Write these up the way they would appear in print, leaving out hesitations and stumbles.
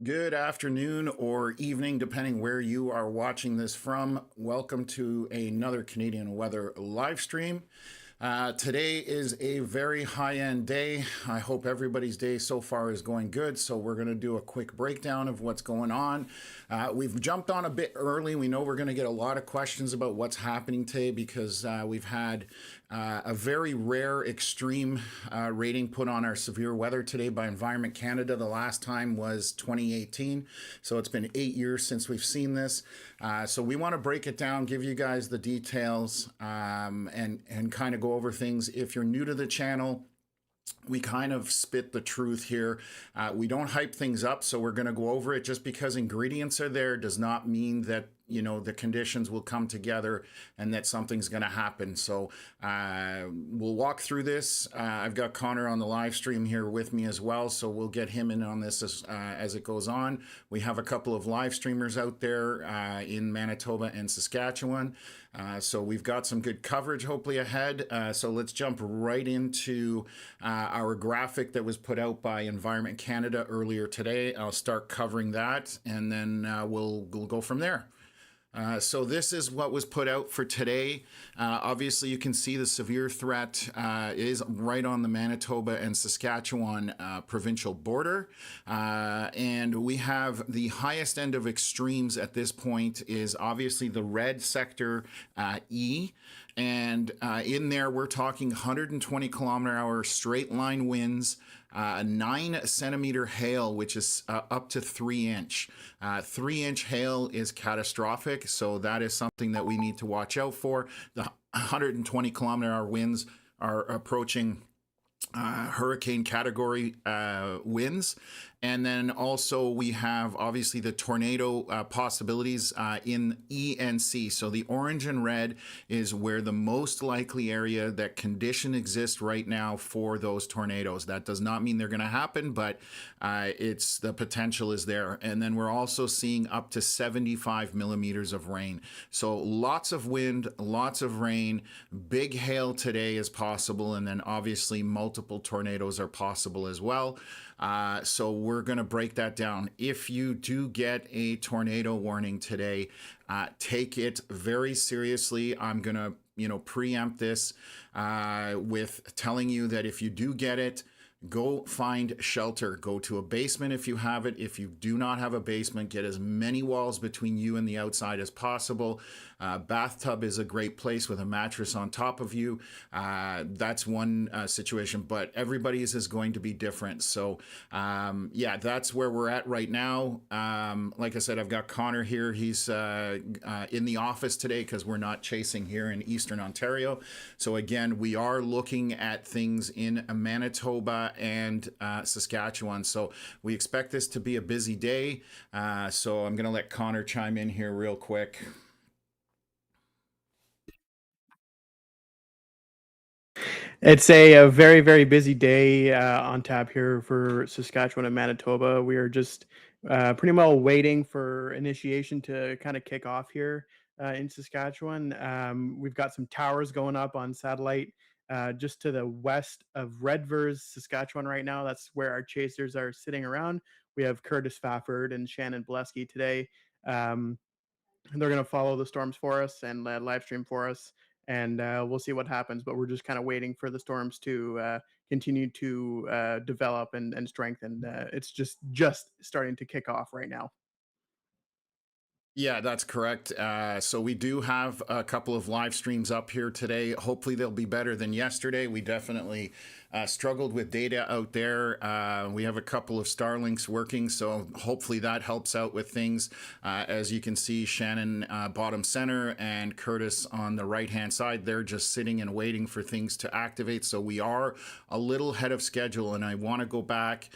Good afternoon or evening, depending where you are watching this from. Welcome to another Canadian weather live stream. Today is a very high-end day. I hope everybody's day so far is going good. So we're going to do a quick breakdown of what's going on. We've jumped on a bit early. We know we're going to get a lot of questions about what's happening today because we've had a very rare extreme rating put on our severe weather today by Environment Canada. The last time was 2018. So it's been 8 years since we've seen this. So we want to break it down, give you guys the details, and kind of go over things. If you're new to the channel, we kind of spit the truth here. We don't hype things up, so we're going to go over it. Just because ingredients are there does not mean that the conditions will come together and that something's going to happen. So we'll walk through this. I've got Connor on the live stream here with me as well, so we'll get him in on this as it goes on. We have a couple of live streamers out there in Manitoba and Saskatchewan. So we've got some good coverage hopefully ahead. So let's jump right into our graphic that was put out by Environment Canada earlier today. I'll start covering that, and then we'll go from there. So this is what was put out for today. Obviously, you can see the severe threat is right on the Manitoba and Saskatchewan provincial border. And we have the highest end of extremes at this point is obviously the red sector E. And in there, we're talking 120 kilometer hour straight line winds, 9 centimeter hail, which is up to 3 inch. 3 inch hail is catastrophic, so that is something that we need to watch out for. The 120 kilometer hour winds are approaching hurricane category winds. And then also we have obviously the tornado possibilities in E and C. So the orange and red is where the most likely area that condition exists right now for those tornadoes. That does not mean they're going to happen, but it's the potential is there. And then we're also seeing up to 75 millimeters of rain. So lots of wind, lots of rain, big hail today is possible, and then obviously multiple tornadoes are possible as well. So we're going to break that down. If you do get a tornado warning today, take it very seriously. I'm going to, preempt this with telling you that if you do get it, go find shelter. Go to a basement if you have it. If you do not have a basement, get as many walls between you and the outside as possible. Bathtub is a great place with a mattress on top of you. That's one situation, but everybody's is going to be different. So yeah, that's where we're at right now. Like I said, I've got Connor here. He's in the office today because we're not chasing here in Eastern Ontario. So again, we are looking at things in Manitoba and Saskatchewan. So we expect this to be a busy day. So I'm going to let Connor chime in here real quick. It's a very, very busy day on tap here for Saskatchewan and Manitoba. We are just pretty well waiting for initiation to kind of kick off here in Saskatchewan. We've got some towers going up on satellite just to the west of Redvers, Saskatchewan right now. That's where our chasers are sitting around. We have Curtis Fafford and Shannon Blesky today. And they're going to follow the storms for us and live stream for us, and we'll see what happens. But we're just kind of waiting for the storms to continue to develop and strengthen. It's just starting to kick off right now. Yeah, that's correct. So we do have a couple of live streams up here today. Hopefully they'll be better than yesterday. We definitely struggled with data out there. We have a couple of Starlinks working, so hopefully that helps out with things. As you can see, Shannon bottom center and Curtis on the right-hand side. They're just sitting and waiting for things to activate. So we are a little ahead of schedule, and I want to go back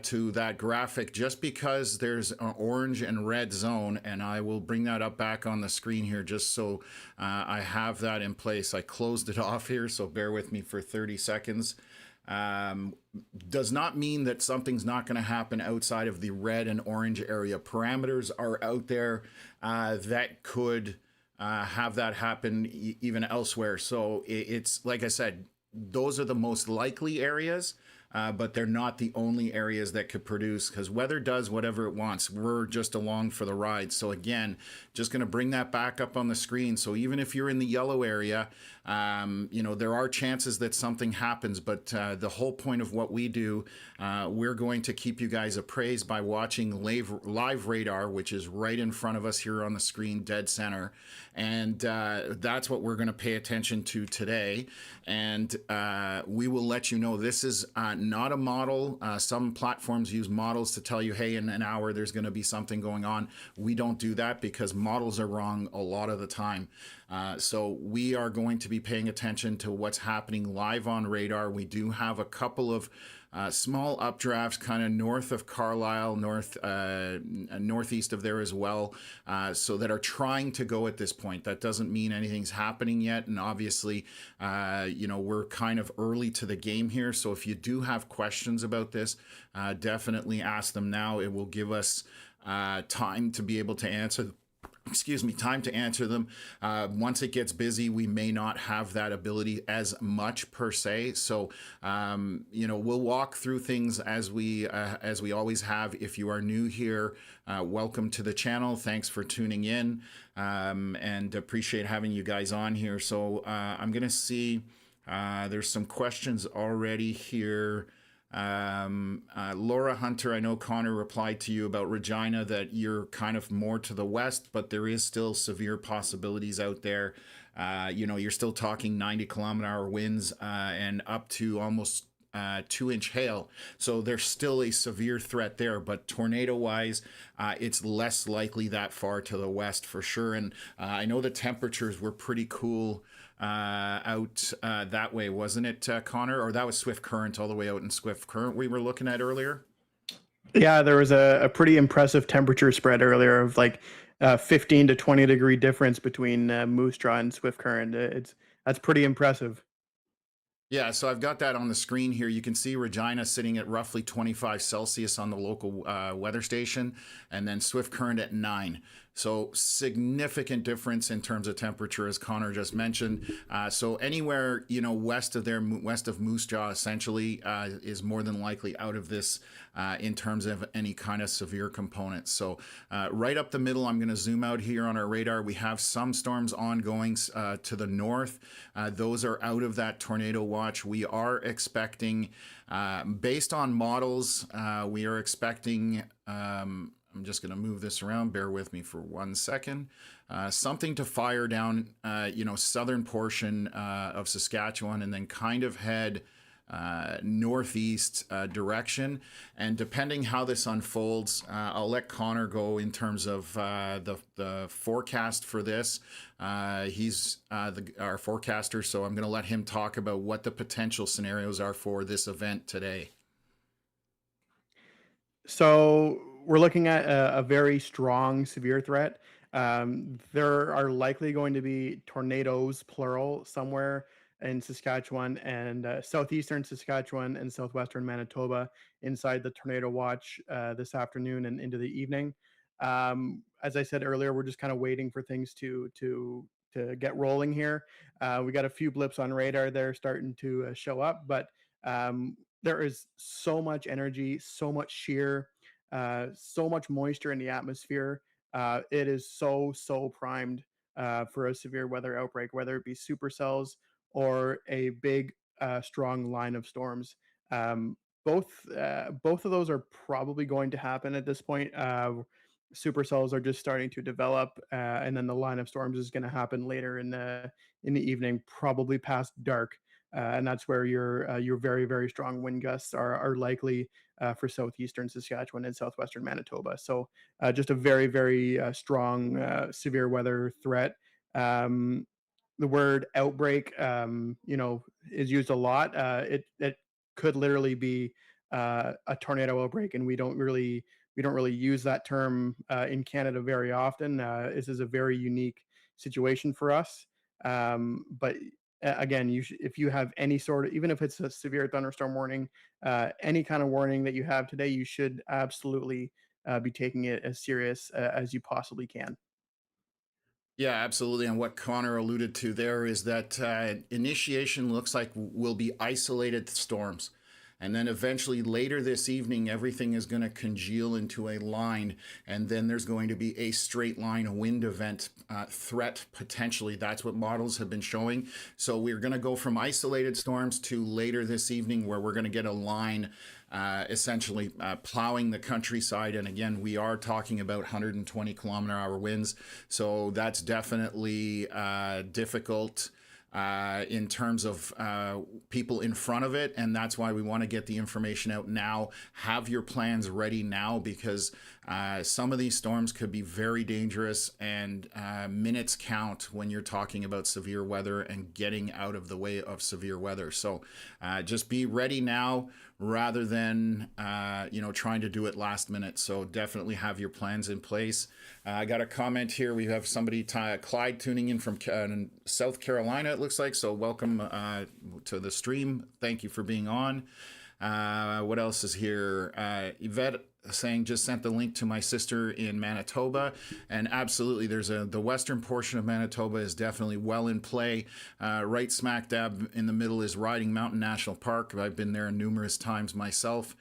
to that graphic just because there's an orange and red zone, and I will bring that up back on the screen here just so I have that in place. I closed it off here, so bear with me for 30 seconds. Does not mean that something's not going to happen outside of the red and orange area. Parameters are out there that could have that happen even elsewhere. So it's like I said, those are the most likely areas. but they're not the only areas that could produce, because weather does whatever it wants. We're just along for the ride. So again, just going to bring that back up on the screen. So even if you're in the yellow area, there are chances that something happens, but the whole point of what we do, we're going to keep you guys appraised by watching live radar, which is right in front of us here on the screen, dead center. And that's what we're going to pay attention to today. And we will let you know this is not a model. Some platforms use models to tell you, hey, in an hour there's going to be something going on. We don't do that because models are wrong a lot of the time. So we are going to be paying attention to what's happening live on radar. We do have a couple of small updrafts kind of north of Carlisle, northeast of there as well, so that are trying to go at this point. That doesn't mean anything's happening yet, and obviously, we're kind of early to the game here, so if you do have questions about this, definitely ask them now. It will give us time to be able to answer time to answer them. Once it gets busy, we may not have that ability as much per se. So, we'll walk through things as we always have. If you are new here, welcome to the channel. Thanks for tuning in, and appreciate having you guys on here. So I'm going to see there's some questions already here. Laura Hunter, I know Connor replied to you about Regina that you're kind of more to the west, but there is still severe possibilities out there. You're still talking 90-kilometer-hour winds and up to almost 2-inch hail. So there's still a severe threat there, but tornado-wise, it's less likely that far to the west for sure. And I know the temperatures were pretty cool out that way, wasn't it, Connor? Or that was Swift Current, all the way out in Swift Current we were looking at earlier? Yeah, there was a pretty impressive temperature spread earlier of like 15 to 20 degree difference between Moose Jaw and Swift Current. That's pretty impressive. Yeah, so I've got that on the screen here. You can see Regina sitting at roughly 25 Celsius on the local weather station, and then Swift Current at 9. So significant difference in terms of temperature, as Connor just mentioned. So anywhere west of Moose Jaw, essentially, is more than likely out of this in terms of any kind of severe components. So right up the middle, I'm going to zoom out here on our radar. We have some storms ongoing to the north. Those are out of that tornado watch. We are expecting, based on models, we are expecting. I'm just going to move this around. Bear with me for 1 second. Something to fire down, southern portion of Saskatchewan, and then kind of head northeast direction. And depending how this unfolds, I'll let Connor go in terms of the forecast for this. He's our forecaster, so I'm going to let him talk about what the potential scenarios are for this event today. So we're looking at a very strong severe threat. There are likely going to be tornadoes, plural, somewhere in Saskatchewan and southeastern Saskatchewan and southwestern Manitoba inside the tornado watch this afternoon and into the evening. As I said earlier, we're just kind of waiting for things to get rolling here. We got a few blips on radar there starting to show up, but there is so much energy, so much shear, so much moisture in the atmosphere. It is so primed for a severe weather outbreak, whether it be supercells or a big, strong line of storms. Both of those are probably going to happen at this point. Supercells are just starting to develop, and then the line of storms is going to happen later in the evening, probably past dark. And that's where your very strong wind gusts are likely for southeastern Saskatchewan and southwestern Manitoba. So just a very strong severe weather threat. The word outbreak, is used a lot. It could literally be a tornado outbreak, and we don't really use that term in Canada very often. This is a very unique situation for us. But again, if you have any sort of, even if it's a severe thunderstorm warning, any kind of warning that you have today, you should absolutely be taking it as serious as you possibly can. Yeah, absolutely. And what Connor alluded to there is that initiation looks like will be isolated storms. And then eventually later this evening, everything is going to congeal into a line. And then there's going to be a straight line wind event threat potentially. That's what models have been showing. So we're going to go from isolated storms to later this evening where we're going to get a line essentially plowing the countryside. And again, we are talking about 120-kilometer-hour winds. So that's definitely difficult in terms of people in front of it. And that's why we want to get the information out now. Have your plans ready now, because some of these storms could be very dangerous, and minutes count when you're talking about severe weather and getting out of the way of severe weather. So just be ready now rather than trying to do it last minute. So definitely have your plans in place. I got a comment here. We have somebody, Clyde, tuning in from South Carolina, it looks like. So welcome to the stream. Thank you for being on. What else is here? Yvette saying, just sent the link to my sister in Manitoba. And absolutely, there's the western portion of Manitoba is definitely well in play. Right smack dab in the middle is Riding Mountain National Park. I've been there numerous times myself.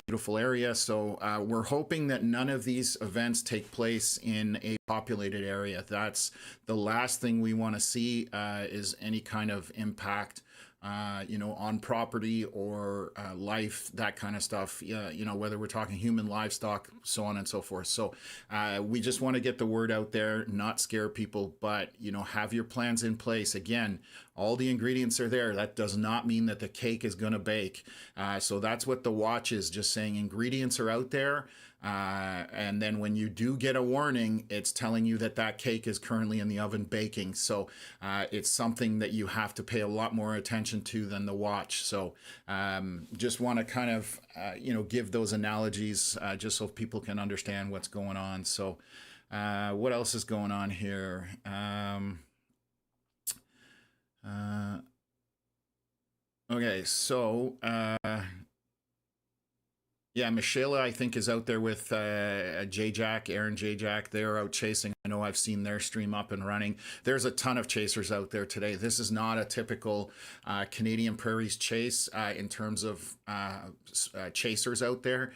Beautiful area. So we're hoping that none of these events take place in a populated area. That's the last thing we want to see, is any kind of impact on property or life, that kind of stuff, whether we're talking human, livestock, so on and so forth. So we just want to get the word out there, not scare people, but, have your plans in place. Again, all the ingredients are there. That does not mean that the cake is going to bake. So that's what the watch is, just saying ingredients are out there. And then when you do get a warning, it's telling you that that cake is currently in the oven baking. So it's something that you have to pay a lot more attention to than the watch. So just want to kind of, give those analogies just so people can understand what's going on. So what else is going on here? Okay, so yeah, Michelle, I think, is out there with J-Jack, Aaron J-Jack. They're out chasing. I know I've seen their stream up and running. There's a ton of chasers out there today. This is not a typical Canadian prairies chase in terms of chasers out there.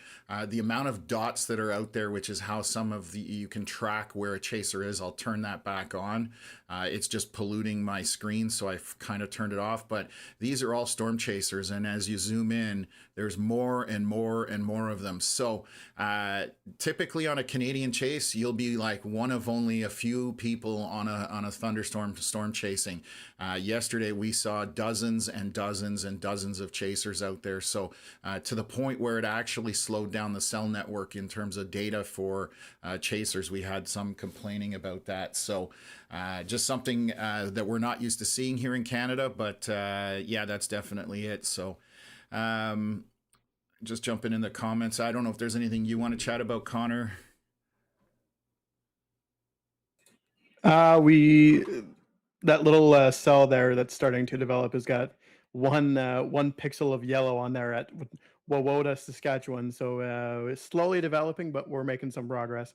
The amount of dots that are out there, which is how some of you can track where a chaser is. I'll turn that back on. It's just polluting my screen, so I've kind of turned it off. But these are all storm chasers, and as you zoom in, there's more and more and more of them. So typically on a Canadian chase, you'll be like one of only a few people on a thunderstorm storm chasing. Yesterday we saw dozens and dozens and dozens of chasers out there. So to the point where it actually slowed down the cell network in terms of data for chasers. We had some complaining about that. So just something that we're not used to seeing here in Canada, but yeah, that's definitely it. So just jumping in the comments. I don't know if there's anything you want to chat about, Connor. That little cell there that's starting to develop has got one pixel of yellow on there at Wawota, Saskatchewan. So it's slowly developing, but we're making some progress.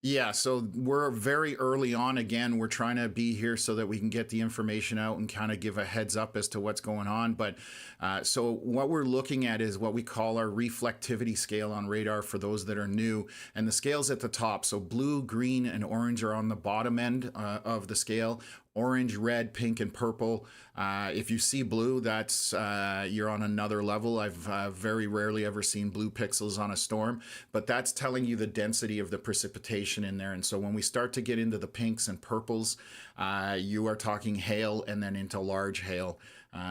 Yeah, so we're very early on. Again, we're trying to be here so that we can get the information out and kind of give a heads up as to what's going on. But so what we're looking at is what we call our reflectivity scale on radar for those that are new. And the scale's at the top. So blue, green, and orange are on the bottom end of the scale. Orange, red, pink, and purple. If you see blue, that's you're on another level. I've very rarely ever seen blue pixels on a storm, but that's telling you the density of the precipitation in there. And so when we start to get into the pinks and purples, you are talking hail and then into large hail.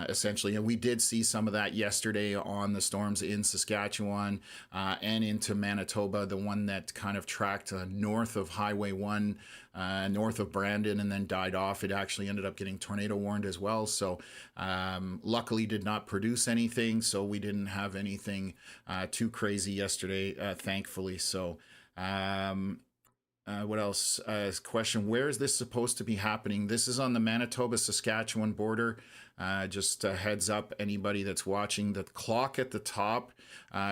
Essentially, and we did see some of that yesterday on the storms in Saskatchewan and into Manitoba, the one that kind of tracked north of Highway 1, north of Brandon, and then died off. It actually ended up getting tornado warned as well. So luckily did not produce anything, so we didn't have anything too crazy yesterday, thankfully. So what else? Question, where is this supposed to be happening? This is on the Manitoba-Saskatchewan border. Just a heads up, anybody that's watching, the clock at the top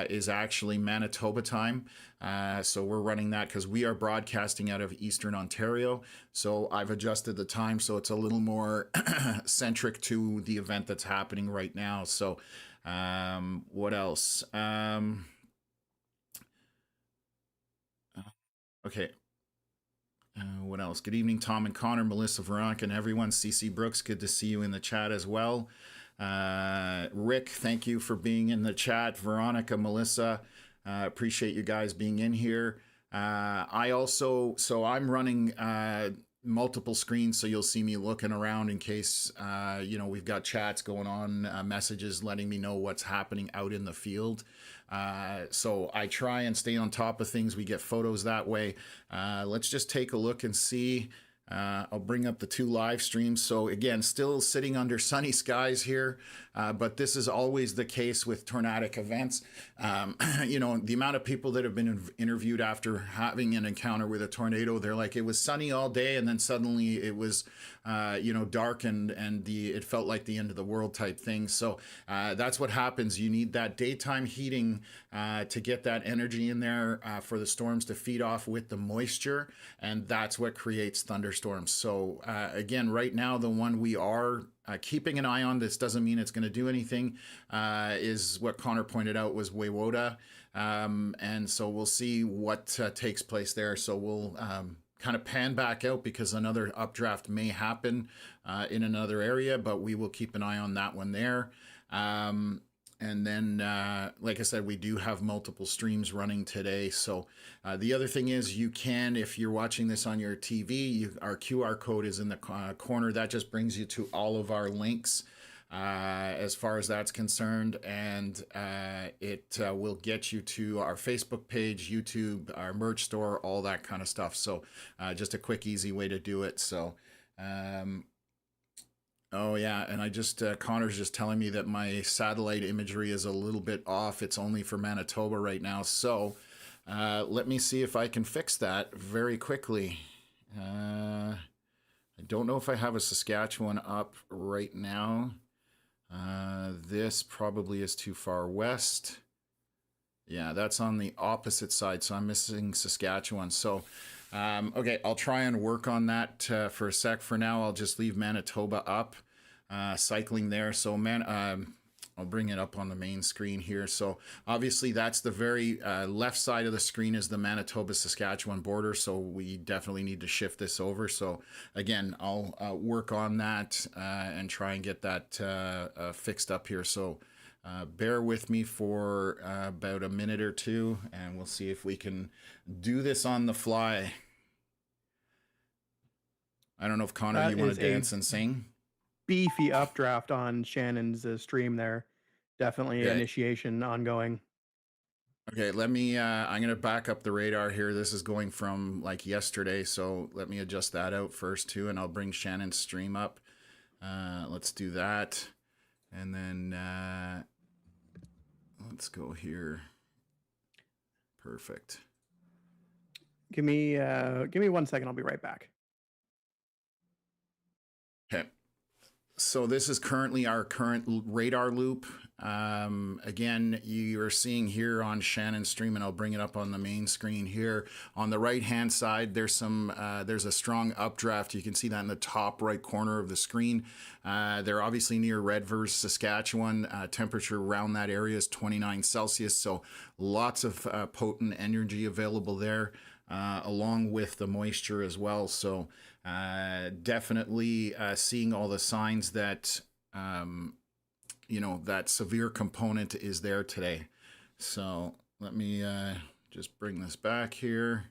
is actually Manitoba time. So we're running that because we are broadcasting out of Eastern Ontario. So I've adjusted the time so it's a little more centric to the event that's happening right now. So What else? Okay. What else? Good evening, Tom and Connor, Melissa, Veronica, and everyone. CC Brooks, good to see you in the chat as well. Rick, thank you for being in the chat. Veronica, Melissa, appreciate you guys being in here. I'm running multiple screens, so you'll see me looking around in case, we've got chats going on, messages letting me know what's happening out in the field. So I try and stay on top of things. We get photos that way. Let's just take a look and see. I'll bring up the two live streams. So again, still sitting under sunny skies here, but this is always the case with tornadic events. The amount of people that have been interviewed after having an encounter with a tornado, they're like, it was sunny all day, and then suddenly it was, dark and it felt like the end of the world type thing. So that's what happens. You need that daytime heating to get that energy in there for the storms to feed off with the moisture, and that's what creates thunderstorms. So again, right now, the one we are keeping an eye on, this doesn't mean it's going to do anything, is what Connor pointed out was Waywoda. And so we'll see what takes place there. So we'll kind of pan back out because another updraft may happen in another area, but we will keep an eye on that one there. And then, like I said, we do have multiple streams running today. So the other thing is you can, if you're watching this on your TV, our QR code is in the corner. That just brings you to all of our links as far as that's concerned. And it will get you to our Facebook page, YouTube, our merch store, all that kind of stuff. So just a quick, easy way to do it. So oh yeah, and I just Connor's just telling me that my satellite imagery is a little bit off. It's only for Manitoba right now, so let me see if I can fix that very quickly. I don't know if I have a Saskatchewan up right now. This probably is too far west. Yeah, that's on the opposite side, so I'm missing Saskatchewan. So, okay, I'll try and work on that for a sec. For now, I'll just leave Manitoba up, cycling there. So, I'll bring it up on the main screen here. So, obviously, that's the very left side of the screen is the Manitoba-Saskatchewan border. So, we definitely need to shift this over. So, again, I'll work on that and try and get that fixed up here. So, bear with me for about a minute or two, and we'll see if we can do this on the fly. I don't know if Connor, you want to dance and sing? Beefy updraft on Shannon's stream there. Definitely Yeah. initiation ongoing. Okay, let me, I'm going to back up the radar here. This is going from like yesterday, so let me adjust that out first too, and I'll bring Shannon's stream up. Let's do that. And then let's go here. Perfect. Give me 1 second. I'll be right back. Okay. So this is currently our current radar loop. Again, you're seeing here on Shannon's stream, and I'll bring it up on the main screen here. On the right-hand side, there's a strong updraft. You can see that in the top right corner of the screen. They're obviously near Redvers, Saskatchewan. Temperature around that area is 29 Celsius, so lots of potent energy available there. Along with the moisture as well. So definitely seeing all the signs that, that severe component is there today. So let me just bring this back here.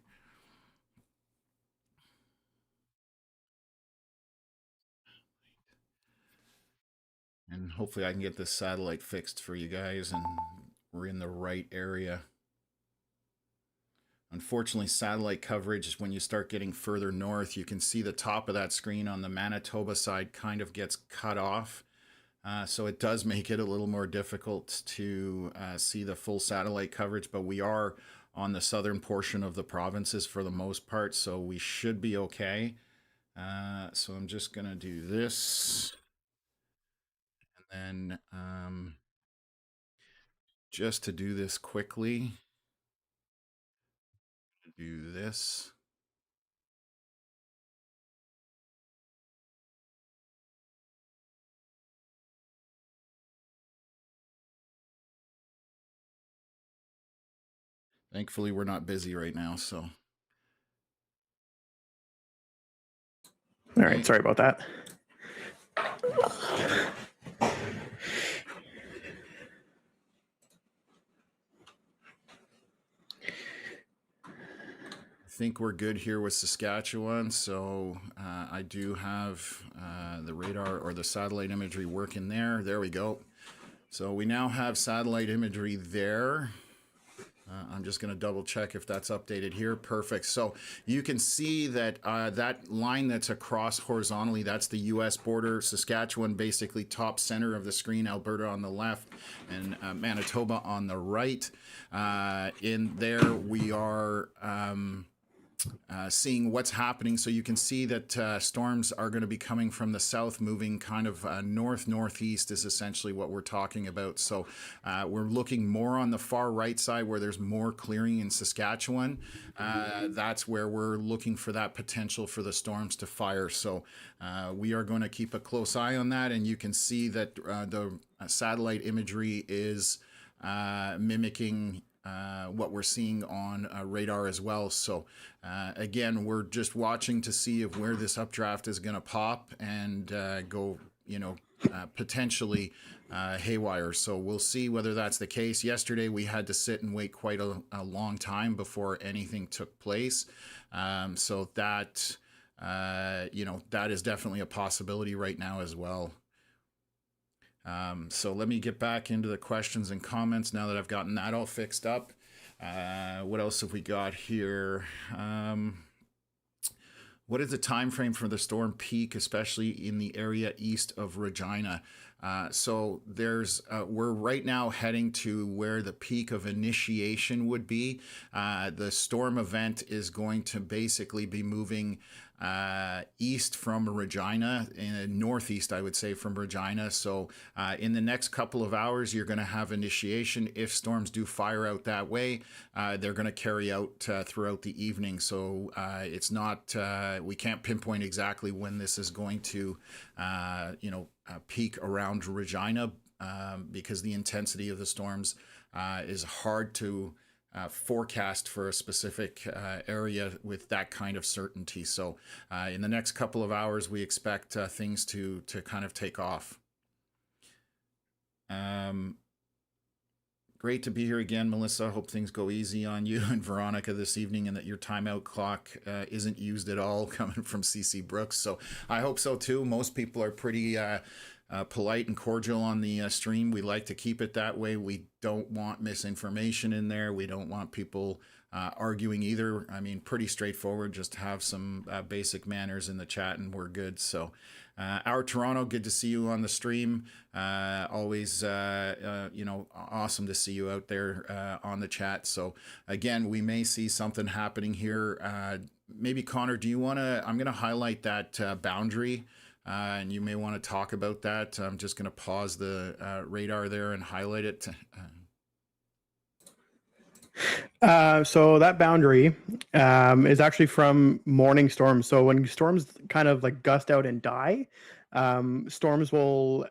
And hopefully I can get this satellite fixed for you guys and we're in the right area. Unfortunately, satellite coverage, when you start getting further north, you can see the top of that screen on the Manitoba side kind of gets cut off. So it does make it a little more difficult to see the full satellite coverage, but we are on the southern portion of the provinces for the most part, so we should be okay. So I'm just going to do this. And then just to do this quickly, do this. Thankfully, we're not busy right now, so. All right, sorry about that. I think we're good here with Saskatchewan. So I do have the radar or the satellite imagery working there. There we go. So we now have satellite imagery there. I'm just going to double check if that's updated here. Perfect. So you can see that that line that's across horizontally, that's the U.S. border. Saskatchewan basically top center of the screen, Alberta on the left, and Manitoba on the right. In there, we are seeing what's happening. So you can see that storms are going to be coming from the south, moving kind of northeast is essentially what we're talking about. So we're looking more on the far right side where there's more clearing in Saskatchewan. That's where we're looking for that potential for the storms to fire. So we are going to keep a close eye on that. And you can see that the satellite imagery is mimicking what we're seeing on radar as well. So again, we're just watching to see if where this updraft is going to pop and go, potentially haywire. So we'll see whether that's the case. Yesterday, we had to sit and wait quite a long time before anything took place. So that, that is definitely a possibility right now as well. So let me get back into the questions and comments now that I've gotten that all fixed up. What else have we got here? What is the time frame for the storm peak, especially in the area east of Regina? So there's we're right now heading to where the peak of initiation would be. The storm event is going to basically be moving east from Regina, in northeast, I would say, from Regina. So in the next couple of hours, you're going to have initiation. If storms do fire out that way, they're going to carry out throughout the evening. So it's not, we can't pinpoint exactly when this is going to, peak around Regina because the intensity of the storms is hard to forecast for a specific area with that kind of certainty. So in the next couple of hours, we expect things to kind of take off. Great to be here again, Melissa. Hope things go easy on you and Veronica this evening and that your timeout clock isn't used at all, coming from CC Brooks. So I hope so too. Most people are pretty polite and cordial on the stream. We like to keep it that way. We don't want misinformation in there. We don't want people arguing either. I mean, pretty straightforward. Just have some basic manners in the chat and we're good. So our Toronto, good to see you on the stream. Always, awesome to see you out there on the chat. So again, we may see something happening here. Maybe Connor, do you want to, I'm going to highlight that boundary. And you may want to talk about that. I'm just going to pause the radar there and highlight it. So that boundary is actually from morning storms. So when storms kind of like gust out and die, storms will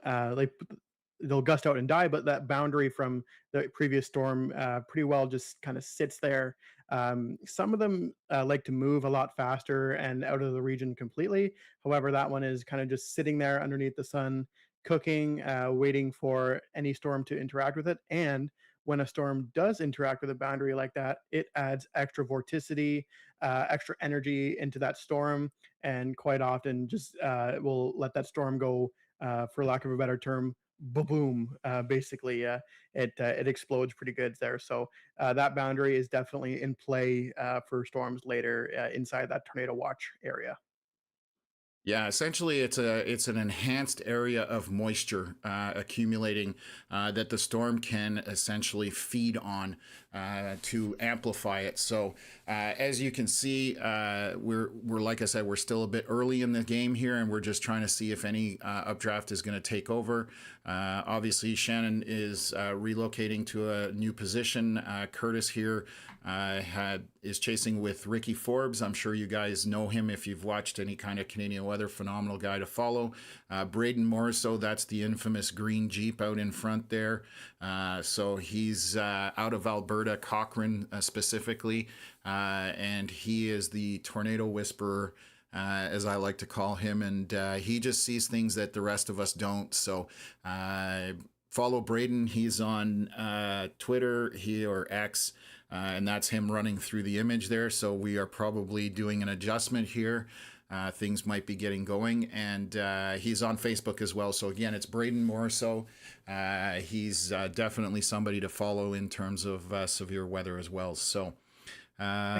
they'll gust out and die, but that boundary from the previous storm pretty well just kind of sits there. Some of them like to move a lot faster and out of the region completely. However, that one is kind of just sitting there underneath the sun, cooking, waiting for any storm to interact with it. And when a storm does interact with a boundary like that, it adds extra vorticity, extra energy into that storm, and quite often just will let that storm go, for lack of a better term, boom. Basically, it explodes pretty good there. So that boundary is definitely in play for storms later inside that tornado watch area. Yeah, essentially, it's an enhanced area of moisture accumulating that the storm can essentially feed on to amplify it. So as you can see, we're like I said, we're still a bit early in the game here, and we're just trying to see if any updraft is going to take over. Obviously, Shannon is relocating to a new position. Curtis here is chasing with Ricky Forbes. I'm sure you guys know him if you've watched any kind of Canadian weather. Phenomenal guy to follow. Braden Morriso, that's the infamous green Jeep out in front there. So he's out of Alberta, Cochrane specifically, and he is the tornado whisperer, as I like to call him, and he just sees things that the rest of us don't. So follow Braden. He's on Twitter, or X, and that's him running through the image there. So we are probably doing an adjustment here. Things might be getting going, and he's on Facebook as well. So again, it's Braden Morriso. He's definitely somebody to follow in terms of severe weather as well. So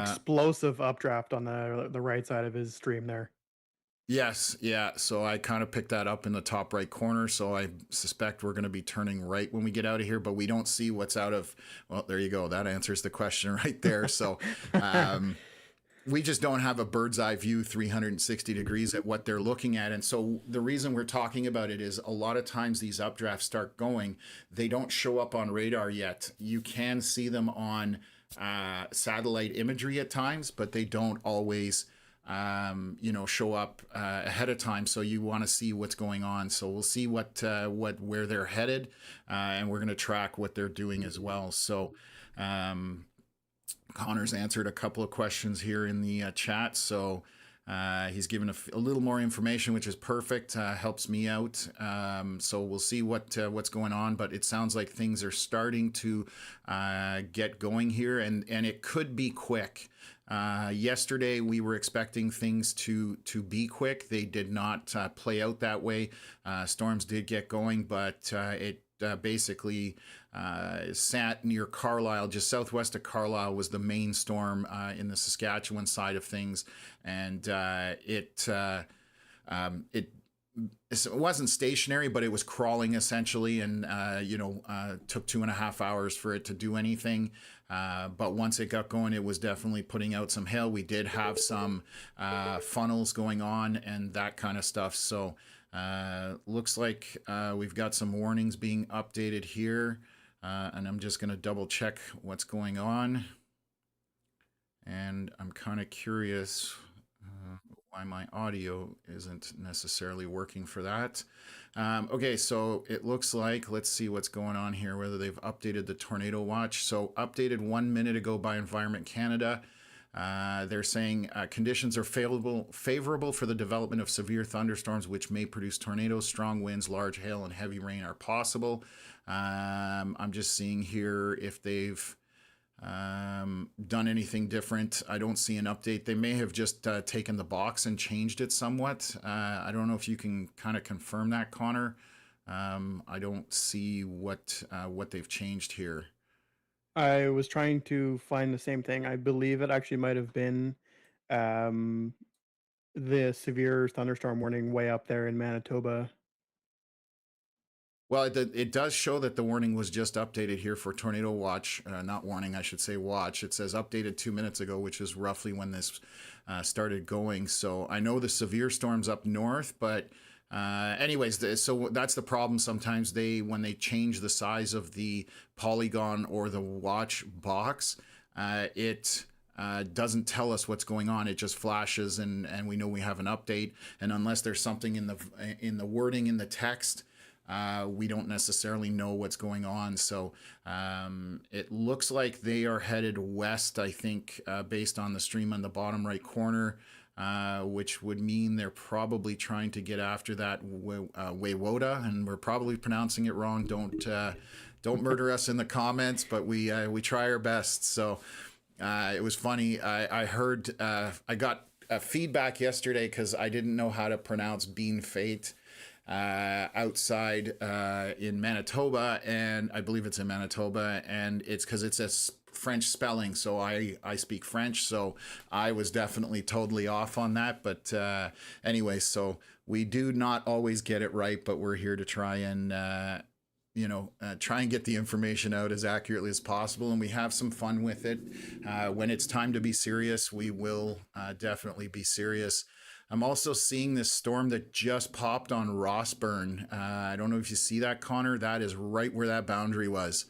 Explosive updraft on the right side of his stream there. yes, yeah. So I kind of picked that up in the top right corner. So I suspect we're going to be turning right when we get out of here, but we don't see what's out of. Well, there you go. That answers the question right there. So we just don't have a bird's eye view 360 degrees at what they're looking at. And so the reason we're talking about it is a lot of times these updrafts start going, they don't show up on radar yet. You can see them on satellite imagery at times, but they don't always show up ahead of time. So you want to see what's going on. So we'll see where they're headed, and we're going to track what they're doing as well. So Connor's answered a couple of questions here in the chat. So he's given a little more information, which is perfect. Helps me out. So we'll see what's going on. But it sounds like things are starting to get going here, and it could be quick. Yesterday, we were expecting things to be quick. They did not play out that way. Storms did get going, but it basically sat near Carlisle, just southwest of Carlisle was the main storm in the Saskatchewan side of things, and it wasn't stationary, but it was crawling essentially, and took 2.5 hours for it to do anything. But once it got going, it was definitely putting out some hail. We did have some funnels going on and that kind of stuff. So looks like we've got some warnings being updated here. And I'm just going to double check what's going on. And I'm kind of curious why my audio isn't necessarily working for that. Okay, so it looks like, let's see what's going on here, whether they've updated the tornado watch. So updated 1 minute ago by Environment Canada. They're saying conditions are favorable for the development of severe thunderstorms, which may produce tornadoes. Strong winds, large hail, and heavy rain are possible. I'm just seeing here if they've done anything different. I don't see an update. They may have just taken the box and changed it somewhat. I don't know if you can kind of confirm that, Connor. I don't see what they've changed here. I was trying to find the same thing. I believe it actually might have been the severe thunderstorm warning way up there in Manitoba. Well, it does show that the warning was just updated here for tornado watch. Not warning, I should say watch. It says updated 2 minutes ago, which is roughly when this started going. So I know the severe storm's up north, but anyways, so that's the problem. Sometimes when they change the size of the polygon or the watch box, it doesn't tell us what's going on. It just flashes, and we know we have an update. And unless there's something in the wording in the text, we don't necessarily know what's going on. So it looks like they are headed west, I think, based on the stream on the bottom right corner, which would mean they're probably trying to get after that Waywoda, and we're probably pronouncing it wrong. Don't murder us in the comments, but we try our best. So it was funny. I heard I got feedback yesterday because I didn't know how to pronounce Bean Fate outside in Manitoba, and I believe it's in Manitoba, and it's because it's a French spelling, so I speak French, so I was definitely totally off on that. But anyway, so we do not always get it right, but we're here to try and try and get the information out as accurately as possible, and we have some fun with it. When it's time to be serious, we will definitely be serious. I'm also seeing this storm that just popped on Rossburn. I don't know if you see that, Connor. That is right where that boundary was.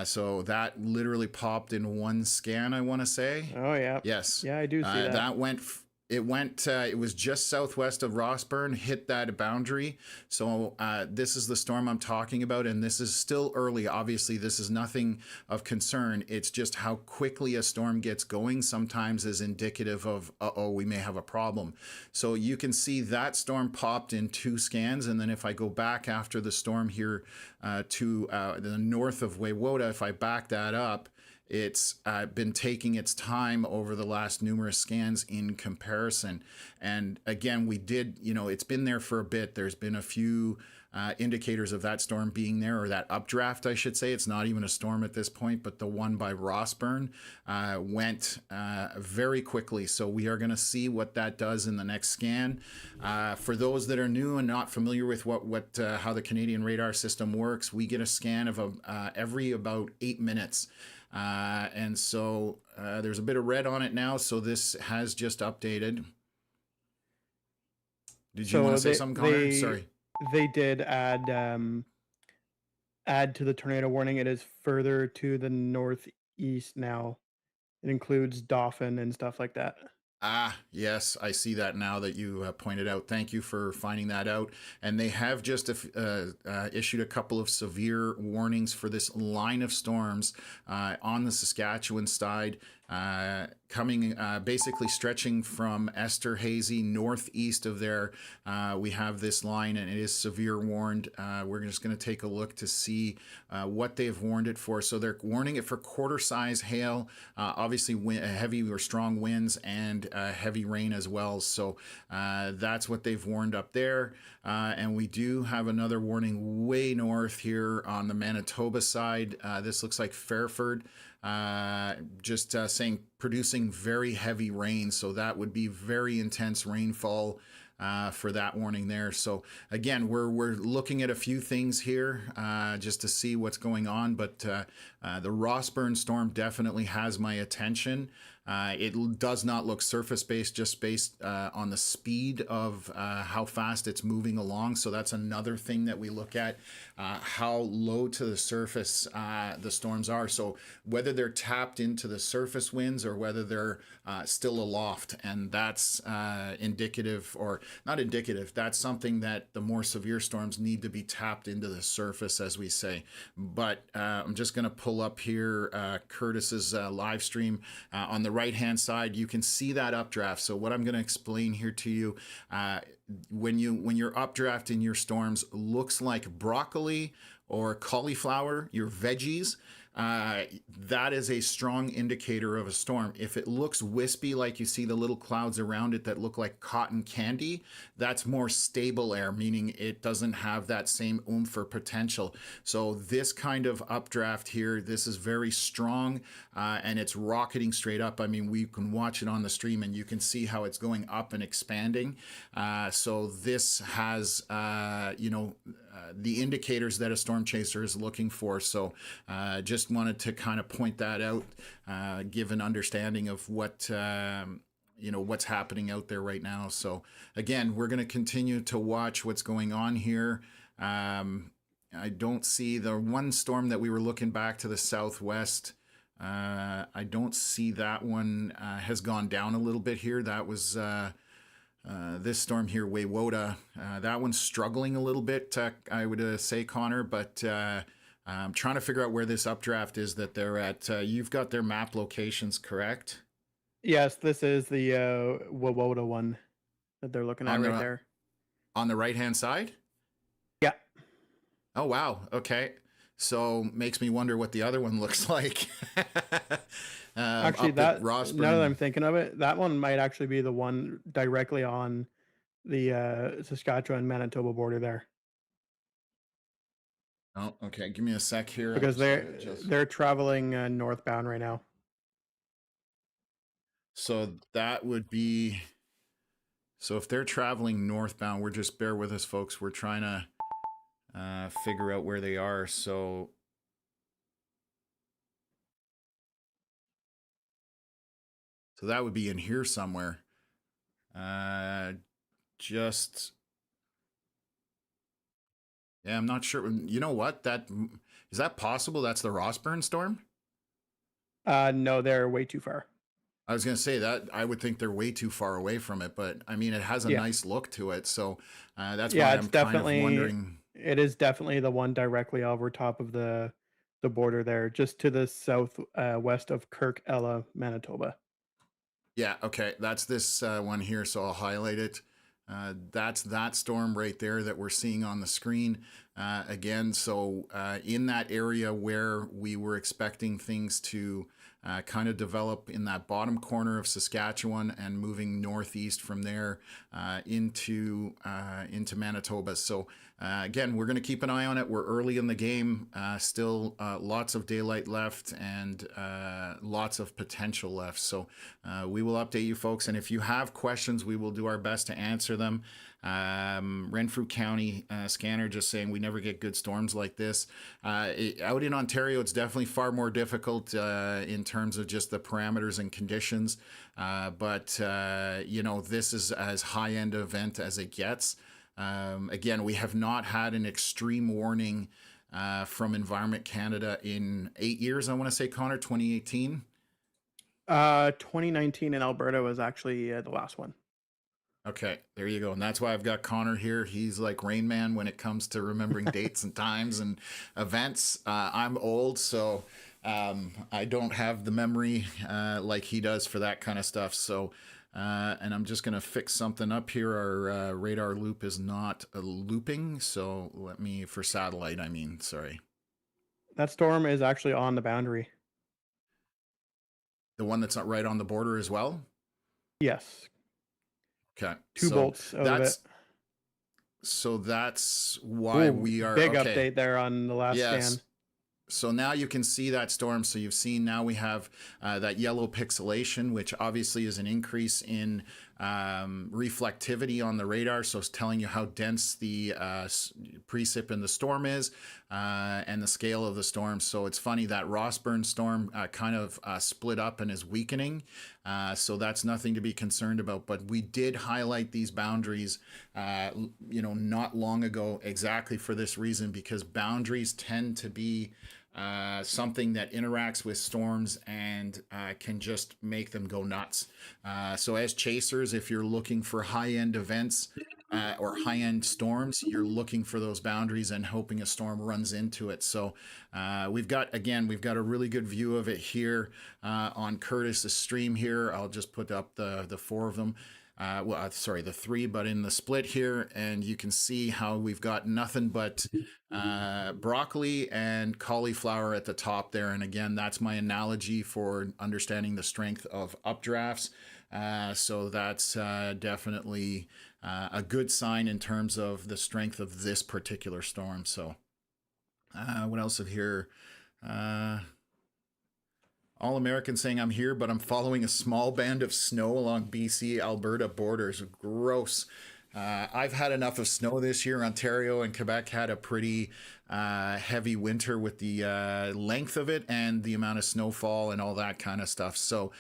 So that literally popped in one scan, I want to say. Oh yeah. Yes. Yeah, I do see that. It was just southwest of Rossburn, hit that boundary. So this is the storm I'm talking about, and this is still early. Obviously, this is nothing of concern. It's just how quickly a storm gets going sometimes is indicative of, uh-oh, we may have a problem. So you can see that storm popped in 2 scans, and then if I go back after the storm here to the north of Waywoda, if I back that up, it's been taking its time over the last numerous scans in comparison. And again, it's been there for a bit. There's been a few indicators of that storm being there, or that updraft, I should say. It's not even a storm at this point, but the one by Rossburn went very quickly. So we are going to see what that does in the next scan. For those that are new and not familiar with how the Canadian radar system works, we get a scan of every about 8 minutes. And so there's a bit of red on it now, so this has just updated. Did you want to say something, Connor? Sorry. They did add to the tornado warning. It is further to the northeast now. It includes Dauphin and stuff like that. Yes, I see that now that you pointed out. Thank you for finding that out. And they have just issued a couple of severe warnings for this line of storms on the Saskatchewan side, coming basically stretching from Esterhazy northeast of there. We have this line, and it is severe warned. We're just going to take a look to see what they've warned it for. So they're warning it for quarter-size hail, obviously heavy or strong winds, and heavy rain as well. So that's what they've warned up there. And we do have another warning way north here on the Manitoba side. This looks like Fairford. Just saying producing very heavy rain, so that would be very intense rainfall for that warning there. So again, we're looking at a few things here just to see what's going on, but the Rossburn storm definitely has my attention. It does not look surface-based, just based on the speed of how fast it's moving along. So that's another thing that we look at, how low to the surface the storms are. So whether they're tapped into the surface winds or whether they're still aloft. And that's indicative, or not indicative, that's something that the more severe storms need to be tapped into the surface, as we say. But I'm just going to pull up here Curtis's live stream on the right-hand side. You can see that updraft. So what I'm going to explain here to you, when you're updrafting your storms, looks like broccoli or cauliflower, your veggies, that is a strong indicator of a storm. If it looks wispy, like you see the little clouds around it that look like cotton candy, that's more stable air, meaning it doesn't have that same oomph or potential. So this kind of updraft here, this is very strong, and it's rocketing straight up. I mean, we can watch it on the stream and you can see how it's going up and expanding. So this has, the indicators that a storm chaser is looking for. So just wanted to kind of point that out, give an understanding of what what's happening out there right now. So again, we're going to continue to watch what's going on here. I don't see the one storm that we were looking back to the southwest. I don't see that one has gone down a little bit here. That was this storm here, Waywoda. That one's struggling a little bit, I would say, Connor, but I'm trying to figure out where this updraft is that they're at. You've got their map locations, correct? Yes, this is the Waywoda one that they're looking at right there. On the right-hand side? Yeah. Oh, wow. Okay. So makes me wonder what the other one looks like. Actually, now that I'm thinking of it, that one might actually be the one directly on the Saskatchewan Manitoba border there. Oh, okay. Give me a sec here. Because they're traveling northbound right now. So that would be, so if they're traveling northbound, we're just, bear with us, folks. We're trying to figure out where they are. So that would be in here somewhere. Uh, just yeah, I'm not sure. You know what? That is that possible? That's the Rossburn storm. No, they're way too far. I was going to say that I would think they're way too far away from it, but I mean, it has a Yeah. nice look to it. So that's Yeah, why it's I'm kind of definitely wondering. it is definitely the one directly over top of the border there, just to the south west of Kirk Ella, Manitoba. Yeah, okay, that's this one here, so I'll highlight it. That's that storm right there that we're seeing on the screen. Again, so in that area where we were expecting things to kind of develop in that bottom corner of Saskatchewan and moving northeast from there into Manitoba. So again, we're going to keep an eye on it. We're early in the game, still lots of daylight left and lots of potential left. So we will update you folks, and if you have questions, we will do our best to answer them. Renfrew County scanner just saying we never get good storms like this. Out in Ontario, it's definitely far more difficult in terms of just the parameters and conditions. But you know, this is as high end event as it gets. Again, we have not had an extreme warning from Environment Canada in 8 years. I want to say, Connor, 2018. 2019 in Alberta was actually the last one. Okay, there you go. And that's why I've got Connor here. He's like Rain Man when it comes to remembering dates and times and events. I'm old, so I don't have the memory like he does for that kind of stuff. So, and I'm just going to fix something up here. Our radar loop is not looping. So let me, for satellite, I mean, sorry. That storm is actually on the boundary. The one that's not right on the border as well? Yes, Okay, 2 bolts out of it. That's why Ooh, we are big okay. update there on the last Yes. scan. So now you can see that storm. So you've seen now we have that yellow pixelation, which obviously is an increase in reflectivity on the radar. So it's telling you how dense the precip in the storm is and the scale of the storm. So it's funny that Rossburn storm kind of split up and is weakening. So that's nothing to be concerned about. But we did highlight these boundaries, you know, not long ago exactly for this reason, because boundaries tend to be something that interacts with storms and can just make them go nuts. So as chasers, if you're looking for high-end events or high-end storms, you're looking for those boundaries and hoping a storm runs into it. So we've got a really good view of it here on Curtis's stream here. I'll just put up the four of them. Sorry, the three, but in the split here, and you can see how we've got nothing but broccoli and cauliflower at the top there. And again, that's my analogy for understanding the strength of updrafts. So that's definitely a good sign in terms of the strength of this particular storm. So what else of here? All American saying I'm here, but I'm following a small band of snow along BC Alberta borders. Gross. I've had enough of snow this year. Ontario and Quebec had a pretty heavy winter with the length of it and the amount of snowfall and all that kind of stuff. So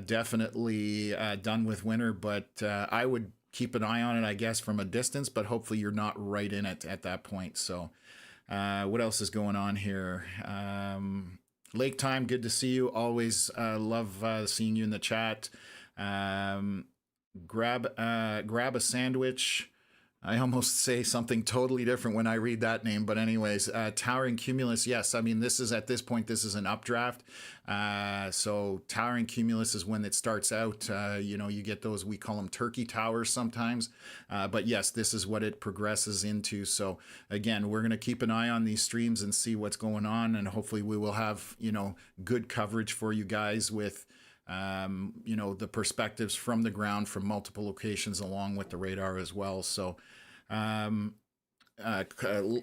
definitely done with winter, but I would keep an eye on it, I guess, from a distance, but hopefully you're not right in it at that point. So what else is going on here? Lake Time, good to see you. Always love seeing you in the chat. Grab a sandwich. I almost say something totally different when I read that name, but anyways, towering cumulus. Yes, I mean at this point this is an updraft. So towering cumulus is when it starts out. You know, you get those, we call them turkey towers sometimes. But yes, this is what it progresses into. So again, we're going to keep an eye on these streams and see what's going on, and hopefully we will have, you know, good coverage for you guys with you know, the perspectives from the ground from multiple locations along with the radar as well. So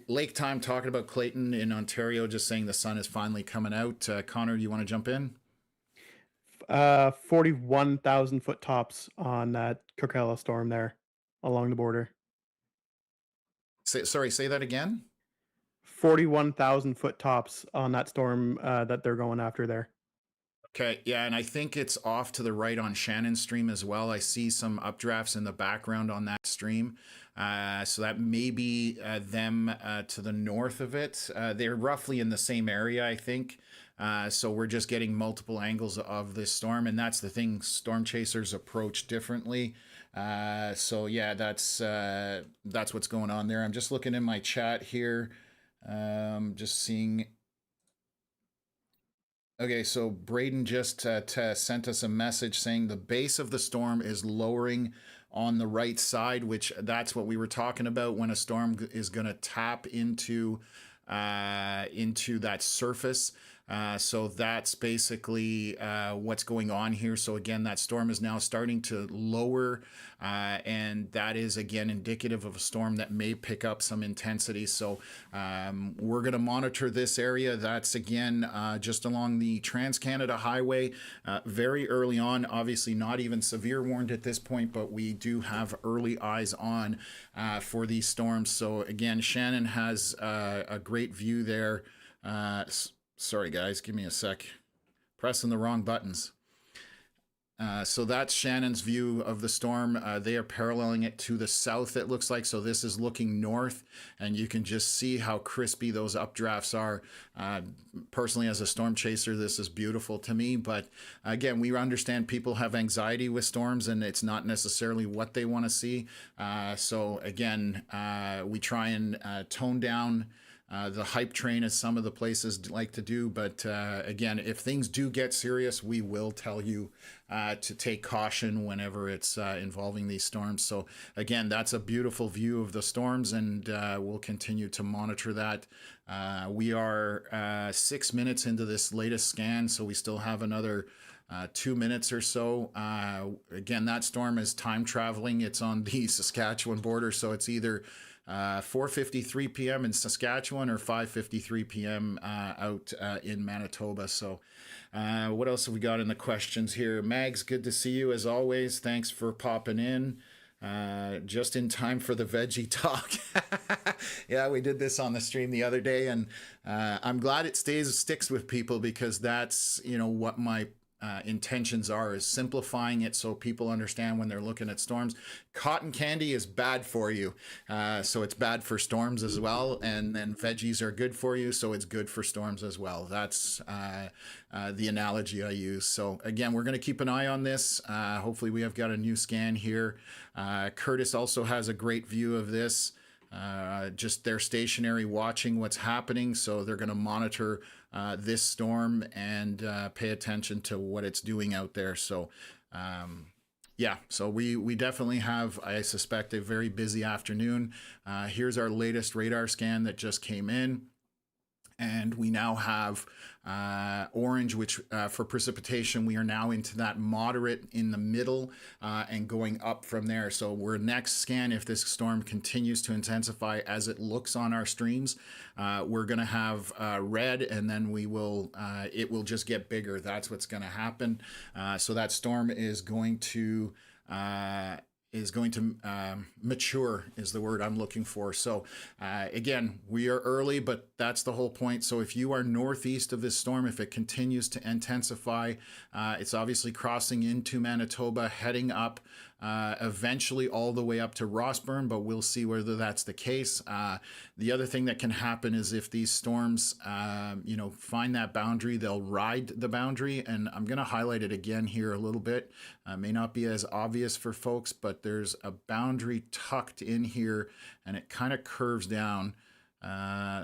lake time, talking about Clayton in Ontario, just saying the sun is finally coming out. Connor, do you want to jump in? 41,000 foot tops on that Coachella storm there along the border. Say that again. 41,000 foot tops on that storm that they're going after there. Okay, yeah, and I think it's off to the right on Shannon's stream as well. I see some updrafts in the background on that stream. So that may be them to the north of it. They're roughly in the same area, I think. So we're just getting multiple angles of this storm, and that's the thing. Storm chasers approach differently. So yeah, that's what's going on there. I'm just looking in my chat here, just seeing. Okay, so Braden just sent us a message saying the base of the storm is lowering on the right side, which that's what we were talking about when a storm is going to tap into that surface. So that's basically what's going on here. So again, that storm is now starting to lower, and that is again indicative of a storm that may pick up some intensity. So we're going to monitor this area. That's again just along the Trans-Canada Highway, very early on. Obviously not even severe warned at this point, but we do have early eyes on for these storms. So again, Shannon has a great view there. Sorry, guys, give me a sec. Pressing the wrong buttons. So that's Shannon's view of the storm. They are paralleling it to the south, it looks like. So this is looking north, and you can just see how crispy those updrafts are. Personally, as a storm chaser, this is beautiful to me. But again, we understand people have anxiety with storms, and it's not necessarily what they want to see. So again, we try and tone down the hype train, as some of the places like to do. But again, if things do get serious, we will tell you to take caution whenever it's involving these storms. So again, that's a beautiful view of the storms, and we'll continue to monitor that. We are 6 minutes into this latest scan, so we still have another 2 minutes or so. Again, that storm is time traveling. It's on the Saskatchewan border, so it's either 4:53 p.m. in Saskatchewan or 5:53 p.m. Out in Manitoba. So what else have we got in the questions here? Mags, good to see you as always. Thanks for popping in. Just in time for the veggie talk. Yeah, we did this on the stream the other day, and I'm glad it sticks with people, because that's, you know, what my intentions are, is simplifying it so people understand when they're looking at storms. Cotton candy is bad for you, so it's bad for storms as well, and then veggies are good for you, so it's good for storms as well. That's the analogy I use. So again, we're going to keep an eye on this. Hopefully we have got a new scan here. Curtis also has a great view of this. Just they're stationary watching what's happening, so they're going to monitor this storm and pay attention to what it's doing out there. So yeah, so we definitely have, I suspect, a very busy afternoon. Here's our latest radar scan that just came in, and we now have orange, which for precipitation, we are now into that moderate in the middle and going up from there. So we're next scan, if this storm continues to intensify as it looks on our streams, we're going to have red, and then we will it will just get bigger. That's what's going to happen. So that storm is going to mature, is the word I'm looking for. So again, we are early, but that's the whole point. So if you are northeast of this storm, if it continues to intensify, it's obviously crossing into Manitoba, heading up eventually all the way up to Rossburn, but we'll see whether that's the case. The other thing that can happen is if these storms, find that boundary, they'll ride the boundary. And I'm going to highlight it again here a little bit. May not be as obvious for folks, but there's a boundary tucked in here, and it kind of curves down.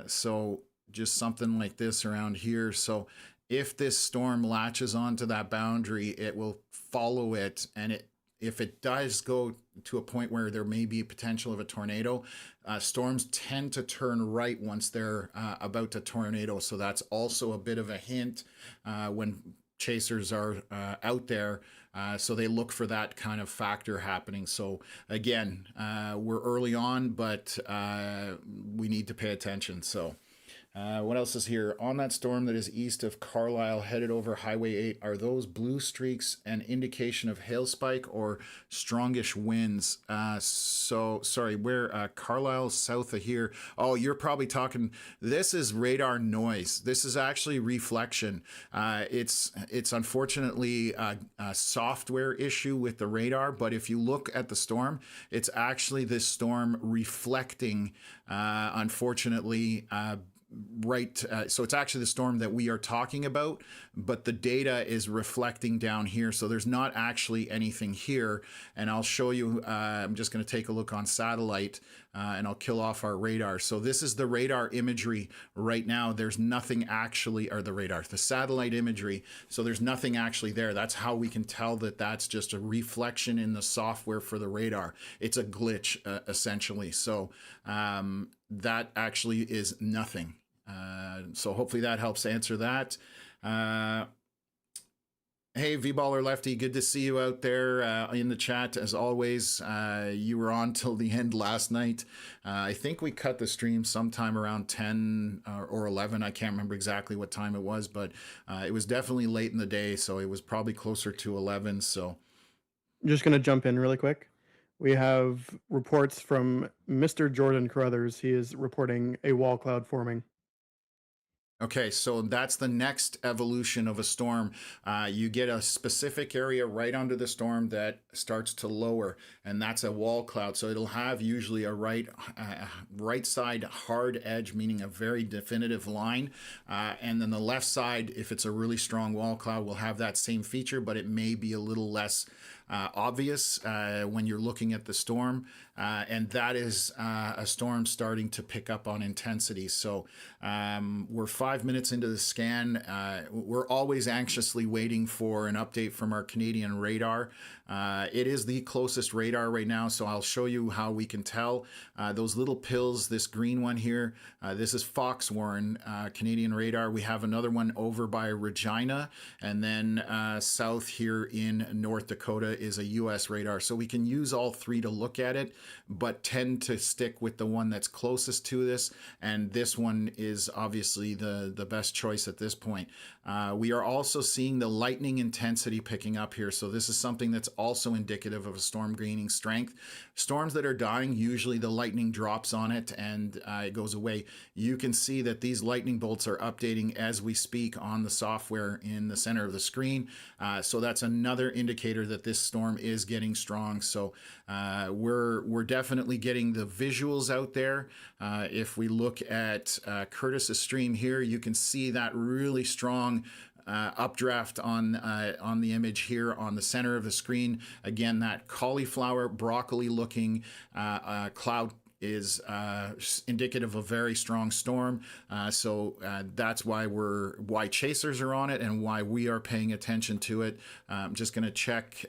So just something like this around here. So if this storm latches onto that boundary, it will follow it, and if it does go to a point where there may be a potential of a tornado, storms tend to turn right once they're about to tornado. So that's also a bit of a hint when chasers are out there. So they look for that kind of factor happening. So again, we're early on, but we need to pay attention. So What else is here? On that storm that is east of Carlisle, headed over Highway 8, are those blue streaks an indication of hail spike or strongish winds? Sorry, where Carlisle south of here? Oh, you're probably talking. This is radar noise. This is actually reflection. It's unfortunately a software issue with the radar, but if you look at the storm, it's actually this storm reflecting, unfortunately. Right, so it's actually the storm that we are talking about, but the data is reflecting down here, so there's not actually anything here. And I'll show you, I'm just going to take a look on satellite, and I'll kill off our radar. So this is the radar imagery right now. There's nothing actually, or the satellite imagery, so there's nothing actually there. That's how we can tell that that's just a reflection in the software for the radar. It's a glitch, essentially. So that actually is nothing. So hopefully that helps answer that. Hey, V-Baller Lefty, good to see you out there in the chat. As always, you were on till the end last night. I think we cut the stream sometime around 10 or 11. I can't remember exactly what time it was, but it was definitely late in the day, so it was probably closer to 11. So I'm just going to jump in really quick. We have reports from Mr. Jordan Carruthers. He is reporting a wall cloud forming. okay, so that's the next evolution of a storm. You get a specific area right under the storm that starts to lower, and that's a wall cloud. So it'll have usually a right side hard edge, meaning a very definitive line, and then the left side, if it's a really strong wall cloud, will have that same feature, but it may be a little less obvious when you're looking at the storm. And that is a storm starting to pick up on intensity. So we're 5 minutes into the scan. We're always anxiously waiting for an update from our Canadian radar. It is the closest radar right now, so I'll show you how we can tell. Those little pills, this green one here, this is Foxwarren Canadian radar. We have another one over by Regina, and then south here in North Dakota is a US radar. So we can use all three to look at it, but tend to stick with the one that's closest to this, and this one is obviously the best choice at this point. We are also seeing the lightning intensity picking up here, so this is something that's also indicative of a storm gaining strength. Storms that are dying, usually the lightning drops on it and it goes away. You can see that these lightning bolts are updating as we speak on the software in the center of the screen. So that's another indicator that this storm is getting strong. So we're definitely getting the visuals out there. If we look at Curtis's stream here, you can see that really strong updraft on the image here on the center of the screen. Again, that cauliflower broccoli looking cloud is indicative of a very strong storm. So that's why chasers are on it and why we are paying attention to it. I'm just going to check.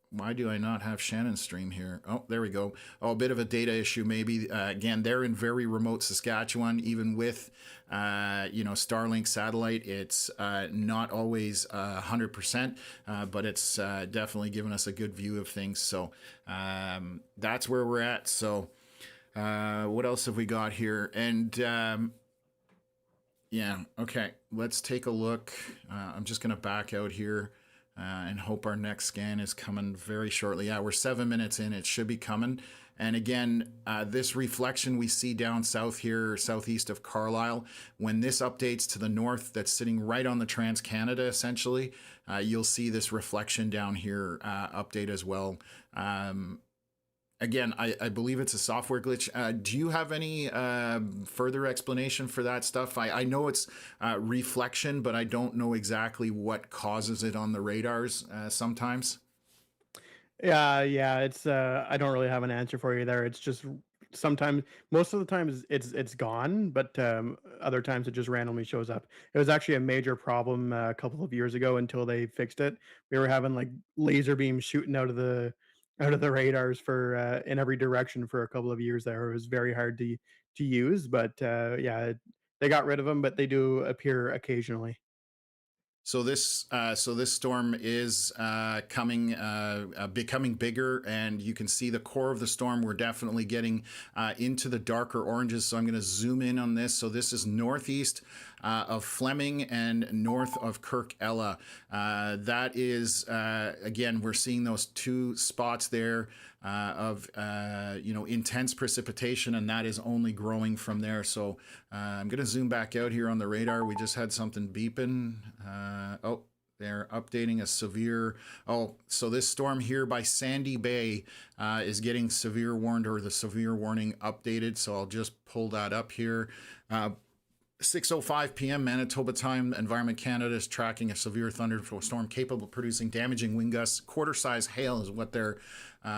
Why do I not have Shannon's stream here? Oh, there we go. Oh, a bit of a data issue maybe. Again, they're in very remote Saskatchewan, even with Starlink satellite. It's not always 100%, but it's definitely given us a good view of things. So that's where we're at. So what else have we got here? And yeah, okay, let's take a look. I'm just going to back out here. And hope our next scan is coming very shortly. Yeah, we're 7 minutes in. It should be coming. And again, this reflection we see down south here, southeast of Carlisle, when this updates to the north, that's sitting right on the Trans-Canada, essentially, you'll see this reflection down here update as well. Again, I believe it's a software glitch. Do you have any further explanation for that stuff? I know it's reflection, but I don't know exactly what causes it on the radars sometimes. Yeah, it's I don't really have an answer for you there. It's just sometimes, most of the times it's gone, but other times it just randomly shows up. It was actually a major problem a couple of years ago until they fixed it. We were having like laser beams shooting out of the radars for in every direction for a couple of years there. It was very hard to use, but yeah, they got rid of them, but they do appear occasionally. So this storm is becoming bigger, and you can see the core of the storm. We're definitely getting into the darker oranges. So I'm going to zoom in on this. So this is northeast of Fleming and north of Kirk Ella. That is again, we're seeing those two spots there of intense precipitation, and that is only growing from there. So I'm going to zoom back out here on the radar. We just had something beeping. They're updating a severe. So this storm here by Sandy Bay is getting severe warned, or the severe warning updated. So I'll just pull that up here. 6:05 p.m. Manitoba time, Environment Canada is tracking a severe thunderstorm capable of producing damaging wind gusts. Quarter-size hail is what they're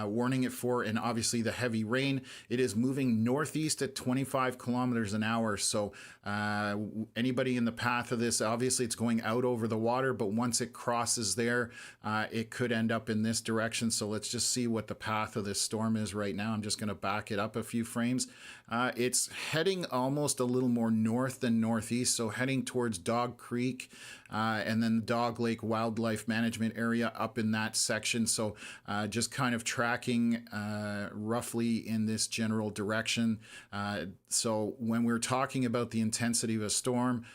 warning it for, and obviously the heavy rain. It is moving northeast at 25 kilometers an hour. So anybody in the path of this, obviously it's going out over the water, but once it crosses there, it could end up in this direction. So let's just see what the path of this storm is right now. I'm just going to back it up a few frames. It's heading almost a little more north than northeast, so heading towards Dog Creek and then the Dog Lake Wildlife Management Area up in that section. So just kind of tracking roughly in this general direction. So when we're talking about the intensity of a storm,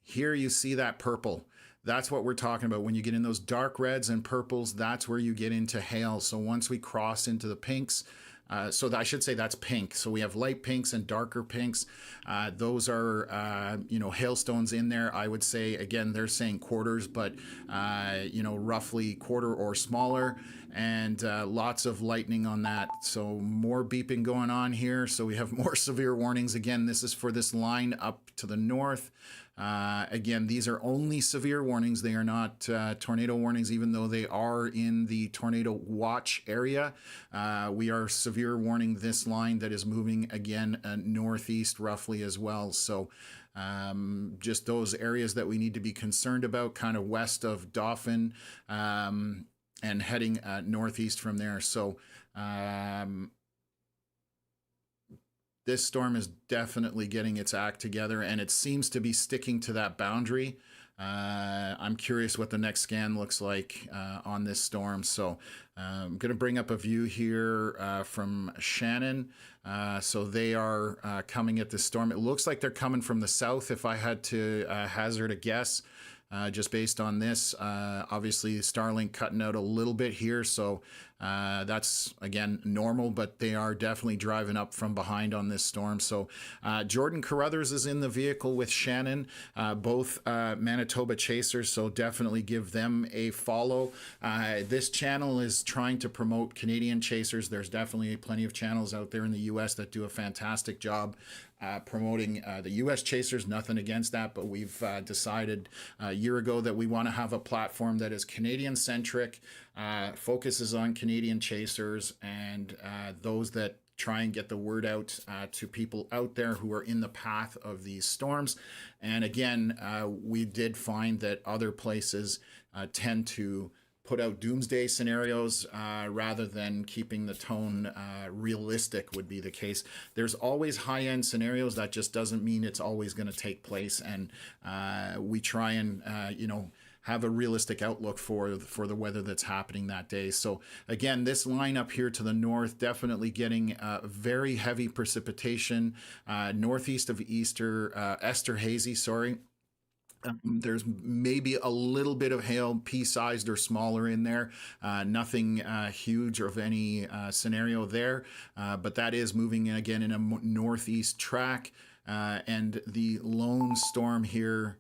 here you see that purple. That's what we're talking about. When you get in those dark reds and purples, that's where you get into hail. So once we cross into the pinks, I should say that's pink. So we have light pinks and darker pinks. Those are, hailstones in there. I would say, again, they're saying quarters, but, roughly quarter or smaller, and lots of lightning on that. So more beeping going on here. So we have more severe warnings. Again, this is for this line up to the north. Again, these are only severe warnings. They are not tornado warnings, even though they are in the tornado watch area. We are severe warning this line that is moving again northeast roughly as well. So just those areas that we need to be concerned about, kind of west of Dauphin and heading northeast from there. So this storm is definitely getting its act together, and it seems to be sticking to that boundary. I'm curious what the next scan looks like on this storm. So I'm going to bring up a view here from Shannon. So they are coming at this storm. It looks like they're coming from the south, if I had to hazard a guess. Just based on this, obviously Starlink cutting out a little bit here, so that's again normal, but they are definitely driving up from behind on this storm. So Jordan Carruthers is in the vehicle with Shannon, both Manitoba chasers, so definitely give them a follow. This channel is trying to promote Canadian chasers. There's definitely plenty of channels out there in the US that do a fantastic job promoting the U.S. chasers. Nothing against that, but we've decided a year ago that we want to have a platform that is Canadian-centric, focuses on Canadian chasers, and those that try and get the word out to people out there who are in the path of these storms. And again, we did find that other places tend to put out doomsday scenarios rather than keeping the tone realistic would be the case. There's always high-end scenarios. That just doesn't mean it's always going to take place. And we try and, have a realistic outlook for the weather that's happening that day. So again, this line up here to the north, definitely getting very heavy precipitation northeast of Esterhazy, sorry. There's maybe a little bit of hail, pea-sized or smaller in there. Nothing huge of any scenario there, but that is moving again in a northeast track. And the lone storm here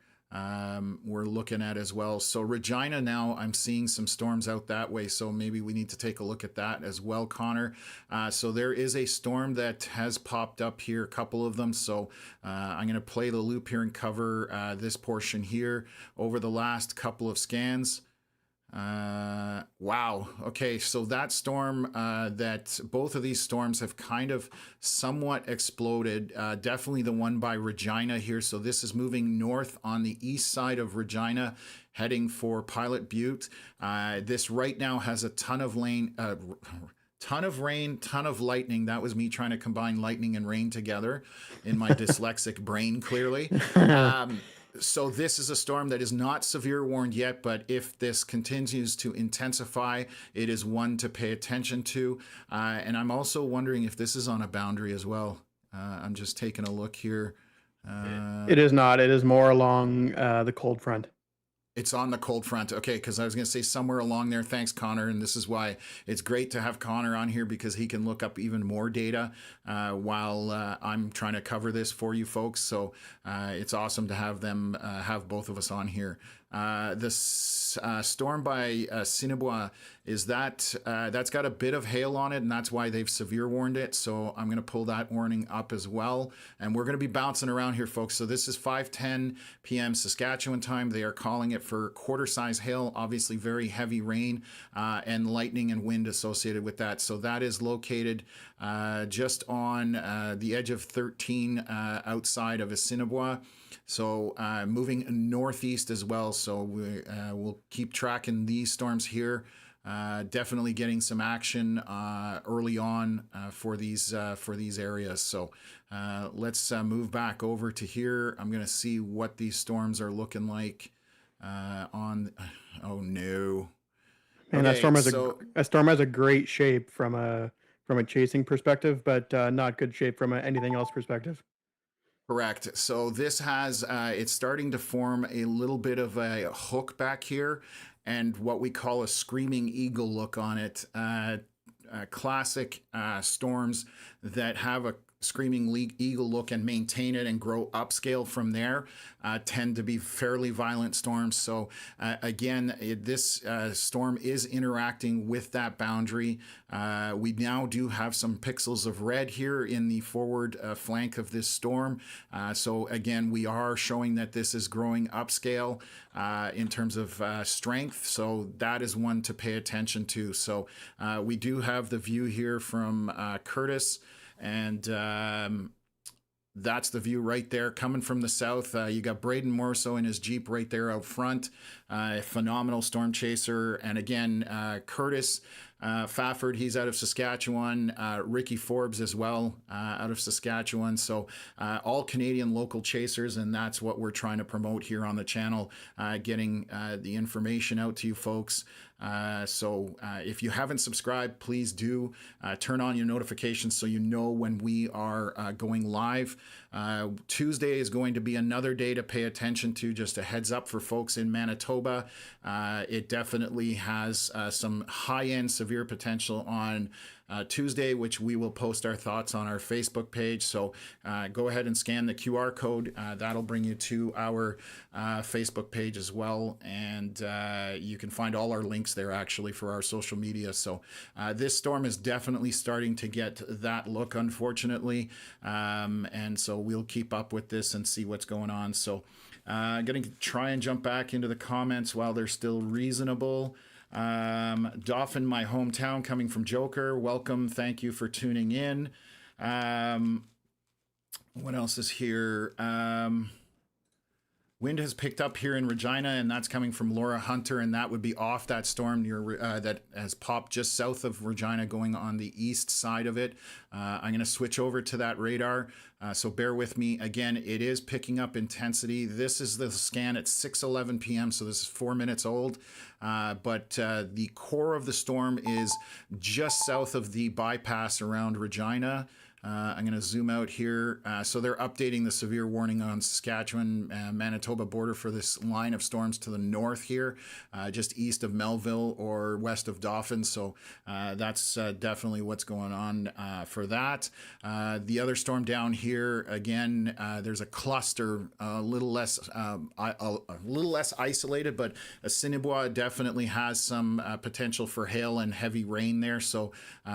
we're looking at as well. So Regina now, I'm seeing some storms out that way, so maybe we need to take a look at that as well, Connor. So there is a storm that has popped up here, a couple of them. So I'm going to play the loop here and cover this portion here over the last couple of scans. Wow. Okay. So that storm, that both of these storms have kind of somewhat exploded. Definitely the one by Regina here. So this is moving north on the east side of Regina, heading for Pilot Butte. This right now has a ton of rain, ton of lightning. That was me trying to combine lightning and rain together in my dyslexic brain, clearly. So this is a storm that is not severe warned yet, but if this continues to intensify, it is one to pay attention to. And I'm also wondering if this is on a boundary as well. I'm just taking a look here. It is not. It is more along the cold front. It's on the cold front. Okay, because I was going to say somewhere along there. Thanks, Connor. And this is why it's great to have Connor on here, because he can look up even more data while I'm trying to cover this for you folks. So it's awesome to have them, have both of us on here. This storm by Assiniboia is that's got a bit of hail on it, and that's why they've severe warned it. So I'm going to pull that warning up as well. And we're going to be bouncing around here, folks. So this is 5:10 p.m. Saskatchewan time. They are calling it for quarter-size hail, obviously very heavy rain and lightning and wind associated with that. So that is located just on the edge of 13 outside of Assiniboia. So moving northeast as well. So we'll keep tracking these storms here. Definitely getting some action early on for these areas. So let's move back over to here. I'm going to see what these storms are looking like on. Oh no! And Okay, that storm has a great shape from a chasing perspective, but not good shape from anything else perspective. Correct. So this has, it's starting to form a little bit of a hook back here, and what we call a screaming eagle look on it. Classic storms that have a screaming eagle look and maintain it and grow upscale from there tend to be fairly violent storms. So again, this storm is interacting with that boundary. We now do have some pixels of red here in the forward flank of this storm. So again, we are showing that this is growing upscale in terms of strength. So that is one to pay attention to. So we do have the view here from Curtis, and that's the view right there coming from the south. You got Braden Morso in his Jeep right there out front. Phenomenal storm chaser. And again, Curtis Fafford, he's out of Saskatchewan. Ricky Forbes as well, out of Saskatchewan. So all Canadian local chasers, and that's what we're trying to promote here on the channel, getting the information out to you folks. So if you haven't subscribed, please do turn on your notifications so you know when we are going live. Tuesday is going to be another day to pay attention to, just a heads up for folks in Manitoba. It definitely has some high-end severe potential on Tuesday, which we will post our thoughts on our Facebook page. So go ahead and scan the QR code. That'll bring you to our Facebook page as well. And you can find all our links there actually for our social media. So this storm is definitely starting to get that look, unfortunately. And so we'll keep up with this and see what's going on. So I'm going to try and jump back into the comments while they're still reasonable. Dauphin, my hometown, coming from Joker. Welcome. Thank you for tuning in. What else is here? Wind has picked up here in Regina, and that's coming from Laura Hunter, and that would be off that storm near that has popped just south of Regina, going on the east side of it. I'm going to switch over to that radar, so bear with me. Again, it is picking up intensity. This is the scan at 6:11 p.m., so this is 4 minutes old. But the core of the storm is just south of the bypass around Regina. I'm going to zoom out here. So they're updating the severe warning on Saskatchewan Manitoba border for this line of storms to the north here, just east of Melville or west of Dauphin. So that's definitely what's going on for that. The other storm down here, again, there's a cluster, a little less isolated, but Assiniboia definitely has some potential for hail and heavy rain there. So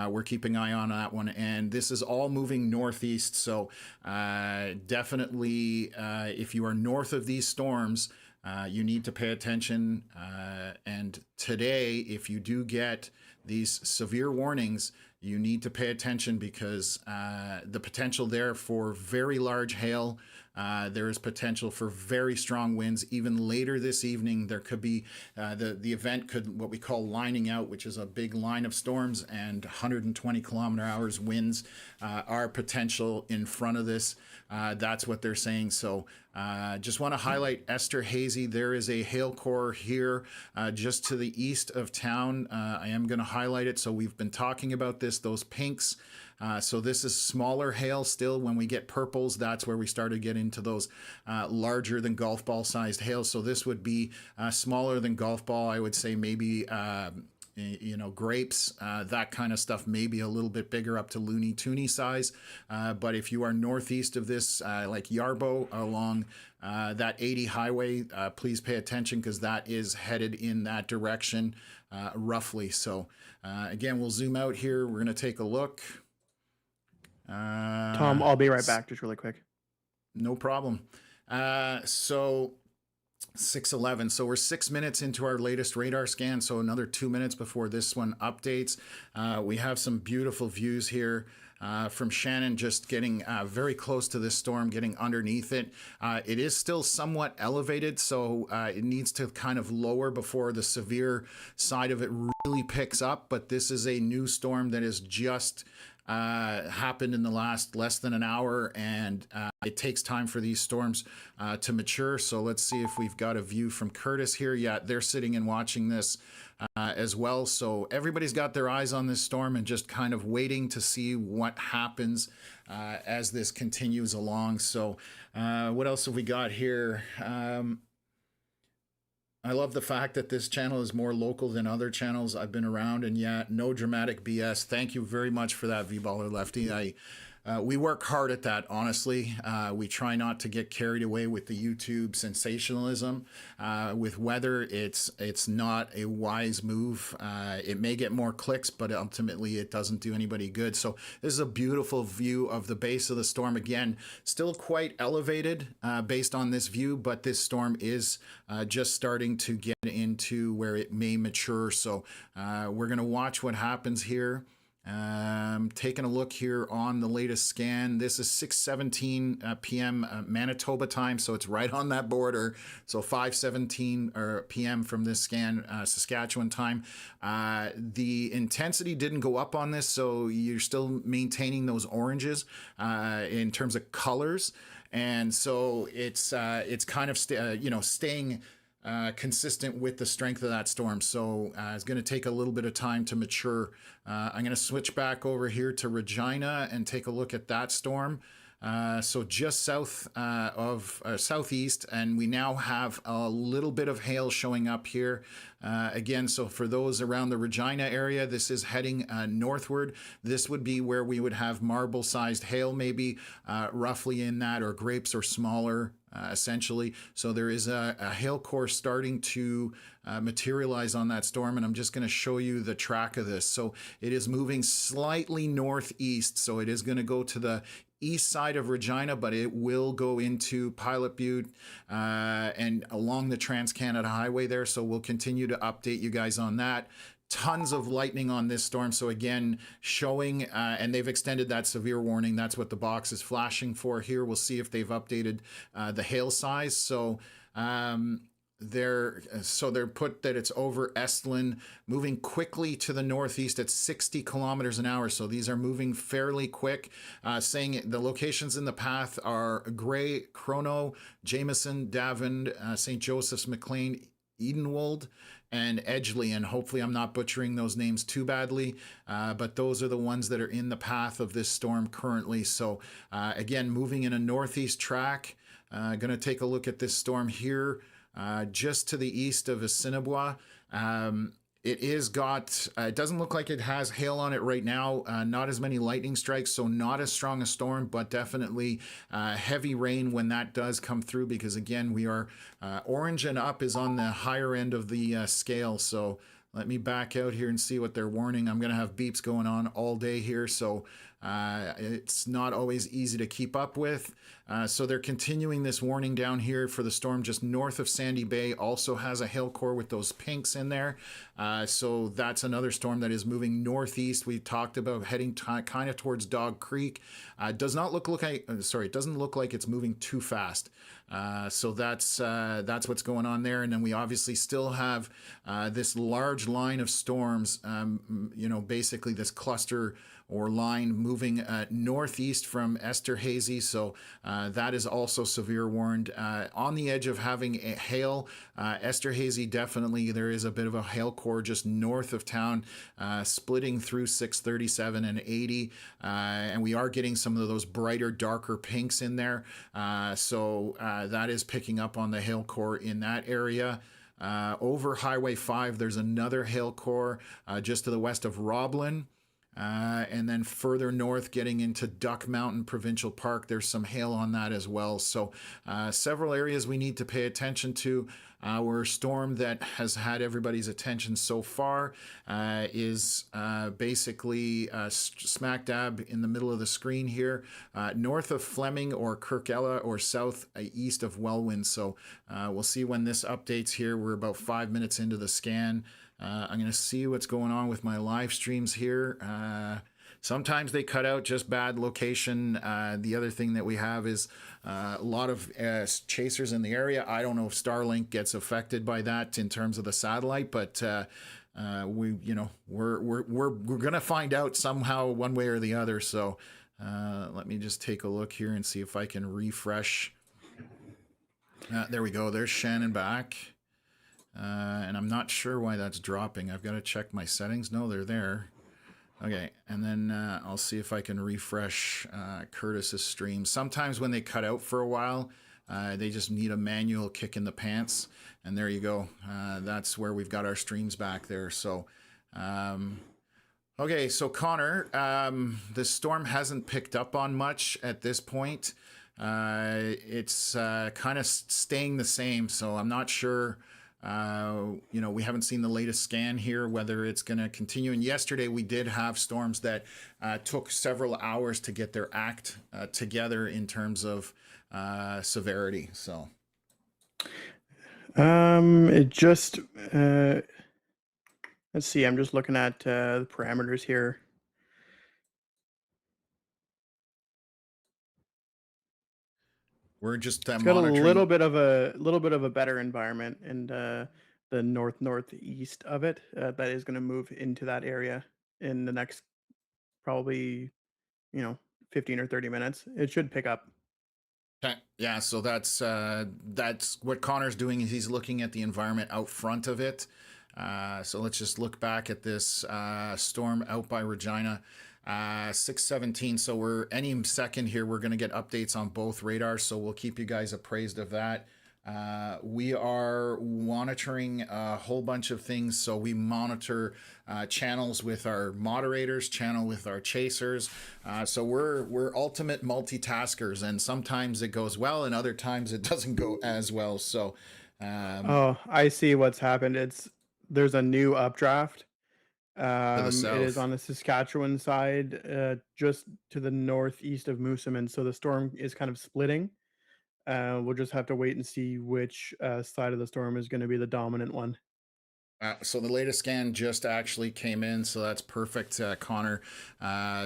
we're keeping an eye on that one. And this is all moving northeast, so definitely if you are north of these storms, you need to pay attention. And today, if you do get these severe warnings, you need to pay attention, because the potential there for very large hail There is potential for very strong winds. Even later this evening, there could be the event could what we call lining out, which is a big line of storms, and 120 kilometer hours winds are potential in front of this. That's what they're saying. So just want to highlight Esterhazy. There is a hail core here just to the east of town. I am going to highlight it. So we've been talking about this, those pinks. So this is smaller hail still. When we get purples, that's where we start to get into those larger than golf ball sized hail. So this would be smaller than golf ball. I would say maybe grapes, that kind of stuff, maybe a little bit bigger up to Looney Toony size. But if you are northeast of this, like Yarbo along that 80 highway, please pay attention because that is headed in that direction roughly. So again, we'll zoom out here. We're going to take a look. Tom, I'll be right back just really quick. No problem. So 6:11. So we're 6 minutes into our latest radar scan. So another 2 minutes before this one updates. We have some beautiful views here from Shannon, just getting very close to this storm, getting underneath it. It is still somewhat elevated, so it needs to kind of lower before the severe side of it really picks up. But this is a new storm that is just happened in the last less than an hour, and it takes time for these storms to mature. So let's see if we've got a view from Curtis here. Yeah, they're sitting and watching this as well. So everybody's got their eyes on this storm and just kind of waiting to see what happens as this continues along. So what else have we got here? I love the fact that this channel is more local than other channels I've been around, and yeah, no dramatic BS. Thank you very much for that, V-Baller Lefty. We work hard at that, honestly. We try not to get carried away with the YouTube sensationalism. With weather, it's not a wise move. It may get more clicks, but ultimately it doesn't do anybody good. So this is a beautiful view of the base of the storm. Again, still quite elevated based on this view, but this storm is just starting to get into where it may mature. So we're going to watch what happens here. Taking a look here on the latest scan. This is 6:17 p.m. Manitoba time, so it's right on that border. So 5:17 p.m. from this scan, Saskatchewan time. The intensity didn't go up on this, so you're still maintaining those oranges in terms of colors, and so it's kind of staying consistent with the strength of that storm. So it's going to take a little bit of time to mature. I'm going to switch back over here to Regina and take a look at that storm. So just south of southeast, and we now have a little bit of hail showing up here. Again, so for those around the Regina area, this is heading northward. This would be where we would have marble-sized hail, maybe roughly in that, or grapes or smaller. Essentially. So there is a hail core starting to materialize on that storm, and I'm just going to show you the track of this. So it is moving slightly northeast, so it is going to go to the east side of Regina, but it will go into Pilot Butte and along the Trans-Canada Highway there. So we'll continue to update you guys on that. Tons of lightning on this storm. So again, showing, and they've extended that severe warning. That's what the box is flashing for here. We'll see if they've updated the hail size. So they're put that it's over Estland, moving quickly to the northeast at 60 kilometers an hour. So these are moving fairly quick, saying the locations in the path are Gray, Chrono, Jameson, Davin, St. Joseph's, McLean, Edenwold, and Edgeley, and hopefully I'm not butchering those names too badly, but those are the ones that are in the path of this storm currently. So again, moving in a northeast track. Going to take a look at this storm here, just to the east of Assiniboia. It doesn't look like it has hail on it right now. Not as many lightning strikes, so not as strong a storm, but definitely heavy rain when that does come through, because again, we are orange and up is on the higher end of the scale. So let me back out here and see what they're warning. I'm going to have beeps going on all day here. So It's not always easy to keep up with. So they're continuing this warning down here for the storm just north of Sandy Bay. Also has a hail core with those pinks in there. So that's another storm that is moving northeast. We talked about heading kind of towards Dog Creek. Does not look like it doesn't look like it's moving too fast. So that's what's going on there. And then we obviously still have this large line of storms. Basically this cluster or line moving northeast from Esterhazy. So that is also severe warned. On the edge of having a hail, Esterhazy definitely, there is a bit of a hail core just north of town, splitting through 637 and 80. And we are getting some of those brighter, darker pinks in there. So that is picking up on the hail core in that area. Over Highway 5, there's another hail core just to the west of Roblin. And then further north, getting into Duck Mountain Provincial Park, there's some hail on that as well. So several areas we need to pay attention to. Our storm that has had everybody's attention so far is basically smack dab in the middle of the screen here, north of Fleming or Kirkella or south east of Welwyn. So we'll see when this updates here. We're about 5 minutes into the scan. I'm going to see what's going on with my live streams here. Sometimes they cut out just bad location. The other thing that we have is a lot of chasers in the area. I don't know if Starlink gets affected by that in terms of the satellite, but we're gonna find out somehow one way or the other. So let me just take a look here and see if I can refresh. There we go. There's Shannon back. And I'm not sure why that's dropping. I've got to check my settings. No, they're there. Okay, and then I'll see if I can refresh Curtis's stream. Sometimes when they cut out for a while, they just need a manual kick in the pants. And there you go. That's where we've got our streams back there. So, okay, so Connor, the storm hasn't picked up on much at this point. It's kind of staying the same, so I'm not sure. We haven't seen the latest scan here, whether it's going to continue. And yesterday we did have storms that took several hours to get their act together in terms of severity. So it just let's see. I'm just looking at the parameters here. we're just It's got monitoring. a little bit of a better environment in the northeast of it. That is going to move into that area in the next probably 15 or 30 minutes. It should pick up. Okay. Yeah, so that's what Connor's doing. Is he's looking at the environment out front of it. So let's just look back at this storm out by Regina. 6:17. So we're any second here. We're going to get updates on both radars. So we'll keep you guys appraised of that. We are monitoring a whole bunch of things. So we monitor channels with our moderators, channel with our chasers. So we're ultimate multitaskers, and sometimes it goes well, and other times it doesn't go as well. So I see what's happened. There's a new updraft. to the south. It is on the Saskatchewan side, just to the northeast of Moosomin. So the storm is kind of splitting. We'll just have to wait and see which side of the storm is going to be the dominant one. So the latest scan just actually came in, so that's perfect, Connor.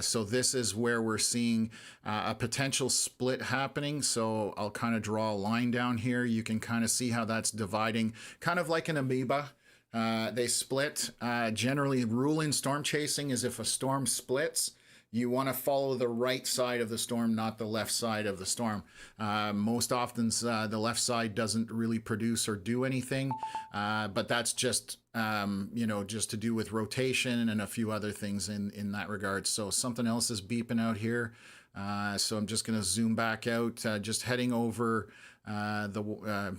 So this is where we're seeing a potential split happening. So I'll kind of draw a line down here. You can kind of see how that's dividing, kind of like an amoeba. They split. Generally, rule in storm chasing is if a storm splits, you want to follow the right side of the storm, not the left side of the storm. Most often, the left side doesn't really produce or do anything, but that's just just to do with rotation and a few other things in that regard. So something else is beeping out here. So I'm just going to zoom back out, just heading over the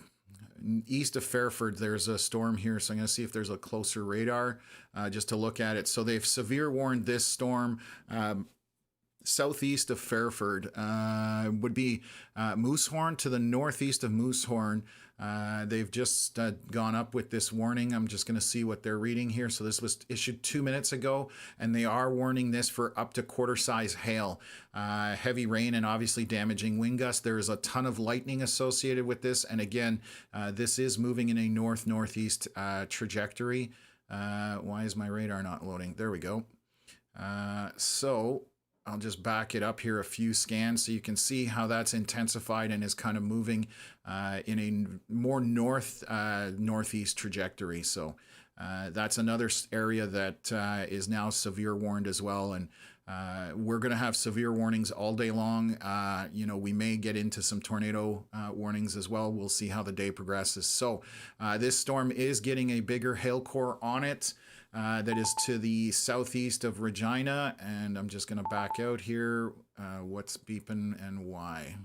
east of Fairford. There's a storm here, so I'm going to see if there's a closer radar just to look at it. So they've severe warned this storm southeast of Fairford would be Moosehorn. To the northeast of Moosehorn They've just gone up with this warning. I'm just going to see what they're reading here. So this was issued 2 minutes ago, and they are warning this for up to quarter-size hail, heavy rain, and obviously damaging wind gusts. There is a ton of lightning associated with this, and again, this is moving in a north-northeast trajectory. Why is my radar not loading? There we go. So I'll just back it up here a few scans so you can see how that's intensified and is kind of moving in a more northeast trajectory. So that's another area that is now severe warned as well. And we're going to have severe warnings all day long. We may get into some tornado warnings as well. We'll see how the day progresses. So this storm is getting a bigger hail core on it. That is to the southeast of Regina, and I'm just going to back out here. What's beeping and why?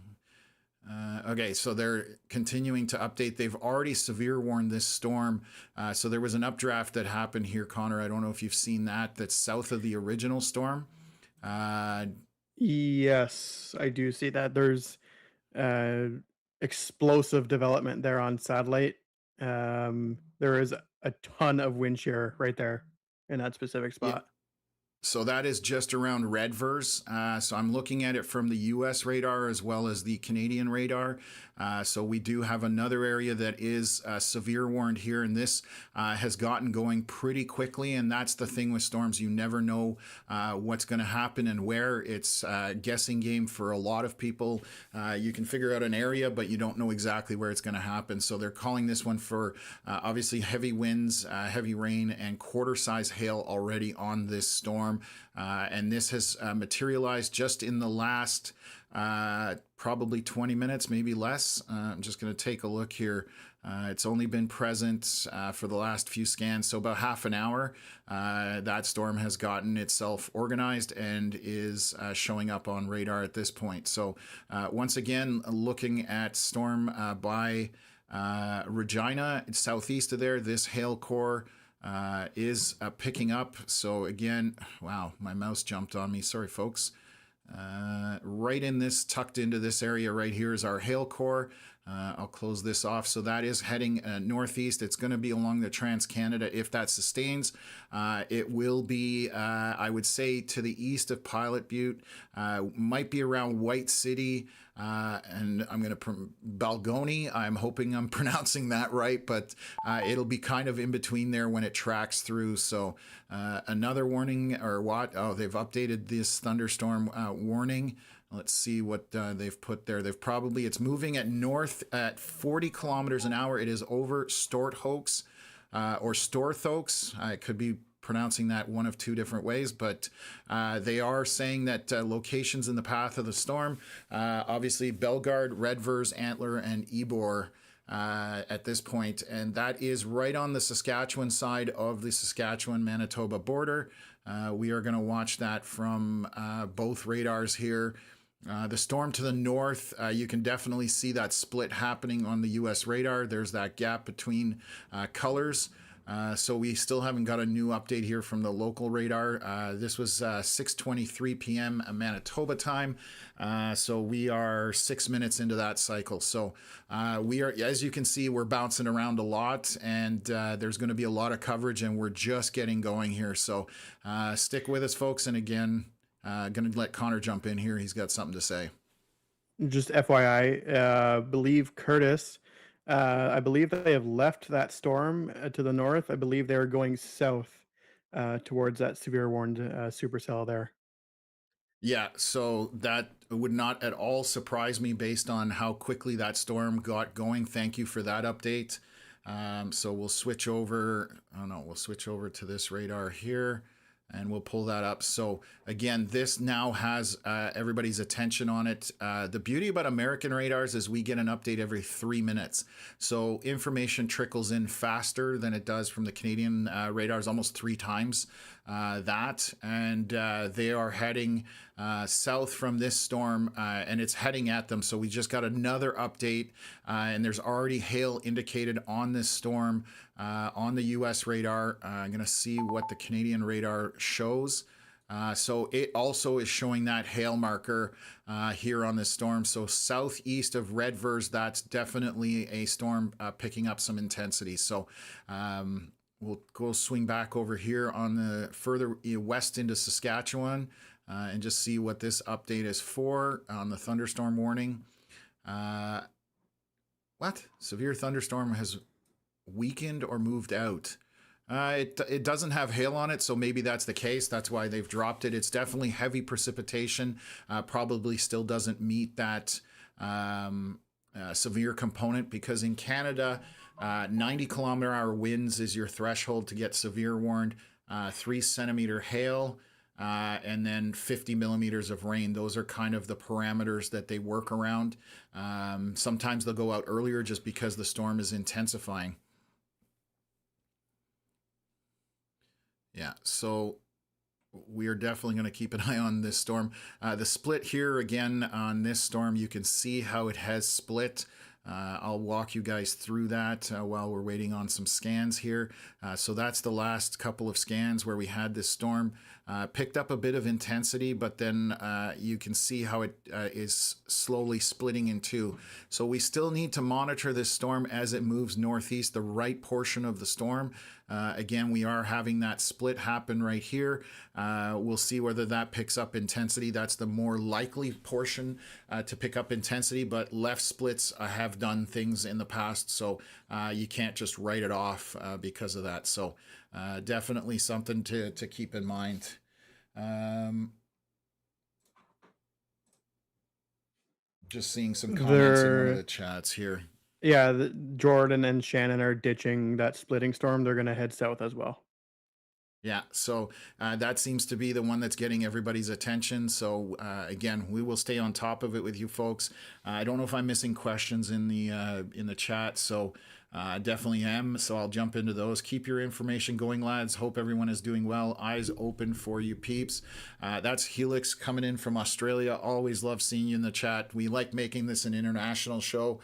Okay, so they're continuing to update. They've already severe warned this storm. So there was an updraft that happened here, Connor. I don't know if you've seen that. That's south of the original storm. Yes, I do see that. There's explosive development there on satellite. There is a ton of wind shear right there in that specific Yeah. spot. So that is just around Redvers. So I'm looking at it from the US radar as well as the Canadian radar. So we do have another area that is severe warned here, and this has gotten going pretty quickly. And that's the thing with storms. You never know what's going to happen and where. It's a guessing game for a lot of people. You can figure out an area, but you don't know exactly where it's going to happen. So they're calling this one for obviously heavy winds, heavy rain, and quarter-size hail already on this storm. And this has materialized just in the last probably 20 minutes, maybe less. I'm just going to take a look here. It's only been present for the last few scans, so about half an hour. That storm has gotten itself organized and is showing up on radar at this point. So once again, looking at storm by Regina, it's southeast of there. This hail core is picking up. So again, wow, my mouse jumped on me. Sorry, folks. Right in this, tucked into this area right here is our hail core. I'll close this off. So that is heading northeast. It's going to be along the Trans-Canada if that sustains. It will be, I would say, to the east of Pilot Butte. Might be around White City. And I'm going to Balgony. I'm hoping I'm pronouncing that right, but it'll be kind of in between there when it tracks through. So another warning, or what? Oh, they've updated this thunderstorm warning. Let's see what they've put there. It's moving at north at 40 kilometers an hour. It is over Storthoaks or Storthoaks. I could be pronouncing that one of two different ways, but they are saying that locations in the path of the storm, obviously Bellegarde, Redvers, Antler, and Ybor at this point, and that is right on the Saskatchewan side of the Saskatchewan Manitoba border. We are going to watch that from both radars here. The storm to the north, you can definitely see that split happening on the US radar. There's that gap between colors. So we still haven't got a new update here from the local radar. This was 6:23 p.m. Manitoba time. So we are 6 minutes into that cycle. So we are, as you can see, we're bouncing around a lot, and there's going to be a lot of coverage, and we're just getting going here. So stick with us, folks. And again, going to let Connor jump in here. He's got something to say. Just FYI, believe Curtis. I believe that they have left that storm to the north. I believe they are going south towards that severe warned supercell there. Yeah, so that would not at all surprise me based on how quickly that storm got going. Thank you for that update. So we'll switch over. Oh no, we'll switch over to this radar here, and we'll pull that up. So again, this now has everybody's attention on it. The beauty about American radars is we get an update every 3 minutes. So information trickles in faster than it does from the Canadian radars, almost 3 times that. And they are heading south from this storm, and it's heading at them. So we just got another update, and there's already hail indicated on this storm on the US radar. I'm going to see what the Canadian radar shows. So it also is showing that hail marker here on this storm. So southeast of Redvers, that's definitely a storm picking up some intensity. So we'll go swing back over here on the further west into Saskatchewan and just see what this update is for on the thunderstorm warning. What? Severe thunderstorm has weakened or moved out. It doesn't have hail on it, so maybe that's the case. That's why they've dropped it. It's definitely heavy precipitation. Probably still doesn't meet that severe component, because in Canada, 90-kilometer-hour winds is your threshold to get severe warned. 3-centimeter hail, and then 50 millimeters of rain. Those are kind of the parameters that they work around. Sometimes they'll go out earlier just because the storm is intensifying. Yeah, so we are definitely going to keep an eye on this storm. The split here again on this storm, you can see how it has split. I'll walk you guys through that while we're waiting on some scans here. So that's the last couple of scans where we had this storm. Picked up a bit of intensity, but then you can see how it is slowly splitting in two. So we still need to monitor this storm as it moves northeast, the right portion of the storm. Again, we are having that split happen right here. We'll see whether that picks up intensity. That's the more likely portion to pick up intensity, but left splits have done things in the past, so you can't just write it off because of that. So definitely something to keep in mind. Just seeing some comments in one of the chats here. Yeah, Jordan and Shannon are ditching that splitting storm. They're going to head south as well. Yeah, so that seems to be the one that's getting everybody's attention. So again, we will stay on top of it with you folks. I don't know if I'm missing questions in the chat, so definitely am. So I'll jump into those. Keep your information going, lads. Hope everyone is doing well. Eyes open for you peeps. That's Helix coming in from Australia. Always love seeing you in the chat. We like making this an international show.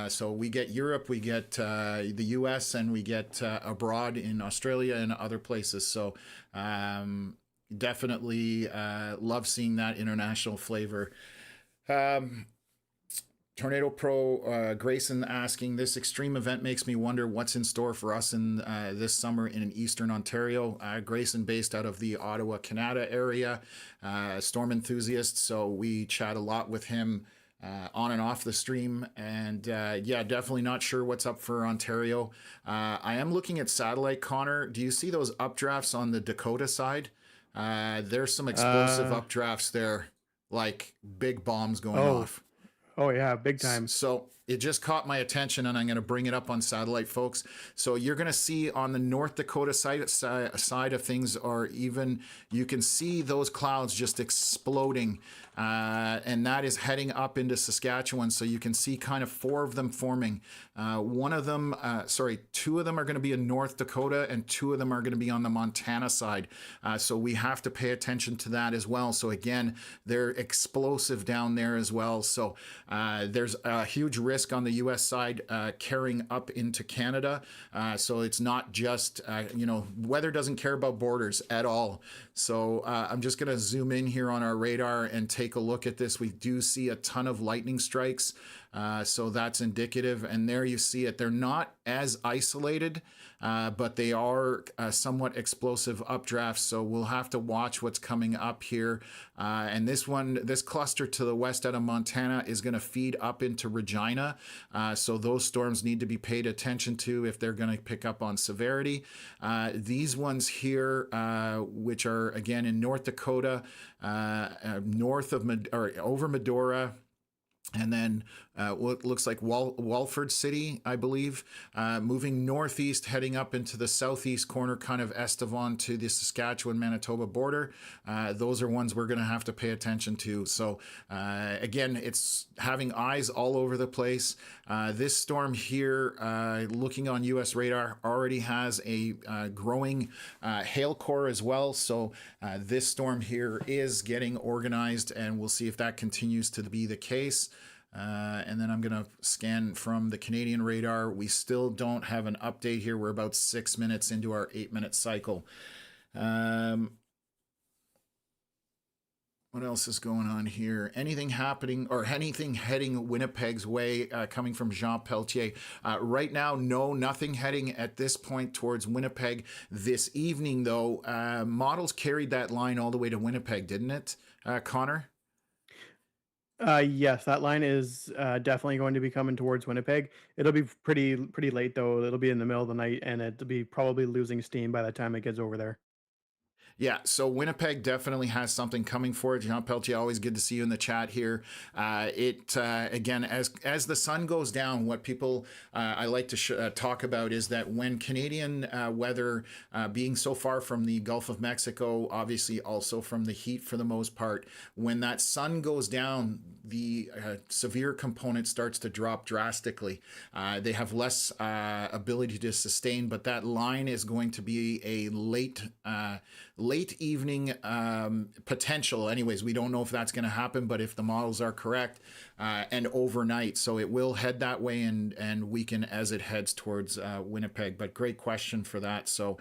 So we get Europe, we get the US, and we get abroad in Australia and other places. So definitely love seeing that international flavor. Tornado Pro Grayson asking, this extreme event makes me wonder what's in store for us in this summer in Eastern Ontario. Grayson based out of the Ottawa, Canada area, storm enthusiast. So we chat a lot with him on and off the stream, and yeah, definitely not sure what's up for Ontario. I am looking at satellite, Connor. Do you see those updrafts on the Dakota side? There's some explosive updrafts there, like big bombs going off. Oh yeah, big time. So it just caught my attention, and I'm going to bring it up on satellite, folks. So you're going to see on the North Dakota side of things, or even you can see those clouds just exploding, and that is heading up into Saskatchewan. So you can see kind of 4 of them forming. One of them, sorry, 2 of them are going to be in North Dakota, and 2 of them are going to be on the Montana side. So we have to pay attention to that as well. So again, they're explosive down there as well. So there's a huge risk on the US side carrying up into Canada. So it's not just, you know, weather doesn't care about borders at all. So I'm just going to zoom in here on our radar and take a look at this. We do see a ton of lightning strikes. So that's indicative. And there you see it. They're not as isolated, but they are somewhat explosive updrafts. So we'll have to watch what's coming up here. And this cluster to the west out of Montana is going to feed up into Regina. So those storms need to be paid attention to if they're going to pick up on severity. These ones here, which are again in North Dakota, north of or over Medora, and then what looks like Walford City, I believe, moving northeast, heading up into the southeast corner, kind of Estevan to the Saskatchewan Manitoba border. Those are ones we're going to have to pay attention to. So again, it's having eyes all over the place. This storm here, looking on US radar, already has a growing hail core as well. So this storm here is getting organized, and we'll see if that continues to be the case. And then I'm going to scan from the Canadian radar. We still don't have an update here. We're about 6 minutes into our 8-minute cycle. What else is going on here? Anything happening or anything heading Winnipeg's way coming from Jean Peltier? Right now, no, nothing heading at this point towards Winnipeg. This evening, though, models carried that line all the way to Winnipeg, didn't it, Connor? Yes, that line is definitely going to be coming towards Winnipeg. It'll be pretty late though. It'll be in the middle of the night, and it'll be probably losing steam by the time it gets over there. Yeah, so Winnipeg definitely has something coming for it. Jean Peltier, always good to see you in the chat here. It again, as the sun goes down, what people I like to talk about is that when Canadian weather, being so far from the Gulf of Mexico, obviously also from the heat for the most part, when that sun goes down, the severe component starts to drop drastically. They have less ability to sustain, but that line is going to be a late evening potential. Anyways, we don't know if that's going to happen, but if the models are correct, and overnight, so it will head that way and weaken as it heads towards Winnipeg. But great question for that. So.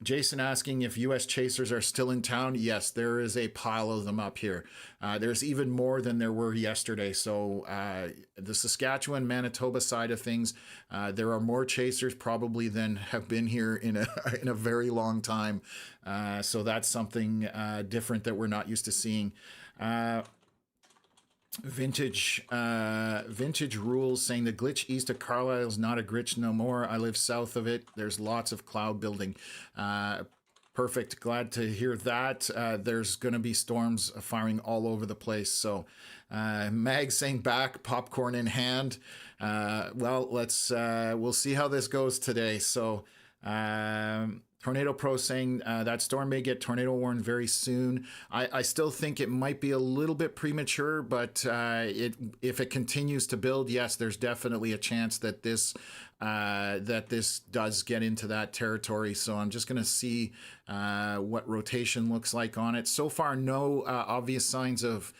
Jason asking if U.S. chasers are still in town. Yes, there is a pile of them up here. There's even more than there were yesterday. So the Saskatchewan Manitoba side of things, there are more chasers probably than have been here in a very long time. So that's something different that we're not used to seeing. Vintage rules saying the glitch east of Carlisle is not a glitch no more. I live south of it. There's lots of cloud building. Perfect. Glad to hear that. There's going to be storms firing all over the place. So Mag saying back, popcorn in hand. Well, we'll see how this goes today. So Tornado Pro saying that storm may get tornado warned very soon. I still think it might be a little bit premature, but if it continues to build, yes, there's definitely a chance that this does get into that territory. So I'm just going to see what rotation looks like on it. So far, no obvious signs of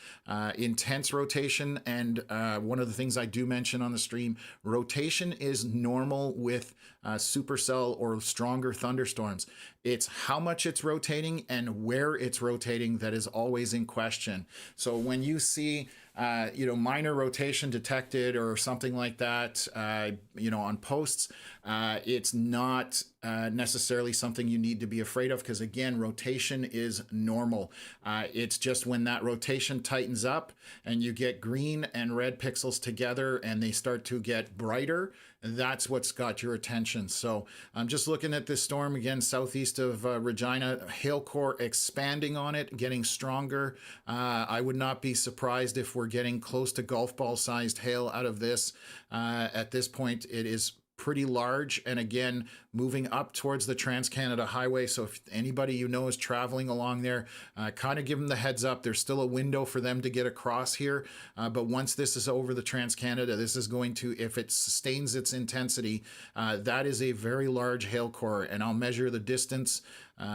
intense rotation. And one of the things I do mention on the stream, rotation is normal with supercell or stronger thunderstorms. It's how much it's rotating and where it's rotating that is always in question. So when you see minor rotation detected or something like that, on posts, it's not necessarily something you need to be afraid of because, again, rotation is normal. It's just when that rotation tightens up and you get green and red pixels together and they start to get brighter, that's what's got your attention. So I'm just looking at this storm again, southeast of Regina, hail core expanding on it, getting stronger. I would not be surprised if we're getting close to golf ball sized hail out of this. At this point, it is pretty large, and again moving up towards the Trans-Canada Highway. So if anybody you know is traveling along there, kind of give them the heads up. There's still a window for them to get across here, but once this is over the Trans-Canada, this is going to, if it sustains its intensity, that is a very large hail core, and I'll measure the distance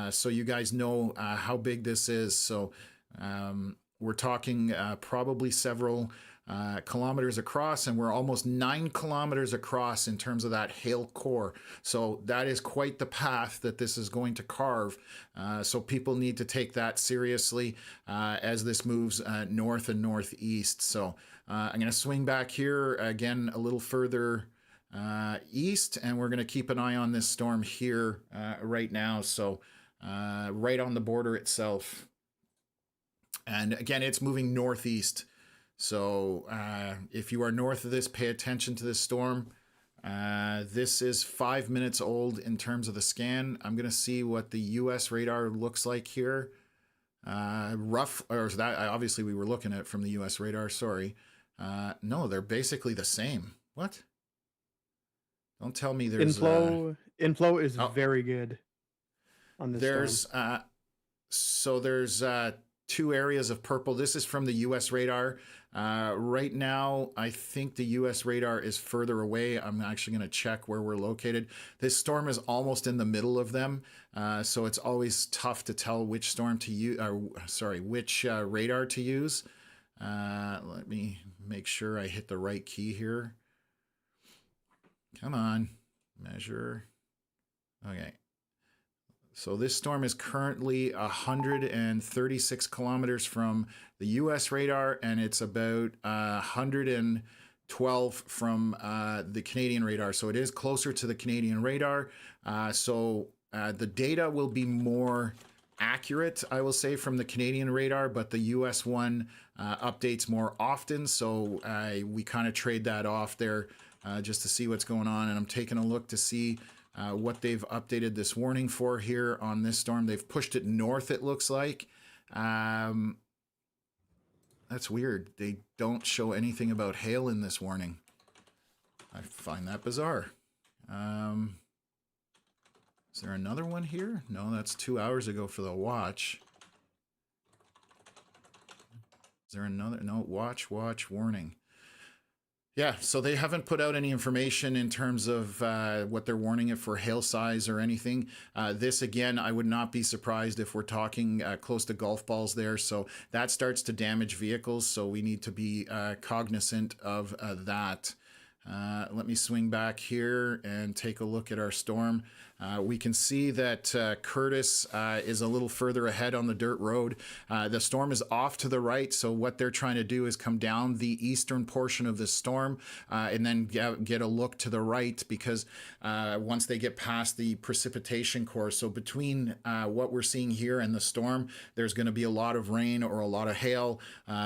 so you guys know how big this is. So we're talking probably several kilometers across, and we're almost 9 kilometers across in terms of that hail core. So that is quite the path that this is going to carve. So people need to take that seriously as this moves north and northeast. So I'm going to swing back here again a little further east, and we're going to keep an eye on this storm here right now. So right on the border itself. And again, it's moving northeast. So if you are north of this, pay attention to this storm. This is 5 minutes old in terms of the scan. I'm going to see what the U.S. radar looks like here. Rough, or is that, obviously we were looking at from the U.S. radar, sorry. No, they're basically the same. What? Don't tell me there's... Inflow is very good on this storm. There's 2 areas of purple. This is from the U.S. radar. Right now, I think the U.S. radar is further away. I'm actually going to check where we're located. This storm is almost in the middle of them, so it's always tough to tell which storm to use, which radar to use. Let me make sure I hit the right key here. Come on, measure. Okay. So this storm is currently 136 kilometers from the U.S. radar, and it's about 112 from the Canadian radar. So it is closer to the Canadian radar. The data will be more accurate, I will say, from the Canadian radar, but the US one updates more often. So we kind of trade that off there just to see what's going on. And I'm taking a look to see what they've updated this warning for here on this storm. They've pushed it north, it looks like. That's weird. They don't show anything about hail in this warning. I find that bizarre. Is there another one here? No, that's 2 hours ago for the watch. Is there another? No, watch, warning. Yeah, so they haven't put out any information in terms of what they're warning it for hail size or anything. This, again, I would not be surprised if we're talking close to golf balls there. So that starts to damage vehicles. So we need to be cognizant of that. Let me swing back here and take a look at our storm. We can see that Curtis is a little further ahead on the dirt road. The storm is off to the right, so what they're trying to do is come down the eastern portion of the storm and then get a look to the right, because once they get past the precipitation core, so between what we're seeing here and the storm, there's going to be a lot of rain or a lot of hail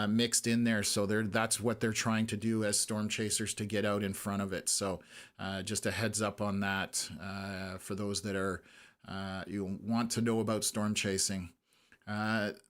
mixed in there. So that's what they're trying to do as storm chasers, to get out in front of it. So just a heads up on that for those that are you want to know about storm chasing.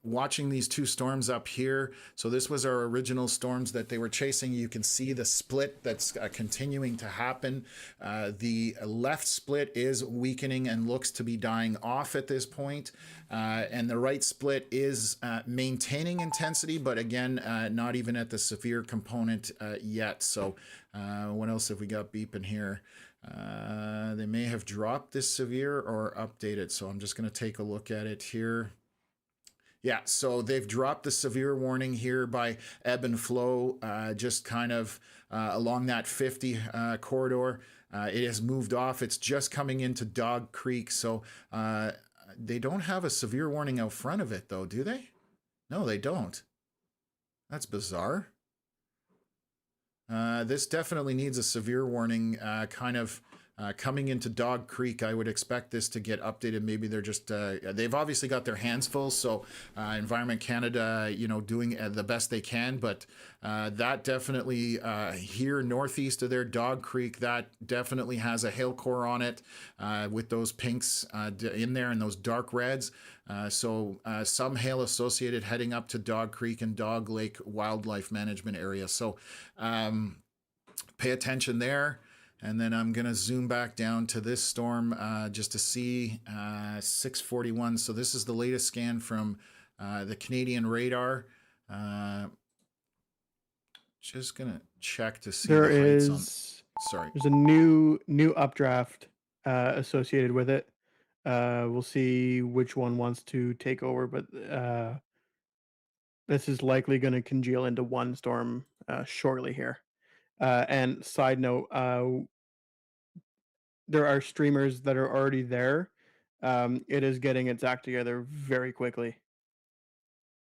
Watching these two storms up here. So this was our original storms that they were chasing. You can see the split that's continuing to happen. The left split is weakening and looks to be dying off at this point. And the right split is maintaining intensity, but again, not even at the severe component yet. So what else have we got beeping here? They may have dropped this severe or updated. So I'm just going to take a look at it here. Yeah, so they've dropped the severe warning here by ebb and flow, just kind of along that 50 corridor. It has moved off. It's just coming into Dog Creek. So they don't have a severe warning out front of it, though, do they? No, they don't. That's bizarre. This definitely needs a severe warning coming into Dog Creek. I would expect this to get updated. Maybe they're just, they've obviously got their hands full. So Environment Canada, doing the best they can. But that definitely here northeast of there, Dog Creek, that definitely has a hail core on it with those pinks in there and those dark reds. So some hail associated heading up to Dog Creek and Dog Lake Wildlife Management Area. So pay attention there. And then I'm going to zoom back down to this storm just to see 641. So this is the latest scan from the Canadian radar. Just going to check to see There the heights is Sorry. There's a new updraft associated with it. We'll see which one wants to take over, but this is likely going to congeal into one storm shortly here. And side note, there are streamers that are already there. It is getting its act together very quickly.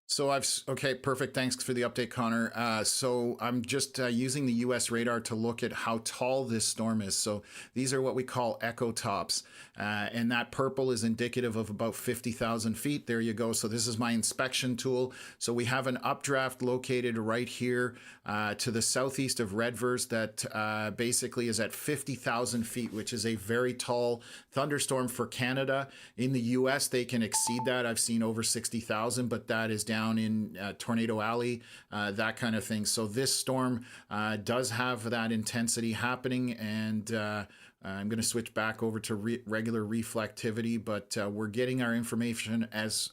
So okay, perfect. Thanks for the update, Connor. So I'm just using the US radar to look at how tall this storm is. So these are what we call echo tops. And that purple is indicative of about 50,000 feet. There you go. So this is my inspection tool. So we have an updraft located right here to the southeast of Redvers that basically is at 50,000 feet, which is a very tall thunderstorm for Canada. In the US, they can exceed that. I've seen over 60,000, but that is down in Tornado Alley, that kind of thing. So this storm does have that intensity happening, and I'm going to switch back over to regular reflectivity, but we're getting our information as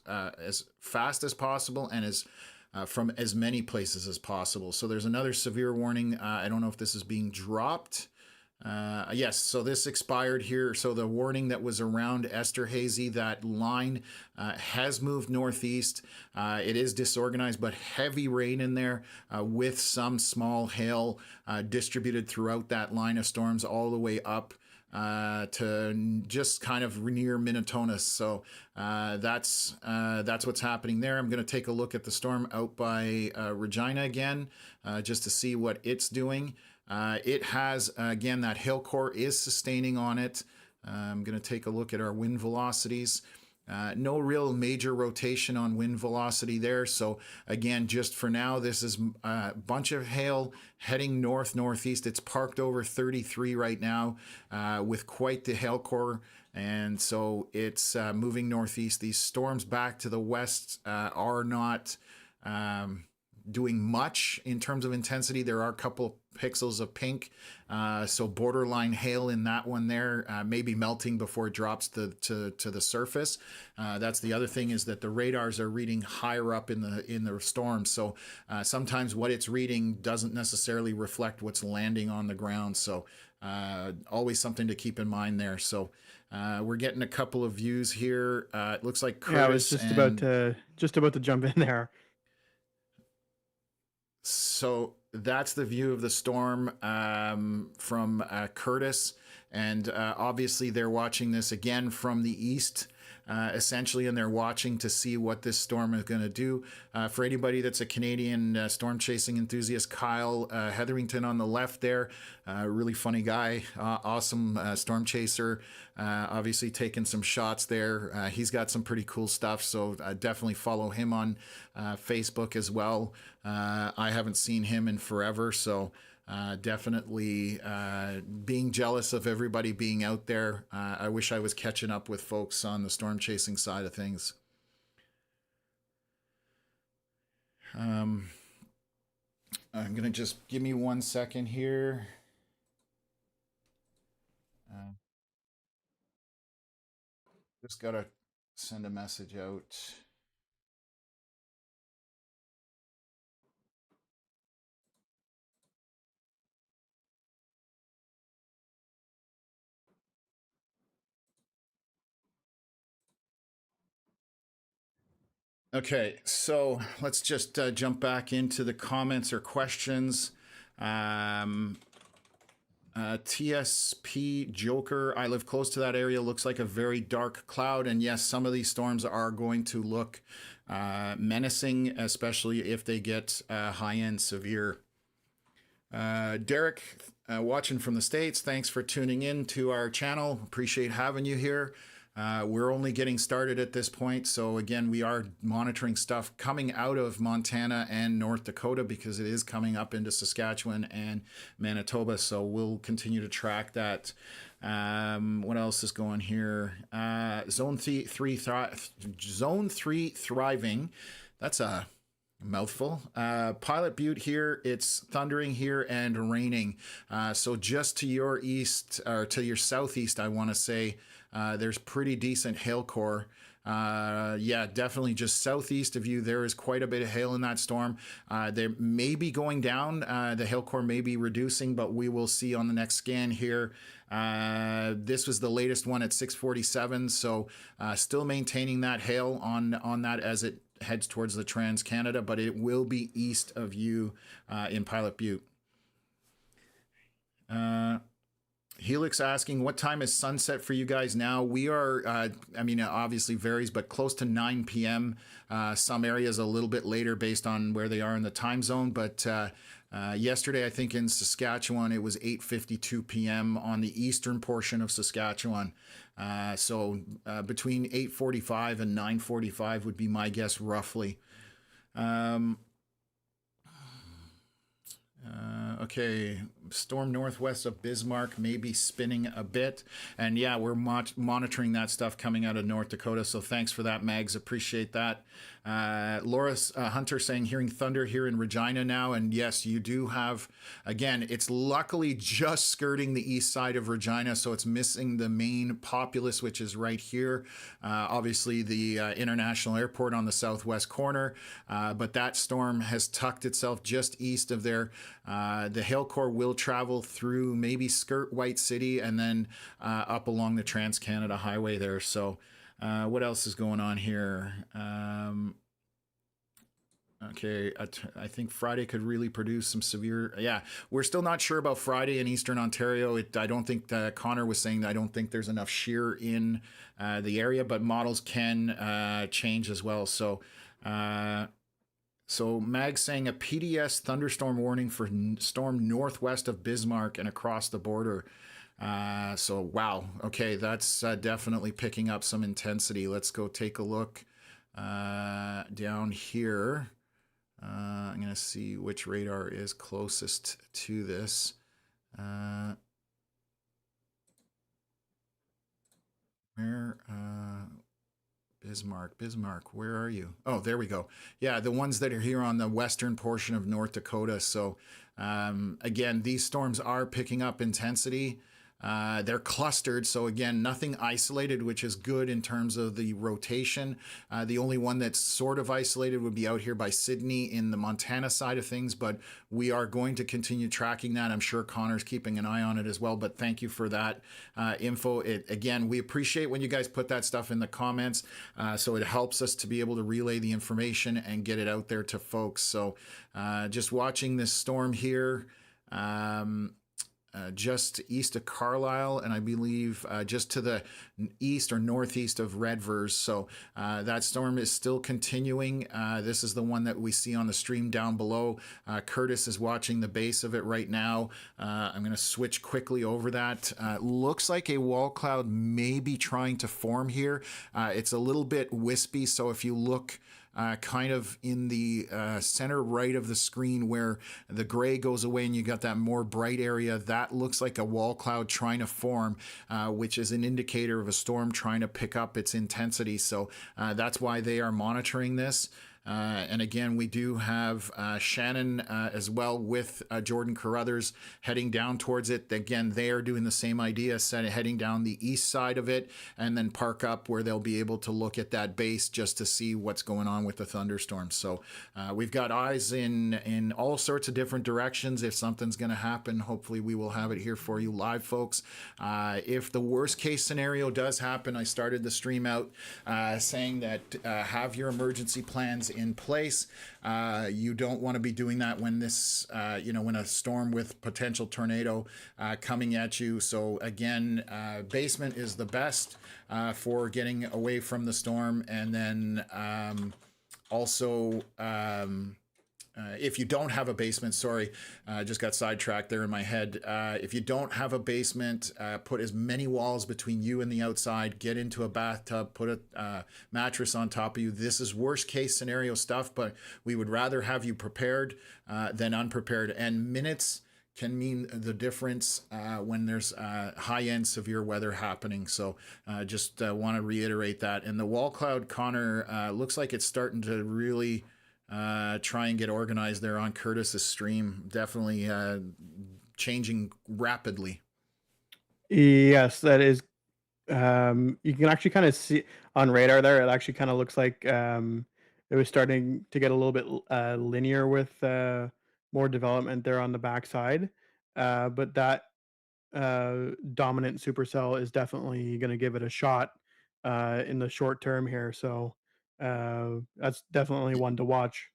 fast as possible and as from as many places as possible. So there's another severe warning. I don't know if this is being dropped. Yes, so this expired here. So the warning that was around Esterhazy, that line has moved northeast. It is disorganized, but heavy rain in there with some small hail distributed throughout that line of storms all the way up to just kind of near Minnetonka. So that's what's happening there. I'm going to take a look at the storm out by Regina again, just to see what it's doing. It has, again, that hail core is sustaining on it. I'm going to take a look at our wind velocities. No real major rotation on wind velocity there. So again, just for now, this is a bunch of hail heading northeast. It's parked over 33 right now with quite the hail core. And so it's moving northeast. These storms back to the west are not doing much in terms of intensity. There are a couple pixels of pink, so borderline hail in that one there, maybe melting before it drops to the surface. That's the other thing, is that the radars are reading higher up in the storm, so sometimes what it's reading doesn't necessarily reflect what's landing on the ground. So always something to keep in mind there. So we're getting a couple of views here. It looks like Curtis, yeah, I was just about to jump in there. So that's the view of the storm from Curtis. And obviously they're watching this again from the east, essentially, and they're watching to see what this storm is going to do. For anybody that's a Canadian storm chasing enthusiast, Kyle Hetherington on the left there, really funny guy, awesome storm chaser, obviously taking some shots there. He's got some pretty cool stuff, so definitely follow him on Facebook as well. I haven't seen him in forever, so definitely being jealous of everybody being out there. I wish I was catching up with folks on the storm chasing side of things. I'm gonna just give me 1 second here. Just gotta send a message out. Okay, so let's just jump back into the comments or questions. TSP Joker, I live close to that area. Looks like a very dark cloud. And yes, some of these storms are going to look menacing, especially if they get high-end severe. Derek, watching from the States, thanks for tuning in to our channel. Appreciate having you here. We're only getting started at this point. So again, we are monitoring stuff coming out of Montana and North Dakota, because it is coming up into Saskatchewan and Manitoba. So we'll continue to track that. What else is going here? Zone 3 thriving. That's a mouthful. Pilot Butte here, it's thundering here and raining. So just to your east, or to your southeast, I want to say, there's pretty decent hail core. Yeah, definitely just southeast of you, there is quite a bit of hail in that storm. They may be going down. The hail core may be reducing, but we will see on the next scan here. This was the latest one at 647, so still maintaining that hail on that as it heads towards the Trans-Canada, but it will be east of you in Pilot Butte. Helix asking, what time is sunset for you guys now? We are, I mean, it obviously varies, but close to 9 p.m. Some areas a little bit later based on where they are in the time zone. But yesterday, I think in Saskatchewan, it was 8:52 p.m. on the eastern portion of Saskatchewan. So between 8:45 and 9:45 would be my guess, roughly. Okay, storm northwest of Bismarck may be spinning a bit. And yeah, we're monitoring that stuff coming out of North Dakota. So thanks for that, Mags. Appreciate that. Laura Hunter saying, hearing thunder here in Regina now. And yes, you do have, again, it's luckily just skirting the east side of Regina. So it's missing the main populace, which is right here. Obviously, the international airport on the southwest corner. But that storm has tucked itself just east of there. The hail core will travel through, maybe skirt White City, and then up along the Trans-Canada Highway there. So what else is going on here? Okay, I think Friday could really produce some severe. Yeah, we're still not sure about Friday in Eastern Ontario. I don't think Connor was saying that I don't think there's enough shear in the area, but models can change as well. Uh, so Mag's saying a PDS thunderstorm warning for storm northwest of Bismarck and across the border. So wow, okay, that's definitely picking up some intensity. Let's go take a look down here. I'm going to see which radar is closest to this. Where? Bismarck, where are you? Oh, there we go. Yeah, the ones that are here on the western portion of North Dakota. So, again, these storms are picking up intensity. They're clustered, so again, nothing isolated, which is good in terms of the rotation. The only one that's sort of isolated would be out here by Sydney in the Montana side of things, but we are going to continue tracking that. I'm sure Connor's keeping an eye on it as well, but thank you for that info. Again, we appreciate when you guys put that stuff in the comments, so it helps us to be able to relay the information and get it out there to folks. So just watching this storm here, just east of Carlisle, and I believe just to the east or northeast of Redvers. So that storm is still continuing. This is the one that we see on the stream down below. Curtis is watching the base of it right now. I'm going to switch quickly over that. Looks like a wall cloud may be trying to form here. It's a little bit wispy, so if you look kind of in the center right of the screen where the gray goes away and you got that more bright area, that looks like a wall cloud trying to form, which is an indicator of a storm trying to pick up its intensity. So that's why they are monitoring this. And again, we do have Shannon as well with Jordan Carruthers heading down towards it. Again, they are doing the same idea, heading down the east side of it and then park up where they'll be able to look at that base just to see what's going on with the thunderstorm. So we've got eyes in all sorts of different directions. If something's going to happen, hopefully we will have it here for you live, folks. If the worst case scenario does happen, I started the stream out saying that have your emergency plans in place. You don't want to be doing that when this, when a storm with potential tornado coming at you. So again, basement is the best for getting away from the storm. And then also, if you don't have a basement, sorry, I just got sidetracked there in my head. If you don't have a basement, put as many walls between you and the outside, get into a bathtub, put a mattress on top of you. This is worst case scenario stuff, but we would rather have you prepared than unprepared. And minutes can mean the difference when there's high-end severe weather happening. So just want to reiterate that. And the wall cloud, Connor, looks like it's starting to really try and get organized there on Curtis's stream. Definitely changing rapidly. Yes, that is. You can actually kind of see on radar there. It actually kind of looks like it was starting to get a little bit linear with more development there on the backside. But that dominant supercell is definitely going to give it a shot in the short term here. So that's definitely one to watch.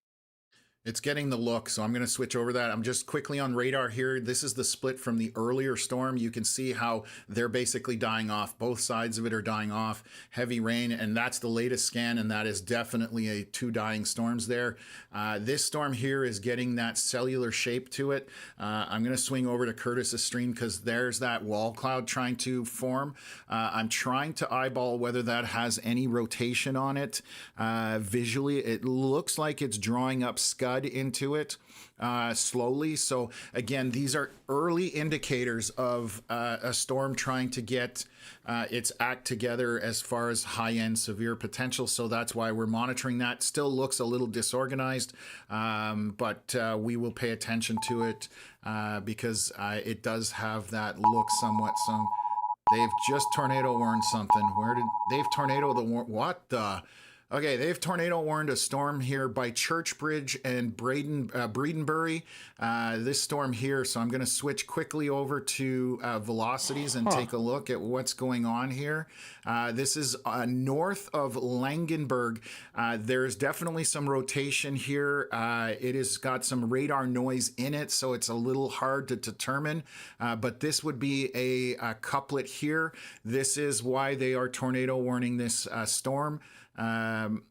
It's getting the look, so I'm going to switch over that. I'm just quickly on radar here. This is the split from the earlier storm. You can see how they're basically dying off. Both sides of it are dying off. Heavy rain, and that's the latest scan, and that is definitely two dying storms there. This storm here is getting that cellular shape to it. I'm going to swing over to Curtis's stream because there's that wall cloud trying to form. I'm trying to eyeball whether that has any rotation on it. Visually, it looks like it's drawing up scud into it slowly. So again, these are early indicators of a storm trying to get its act together as far as high-end severe potential. So that's why we're monitoring that. Still looks a little disorganized, but we will pay attention to it because it does have that look somewhat. They've just tornado warned something. They've tornado the what the Okay, they've tornado warned a storm here by Churchbridge and Breedenbury. This storm here, so I'm going to switch quickly over to velocities and Huh. take a look at what's going on here. This is north of Langenberg. There's definitely some rotation here. It has got some radar noise in it, so it's a little hard to determine. But this would be a couplet here. This is why they are tornado warning this storm. I'm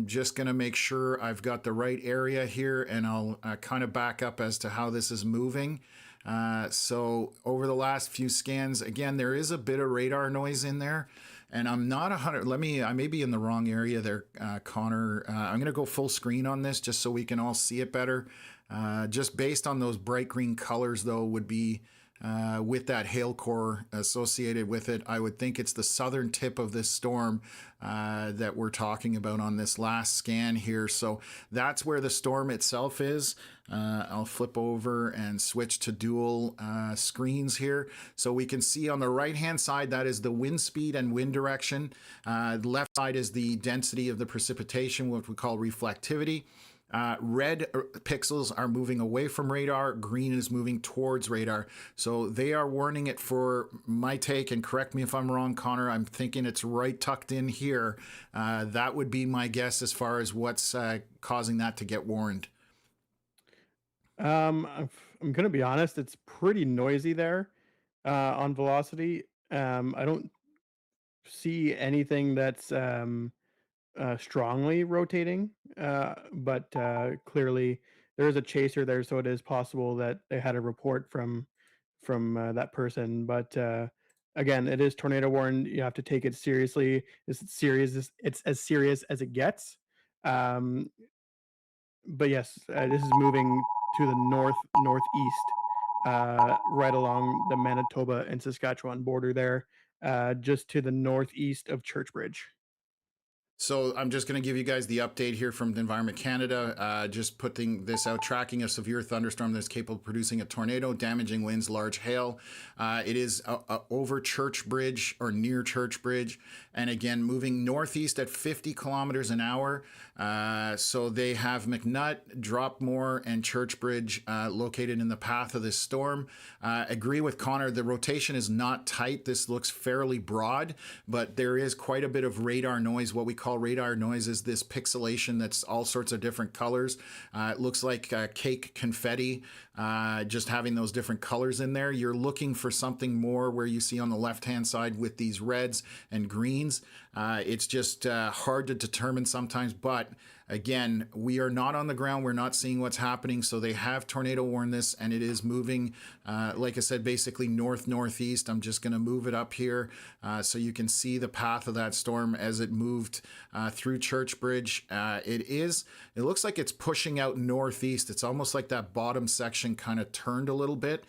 just going to make sure I've got the right area here, and I'll kind of back up as to how this is moving. So over the last few scans, again, there is a bit of radar noise in there, and I'm not 100. I may be in the wrong area there, Connor. I'm going to go full screen on this just so we can all see it better. Just based on those bright green colors, though, would be with that hail core associated with it. I would think it's the southern tip of this storm that we're talking about on this last scan here. So that's where the storm itself is. I'll flip over and switch to dual screens here. So we can see on the right-hand side, that is the wind speed and wind direction. The left side is the density of the precipitation, what we call reflectivity. Red pixels are moving away from radar. Green is moving towards radar. So they are warning it for my take, and correct me if I'm wrong, Connor. I'm thinking it's right tucked in here. That would be my guess as far as what's causing that to get warned. I'm gonna be honest. It's pretty noisy there on velocity. I don't see anything that's strongly rotating, but clearly there is a chaser there, so it is possible that they had a report from that person. But again, it is tornado warned. You have to take it seriously. It's serious. It's as serious as it gets. Um, but yes, this is moving to the northeast, right along the Manitoba and Saskatchewan border there, just to the northeast of Churchbridge. So I'm just going to give you guys the update here from Environment Canada. Just putting this out, tracking a severe thunderstorm that's capable of producing a tornado, damaging winds, large hail. It is over Churchbridge or near Churchbridge, and again moving northeast at 50 kilometers an hour. So they have McNutt, Dropmore, and Churchbridge located in the path of this storm. Agree with Connor, the rotation is not tight. This looks fairly broad, but there is quite a bit of radar noise. What we call radar noise is this pixelation that's all sorts of different colors. It looks like cake confetti, just having those different colors in there. You're looking for something more where you see on the left-hand side with these reds and greens. It's just hard to determine sometimes, but again, we are not on the ground. We're not seeing what's happening. So they have tornado warned this, and it is moving, like I said, basically northeast. I'm just going to move it up here so you can see the path of that storm as it moved through Churchbridge. It looks like it's pushing out northeast. It's almost like that bottom section kind of turned a little bit.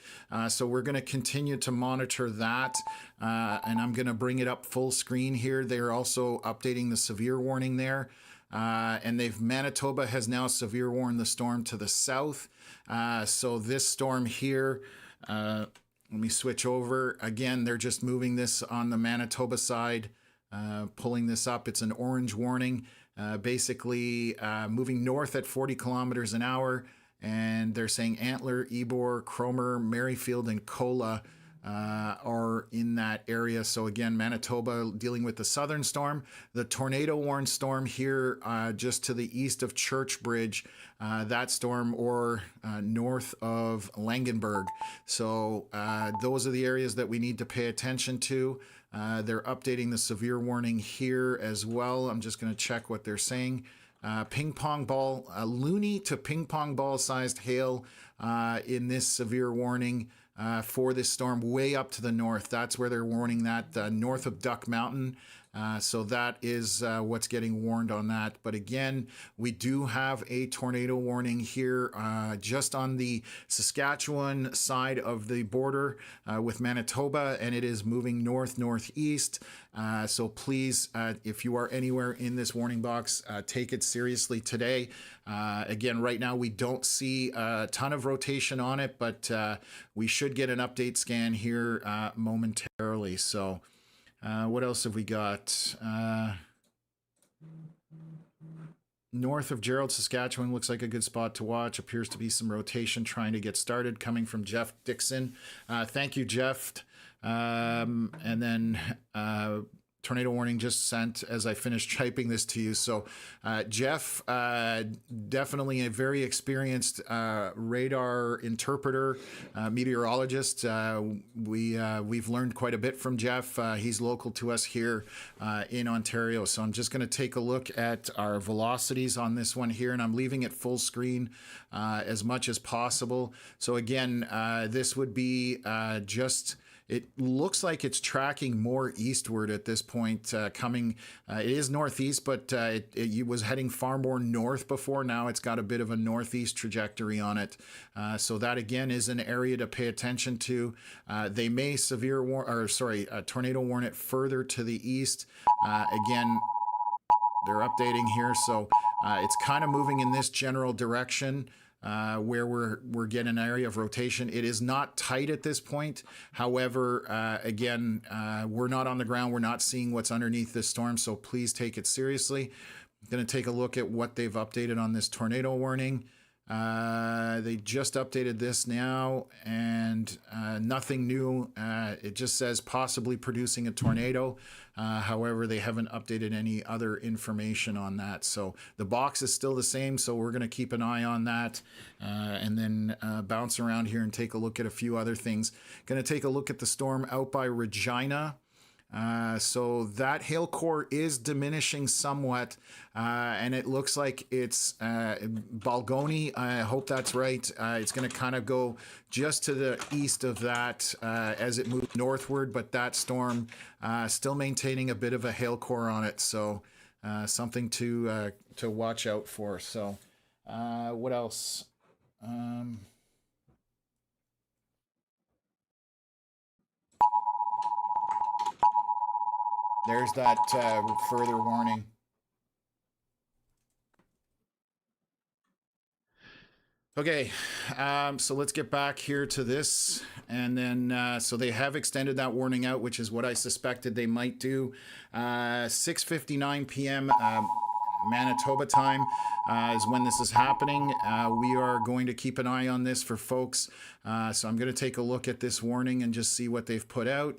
So we're going to continue to monitor that. And I'm going to bring it up full screen here. They're also updating the severe warning there. And Manitoba has now severe warned the storm to the south. So this storm here, let me switch over. Again, they're just moving this on the Manitoba side, pulling this up. It's an orange warning, basically moving north at 40 kilometers an hour. And they're saying Antler, Ybor, Cromer, Merrifield, and Kola are in that area. So again, Manitoba dealing with the southern storm. The tornado warned storm here just to the east of Churchbridge, that storm, or north of Langenberg. So those are the areas that we need to pay attention to. They're updating the severe warning here as well. I'm just going to check what they're saying. Ping pong ball, loony to ping pong ball sized hail in this severe warning for this storm way up to the north. That's where they're warning that, north of Duck Mountain. So that is what's getting warned on that. But again, we do have a tornado warning here just on the Saskatchewan side of the border with Manitoba, and it is moving northeast. So please, if you are anywhere in this warning box, take it seriously today. Again, right now we don't see a ton of rotation on it, but we should get an update scan here momentarily. So what else have we got? north of Gerald, Saskatchewan looks like a good spot to watch. Appears to be some rotation trying to get started coming from Jeff Dixon. Thank you, Jeff. And then tornado warning just sent as I finished typing this to you. So Jeff, definitely a very experienced radar interpreter, meteorologist. We've learned quite a bit from Jeff. He's local to us here in Ontario. So I'm just going to take a look at our velocities on this one here, and I'm leaving it full screen as much as possible. So again, this would be just... It looks like it's tracking more eastward at this point, coming. It is northeast, but it was heading far more north before. Now it's got a bit of a northeast trajectory on it. So that again is an area to pay attention to. They may tornado warn it further to the east. Again, they're updating here, so it's kind of moving in this general direction. Where we're getting an area of rotation. It is not tight at this point. However, again, we're not on the ground. We're not seeing what's underneath this storm, so please take it seriously. I'm going to take a look at what they've updated on this tornado warning. They just updated this now, and nothing new. It just says possibly producing a tornado. However, they haven't updated any other information on that. So the box is still the same, so we're going to keep an eye on that and then bounce around here and take a look at a few other things. Going to take a look at the storm out by Regina. So that hail core is diminishing somewhat, and it looks like it's Balgoni. I hope that's right. It's going to kind of go just to the east of that as it moves northward, but that storm still maintaining a bit of a hail core on it. So something to watch out for. So what else? There's that further warning. Okay, so let's get back here to this. And then, so they have extended that warning out, which is what I suspected they might do. 6:59 p.m. Manitoba time is when this is happening. We are going to keep an eye on this for folks. So I'm going to take a look at this warning and just see what they've put out.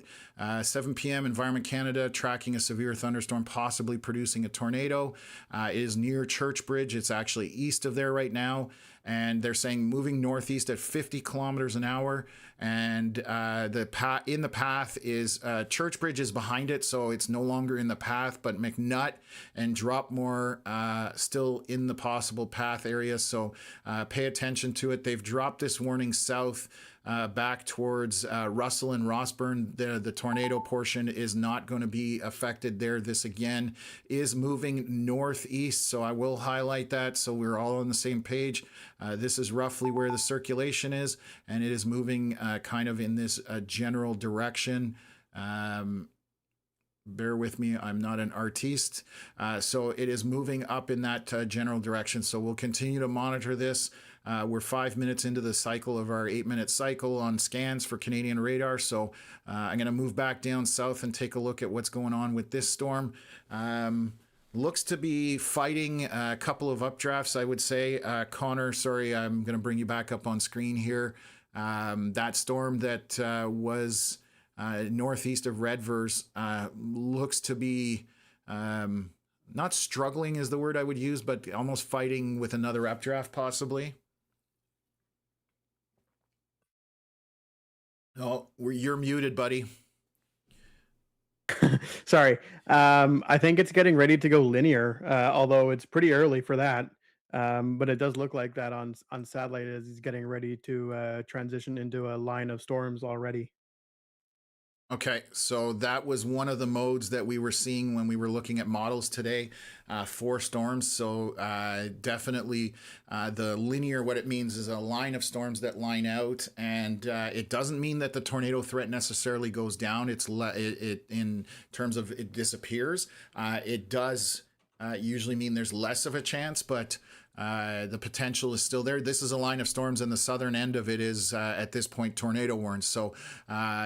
7 p.m. Environment Canada tracking a severe thunderstorm possibly producing a tornado. It is near Churchbridge. It's actually east of there right now. And they're saying moving northeast at 50 kilometers an hour. And in the path is Churchbridge is behind it, so it's no longer in the path, but McNutt and Dropmore still in the possible path area. So pay attention to it. They've dropped this warning south back towards Russell and Rossburn. The tornado portion is not going to be affected there. This again is moving northeast, so I will highlight that so we're all on the same page. This is roughly where the circulation is, and it is moving kind of in this general direction. Bear with me, I'm not an artiste. So it is moving up in that general direction. So we'll continue to monitor this. We're 5 minutes into the cycle of our 8-minute cycle on scans for Canadian radar. So I'm going to move back down south and take a look at what's going on with this storm. Looks to be fighting a couple of updrafts, I would say. Connor, sorry, I'm going to bring you back up on screen here. That storm that was northeast of Redvers looks to be not struggling is the word I would use, but almost fighting with another updraft possibly. Oh, you're muted, buddy. Sorry. I think it's getting ready to go linear, although it's pretty early for that. But it does look like that on satellite as it's getting ready to transition into a line of storms already. Okay, so that was one of the modes that we were seeing when we were looking at models today for storms. So definitely the linear, what it means is a line of storms that line out, and it doesn't mean that the tornado threat necessarily goes down. It in terms of it disappears. It does usually mean there's less of a chance, but the potential is still there. This is a line of storms, and the southern end of it is at this point tornado warned. So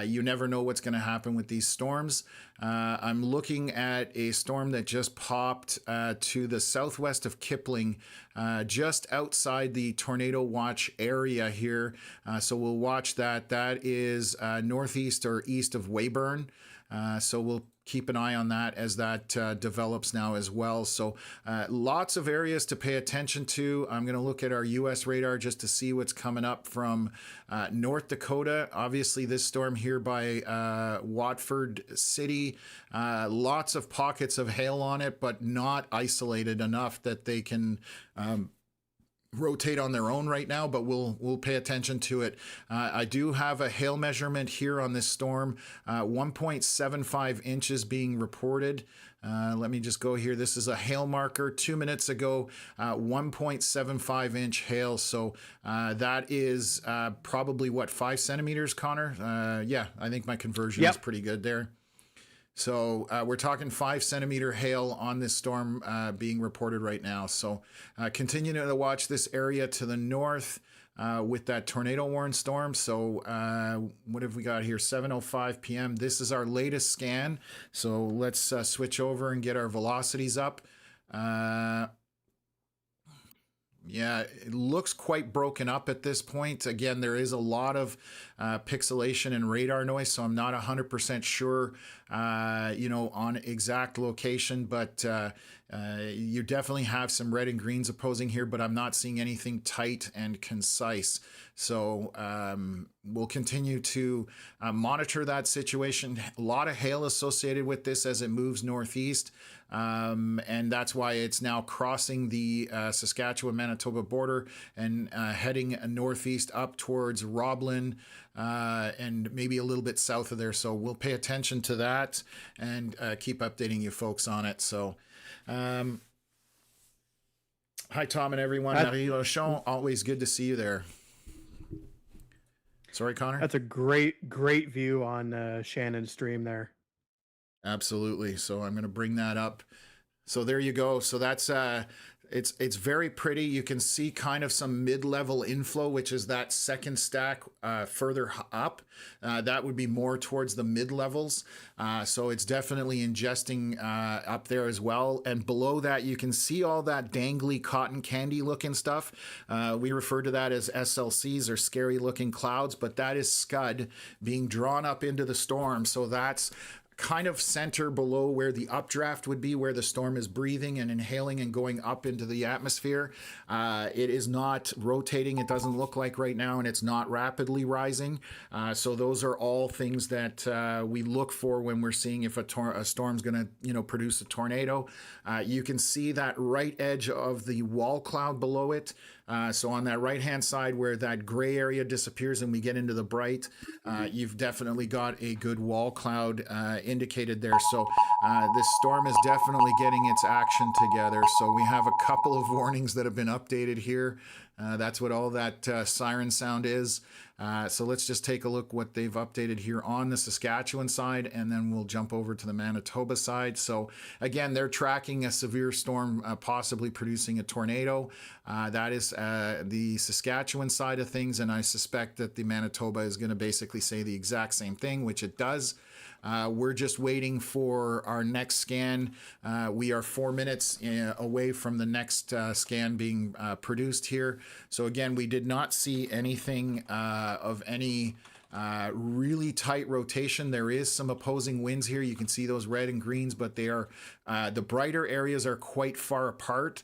you never know what's going to happen with these storms. I'm looking at a storm that just popped to the southwest of Kipling, just outside the tornado watch area here. So we'll watch that. That is northeast or east of Weyburn. So we'll keep an eye on that as that develops now as well. So lots of areas to pay attention to. I'm going to look at our U.S. radar just to see what's coming up from North Dakota. Obviously, this storm here by Watford City, lots of pockets of hail on it, but not isolated enough that they can rotate on their own right now, but we'll pay attention to it. I do have a hail measurement here on this storm, 1.75 inches being reported. Let me just go here. This is a hail marker 2 minutes ago, 1.75 inch hail. So that is probably what, 5 centimeters, Connor? Yeah, I think my conversion is pretty good there. So we're talking 5 centimeter hail on this storm being reported right now. So continue to watch this area to the north with that tornado warned storm. So what have we got here? 7:05 p.m. This is our latest scan. So let's switch over and get our velocities up. Yeah, it looks quite broken up at this point. Again, there is a lot of pixelation and radar noise, so I'm not 100% sure, on exact location, but you definitely have some red and greens opposing here, but I'm not seeing anything tight and concise. So we'll continue to monitor that situation. A lot of hail associated with this as it moves northeast. And that's why it's now crossing the Saskatchewan-Manitoba border and heading northeast up towards Roblin and maybe a little bit south of there. So we'll pay attention to that and keep updating you folks on it. So hi, Tom and everyone. Marie Lachon, always good to see you there. Sorry, Connor? That's a great view on Shannon's stream there. Absolutely. So I'm going to bring that up. So there you go. So that's it's very pretty. You can see kind of some mid-level inflow, which is that second stack further up. That would be more towards the mid-levels. So it's definitely ingesting up there as well. And below that, you can see all that dangly cotton candy looking stuff. We refer to that as SLCs, or scary looking clouds, but that is scud being drawn up into the storm. So that's kind of center below where the updraft would be, where the storm is breathing and inhaling and going up into the atmosphere. It is not rotating, it doesn't look like right now, and it's not rapidly rising. So those are all things that we look for when we're seeing if a storm's going to produce a tornado. You can see that right edge of the wall cloud below it. So on that right-hand side where that gray area disappears and we get into the bright, you've definitely got a good wall cloud indicated there. So this storm is definitely getting its action together. So we have a couple of warnings that have been updated here. That's what all that siren sound is. So let's just take a look what they've updated here on the Saskatchewan side, and then we'll jump over to the Manitoba side. So again, they're tracking a severe storm possibly producing a tornado. That is the Saskatchewan side of things, and I suspect that the Manitoba is going to basically say the exact same thing, which it does. We're just waiting for our next scan. We are 4 minutes away from the next scan being produced here. So again, we did not see anything of any really tight rotation. There is some opposing winds here. You can see those red and greens, but they are the brighter areas are quite far apart.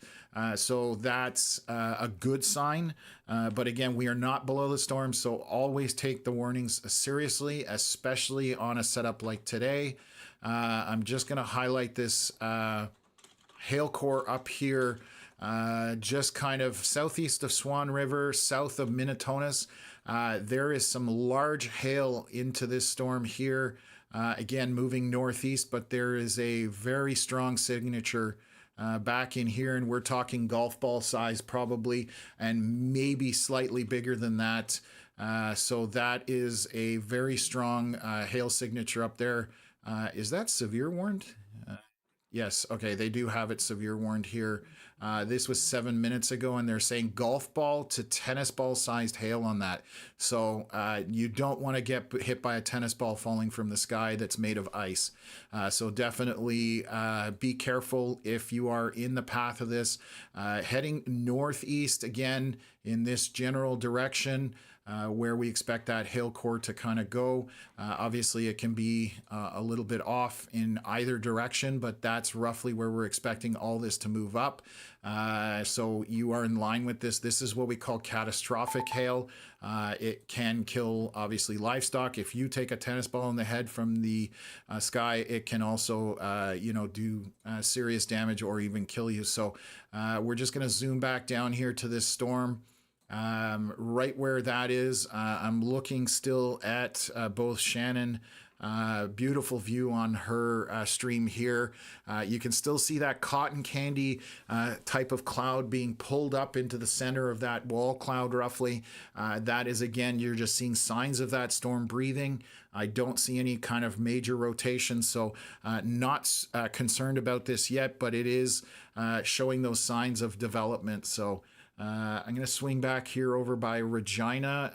So that's a good sign. But again, we are not below the storm, so always take the warnings seriously, especially on a setup like today. I'm just going to highlight this hail core up here, just kind of southeast of Swan River, south of Minitonas. There is some large hail into this storm here. Again, moving northeast, but there is a very strong signature back in here, and we're talking golf ball size probably, and maybe slightly bigger than that. So that is a very strong hail signature up there. Is that severe warned? Yes, okay, they do have it severe warned here. This was 7 minutes ago, and they're saying golf ball to tennis ball sized hail on that. So you don't want to get hit by a tennis ball falling from the sky that's made of ice. So definitely be careful if you are in the path of this. Heading northeast again in this general direction. Where we expect that hail core to kind of go. Obviously, it can be a little bit off in either direction, but that's roughly where we're expecting all this to move up. So you are in line with this. This is what we call catastrophic hail. It can kill, obviously, livestock. If you take a tennis ball in the head from the sky, it can also, do serious damage or even kill you. So we're just going to zoom back down here to this storm. Right where that is, I'm looking still at both Shannon. Beautiful view on her stream here. You can still see that cotton candy type of cloud being pulled up into the center of that wall cloud roughly. That is, again, you're just seeing signs of that storm breathing. I don't see any kind of major rotation, so not concerned about this yet, but it is showing those signs of development. So I'm going to swing back here over by Regina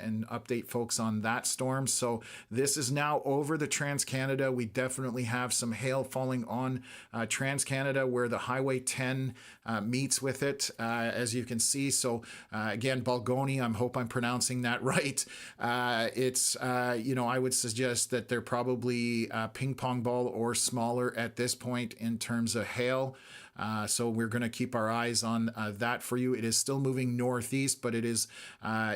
and update folks on that storm. So this is now over the Trans-Canada. We definitely have some hail falling on Trans-Canada where the Highway 10 meets with it, as you can see. So again, Balgoni, I hope I'm pronouncing that right. It's, I would suggest that they're probably ping pong ball or smaller at this point in terms of hail. So we're going to keep our eyes on that for you. It is still moving northeast, but it is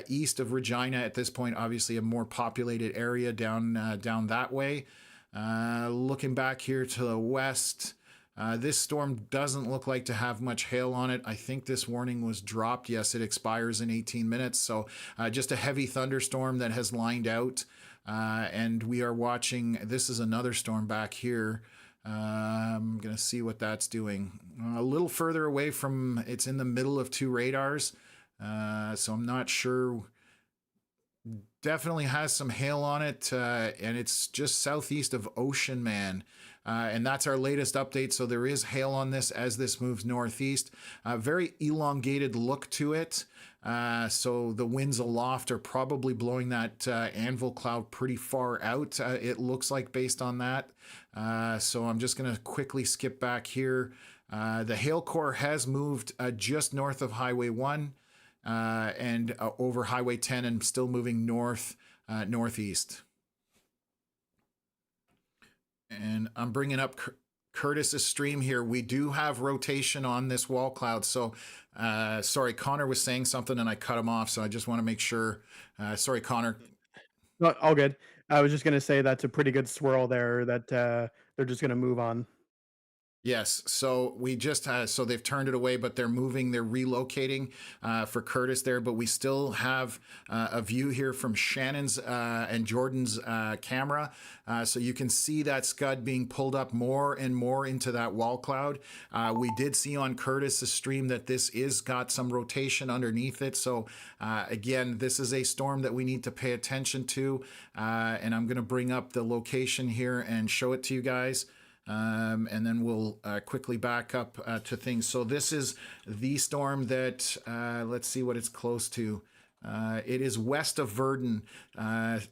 east of Regina at this point, obviously a more populated area down that way. Looking back here to the west, this storm doesn't look like to have much hail on it. I think this warning was dropped. Yes, it expires in 18 minutes. So just a heavy thunderstorm that has lined out. And we are watching, this is another storm back here. I'm going to see what that's doing. A little further away from, it's in the middle of two radars. So I'm not sure. Definitely has some hail on it. And it's just southeast of Ocean Man. And that's our latest update. So there is hail on this as this moves northeast. Very elongated look to it. So the winds aloft are probably blowing that anvil cloud pretty far out, it looks like, based on that. So I'm just going to quickly skip back here. The hail core has moved just north of Highway 1 and over Highway 10 and still moving northeast. And I'm bringing up Curtis's stream here. We do have rotation on this wall cloud. So, sorry, Connor was saying something and I cut him off. So I just want to make sure. Sorry, Connor. No, all good. I was just going to say that's a pretty good swirl there that they're just going to move on. Yes, so we just so they've turned it away, but they're relocating for Curtis there. But we still have a view here from Shannon's and Jordan's camera, so you can see that scud being pulled up more and more into that wall cloud. We did see on Curtis's stream that this is got some rotation underneath it. So again, this is a storm that we need to pay attention to, and I'm going to bring up the location here and show it to you guys. And then we'll quickly back up to things. So this is the storm that, let's see what it's close to. It is west of Verdun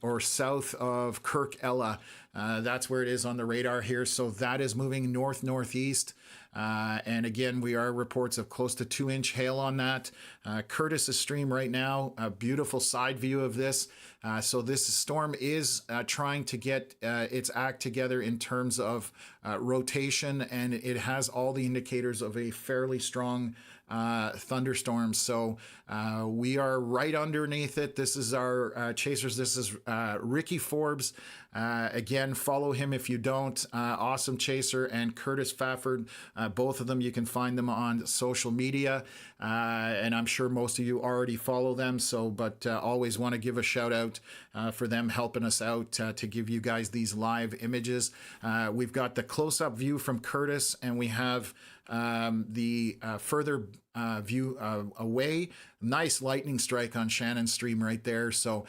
or south of Kirk Ella. That's where it is on the radar here. So that is moving northeast. And again, we are reports of close to 2-inch hail on that. Curtis's stream right now, a beautiful side view of this. So this storm is trying to get its act together in terms of rotation, and it has all the indicators of a fairly strong thunderstorm. So we are right underneath it. This is our chasers. This is Ricky Forbes. Again, follow him if you don't. Awesome chaser, and Curtis Fafford. Both of them, you can find them on social media. And I'm sure most of you already follow them. So, but always want to give a shout out for them helping us out to give you guys these live images. We've got the close-up view from Curtis, and we have the further view away. Nice lightning strike on Shannon's stream right there. So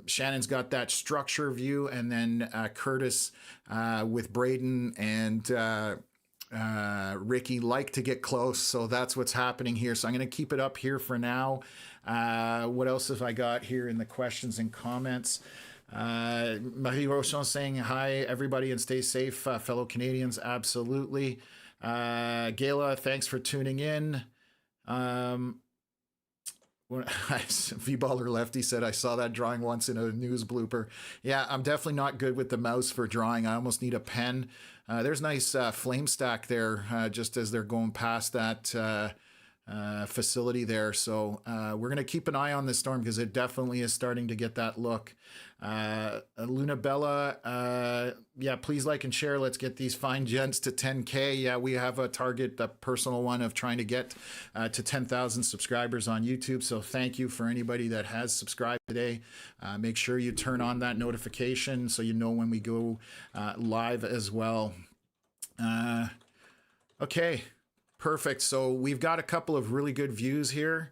Shannon's got that structure view, and then Curtis with Braden and Ricky like to get close, so that's what's happening here. So I'm going to keep it up here for now. What else have I got here in the questions and comments? Marie Rochon saying hi, everybody, and stay safe, fellow Canadians. Absolutely. Gayla, thanks for tuning in. V-Baller Lefty said, I saw that drawing once in a news blooper. Yeah, I'm definitely not good with the mouse for drawing. I almost need a pen. There's nice flame stack there just as they're going past that facility there. So we're going to keep an eye on this storm because it definitely is starting to get that look. Luna Bella, yeah, please like and share. Let's get these fine gents to 10K. Yeah, we have a target, a personal one of trying to get to 10,000 subscribers on YouTube. So thank you for anybody that has subscribed today. Make sure you turn on that notification so you know when we go live as well. Okay, perfect. So we've got a couple of really good views here.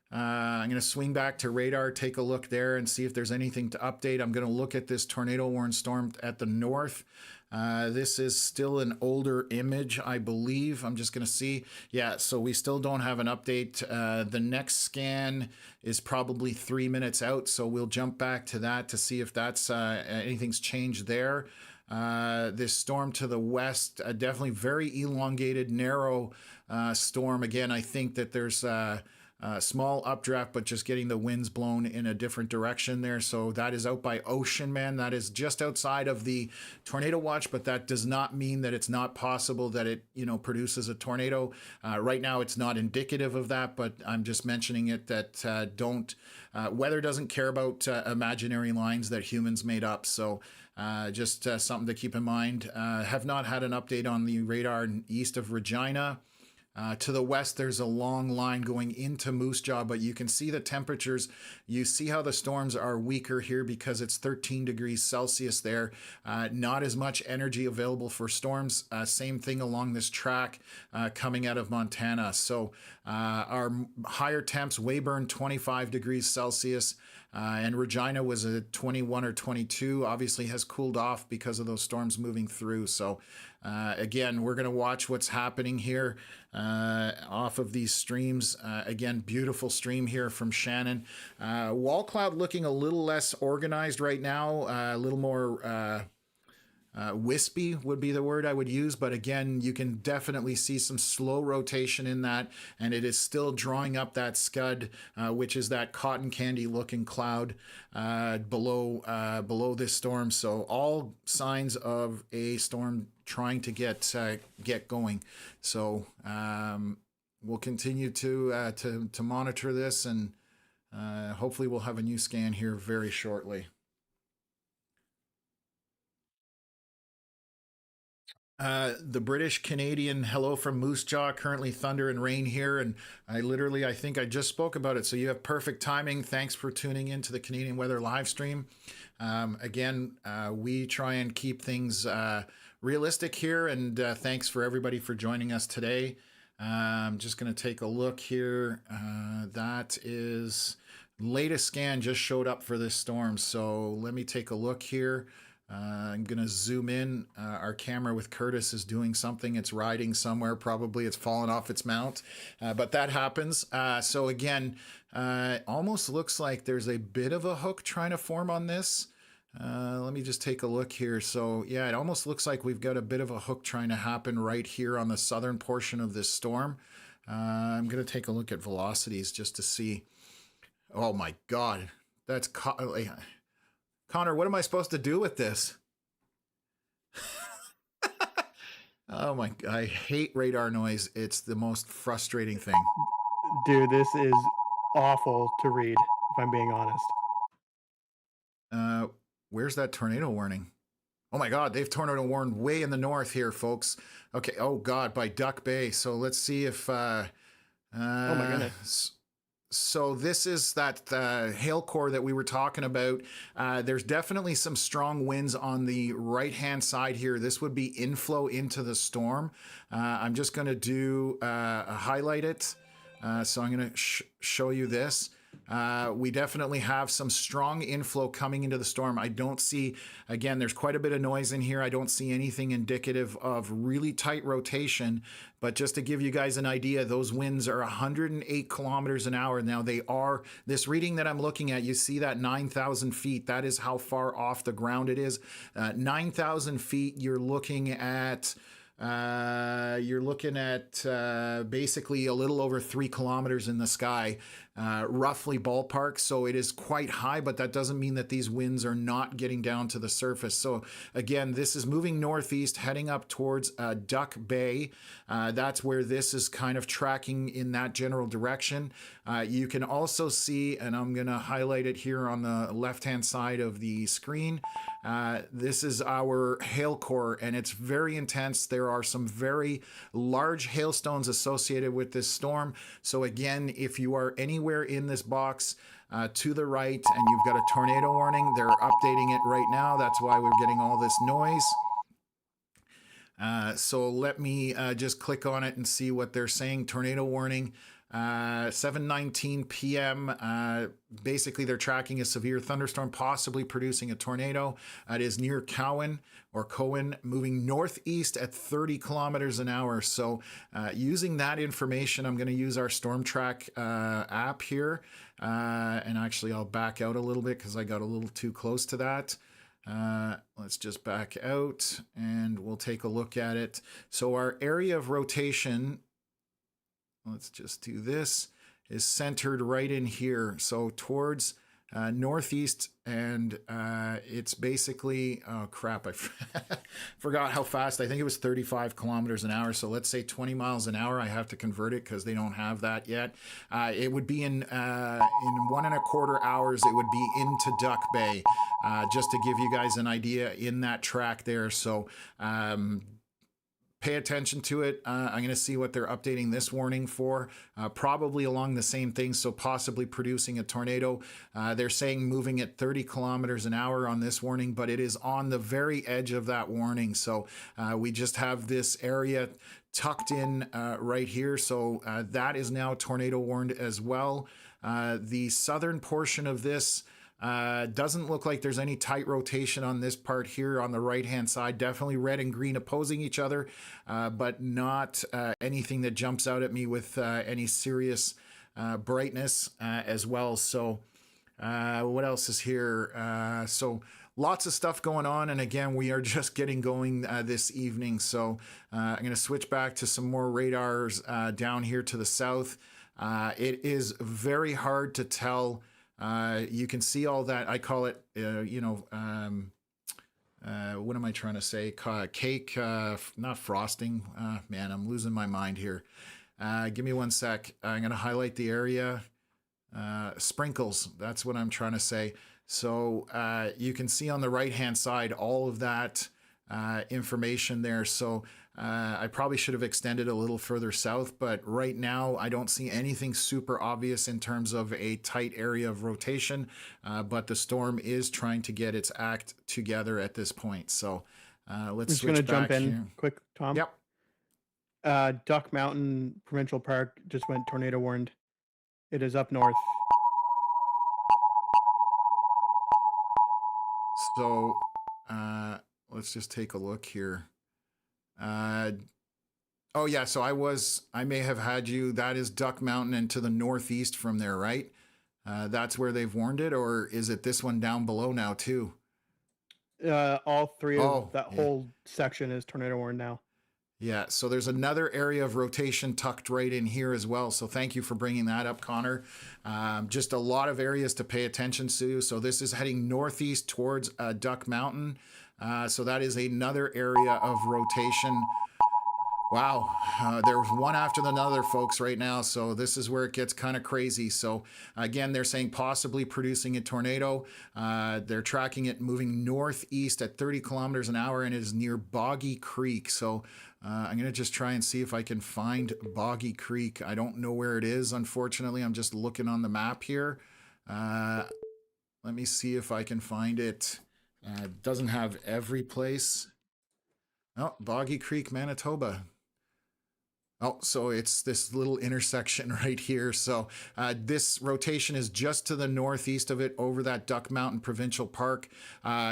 I'm going to swing back to radar, take a look there and see if there's anything to update. I'm going to look at this tornado warned storm at the north. This is still an older image, I believe. I'm just going to see. Yeah, so we still don't have an update. The next scan is probably 3 minutes out, so we'll jump back to that to see if that's anything's changed there. This storm to the west, definitely very elongated, narrow storm. Again, I think that there's small updraft, but just getting the winds blown in a different direction there. So that is out by Ocean Man. That is just outside of the tornado watch, but that does not mean that it's not possible that it, produces a tornado. Right now, it's not indicative of that, but I'm just mentioning it that weather doesn't care about imaginary lines that humans made up. So just something to keep in mind. Have not had an update on the radar east of Regina. To the west, there's a long line going into Moose Jaw, but you can see the temperatures. You see how the storms are weaker here because it's 13 degrees Celsius there. Not as much energy available for storms. Same thing along this track coming out of Montana. So our higher temps, Weyburn 25 degrees Celsius. And Regina was at 21 or 22, obviously has cooled off because of those storms moving through. So again, we're going to watch what's happening here off of these streams. Again, beautiful stream here from Shannon. Wall cloud looking a little less organized right now, a little more wispy would be the word I would use, but again, you can definitely see some slow rotation in that, and it is still drawing up that scud, which is that cotton candy looking cloud below this storm. So all signs of a storm trying to get going. So we'll continue to monitor this, and hopefully we'll have a new scan here very shortly. The British Canadian, hello from Moose Jaw, currently thunder and rain here. And I think I just spoke about it. So you have perfect timing. Thanks for tuning in to the Canadian Weather live stream. Again, we try and keep things realistic here. And thanks for everybody for joining us today. I'm just going to take a look here. That is latest scan just showed up for this storm. So let me take a look here. I'm going to zoom in. Our camera with Curtis is doing something. It's riding somewhere. Probably it's fallen off its mount, but that happens. So again, almost looks like there's a bit of a hook trying to form on this. Let me just take a look here. So yeah, it almost looks like we've got a bit of a hook trying to happen right here on the southern portion of this storm. I'm going to take a look at velocities just to see. Oh my God, that's Connor, what am I supposed to do with this? Oh my, I hate radar noise. It's the most frustrating thing. Dude, this is awful to read, if I'm being honest. Where's that tornado warning? Oh my God, they've tornado warned way in the north here, folks. Okay, oh God, by Duck Bay. So let's see if... oh my goodness. So this is that hail core that we were talking about. There's definitely some strong winds on the right-hand side here. This would be inflow into the storm. I'm just going to highlight it. So I'm going to show you this. We definitely have some strong inflow coming into the storm. I don't see, again, there's quite a bit of noise in here. I don't see anything indicative of really tight rotation, but just to give you guys an idea, those winds are 108 kilometers an hour. Now they are, this reading that I'm looking at, you see that 9,000 feet, that is how far off the ground it is. 9,000 feet, you're looking at basically a little over 3 kilometers in the sky, roughly ballpark. So it is quite high, but that doesn't mean that these winds are not getting down to the surface. So again, this is moving northeast, heading up towards Duck Bay. That's where this is kind of tracking in that general direction. You can also see, and I'm going to highlight it here on the left-hand side of the screen, this is our hail core, and it's very intense. There are some very large hailstones associated with this storm. So again, if you are anywhere in this box to the right and you've got a tornado warning, they're updating it right now. That's why we're getting all this noise. So let me just click on it and see what they're saying. Tornado warning. 7:19 p.m. Basically, they're tracking a severe thunderstorm, possibly producing a tornado. It is near Cowan, moving northeast at 30 kilometers an hour. So using that information, I'm going to use our Storm Track app here. And actually, I'll back out a little bit because I got a little too close to that. Let's just back out and we'll take a look at it. So our area of rotation, let's just do this, is centered right in here. So towards northeast, and it's basically, oh crap, I forgot how fast. I think it was 35 kilometers an hour. So let's say 20 miles an hour. I have to convert it because they don't have that yet. It would be in 1.25 hours, it would be into Duck Bay, just to give you guys an idea in that track there. So pay attention to it. I'm going to see what they're updating this warning for. Probably along the same thing, so possibly producing a tornado. They're saying moving at 30 kilometers an hour on this warning, but it is on the very edge of that warning. So we just have this area tucked in right here. So that is now tornado warned as well. The southern portion of this doesn't look like there's any tight rotation on this part here on the right hand side. Definitely red and green opposing each other, but not anything that jumps out at me with any serious brightness as well. So what else is here? So lots of stuff going on, and again, we are just getting going this evening. So I'm going to switch back to some more radars down here to the south. It is very hard to tell. You can see all that. I call it, what am I trying to say? Cake, not frosting. Man, I'm losing my mind here. Give me one sec. I'm going to highlight the area. Sprinkles. That's what I'm trying to say. So you can see on the right-hand side all of that information there. So I probably should have extended a little further south, but right now I don't see anything super obvious in terms of a tight area of rotation, but the storm is trying to get its act together at this point. So let's switch back. I'm just going to jump in here. Quick, Tom. Yep. Duck Mountain Provincial Park just went tornado warned. It is up north. So let's just take a look here. Oh yeah, so I may have had you, that is Duck Mountain and to the northeast from there, right? That's where they've warned it, or is it this one down below now too? All three of that whole section is tornado warned now. Yeah, so there's another area of rotation tucked right in here as well. So thank you for bringing that up, Connor. Just a lot of areas to pay attention to. So this is heading northeast towards Duck Mountain. So that is another area of rotation. Wow, there's one after another, folks, right now. So this is where it gets kind of crazy. So again, they're saying possibly producing a tornado. They're tracking it moving northeast at 30 kilometers an hour, and it is near Boggy Creek. So I'm going to just try and see if I can find Boggy Creek. I don't know where it is, unfortunately. I'm just looking on the map here. Let me see if I can find it. It doesn't have every place. Oh, Boggy Creek, Manitoba. Oh, so it's this little intersection right here. So this rotation is just to the northeast of it over that Duck Mountain Provincial Park.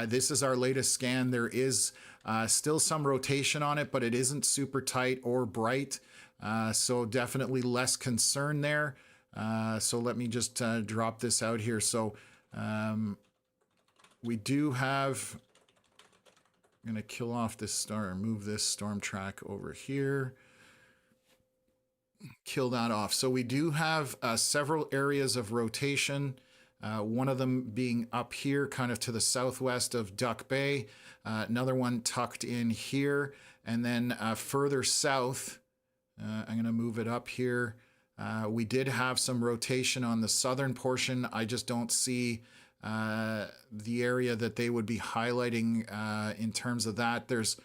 This is our latest scan. There is still some rotation on it, but it isn't super tight or bright. So definitely less concern there. So let me just drop this out here. So we do have, I'm going to kill off this storm, move this storm track over here. Kill that off. So we do have several areas of rotation. One of them being up here, kind of to the southwest of Duck Bay. Another one tucked in here. And then further south, I'm going to move it up here. We did have some rotation on the southern portion. I just don't see the area that they would be highlighting in terms of that. There's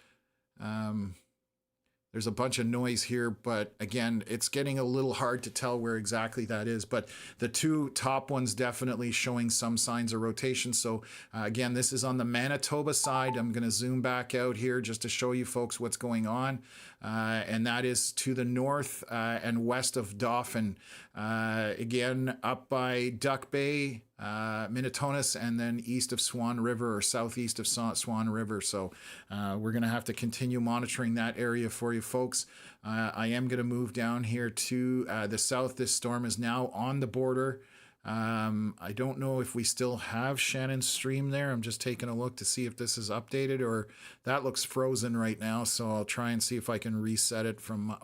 a bunch of noise here, but again, it's getting a little hard to tell where exactly that is. But the two top ones definitely showing some signs of rotation. So again, this is on the Manitoba side. I'm going to zoom back out here just to show you folks what's going on. And that is to the north and west of Dauphin. Again, up by Duck Bay, Minnetonus, and then east of Swan River or southeast of Swan River. So we're going to have to continue monitoring that area for you folks. I am going to move down here to the south. This storm is now on the border. I don't know if we still have Shannon Stream there. I'm just taking a look to see if this is updated, or that looks frozen right now. So I'll try and see if I can reset it from,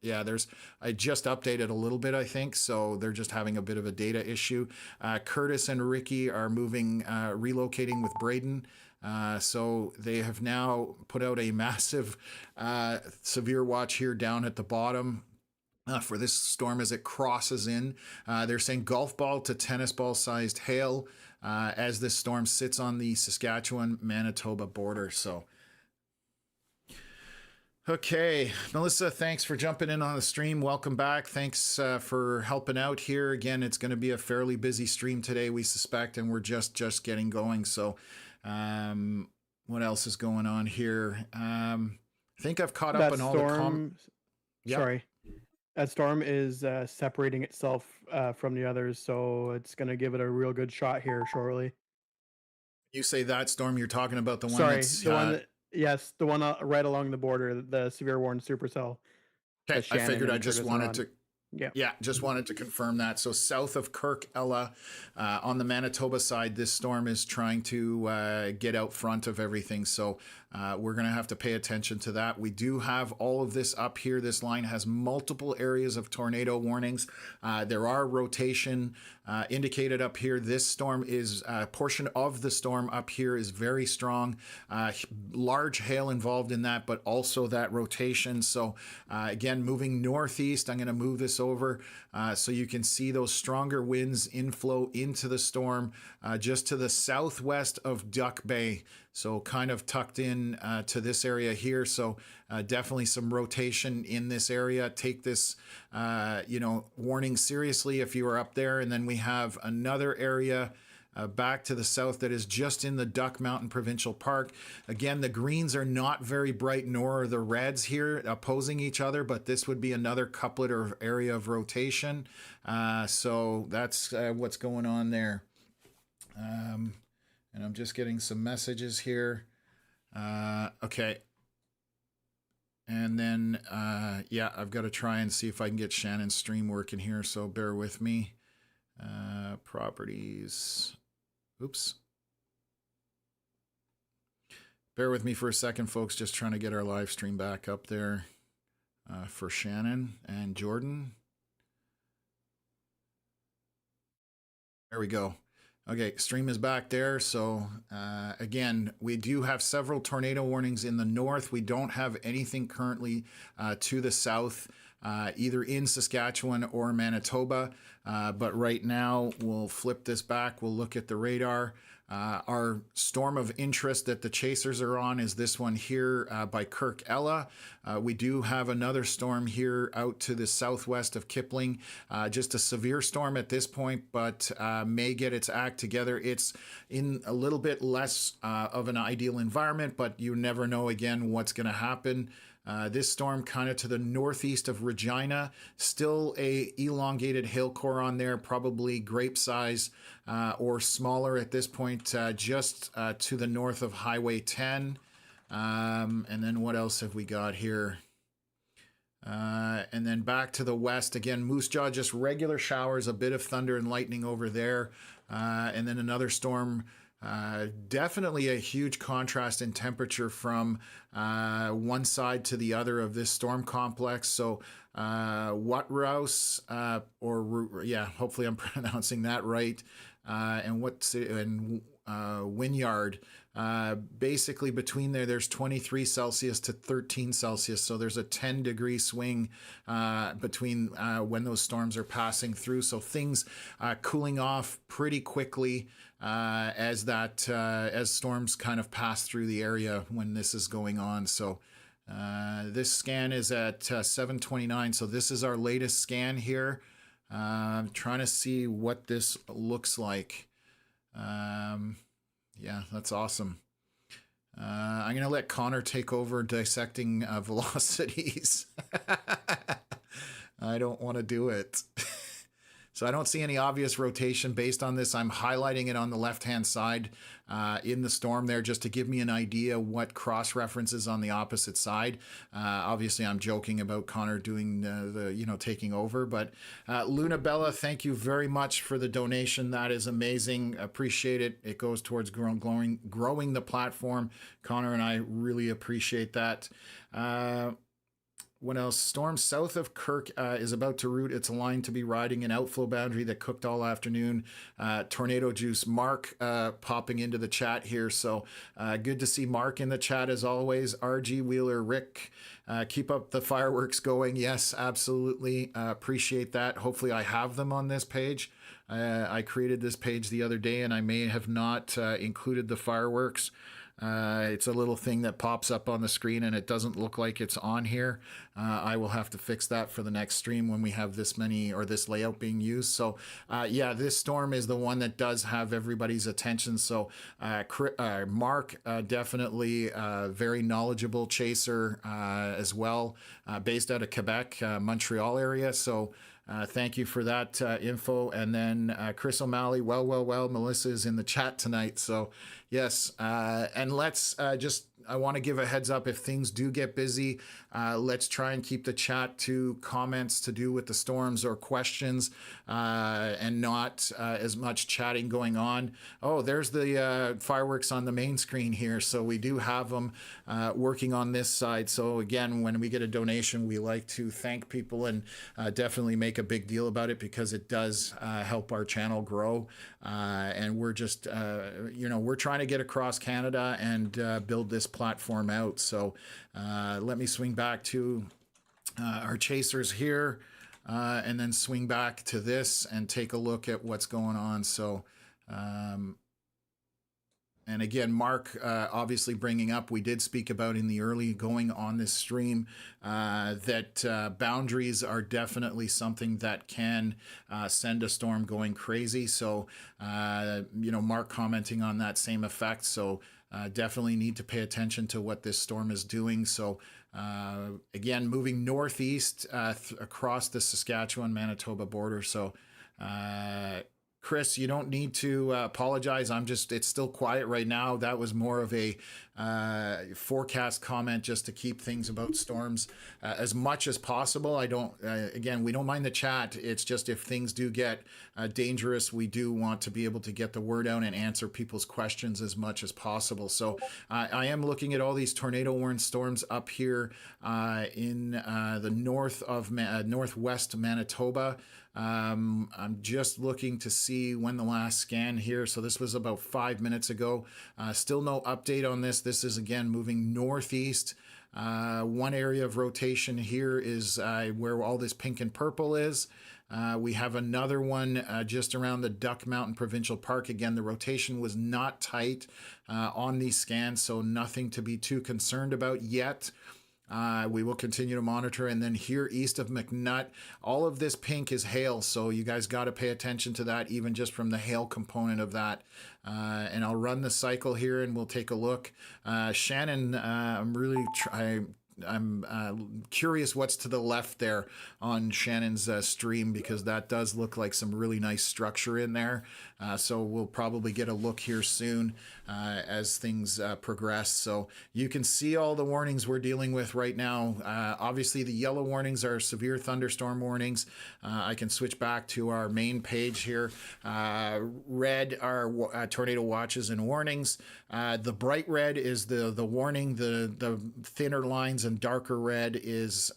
yeah, I just updated a little bit, I think. So they're just having a bit of a data issue. Curtis and Ricky are moving, relocating with Braden. So they have now put out a massive severe watch here down at the bottom. For this storm as it crosses in. They're saying golf ball to tennis ball sized hail as this storm sits on the Saskatchewan Manitoba border. So, okay, Melissa, thanks for jumping in on the stream. Welcome back. Thanks for helping out here. Again, it's going to be a fairly busy stream today, we suspect, and we're just getting going. So, what else is going on here? I think I've caught up on all the comments. Yep. Sorry. That storm is separating itself from the others, so it's going to give it a real good shot here shortly. You say that storm, you're talking about the one that's... yes, the one right along the border, the severe warning supercell. Okay, I figured I just wanted to... Yeah, just wanted to confirm that. So south of Kirk Ella, on the Manitoba side, this storm is trying to get out front of everything. So we're going to have to pay attention to that. We do have all of this up here. This line has multiple areas of tornado warnings. There are rotation indicated up here. This storm is, a portion of the storm up here is very strong. Large hail involved in that, but also that rotation. So again, moving northeast, I'm going to move this over so you can see those stronger winds inflow into the storm just to the southwest of Duck Bay. So kind of tucked in to this area here. So definitely some rotation in this area. Take this, warning seriously if you are up there. And then we have another area back to the south that is just in the Duck Mountain Provincial Park. Again, the greens are not very bright, nor are the reds here opposing each other, but this would be another couplet or area of rotation. So that's what's going on there. And I'm just getting some messages here. Okay. And then, I've got to try and see if I can get Shannon's stream working here, so bear with me. Properties. Oops. Bear with me for a second, folks. Just trying to get our live stream back up there for Shannon and Jordan. There we go. Okay, stream is back there. So again, we do have several tornado warnings in the north. We don't have anything currently to the south, either in Saskatchewan or Manitoba. But right now, we'll flip this back. We'll look at the radar. Our storm of interest that the chasers are on is this one here by Kirk Ella. We do have another storm here out to the southwest of Kipling. Just a severe storm at this point, but may get its act together. It's in a little bit less of an ideal environment, but you never know again what's going to happen. This storm kind of to the northeast of Regina, still a elongated hail core on there, probably grape size or smaller at this point, just to the north of Highway 10. And then what else have we got here? And then back to the west again, Moose Jaw, just regular showers, a bit of thunder and lightning over there. And then another storm. Definitely a huge contrast in temperature from one side to the other of this storm complex. So Watrouse, hopefully I'm pronouncing that right. And Wynyard. Basically between there's 23 Celsius to 13 Celsius. So there's a 10-degree swing between when those storms are passing through. So things cooling off pretty quickly as storms kind of pass through the area when this is going on. So this scan is at 7:29. So this is our latest scan here. I'm trying to see what this looks like. Yeah, that's awesome. I'm going to let Connor take over dissecting velocities. I don't want to do it. So I don't see any obvious rotation based on this. I'm highlighting it on the left-hand side in the storm there just to give me an idea what cross-reference is on the opposite side. Obviously, I'm joking about Connor doing the taking over. But Luna Bella, thank you very much for the donation. That is amazing. Appreciate it. It goes towards growing the platform. Connor and I really appreciate that. What else? Storm south of Kirk is about to route its line to be riding an outflow boundary that cooked all afternoon. Tornado Juice. Mark popping into the chat here. So good to see Mark in the chat as always. RG Wheeler, Rick, keep up the fireworks going. Yes, absolutely. Appreciate that. Hopefully I have them on this page. I created this page the other day and I may have not included the fireworks. It's a little thing that pops up on the screen and it doesn't look like it's on here. I will have to fix that for the next stream when we have this many or this layout being used. So yeah, this storm is the one that does have everybody's attention. So Mark, definitely very knowledgeable chaser as well, based out of Quebec, Montreal area. So thank you for that info. And then Chris O'Malley, well, Melissa is in the chat tonight. So yes, and let's I want to give a heads up if things do get busy. Let's try and keep the chat to comments to do with the storms or questions and not as much chatting going on. Oh, there's the fireworks on the main screen here. So we do have them working on this side. So again, when we get a donation, we like to thank people and definitely make a big deal about it because it does help our channel grow. And we're just, we're trying to get across Canada and build this platform out. So let me swing back to our chasers here and then swing back to this and take a look at what's going on. So and again, Mark obviously bringing up, we did speak about in the early going on this stream that boundaries are definitely something that can send a storm going crazy. So, Mark commenting on that same effect. So definitely need to pay attention to what this storm is doing. So again, moving northeast across the Saskatchewan Manitoba border. So Chris, you don't need to apologize. It's still quiet right now. That was more of a forecast comment just to keep things about storms as much as possible. I don't, again, we don't mind the chat. It's just if things do get dangerous, we do want to be able to get the word out and answer people's questions as much as possible. So I am looking at all these tornado warned storms up here in the northwest Manitoba. I'm just looking to see when the last scan here. So this was about 5 minutes ago. Still no update on this. This is again moving northeast. One area of rotation here is where all this pink and purple is. We have another one just around the Duck Mountain Provincial Park. Again, the rotation was not tight on these scans, so nothing to be too concerned about yet. We will continue to monitor. And then here east of McNutt, all of this pink is hail. So you guys got to pay attention to that, even just from the hail component of that. And I'll run the cycle here and we'll take a look. Shannon, I'm really curious what's to the left there on Shannon's stream, because that does look like some really nice structure in there. So we'll probably get a look here soon as things progress. So you can see all the warnings we're dealing with right now. Obviously, the yellow warnings are severe thunderstorm warnings. I can switch back to our main page here. Red are tornado watches and warnings. The bright red is the warning. The thinner lines and darker red is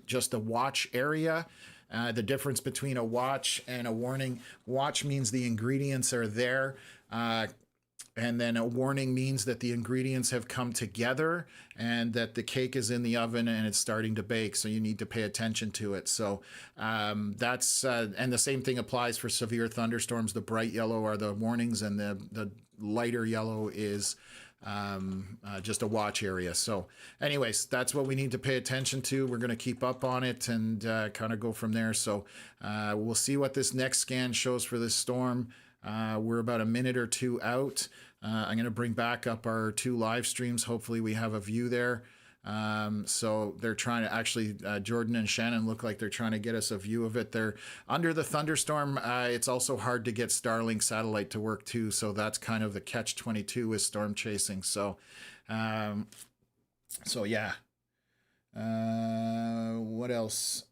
just a watch area. The difference between a watch and a warning: watch means the ingredients are there, and then a warning means that the ingredients have come together and that the cake is in the oven and it's starting to bake, so you need to pay attention to it. So that's and the same thing applies for severe thunderstorms. The bright yellow are the warnings, and the lighter yellow is just a watch area. So anyways, that's what we need to pay attention to. We're going to keep up on it and kind of go from there. So we'll see what this next scan shows for this storm. We're about a minute or two out. I'm going to bring back up our 2 live streams. Hopefully we have a view there. So they're trying to actually, Jordan and Shannon look like they're trying to get us a view of it. They're under the thunderstorm. It's also hard to get Starlink satellite to work too. So that's kind of the catch-22 with storm chasing. So, yeah. What else?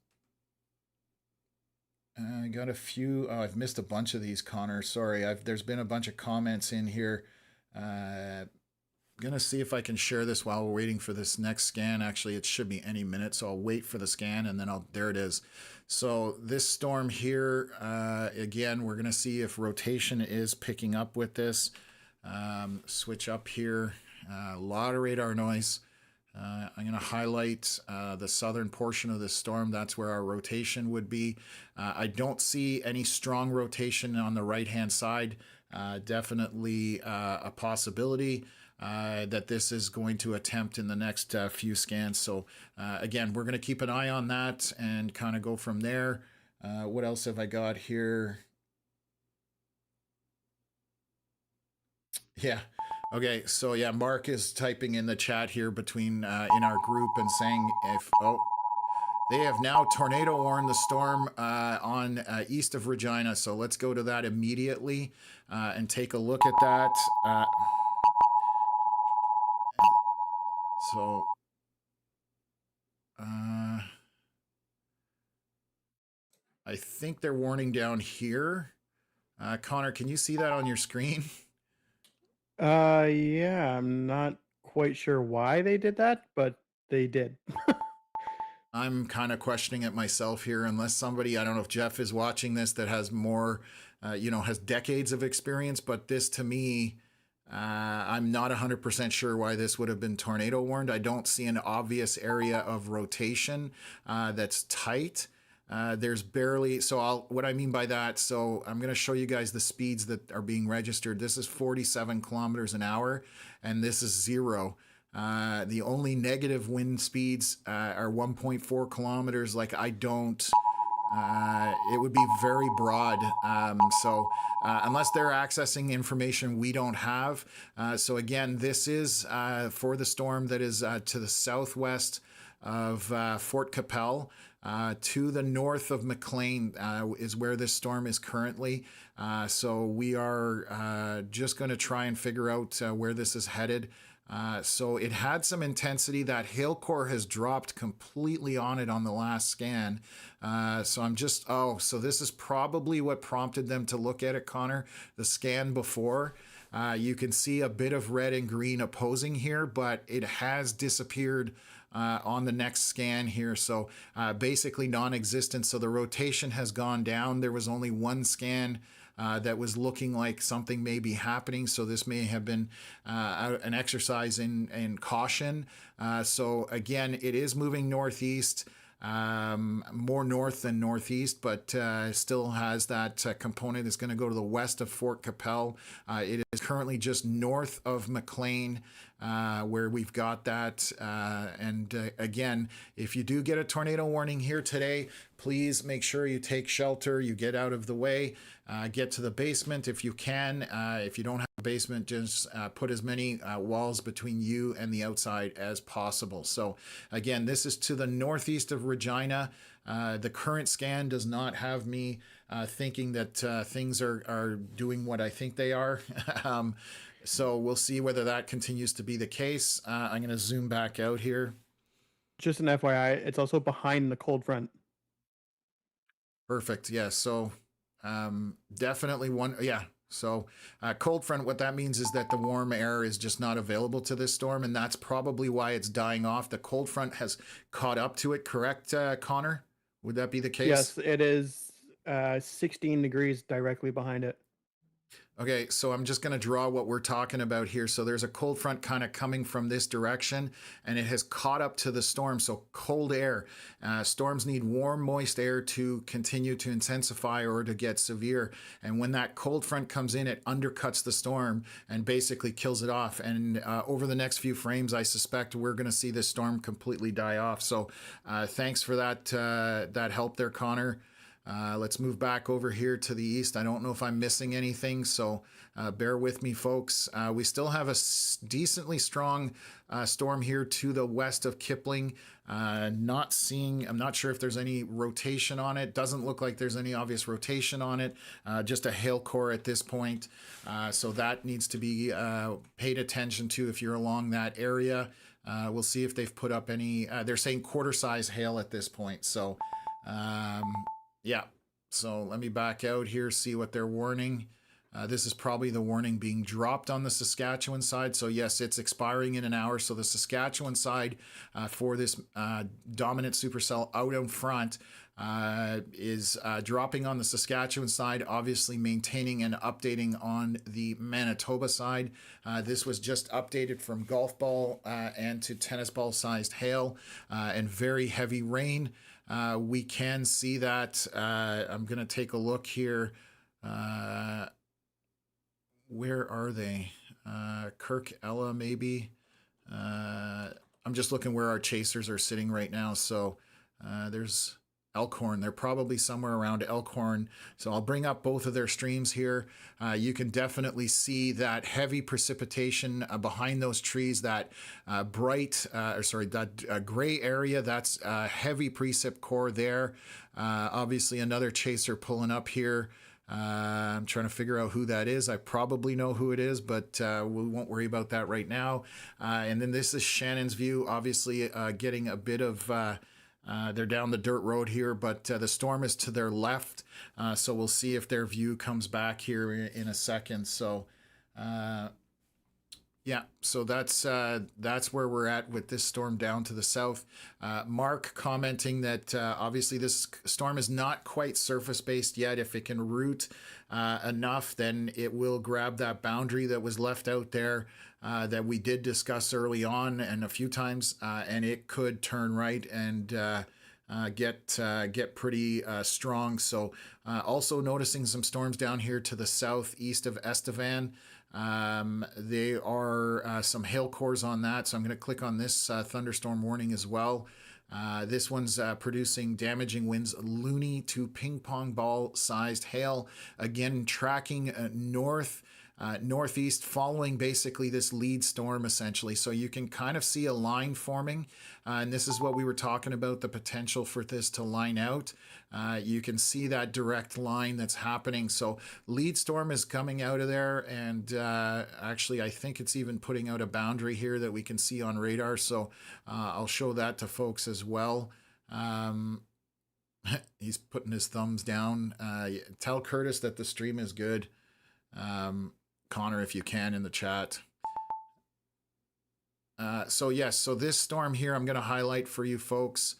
I got a few. Oh, I've missed a bunch of these, Connor. Sorry. There's been a bunch of comments in here. Gonna see if I can share this while we're waiting for this next scan. Actually, it should be any minute, so I'll wait for the scan and then there it is. So this storm here, again, we're gonna see if rotation is picking up with this. Switch up here. A lot of radar noise. I'm going to highlight the southern portion of this storm. That's where our rotation would be. I don't see any strong rotation on the right-hand side. Definitely a possibility that this is going to attempt in the next few scans. So again, we're going to keep an eye on that and kind of go from there. What else have I got here? Yeah. Okay, so yeah, Mark is typing in the chat here between in our group and saying they have now tornado warned the storm on east of Regina. So let's go to that immediately and take a look at that. I think they're warning down here. Connor, can you see that on your screen? Yeah, I'm not quite sure why they did that, but they did. I'm kind of questioning it myself here, unless somebody, I don't know if Jeff is watching this, that has more, has decades of experience, but this to me, I'm not 100% sure why this would have been tornado warned. I don't see an obvious area of rotation that's tight. There's barely, so what I mean by that, so I'm going to show you guys the speeds that are being registered. This is 47 kilometers an hour, and this is 0. The only negative wind speeds are 1.4 kilometers. Like, I don't, it would be very broad. Unless they're accessing information we don't have. So again, this is for the storm that is to the southwest of Fort Capel. To the north of McLean is where this storm is currently. So we are just going to try and figure out where this is headed. So it had some intensity. That hail core has dropped completely on it on the last scan. So I'm just, so this is probably what prompted them to look at it, Connor, the scan before. You can see a bit of red and green opposing here, but it has disappeared on the next scan here. So basically non-existent. So the rotation has gone down. There was only one scan that was looking like something may be happening. So this may have been an exercise in caution. So again, it is moving northeast, more north than northeast, but still has that component. It's going to go to the west of Fort Capel. It is currently just north of McLean. where we've got that. Again, if you do get a tornado warning here today, please make sure you take shelter, you get out of the way, get to the basement if you can. If you don't have a basement, just put as many walls between you and the outside as possible. So again, this is to the northeast of Regina. The current scan does not have me thinking that things are doing what I think they are. So we'll see whether that continues to be the case. I'm going to zoom back out here. Just an FYI, it's also behind the cold front. Perfect. Yeah. So definitely one. Yeah. So cold front, what that means is that the warm air is just not available to this storm, and that's probably why it's dying off. The cold front has caught up to it, correct, Connor? Would that be the case? Yes, it is 16 degrees directly behind it. Okay, so I'm just going to draw what we're talking about here. So there's a cold front kind of coming from this direction, and it has caught up to the storm. So cold air. Storms need warm, moist air to continue to intensify or to get severe. And when that cold front comes in, it undercuts the storm and basically kills it off. And over the next few frames, I suspect we're going to see this storm completely die off. So thanks for that help there, Connor. Let's move back over here to the east. I don't know if I'm missing anything, so bear with me, folks. We still have a decently strong storm here to the west of Kipling. I'm not sure if there's any rotation on it. Doesn't look like there's any obvious rotation on it. Just a hail core at this point. So that needs to be paid attention to if you're along that area. We'll see if they've put up any, they're saying quarter size hail at this point. So, yeah, so let me back out here, see what they're warning. This is probably the warning being dropped on the Saskatchewan side. So yes, it's expiring in an hour. So the Saskatchewan side for this dominant supercell out in front is dropping on the Saskatchewan side, obviously maintaining and updating on the Manitoba side. This was just updated from golf ball and to tennis ball sized hail and very heavy rain. We can see that. I'm going to take a look here. Where are they? Kirk, Ella, maybe. I'm just looking where our chasers are sitting right now. So there's Elkhorn. They're probably somewhere around Elkhorn. So I'll bring up both of their streams here. You can definitely see that heavy precipitation behind those trees, that gray area, that's heavy precip core there. Obviously another chaser pulling up here. I'm trying to figure out who that is. I probably know who it is, but we won't worry about that right now. And then this is Shannon's View, obviously getting a bit of... they're down the dirt road here, but the storm is to their left. So we'll see if their view comes back here in a second. So, yeah, so that's where we're at with this storm down to the south. Mark commenting that obviously this storm is not quite surface based yet. If it can route enough, then it will grab that boundary that was left out there that we did discuss early on and a few times, and it could turn right and get pretty strong. So also noticing some storms down here to the southeast of Estevan. There are some hail cores on that, so I'm going to click on this thunderstorm warning as well. This one's producing damaging winds, loony to ping pong ball sized hail. Again, tracking northeast, following basically this lead storm essentially. So you can kind of see a line forming, and this is what we were talking about, the potential for this to line out. You can see that direct line that's happening. So lead storm is coming out of there, and actually I think it's even putting out a boundary here that we can see on radar. So I'll show that to folks as well. He's putting his thumbs down. Tell Curtis that the stream is good. Connor, if you can, in the chat. So yes, so this storm here I'm going to highlight for you folks.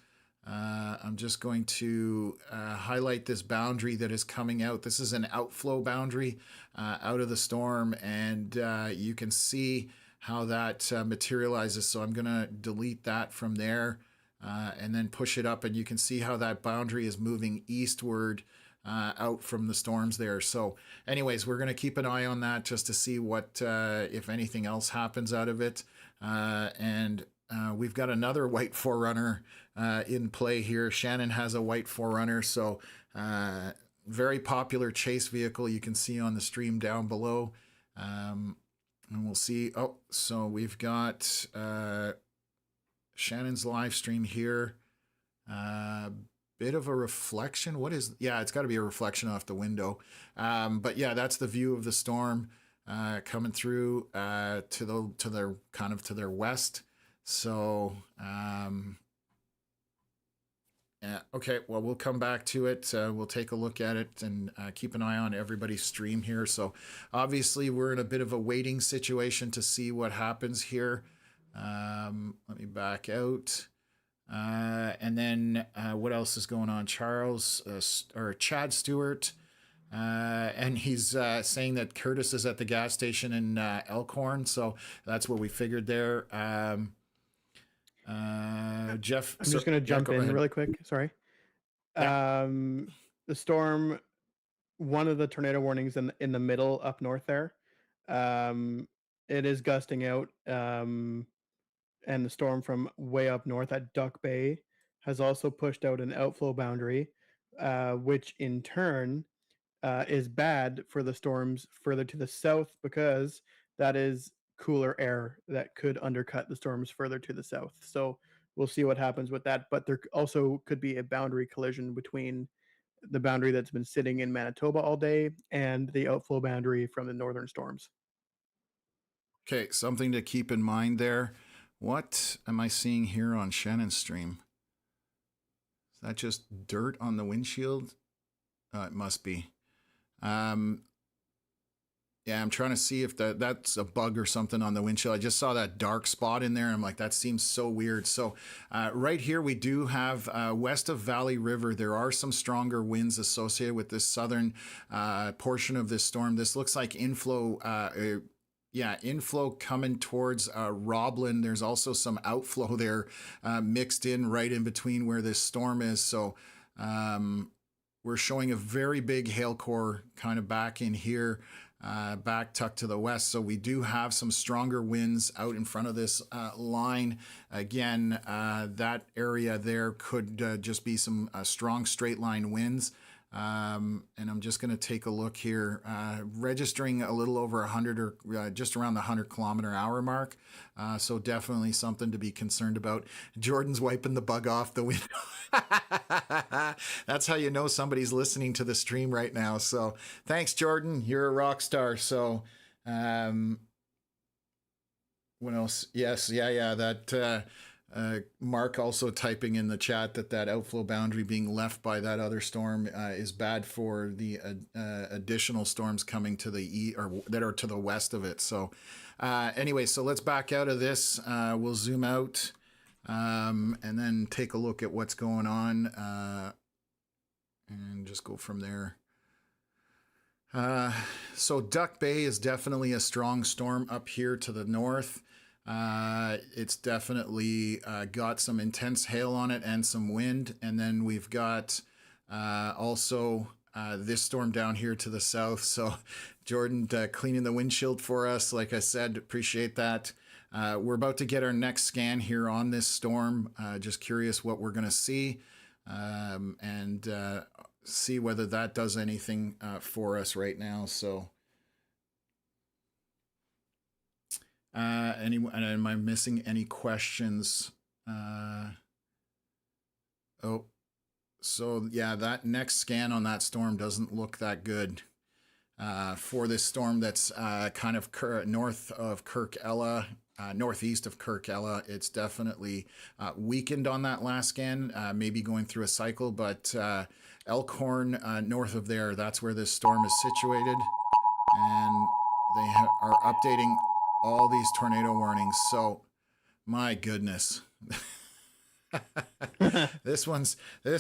I'm just going to highlight this boundary that is coming out. This is an outflow boundary out of the storm, and you can see how that materializes. So I'm going to delete that from there and then push it up, and you can see how that boundary is moving eastward out from the storms there. So anyways, we're going to keep an eye on that just to see what, if anything else happens out of it. and we've got another white Forerunner in play here. Shannon has a white Forerunner, so very popular chase vehicle you can see on the stream down below. And we'll see. Oh, so we've got Shannon's live stream here. Bit of a reflection. What is? Yeah, it's got to be a reflection off the window. But yeah, that's the view of the storm coming through to their kind of to their west. So yeah, okay. Well, we'll come back to it. We'll take a look at it and keep an eye on everybody's stream here. So obviously, we're in a bit of a waiting situation to see what happens here. Let me back out. And then what else is going on? Chad Stewart, and he's saying that Curtis is at the gas station in Elkhorn, so that's what we figured there. Jeff, I'm just going to jump in really quick. Sorry. Yeah. The storm, one of the tornado warnings in the middle up north there, it is gusting out. And the storm from way up north at Duck Bay has also pushed out an outflow boundary, which in turn is bad for the storms further to the south because that is cooler air that could undercut the storms further to the south. So we'll see what happens with that. But there also could be a boundary collision between the boundary that's been sitting in Manitoba all day and the outflow boundary from the northern storms. Okay, something to keep in mind there. What am I seeing here on Shannon's stream? Is that just dirt on the windshield? It must be. Yeah, I'm trying to see if that's a bug or something on the windshield. I just saw that dark spot in there. And I'm like, that seems so weird. So right here, we do have west of Valley River, there are some stronger winds associated with this southern portion of this storm. This looks like inflow coming towards Roblin. There's also some outflow there mixed in right in between where this storm is. So we're showing a very big hail core kind of back in here, back tucked to the west. So we do have some stronger winds out in front of this line. Again, that area there could just be some strong straight line winds. And I'm just going to take a look here, registering a little over 100 or just around the 100-kilometer-hour mark. So definitely something to be concerned about. Jordan's wiping the bug off the window. That's how you know somebody's listening to the stream right now. So thanks, Jordan. You're a rock star. So what else? Yes. Yeah. That Mark also typing in the chat that outflow boundary being left by that other storm is bad for the additional storms coming to the or that are to the west of it. So anyway, so let's back out of this. We'll zoom out and then take a look at what's going on and just go from there. So Duck Bay is definitely a strong storm up here to the north. It's definitely got some intense hail on it and some wind. And then we've got also this storm down here to the south. So Jordan cleaning the windshield for us. Like I said, appreciate that. We're about to get our next scan here on this storm. Just curious what we're going to see and see whether that does anything for us right now. So am I missing any questions? So yeah, that next scan on that storm doesn't look that good for this storm that's kind of north of Kirkella, northeast of Kirkella. It's definitely weakened on that last scan, maybe going through a cycle, but Elkhorn north of there, that's where this storm is situated, and they are updating all these tornado warnings. So my goodness. This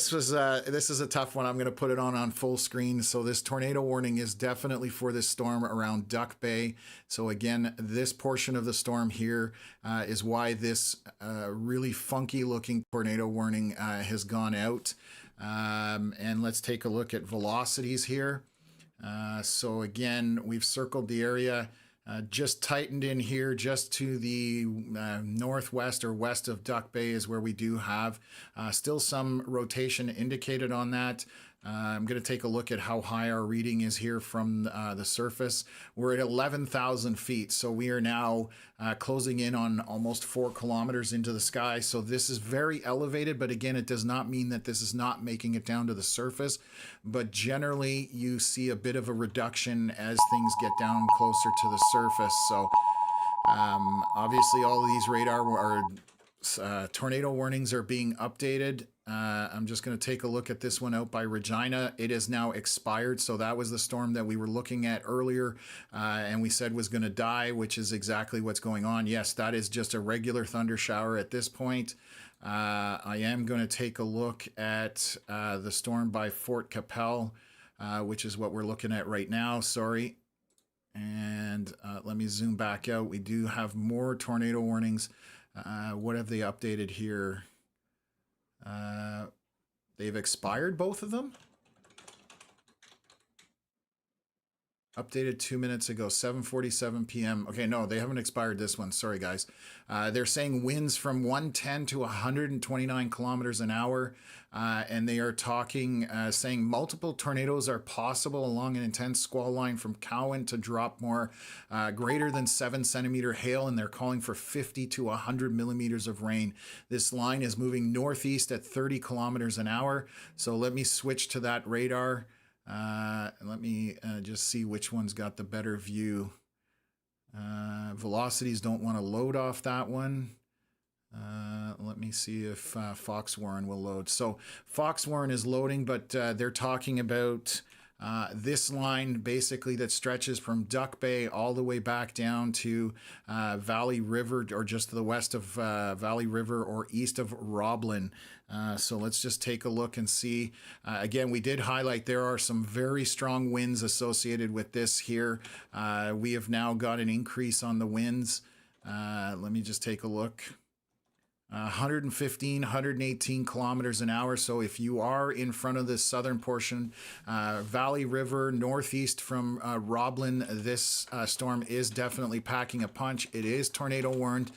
is a tough one. I'm going to put it on full screen. So this tornado warning is definitely for this storm around Duck Bay. So again, this portion of the storm here is why this really funky looking tornado warning has gone out. And let's take a look at velocities here. So again, we've circled the area. Just tightened in here, just to the northwest or west of Duck Bay is where we do have still some rotation indicated on that. I'm going to take a look at how high our reading is here from the surface. We're at 11,000 feet, so we are now closing in on almost 4 kilometers into the sky. So this is very elevated, but again, it does not mean that this is not making it down to the surface. But generally, you see a bit of a reduction as things get down closer to the surface. So obviously, all of these radar or tornado warnings are being updated. I'm just going to take a look at this one out by Regina. It is now expired. So that was the storm that we were looking at earlier and we said was going to die, which is exactly what's going on. Yes, that is just a regular thunder shower at this point. I am going to take a look at the storm by Fort Capel, which is what we're looking at right now. Sorry. And let me zoom back out. We do have more tornado warnings. What have they updated here? They've expired, both of them. Updated 2 minutes ago, 7:47 p.m. Okay, no, they haven't expired this one. Sorry, guys. They're saying winds from 110 to 129 kilometers an hour. And they are talking, saying multiple tornadoes are possible along an intense squall line from Cowan to Dropmore, greater than 7-centimeter hail, and they're calling for 50 to 100 millimeters of rain. This line is moving northeast at 30 kilometers an hour. So let me switch to that radar. Let me just see which one's got the better view. Velocities don't want to load off that one. Let me see if Fox Warren will load. So Fox Warren is loading, but they're talking about this line basically that stretches from Duck Bay all the way back down to Valley River, or just to the west of Valley River or east of Roblin. So let's just take a look and see. Again, we did highlight there are some very strong winds associated with this here. We have now got an increase on the winds. Let me just take a look. 115, 118 kilometers an hour. So if you are in front of this southern portion, Valley River, northeast from Roblin, this storm is definitely packing a punch. It is tornado warned.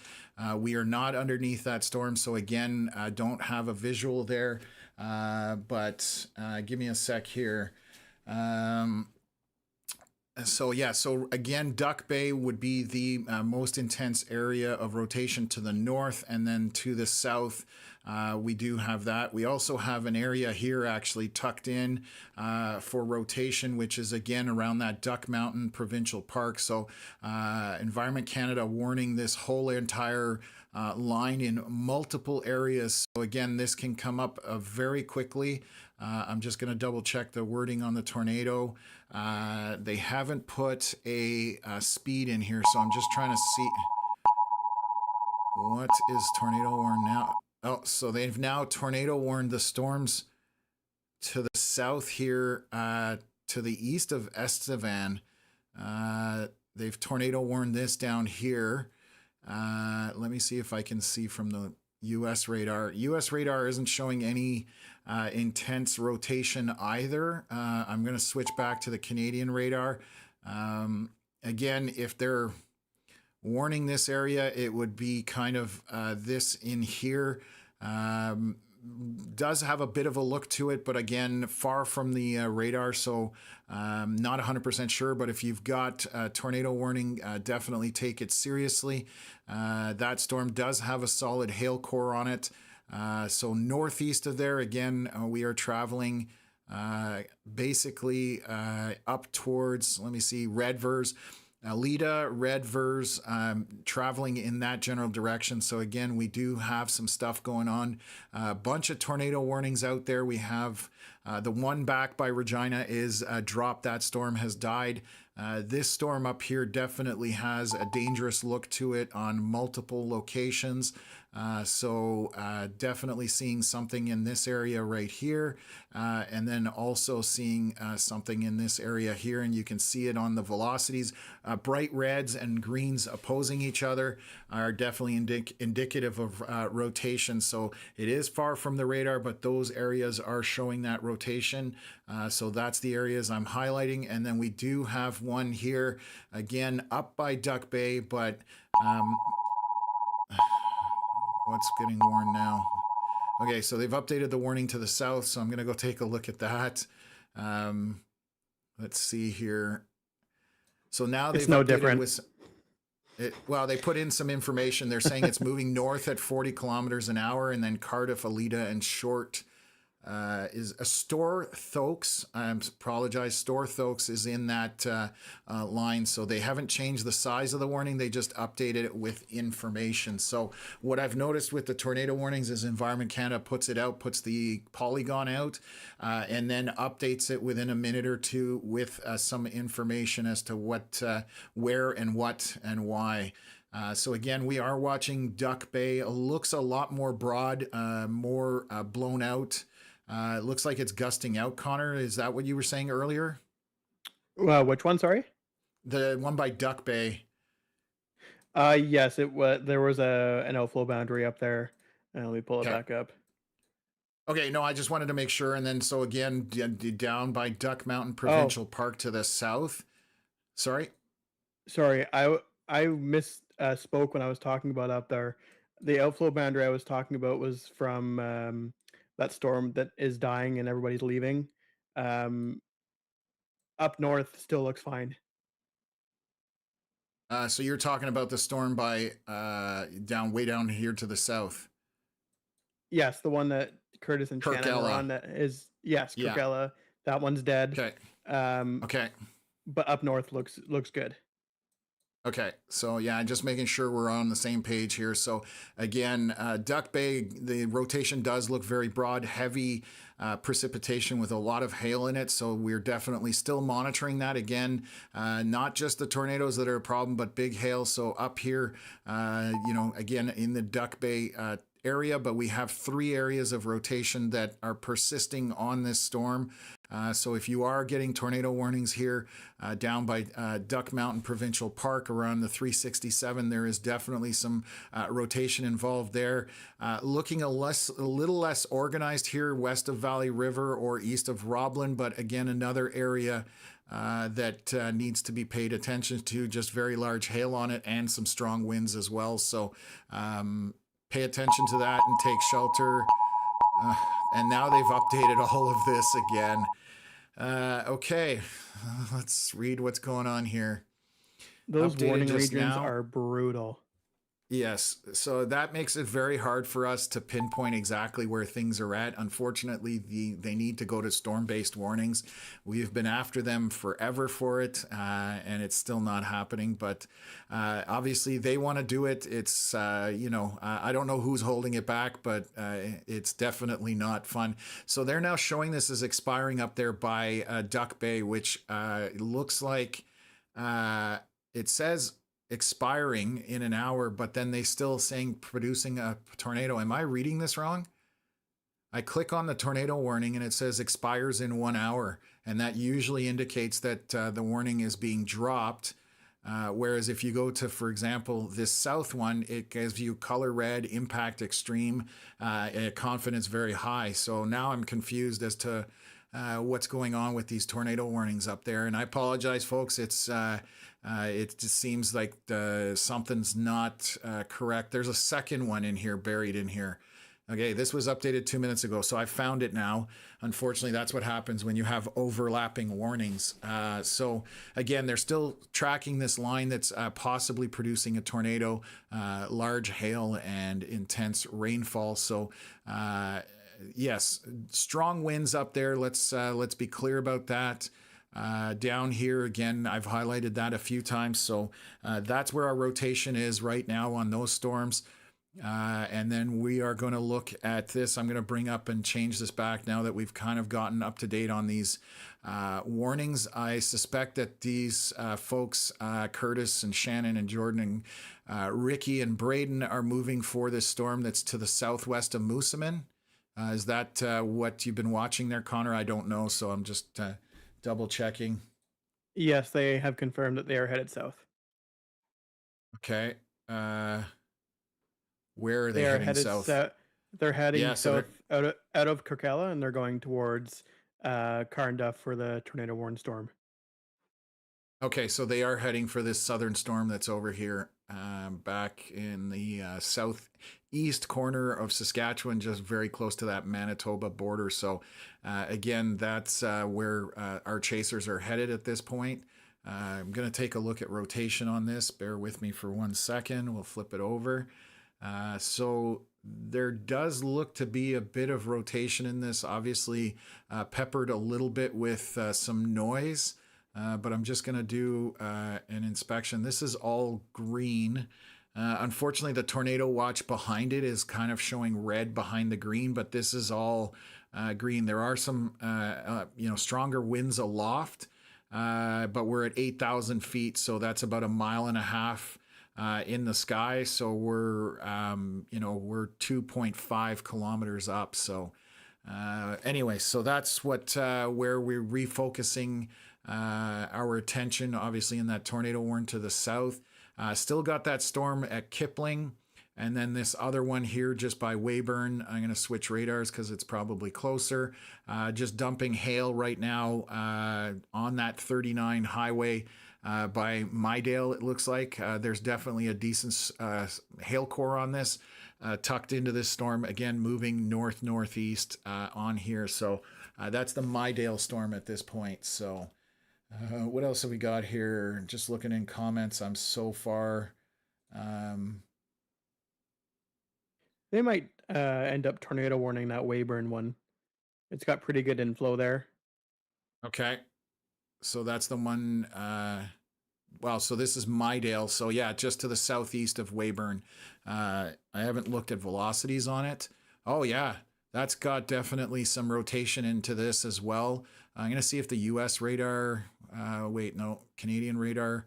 We are not underneath that storm. So again, I don't have a visual there, but give me a sec here. So yeah, so again, Duck Bay would be the most intense area of rotation to the north, and then to the south, we do have that. We also have an area here actually tucked in for rotation, which is again around that Duck Mountain Provincial Park. So Environment Canada warning this whole entire line in multiple areas. So again, this can come up very quickly. I'm just going to double check the wording on the tornado. They haven't put a speed in here, so I'm just trying to see what is tornado warn now. Oh, so they've now tornado warned the storms to the south here, to the east of Estevan. They've tornado warned this down here. Let me see if I can see from the U.S. radar. U.S. radar isn't showing any intense rotation either. I'm going to switch back to the Canadian radar. Again, if they're warning this area, it would be kind of this in here. Does have a bit of a look to it, but again, far from the radar, so not 100% sure. But if you've got a tornado warning, definitely take it seriously. That storm does have a solid hail core on it. So northeast of there, again, we are traveling basically up towards, let me see, Redvers. Lida, Redvers, traveling in that general direction. So again, we do have some stuff going on. A bunch of tornado warnings out there. We have the one back by Regina is dropped. That storm has died. This storm up here definitely has a dangerous look to it on multiple locations. Definitely seeing something in this area right here, and then also seeing something in this area here, and you can see it on the velocities. Bright reds and greens opposing each other are definitely indicative of rotation. So it is far from the radar, but those areas are showing that rotation. So that's the areas I'm highlighting, and then we do have one here again up by Duck Bay, but what's getting warned now? Okay, so they've updated the warning to the south, so I'm going to go take a look at that. Let's see here. So now they've It's no updated different. with well, they put in some information. They're saying it's moving north at 40 kilometers an hour, and then Cardiff, Alida, and Short is a Storthoaks. I apologize. Storthoaks is in that line, so they haven't changed the size of the warning. They just updated it with information. So what I've noticed with the tornado warnings is Environment Canada puts it out, puts the polygon out, and then updates it within a minute or two with some information as to what, where, and what, and why. So again, we are watching Duck Bay. It looks a lot more broad, more blown out. It looks like it's gusting out, Connor. Is that what you were saying earlier? Which one? Sorry. The one by Duck Bay. Yes, it was. There was an outflow boundary up there. Let me pull it Okay. back up. Okay, no, I just wanted to make sure. And then, so again, down by Duck Mountain Provincial Park to the south. Sorry? Sorry, I spoke when I was talking about up there. The outflow boundary I was talking about was from that storm that is dying and everybody's leaving. Um, Up north still looks fine. So you're talking about the storm by way down here to the south. Yes, the one that Curtis and Shannon were Kirkella. on. That is, yes, Yeah. Kirkella. That one's dead. Okay. Um, Okay. but up north looks good. Okay, so yeah, just making sure we're on the same page here. So again, Duck Bay, the rotation does look very broad, heavy precipitation with a lot of hail in it. So we're definitely still monitoring that. Again, not just the tornadoes that are a problem, but big hail. So up here, again, in the Duck Bay area, but we have 3 areas of rotation that are persisting on this storm. So if you are getting tornado warnings here down by Duck Mountain Provincial Park around the 367, there is definitely some rotation involved there. Looking a little less organized here west of Valley River or east of Roblin, but again, another area that needs to be paid attention to. Just very large hail on it and some strong winds as well. So pay attention to that and take shelter. And now they've updated all of this again. Okay, let's read what's going on here. Those Updated warning just regions now. are brutal. Yes, so that makes it very hard for us to pinpoint exactly where things are at. Unfortunately, they need to go to storm-based warnings. We've been after them forever for it, and it's still not happening. But obviously, they want to do it. It's I don't know who's holding it back, but it's definitely not fun. So they're now showing this as expiring up there by Duck Bay, which looks like it says expiring in an hour, but then they still saying producing a tornado. Am I reading this wrong? I click on the tornado warning and it says expires in 1 hour, and that usually indicates that the warning is being dropped. Whereas if you go to, for example, this south one, it gives you color red, impact extreme, confidence very high. So now I'm confused as to what's going on with these tornado warnings up there. And I apologize, folks. It just seems like something's not correct. There's a second one in here, buried in here. Okay, this was updated 2 minutes ago, so I found it now. Unfortunately, that's what happens when you have overlapping warnings. So again, they're still tracking this line that's possibly producing a tornado, large hail, and intense rainfall. So yes, strong winds up there. Let's be clear about that. Down here, again, I've highlighted that a few times. So that's where our rotation is right now on those storms. And then we are going to look at this. I'm going to bring up and change this back now that we've kind of gotten up to date on these warnings. I suspect that these folks, Curtis and Shannon and Jordan and Ricky and Braden, are moving for this storm that's to the southwest of Moosomin. Is that what you've been watching there, Connor? I don't know, so I'm just double checking. Yes, they have confirmed that they are headed south. Okay. Where are they They are heading headed south? south. They're heading Yeah, so they're south out of Kirkella, and they're going towards Carnduff for the tornado warned storm. okay. So they are heading for this southern storm that's over here, back in the southeast corner of Saskatchewan, just very close to that Manitoba border. So again, that's where our chasers are headed at this point. I'm going to take a look at rotation on this. Bear with me for 1 second. We'll flip it over. So there does look to be a bit of rotation in this, obviously peppered a little bit with some noise, but I'm just going to do an inspection. This is all green. Unfortunately, the tornado watch behind it is kind of showing red behind the green, but this is all green. There are some stronger winds aloft, but we're at 8,000 feet, so that's about a mile and a half in the sky. So we're 2.5 kilometers up. So anyway, so that's what where we're refocusing our attention, obviously in that tornado warning to the south. Still got that storm at Kipling. And then this other one here just by Weyburn. I'm going to switch radars because it's probably closer. Just dumping hail right now on that 39 highway by Mydale, it looks like. There's definitely a decent hail core on this, tucked into this storm. Again, moving northeast on here. So that's the Mydale storm at this point. So what else have we got here? Just looking in comments, I'm so far... They might end up tornado warning that Weyburn one. It's got pretty good inflow there. Okay. So that's the one. So this is Mydale. So yeah, just to the southeast of Weyburn. I haven't looked at velocities on it. Oh yeah, that's got definitely some rotation into this as well. I'm going to see if the US radar, Canadian radar.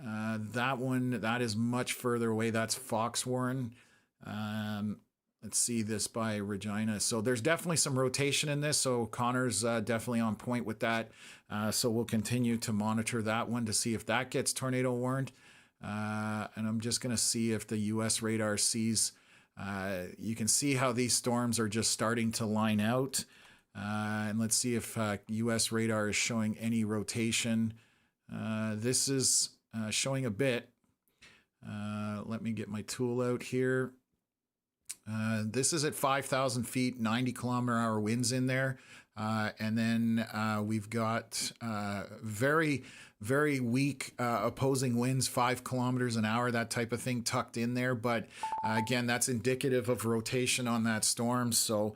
That one, that is much further away. That's Foxwarren. Let's see this by Regina. So there's definitely some rotation in this. So Connor's definitely on point with that. So we'll continue to monitor that one to see if that gets tornado warned. And I'm just going to see if the US radar sees. You can see how these storms are just starting to line out. And let's see if US radar is showing any rotation. This is showing a bit. Let me get my tool out here. This is at 5,000 feet, 90 kilometer hour winds in there. And then we've got very, very weak opposing winds, 5 kilometers an hour, that type of thing tucked in there. But again, that's indicative of rotation on that storm. So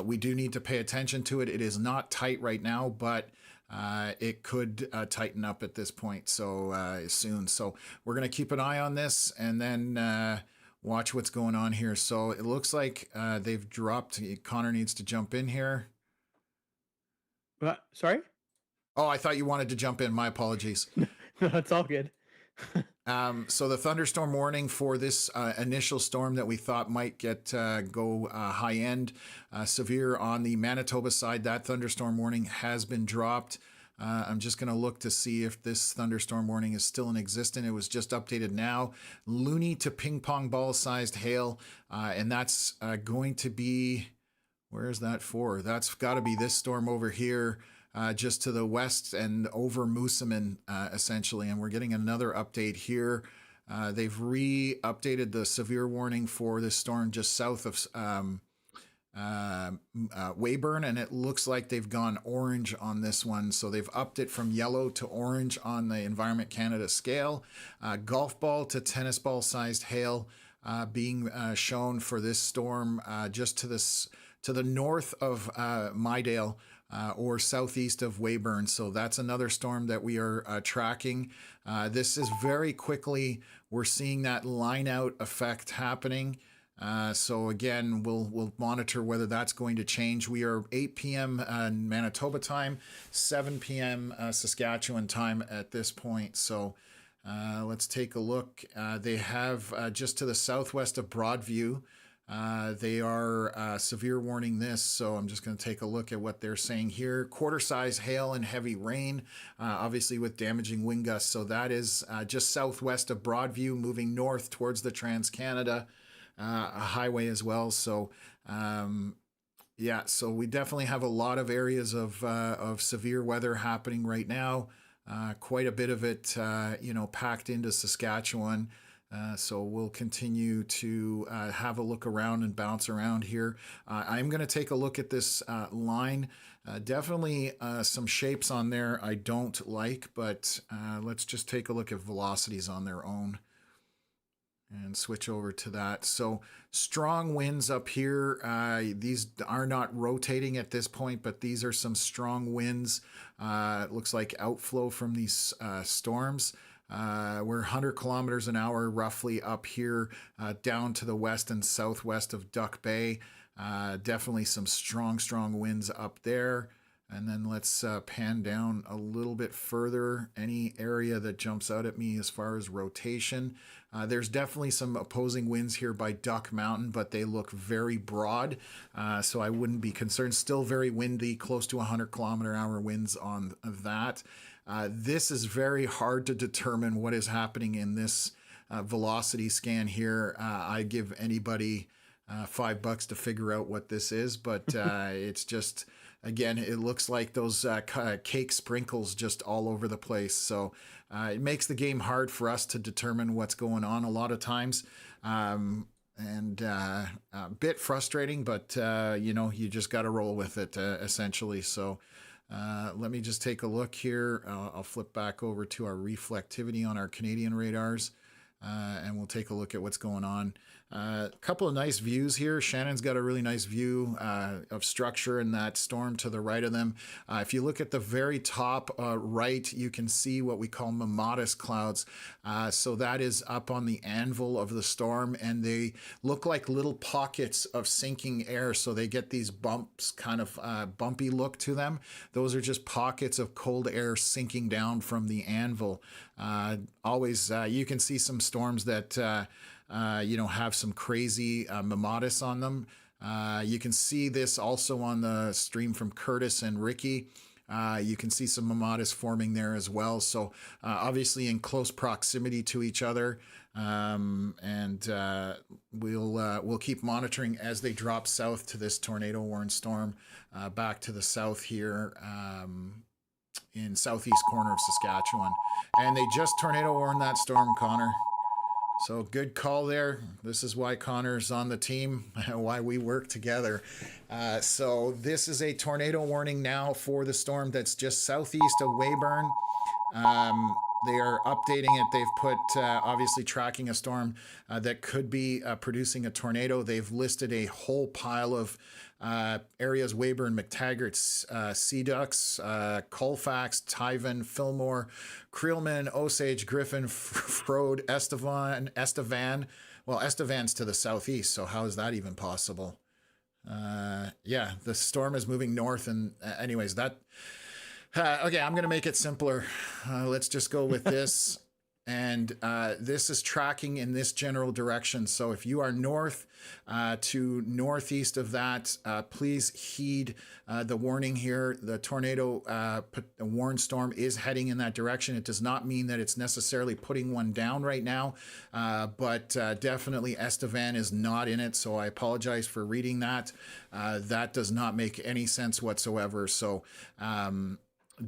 we do need to pay attention to it. It is not tight right now, but it could tighten up at this point soon. So we're going to keep an eye on this and then watch what's going on here. So it looks like they've dropped. Connor needs to jump in here. Sorry? Oh, I thought you wanted to jump in. My apologies. No, it's all good. So the thunderstorm warning for this initial storm that we thought might go high end, severe on the Manitoba side, that thunderstorm warning has been dropped. I'm just going to look to see if this thunderstorm warning is still in existence. It was just updated now. Loony to ping pong ball sized hail. And that's going to be, where is that for? That's got to be this storm over here, just to the west and over Moosomin, essentially. And we're getting another update here. They've re-updated the severe warning for this storm just south of Weyburn, and it looks like they've gone orange on this one. So they've upped it from yellow to orange on the Environment Canada scale. Golf ball to tennis ball sized hail being shown for this storm just to the north of Mydale, or southeast of Weyburn. So that's another storm that we are tracking. This is very quickly, we're seeing that line out effect happening. So again, we'll monitor whether that's going to change. We are 8 p.m. Manitoba time, 7 p.m. Saskatchewan time at this point. So let's take a look. They have just to the southwest of Broadview. They are severe warning this, so I'm just going to take a look at what they're saying here. Quarter-size hail and heavy rain, obviously with damaging wind gusts. So that is just southwest of Broadview, moving north towards the Trans-Canada highway as well. So yeah, so we definitely have a lot of areas of severe weather happening right now. Quite a bit of it, packed into Saskatchewan. So we'll continue to have a look around and bounce around here. I'm going to take a look at this line. Definitely some shapes on there I don't like, but let's just take a look at velocities on their own and switch over to that. So strong winds up here. These are not rotating at this point, but these are some strong winds. It looks like outflow from these storms. We're 100 kilometers an hour roughly up here, down to the west and southwest of Duck Bay. Definitely some strong winds up there. And then let's pan down a little bit further. Any area that jumps out at me as far as rotation. There's definitely some opposing winds here by Duck Mountain, but they look very broad, so I wouldn't be concerned. Still very windy, close to 100 kilometer an hour winds on that. This is very hard to determine what is happening in this velocity scan here. I give anybody $5 to figure out what this is, but it's just, again, it looks like those cake sprinkles just all over the place. So it makes the game hard for us to determine what's going on a lot of times. And a bit frustrating, but you just got to roll with it essentially. So let me just take a look here. I'll flip back over to our reflectivity on our Canadian radars, and we'll take a look at what's going on. A couple of nice views here. Shannon's got a really nice view of structure in that storm to the right of them. If you look at the very top right, you can see what we call mammatus clouds. So that is up on the anvil of the storm, and they look like little pockets of sinking air. So they get these bumps, kind of bumpy look to them. Those are just pockets of cold air sinking down from the anvil. Always, you can see some storms that have some crazy mammatus on them. You can see this also on the stream from Curtis and Ricky. You can see some mammatus forming there as well. So obviously in close proximity to each other. And we'll keep monitoring as they drop south to this tornado warned storm back to the south here. In southeast corner of Saskatchewan. And they just tornado warned that storm, Connor. So good call there. This is why Connor's on the team, why we work together. So this is a tornado warning now for the storm that's just southeast of Weyburn. They are updating it. They've put, obviously, tracking a storm that could be producing a tornado. They've listed a whole pile of areas: Weyburn, McTaggart, Sea Ducks, Colfax, Tyven, Fillmore, Creelman, Osage, Griffin, Frode, Estevan. Well, Estevan's to the southeast, so how is that even possible? Yeah, the storm is moving north, and anyways, that... okay, I'm going to make it simpler. Let's just go with this. And this is tracking in this general direction. So if you are north to northeast of that, please heed the warning here. The tornado warned storm is heading in that direction. It does not mean that it's necessarily putting one down right now, but definitely Estevan is not in it. So I apologize for reading that. That does not make any sense whatsoever. So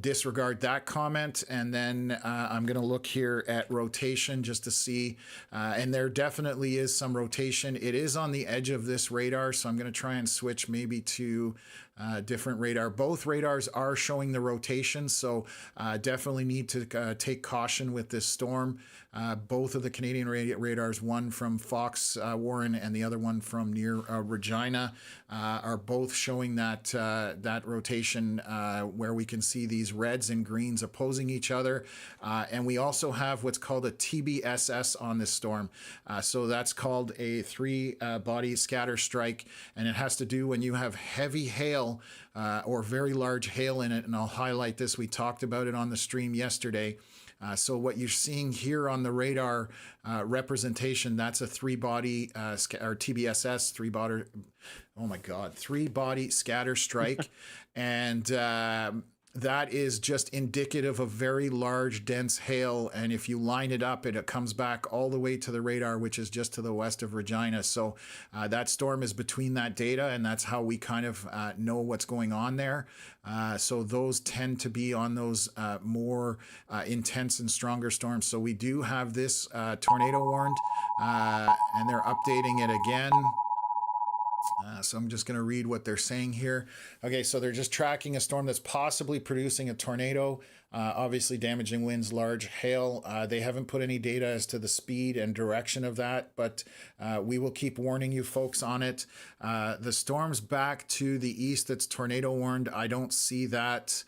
disregard that comment, and then I'm going to look here at rotation just to see, and there definitely is some rotation. It is on the edge of this radar, so I'm going to try and switch maybe to different radar. Both radars are showing the rotation, so definitely need to take caution with this storm. Both of the Canadian radars, one from Fox Warren and the other one from near Regina, are both showing that rotation where we can see these reds and greens opposing each other. And we also have what's called a TBSS on this storm. So that's called a three-body scatter strike, and it has to do when you have heavy hail or very large hail in it. And I'll highlight this. We talked about it on the stream yesterday. So what you're seeing here on the radar representation, that's a three-body or TBSS, three-body scatter strike. And that is just indicative of very large, dense hail. And if you line it up, it comes back all the way to the radar, which is just to the west of Regina. So that storm is between that data, and that's how we kind of know what's going on there. So those tend to be on those more intense and stronger storms. So we do have this tornado warned, and they're updating it again. So I'm just going to read what they're saying here. Okay, so they're just tracking a storm that's possibly producing a tornado, obviously damaging winds, large hail. They haven't put any data as to the speed and direction of that, but we will keep warning you folks on it. The storm's back to the east that's tornado warned. I don't see that.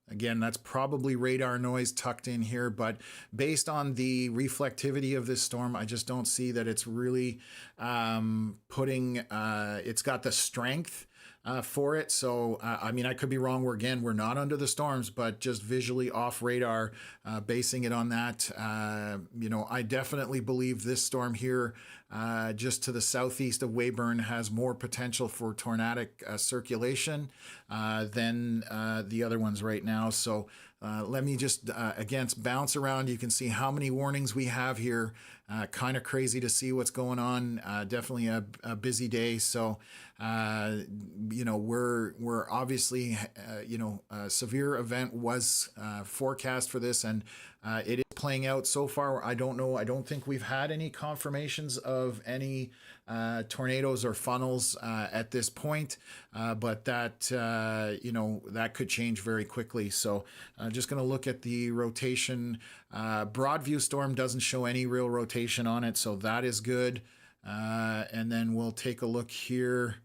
Again, that's probably radar noise tucked in here, but based on the reflectivity of this storm, I just don't see that it's really it's got the strength for it. So, I mean, I could be wrong. We're not under the storms, but just visually off radar, basing it on that. I definitely believe this storm here, just to the southeast of Weyburn, has more potential for tornadic circulation than the other ones right now. So let me just, again, bounce around. You can see how many warnings we have here. Kind of crazy to see what's going on. Definitely a busy day. So, we're obviously, a severe event was forecast for this, and it is playing out so far. I don't know. I don't think we've had any confirmations of any tornadoes or funnels at this point, but that that could change very quickly. So just going to look at the rotation. Broadview storm doesn't show any real rotation on it, so that is good. And then we'll take a look here.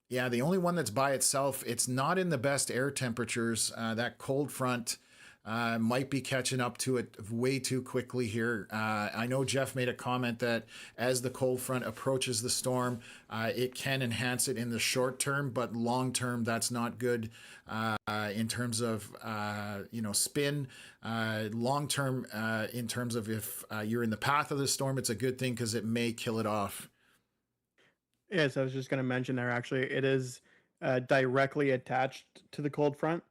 Yeah, the only one that's by itself, it's not in the best air temperatures. That cold front might be catching up to it way too quickly here. I know Jeff made a comment that as the cold front approaches the storm, it can enhance it in the short term, but long term, that's not good in terms of spin. Long term, in terms of if you're in the path of the storm, it's a good thing because it may kill it off. Yes, I was just going to mention there. Actually, it is directly attached to the cold front.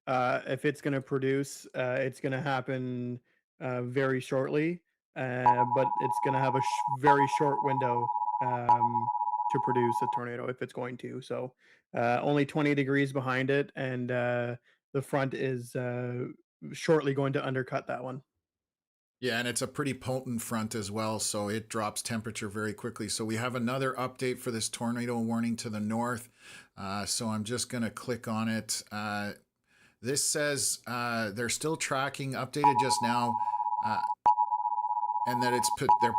If it's going to produce, it's going to happen very shortly, but it's going to have a very short window to produce a tornado if it's going to. So only 20 degrees behind it, and the front is shortly going to undercut that one. Yeah, and it's a pretty potent front as well, so it drops temperature very quickly. So we have another update for this tornado warning to the north. So I'm just going to click on it. This says they're still tracking, updated just now, and that they're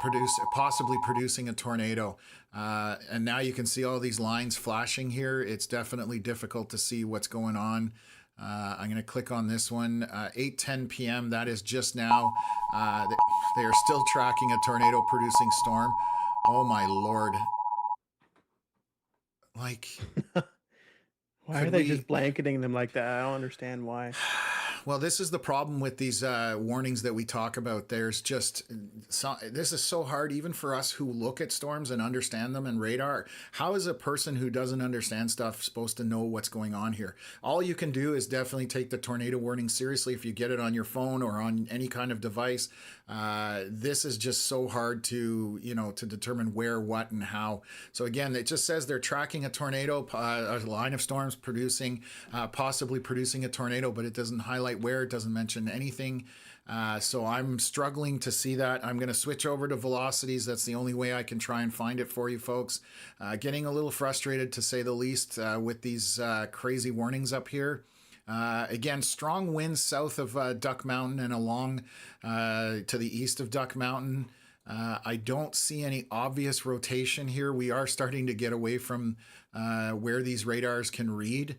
possibly producing a tornado. And now you can see all these lines flashing here. It's definitely difficult to see what's going on. I'm going to click on this one, 8:10 p.m. That is just now. They are still tracking a tornado producing storm. Oh my Lord. Like, why are they just blanketing them like that? I don't understand why. Well, this is the problem with these warnings that we talk about. There's just, this is so hard, even for us who look at storms and understand them and radar. How is a person who doesn't understand stuff supposed to know what's going on here? All you can do is definitely take the tornado warning seriously if you get it on your phone or on any kind of device. This is just so hard to, to determine where, what, and how. So again, it just says they're tracking a tornado, a line of storms producing, possibly producing a tornado, but it doesn't highlight satellite where. It doesn't mention anything. So I'm struggling to see that. I'm going to switch over to velocities. That's the only way I can try and find it for you folks. Getting a little frustrated, to say the least, with these crazy warnings up here. Again, strong winds south of Duck Mountain and along to the east of Duck Mountain. I don't see any obvious rotation here. We are starting to get away from where these radars can read.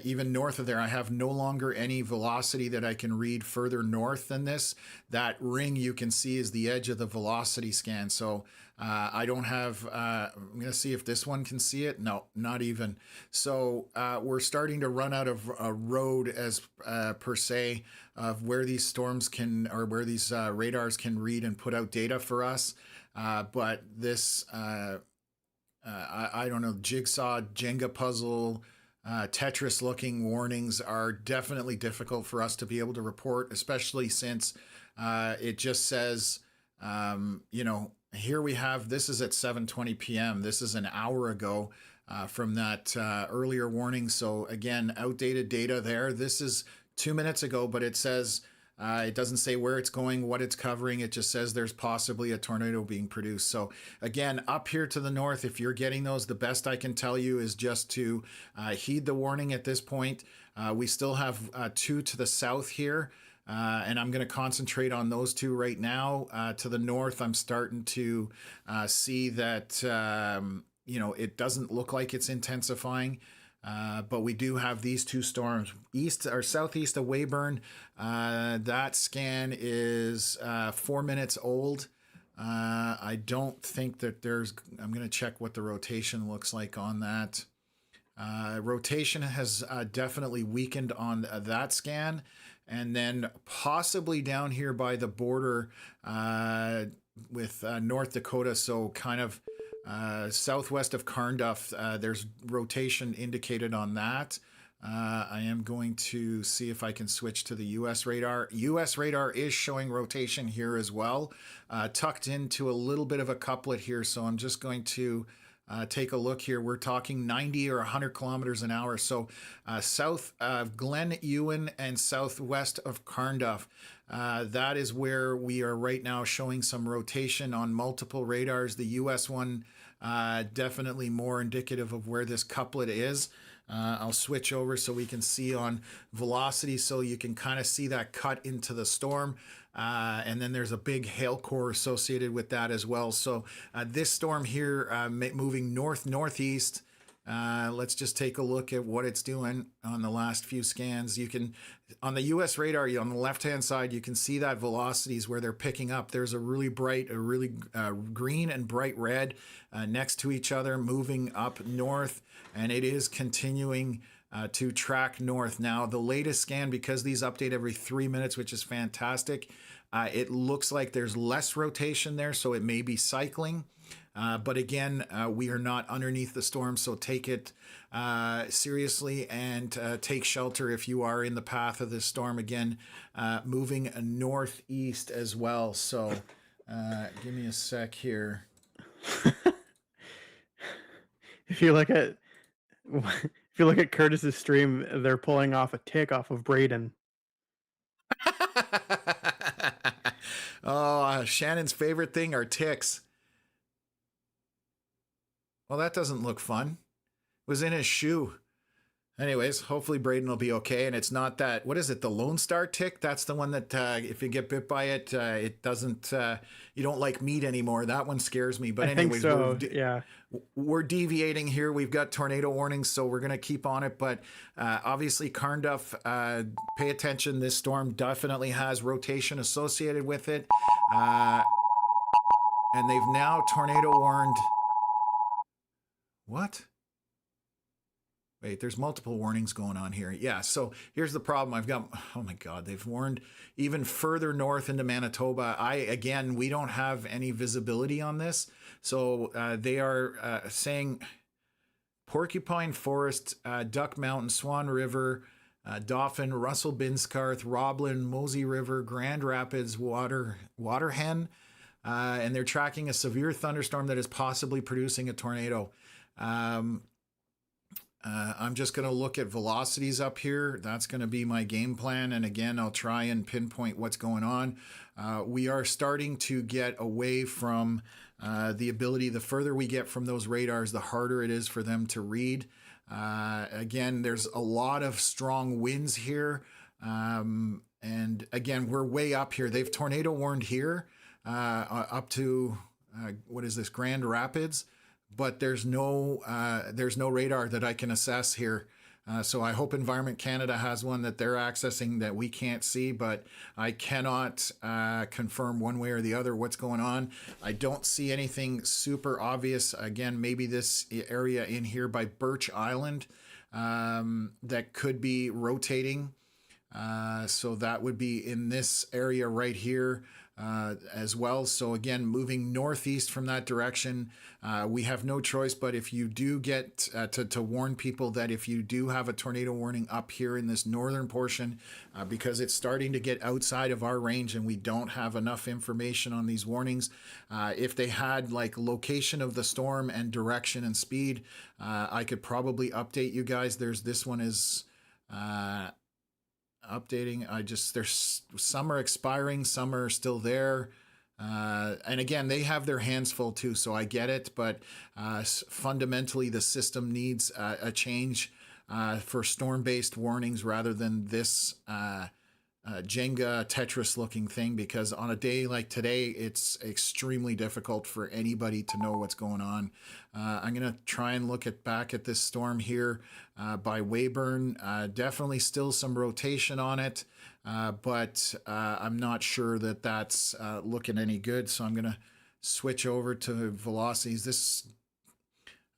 Even north of there, I have no longer any velocity that I can read further north than this. That ring you can see is the edge of the velocity scan. So I don't have, I'm going to see if this one can see it. No, not even. So we're starting to run out of a road as per se of where these storms can, or where these radars can read and put out data for us. But this, I don't know, jigsaw, Jenga puzzle, Tetris looking warnings are definitely difficult for us to be able to report, especially since it just says, you know, here we have, this is at 7:20 p.m. This is an hour ago from that earlier warning. So again, outdated data there. This is 2 minutes ago, but it says, it doesn't say where it's going, what it's covering. It just says there's possibly a tornado being produced. So again, up here to the north, if you're getting those, the best I can tell you is just to heed the warning at this point. We still have two to the south here. And I'm going to concentrate on those two right now. To the north, I'm starting to see that, you know, it doesn't look like it's intensifying. But we do have these two storms east or southeast of Weyburn. That scan is 4 minutes old. I don't think that there's, I'm going to check what the rotation looks like on that. Rotation has definitely weakened on that scan. And then possibly down here by the border with North Dakota, so kind of southwest of Carnduff, there's rotation indicated on that. I am going to see if I can switch to the US radar. US radar is showing rotation here as well, tucked into a little bit of a couplet here. So I'm just going to take a look here. We're talking 90 or 100 kilometers an hour. So south of Glen Ewan and southwest of Carnduff. That is where we are right now, showing some rotation on multiple radars. The US one definitely more indicative of where this couplet is. I'll switch over so we can see on velocity, so you can kind of see that cut into the storm. And then there's a big hail core associated with that as well. So this storm here moving northeast. Let's just take a look at what it's doing on the last few scans. You can, on the US radar, on the left-hand side, you can see that velocities where they're picking up. There's a really bright, a really green and bright red next to each other, moving up north, and it is continuing to track north. Now, the latest scan, because these update every 3 minutes, which is fantastic, it looks like there's less rotation there, so it may be cycling. But again, we are not underneath the storm, so take it seriously and take shelter if you are in the path of this storm. Again, moving northeast as well. So give me a sec here. If you look at Curtis's stream, they're pulling off a tick off of Braden. Oh, Shannon's favorite thing are ticks. Well, that doesn't look fun. It was in his shoe. Anyways, hopefully Braden will be okay. And it's not that, what is it, the Lone Star tick? That's the one that if you get bit by it, it doesn't, you don't like meat anymore. That one scares me. But anyways, I think so. Yeah. We're deviating here. We've got tornado warnings, so we're going to keep on it. But obviously, Carnduff, pay attention. This storm definitely has rotation associated with it. And they've now tornado warned. What? Wait, there's multiple warnings going on here. Yeah, so here's the problem. I've got, oh my God, they've warned even further north into Manitoba. Again, we don't have any visibility on this. So they are saying Porcupine Forest, Duck Mountain, Swan River, Dauphin, Russell Binscarth, Roblin, Mosey River, Grand Rapids, Waterhen, and they're tracking a severe thunderstorm that is possibly producing a tornado. I'm just going to look at velocities up here. That's going to be my game plan. And again, I'll try and pinpoint what's going on. We are starting to get away from the ability, the further we get from those radars, the harder it is for them to read. Again, there's a lot of strong winds here. And again, we're way up here. They've tornado warned here up to, what is this, Grand Rapids? But there's no radar that I can assess here. So I hope Environment Canada has one that they're accessing that we can't see, but I cannot confirm one way or the other what's going on. I don't see anything super obvious. Again, maybe this area in here by Birch Island that could be rotating. So that would be in this area right here. As well. So again, moving northeast from that direction, we have no choice. But if you do get to warn people that if you do have a tornado warning up here in this northern portion, because it's starting to get outside of our range and we don't have enough information on these warnings, if they had like location of the storm and direction and speed, I could probably update you guys. This one is updating. There's some are expiring, some are still there. And again, they have their hands full too, so I get it. But fundamentally, the system needs a change for storm-based warnings rather than this Jenga Tetris looking thing, because on a day like today, it's extremely difficult for anybody to know what's going on. I'm going to try and look back at this storm here by Weyburn. Definitely still some rotation on it, but I'm not sure that that's looking any good. So I'm going to switch over to velocities. This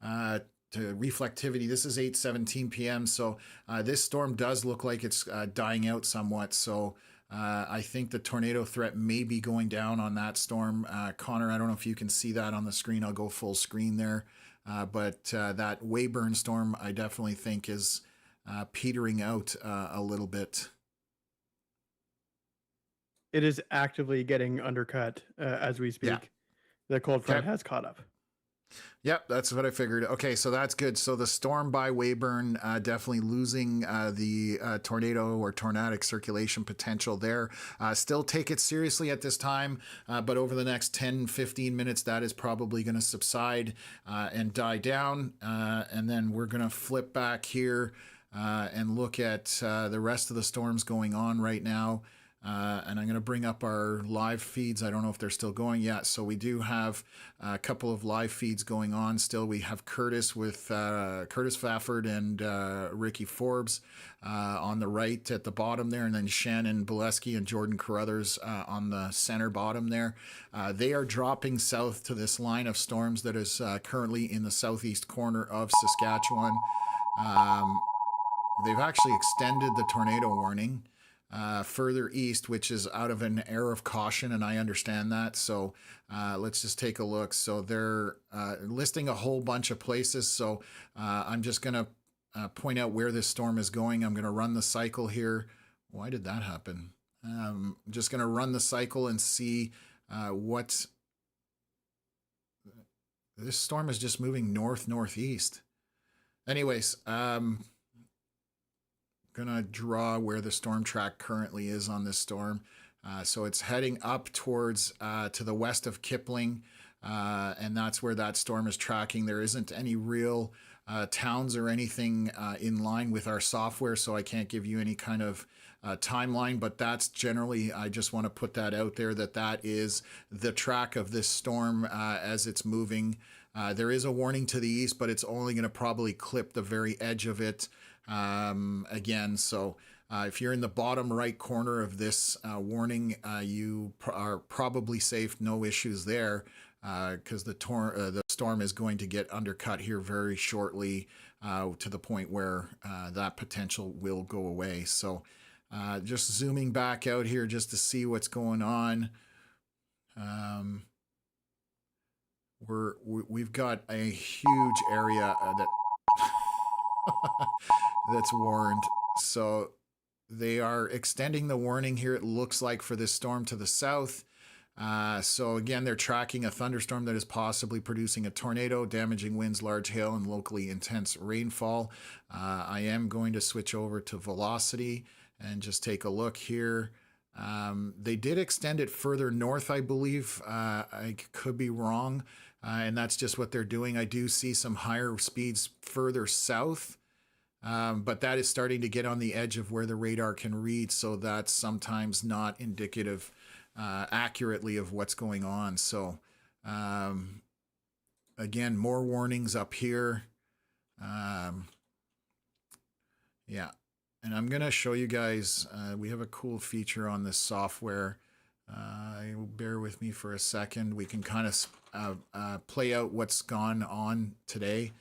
to reflectivity. This is 8:17 p.m. So this storm does look like it's dying out somewhat. So I think the tornado threat may be going down on that storm. Connor, I don't know if you can see that on the screen. I'll go full screen there. But that Weyburn storm, I definitely think is petering out a little bit. It is actively getting undercut as we speak. Yeah. The cold front has caught up. Yep, that's what I figured. Okay, so that's good. So the storm by Weyburn definitely losing the tornado or tornadic circulation potential there. Still take it seriously at this time, but over the next 10, 15 minutes, that is probably going to subside and die down. And then we're going to flip back here and look at the rest of the storms going on right now. And I'm going to bring up our live feeds. I don't know if they're still going yet. So we do have a couple of live feeds going on still. We have Curtis with Curtis Fafford and Ricky Forbes on the right at the bottom there. And then Shannon Bolesky and Jordan Carruthers on the center bottom there. They are dropping south to this line of storms that is currently in the southeast corner of Saskatchewan. They've actually extended the tornado warning further east, which is out of an air of caution, and I understand that. So let's just take a look. So they're listing a whole bunch of places. So I'm just going to point out where this storm is going. I'm going to run the cycle here. Why did that happen? I'm just going to run the cycle and see what... This storm is just moving northeast. Anyways, gonna draw where the storm track currently is on this storm. So it's heading up towards to the west of Kipling, and that's where that storm is tracking. There isn't any real towns or anything in line with our software, so I can't give you any kind of timeline, but that's generally, I just want to put that out there, that is the track of this storm as it's moving. There is a warning to the east, but it's only going to probably clip the very edge of it again. So if you're in the bottom right corner of this warning, you are probably safe, no issues there, because the storm is going to get undercut here very shortly to the point where that potential will go away. So just zooming back out here just to see what's going on. We've got a huge area that that's warned. So they are extending the warning here, it looks like, for this storm to the south. So again, they're tracking a thunderstorm that is possibly producing a tornado, damaging winds, large hail, and locally intense rainfall. I am going to switch over to velocity and just take a look here. They did extend it further north, I believe. I could be wrong, and that's just what they're doing. I do see some higher speeds further south. But that is starting to get on the edge of where the radar can read, so that's sometimes not indicative accurately of what's going on. So again, more warnings up here. Yeah, and I'm gonna show you guys, we have a cool feature on this software. Bear with me for a second. We can kind of play out what's gone on today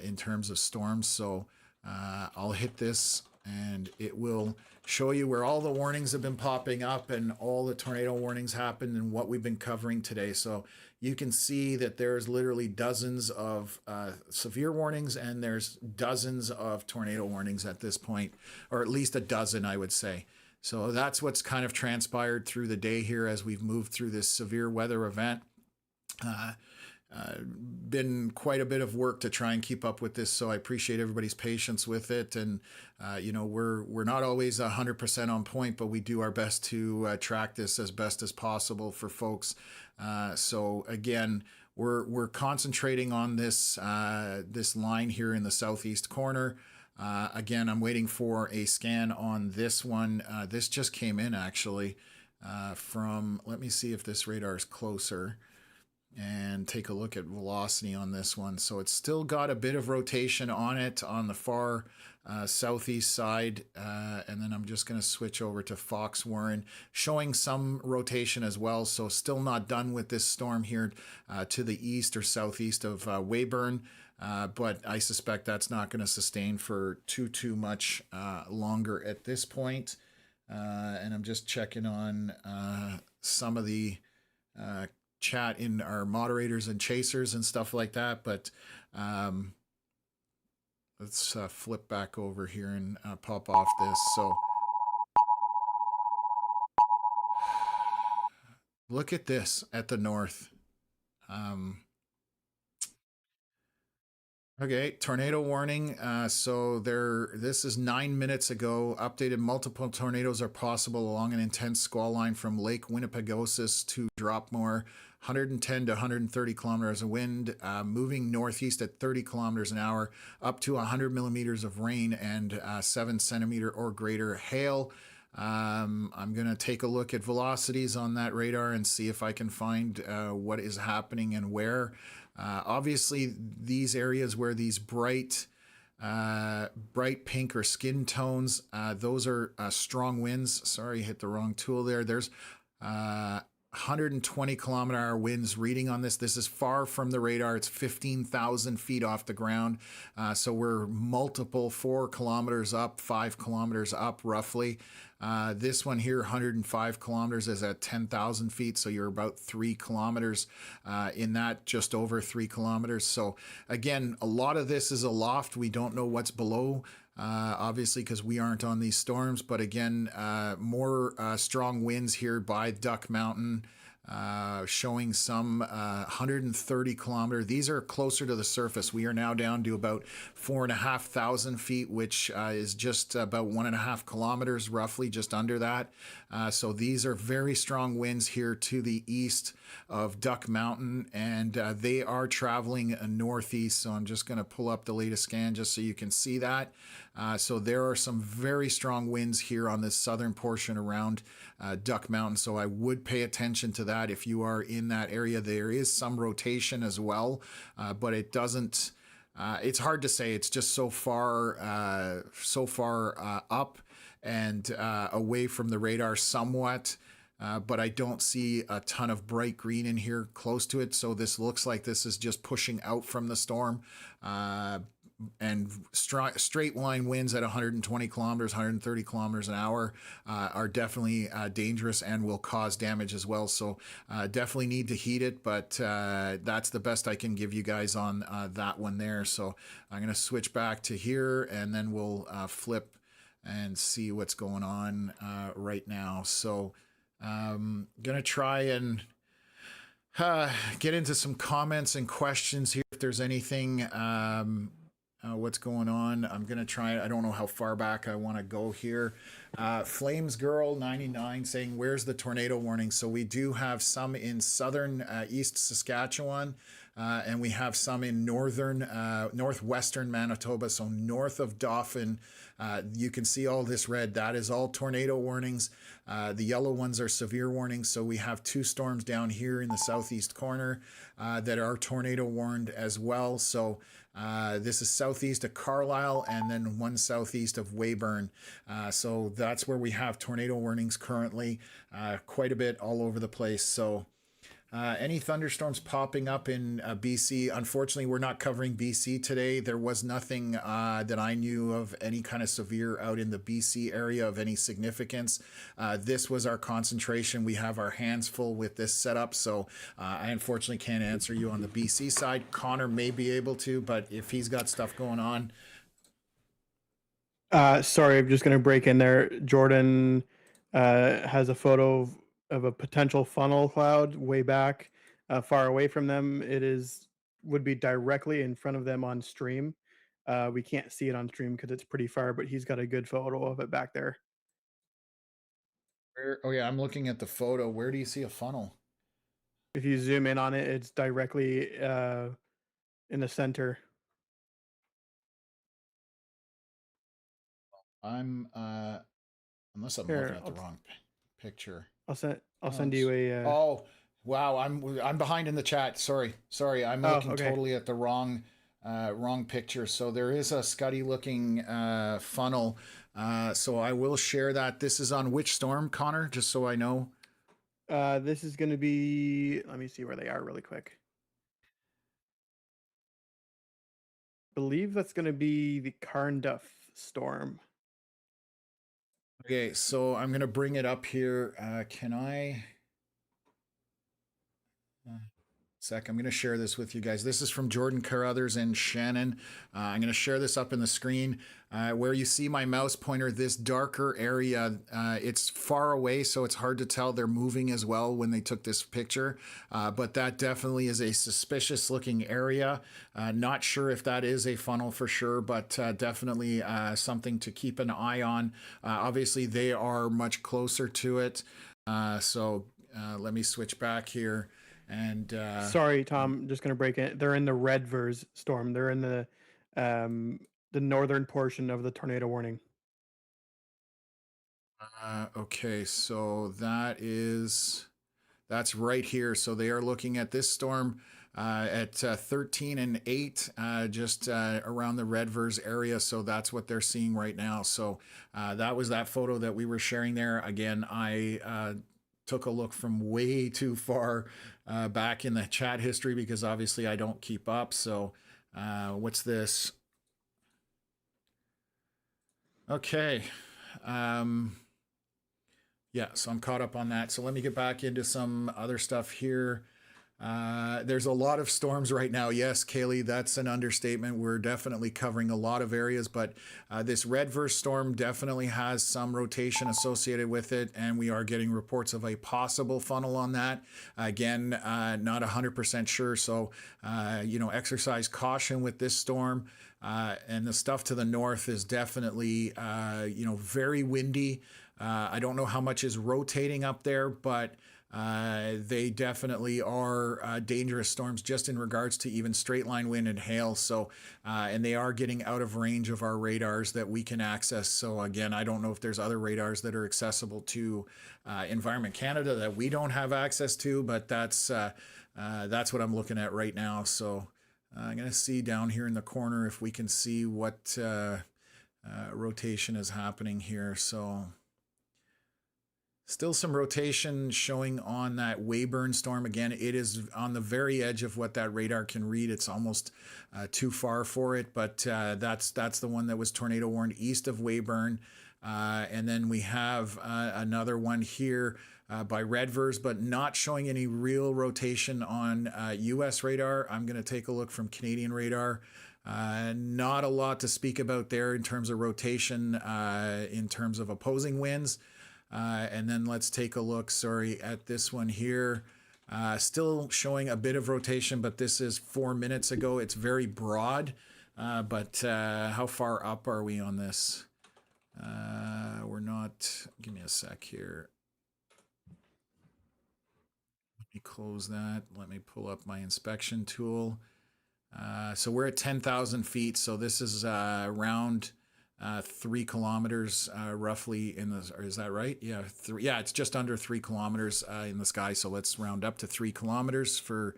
in terms of storms. So I'll hit this and it will show you where all the warnings have been popping up and all the tornado warnings happened and what we've been covering today. So you can see that there's literally dozens of severe warnings and there's dozens of tornado warnings at this point, or at least a dozen, I would say. So that's what's kind of transpired through the day here as we've moved through this severe weather event. Been quite a bit of work to try and keep up with this, so I appreciate everybody's patience with it. And you know, we're not always 100% on point, but we do our best to track this as best as possible for folks. So again, we're concentrating on this this line here in the southeast corner. Again, I'm waiting for a scan on this one. This just came in actually from. Let me see if this radar is closer and take a look at velocity on this one. So it's still got a bit of rotation on it on the far southeast side. And then I'm just going to switch over to Fox Warren, showing some rotation as well. So still not done with this storm here to the east or southeast of Weyburn. But I suspect that's not going to sustain for too much longer at this point. And I'm just checking on some of the chat in our moderators and chasers and stuff like that, but let's flip back over here and pop off this. So look at this at the north. Okay, tornado warning. So this is 9 minutes ago. Updated, multiple tornadoes are possible along an intense squall line from Lake Winnipegosis to Dropmore. 110 to 130 kilometers of wind, moving northeast at 30 kilometers an hour, up to 100 millimeters of rain and 7 centimeter or greater hail. I'm going to take a look at velocities on that radar and see if I can find what is happening and where. Obviously, these areas where these bright pink or skin tones, those are strong winds. Sorry, hit the wrong tool there. There's 120 kilometer hour winds reading on this. This is far from the radar. It's 15,000 feet off the ground. So we're multiple 4 kilometers up, 5 kilometers up roughly. This one here, 105 kilometers, is at 10,000 feet. So you're about 3 kilometers in that, just over 3 kilometers. So again, a lot of this is aloft. We don't know what's below. Obviously, because we aren't on these storms, but again, more strong winds here by Duck Mountain, showing some 130 kilometer. These are closer to the surface. We are now down to about 4,500 feet, which is just about 1.5 kilometers, roughly, just under that. So these are very strong winds here to the east of Duck Mountain, and they are traveling northeast. So I'm just going to pull up the latest scan just so you can see that. So there are some very strong winds here on this southern portion around Duck Mountain. So I would pay attention to that if you are in that area. There is some rotation as well, but it doesn't. It's hard to say. It's just so far up and away from the radar somewhat. But I don't see a ton of bright green in here close to it. So this looks like this is just pushing out from the storm. And straight line winds at 120 kilometers, 130 kilometers an hour are definitely dangerous and will cause damage as well. So definitely need to heed it, but that's the best I can give you guys on that one there. So I'm going to switch back to here and then we'll flip and see what's going on right now. So Gonna try and get into some comments and questions here if there's anything. What's going on? I'm gonna try. I don't know how far back I want to go here. Flames Girl 99 saying, "Where's the tornado warning?" So we do have some in southern East Saskatchewan, and we have some in northwestern Manitoba. So north of Dauphin, you can see all this red. That is all tornado warnings. The yellow ones are severe warnings. So we have two storms down here in the southeast corner that are tornado warned as well. So this is southeast of Carlisle and then one southeast of Weyburn. So that's where we have tornado warnings currently, quite a bit all over the place. So any thunderstorms popping up in BC? Unfortunately, we're not covering BC today. There was nothing that I knew of any kind of severe out in the BC area of any significance. This was our concentration. We have our hands full with this setup, so I unfortunately can't answer you on the BC side. Connor may be able to, but if he's got stuff going on. Sorry, I'm just going to break in there. Jordan has a photo of a potential funnel cloud way back, far away from them. Would be directly in front of them on stream. We can't see it on stream because it's pretty far, but he's got a good photo of it back there. Oh yeah, I'm looking at the photo. Where do you see a funnel? If you zoom in on it, it's directly in the center. I'm unless I'm looking Here, at the wrong picture. I'll send you a. Oh, wow, I'm behind in the chat. Sorry, I'm looking totally at the wrong picture. So there is a scuddy looking funnel. So I will share that. This is on which storm, Connor? Just so I know. This is going to be. Let me see where they are really quick. Believe that's going to be the Carnduff storm. Okay, so I'm gonna bring it up here. Can I? I'm going to share this with you guys. This is from Jordan Carruthers and Shannon. I'm going to share this up in the screen. Where you see my mouse pointer, this darker area, it's far away, so it's hard to tell they're moving as well when they took this picture. But that definitely is a suspicious looking area. Not sure if that is a funnel for sure, but definitely something to keep an eye on. Obviously, they are much closer to it. So let me switch back here. And sorry, Tom, just gonna break it. They're in the Redvers storm. They're in the northern portion of the tornado warning. Okay, so that's right here. So they are looking at this storm at 13 and 8, just around the Redvers area. So that's what they're seeing right now. So that was that photo that we were sharing there. Again, I took a look from way too far back in the chat history because obviously I don't keep up. So what's this? Okay. Yeah, so I'm caught up on that. So let me get back into some other stuff here. There's a lot of storms right now. Yes, Kaylee, that's an understatement. We're definitely covering a lot of areas, but this Redverse storm definitely has some rotation associated with it, and we are getting reports of a possible funnel on that. Again, not 100% sure, so exercise caution with this storm. And the stuff to the north is definitely very windy. I don't know how much is rotating up there, but they definitely are dangerous storms just in regards to even straight line wind and hail. So, and they are getting out of range of our radars that we can access. So again, I don't know if there's other radars that are accessible to Environment Canada that we don't have access to, but that's what I'm looking at right now. So I'm going to see down here in the corner if we can see what rotation is happening here. So still some rotation showing on that Weyburn storm. Again, it is on the very edge of what that radar can read. It's almost too far for it, but that's the one that was tornado warned east of Weyburn. And then we have another one here by Redvers, but not showing any real rotation on US radar. I'm going to take a look from Canadian radar. Not a lot to speak about there in terms of rotation, in terms of opposing winds. And then let's take a look, sorry, at this one here. Still showing a bit of rotation, but this is 4 minutes ago. It's very broad, but how far up are we on this? We're not, give me a sec here. Let me close that. Let me pull up my inspection tool. So we're at 10,000 feet. So this is around 3 kilometers roughly in the, or is that right? Yeah, yeah, it's just under 3 kilometers in the sky. So let's round up to 3 kilometers for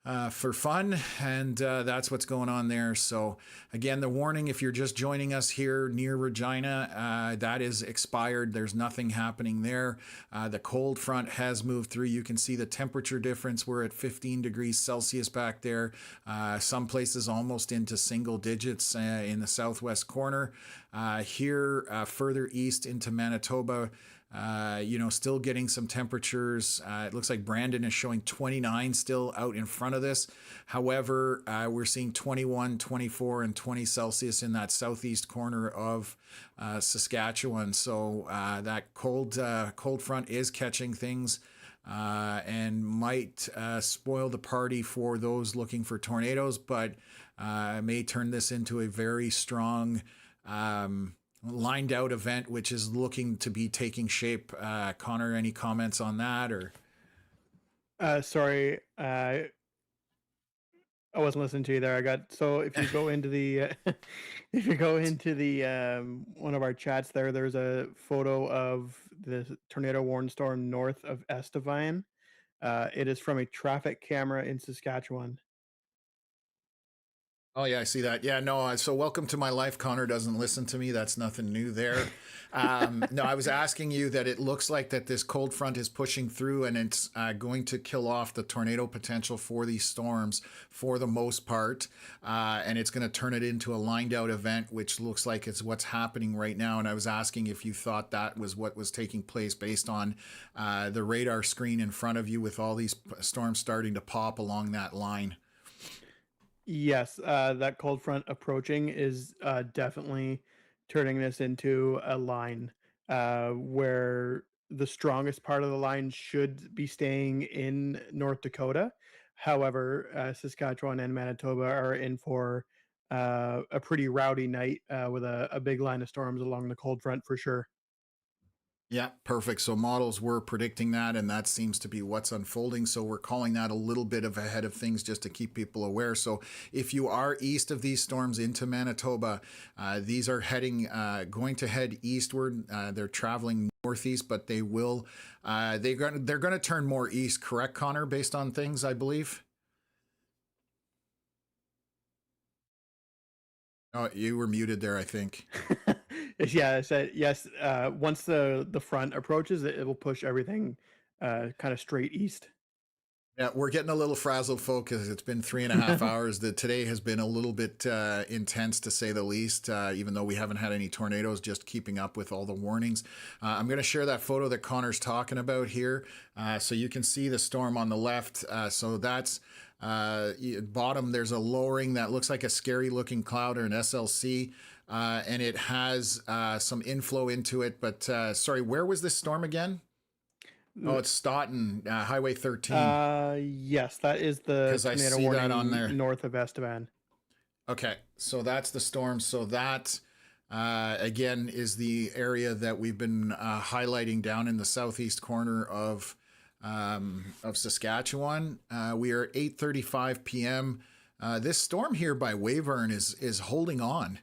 fun, and that's what's going on there. So again, the warning, if you're just joining us here near Regina, that is expired. There's nothing happening there. The cold front has moved through. You can see the temperature difference. We're at 15 degrees Celsius back there. Some places almost into single digits in the southwest corner. Here, further east into Manitoba, still getting some temperatures. It looks like Brandon is showing 29 still out in front of this. However, we're seeing 21, 24, and 20 Celsius in that southeast corner of Saskatchewan. So that cold front is catching things and might spoil the party for those looking for tornadoes, but may turn this into a very strong lined out event, which is looking to be taking shape. Connor, any comments on that? Or Sorry, I wasn't listening to you there. If you go into the if you go into the one of our chats there, there's a photo of the tornado warning storm north of Estevan. It is from a traffic camera in Saskatchewan. Oh yeah, I see that. Yeah, no. So welcome to my life. Connor doesn't listen to me. That's nothing new there. No, I was asking you that it looks like that this cold front is pushing through, and it's going to kill off the tornado potential for these storms for the most part, and it's going to turn it into a lined out event, which looks like it's what's happening right now. And I was asking if you thought that was what was taking place based on the radar screen in front of you with all these storms starting to pop along that line. Yes, that cold front approaching is definitely turning this into a line where the strongest part of the line should be staying in North Dakota. However, Saskatchewan and Manitoba are in for a pretty rowdy night with a big line of storms along the cold front for sure. Yeah, perfect. So models were predicting that, and that seems to be what's unfolding. So we're calling that a little bit of ahead of things just to keep people aware. So if you are east of these storms into Manitoba, these are going to head eastward. They're traveling northeast, but they're going to turn more east. Correct, Connor? Based on things, I believe. Oh, you were muted there, I think. Yeah, I said yes. Once the front approaches, it will push everything kind of straight east. Yeah, we're getting a little frazzled, folks. It's been 3.5 hours. Today has been a little bit intense, to say the least, even though we haven't had any tornadoes, just keeping up with all the warnings. I'm going to share that photo that Connor's talking about here. So you can see the storm on the left. So that's bottom. There's a lowering that looks like a scary looking cloud or an SLC. And it has some inflow into it. But sorry, where was this storm again? Oh, it's Stoughton, Highway 13. Yes, that is the tornado warning that on there north of Estevan. Okay, so that's the storm. So that again is the area that we've been highlighting down in the southeast corner of Saskatchewan. We are at 8:35 p.m. This storm here by Weyburn is holding on.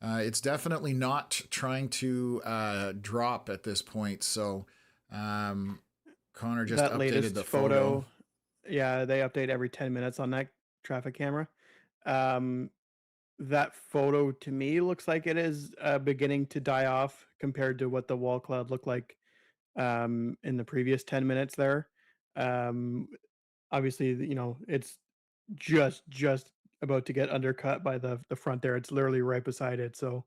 It's definitely not trying to drop at this point. So. Connor just that updated the photo. Yeah, they update every 10 minutes on that traffic camera. That photo to me looks like it is beginning to die off compared to what the wall cloud looked like in the previous 10 minutes there. Obviously, it's just about to get undercut by the front there. It's literally right beside it. So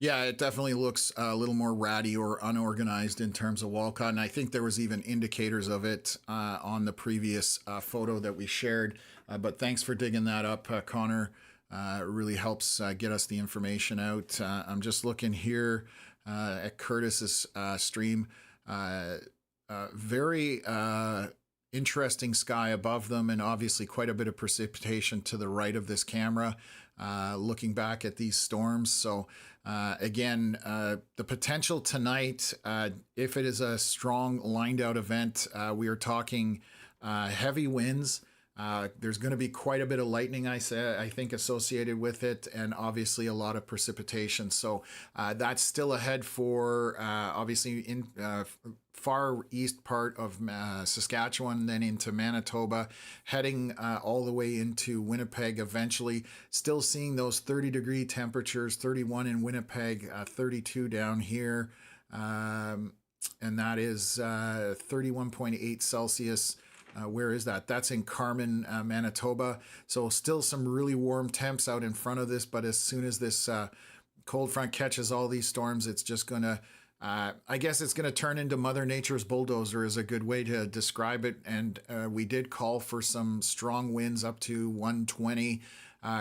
yeah, it definitely looks a little more ratty or unorganized in terms of Walcott. And I think there was even indicators of it on the previous photo that we shared. But thanks for digging that up, Connor. It really helps get us the information out. I'm just looking here at Curtis's stream. Very interesting sky above them, and obviously quite a bit of precipitation to the right of this camera. Looking back at these storms. So again, the potential tonight, if it is a strong lined out event, we are talking heavy winds. There's going to be quite a bit of lightning, I think, associated with it, and obviously a lot of precipitation. So that's still ahead for obviously in far east part of Saskatchewan, then into Manitoba, heading all the way into Winnipeg eventually. Still seeing those 30-degree temperatures, 31 in Winnipeg, 32 down here, and that is 31.8 Celsius. Where is that? That's in Carmen, Manitoba. So still some really warm temps out in front of this, but as soon as this cold front catches all these storms, it's just going to, I guess it's going to turn into Mother Nature's bulldozer is a good way to describe it. And we did call for some strong winds up to 120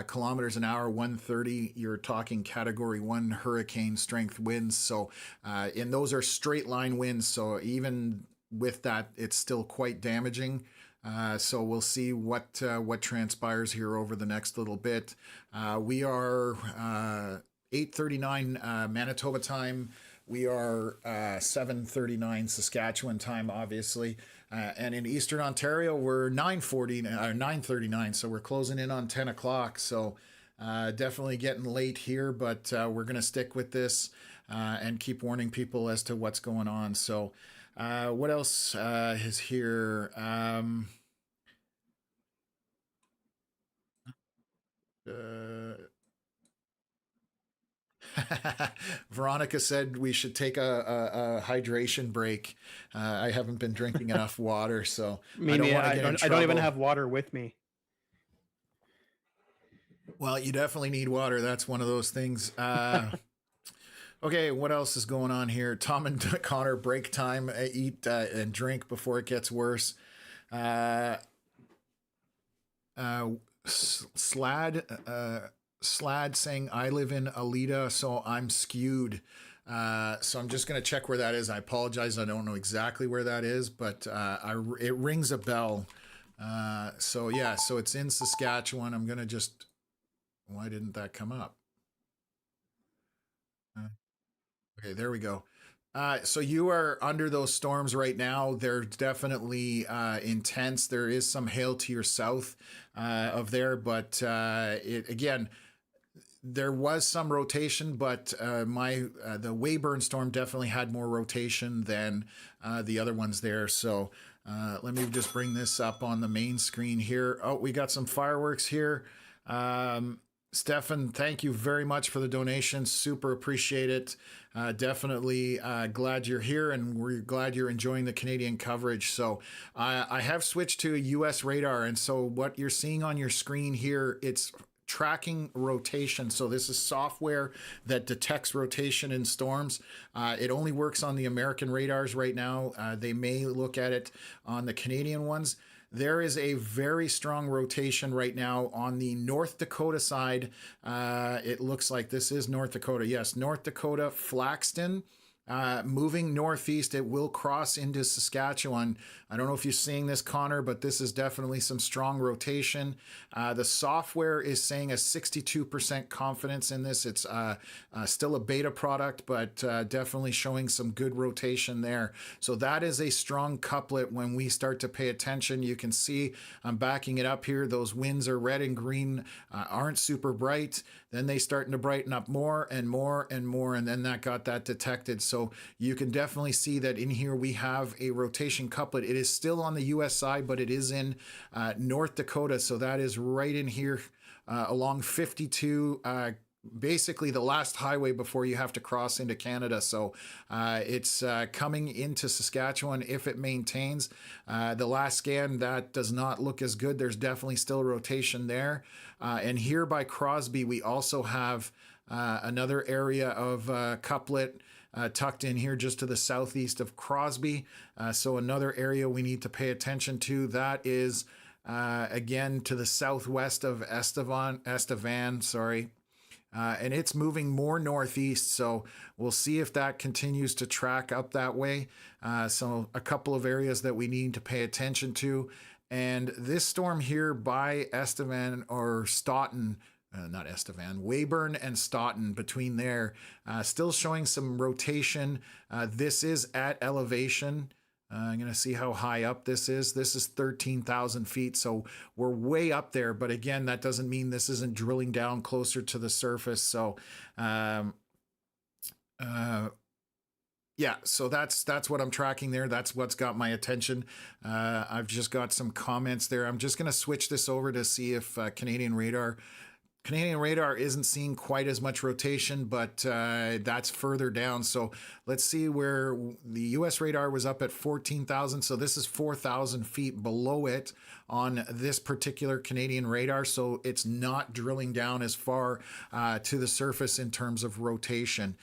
kilometers an hour, 130. You're talking Category 1 hurricane strength winds. So, and those are straight line winds. So even with that, it's still quite damaging. So we'll see what transpires here over the next little bit. We are 8:39 Manitoba time. We are 7:39 Saskatchewan time, obviously. And in Eastern Ontario, we're 9:39, so we're closing in on 10 o'clock. So definitely getting late here, but we're going to stick with this and keep warning people as to what's going on. So what else is here? Veronica said we should take a hydration break. I haven't been drinking enough water, so I don't want to get in trouble. I don't even have water with me. Well, you definitely need water. That's one of those things. Okay, what else is going on here? Tom and Connor, break time, eat and drink before it gets worse. Slad saying, I live in Alita, so I'm skewed. So I'm just going to check where that is. I apologize. I don't know exactly where that is, but it rings a bell. So yeah, so it's in Saskatchewan. I'm going to just, why didn't that come up? Okay, there we go. So you are under those storms right now. They're definitely intense. There is some hail to your south of there, but again, there was some rotation, but the Weyburn storm definitely had more rotation than the other ones there. So let me just bring this up on the main screen here. Oh, we got some fireworks here. Stefan, thank you very much for the donation. Super appreciate it. Definitely glad you're here, and we're glad you're enjoying the Canadian coverage. So I have switched to a US radar, and so what you're seeing on your screen here, it's tracking rotation. So this is software that detects rotation in storms. It only works on the American radars right now. They may look at it on the Canadian ones. There is a very strong rotation right now on the North Dakota side. It looks like this is North Dakota. Yes, North Dakota, Flaxton. Moving northeast, it will cross into Saskatchewan. I don't know if you're seeing this, Connor, but this is definitely some strong rotation. The software is saying a 62% confidence in this. It's still a beta product, but definitely showing some good rotation there. So that is a strong couplet when we start to pay attention. You can see I'm backing it up here. Those winds are red and green, aren't super bright. Then they starting to brighten up more and more and more, and then that got that detected. So you can definitely see that in here we have a rotation couplet. It is still on the US side, but it is in North Dakota. So that is right in here along 52, basically the last highway before you have to cross into Canada. So it's coming into Saskatchewan if it maintains. The last scan, that does not look as good. There's definitely still rotation there. And here by Crosby, we also have another area of couplet tucked in here just to the southeast of Crosby. So another area we need to pay attention to. That is again to the southwest of Estevan, sorry. And it's moving more northeast, so we'll see if that continues to track up that way. So a couple of areas that we need to pay attention to. And this storm here by Estevan or Stoughton, not Estevan, Weyburn and Stoughton between there, still showing some rotation. This is at elevation. I'm going to see how high up this is. This is 13,000 feet, so we're way up there. But again, that doesn't mean this isn't drilling down closer to the surface. So, yeah, so that's what I'm tracking there. That's what's got my attention. I've just got some comments there. I'm just going to switch this over to see if Canadian radar isn't seeing quite as much rotation, but that's further down. So let's see where the US radar was up at 14,000. So this is 4,000 feet below it on this particular Canadian radar. So it's not drilling down as far to the surface in terms of rotation.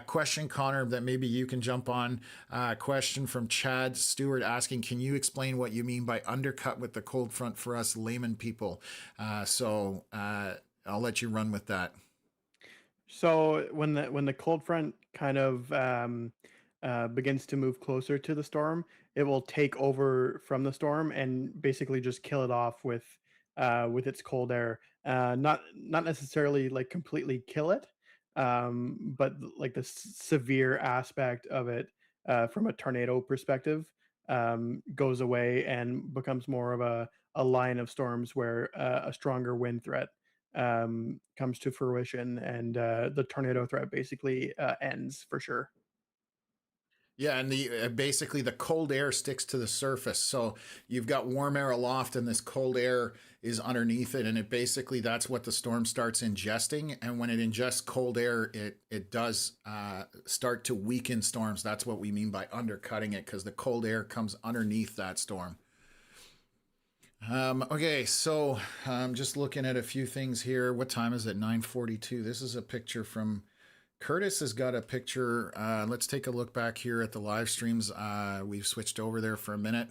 Question, Connor, that maybe you can jump on. Question from Chad Stewart asking, can you explain what you mean by undercut with the cold front for us layman people? I'll let you run with that. So when the cold front kind of begins to move closer to the storm, it will take over from the storm and basically just kill it off with its cold air. Not necessarily like completely kill it, but like the severe aspect of it from a tornado perspective goes away and becomes more of a line of storms where a stronger wind threat comes to fruition, and the tornado threat basically ends for sure. Yeah, and the basically the cold air sticks to the surface. So you've got warm air aloft, and this cold air is underneath it, and it basically that's what the storm starts ingesting. And when it ingests cold air, it does start to weaken storms. That's what we mean by undercutting it, because the cold air comes underneath that storm. Okay, so I'm just looking at a few things here. What time is it? 9:42. This is a picture from Curtis has got a picture. Let's take a look back here at the live streams. We've switched over there for a minute.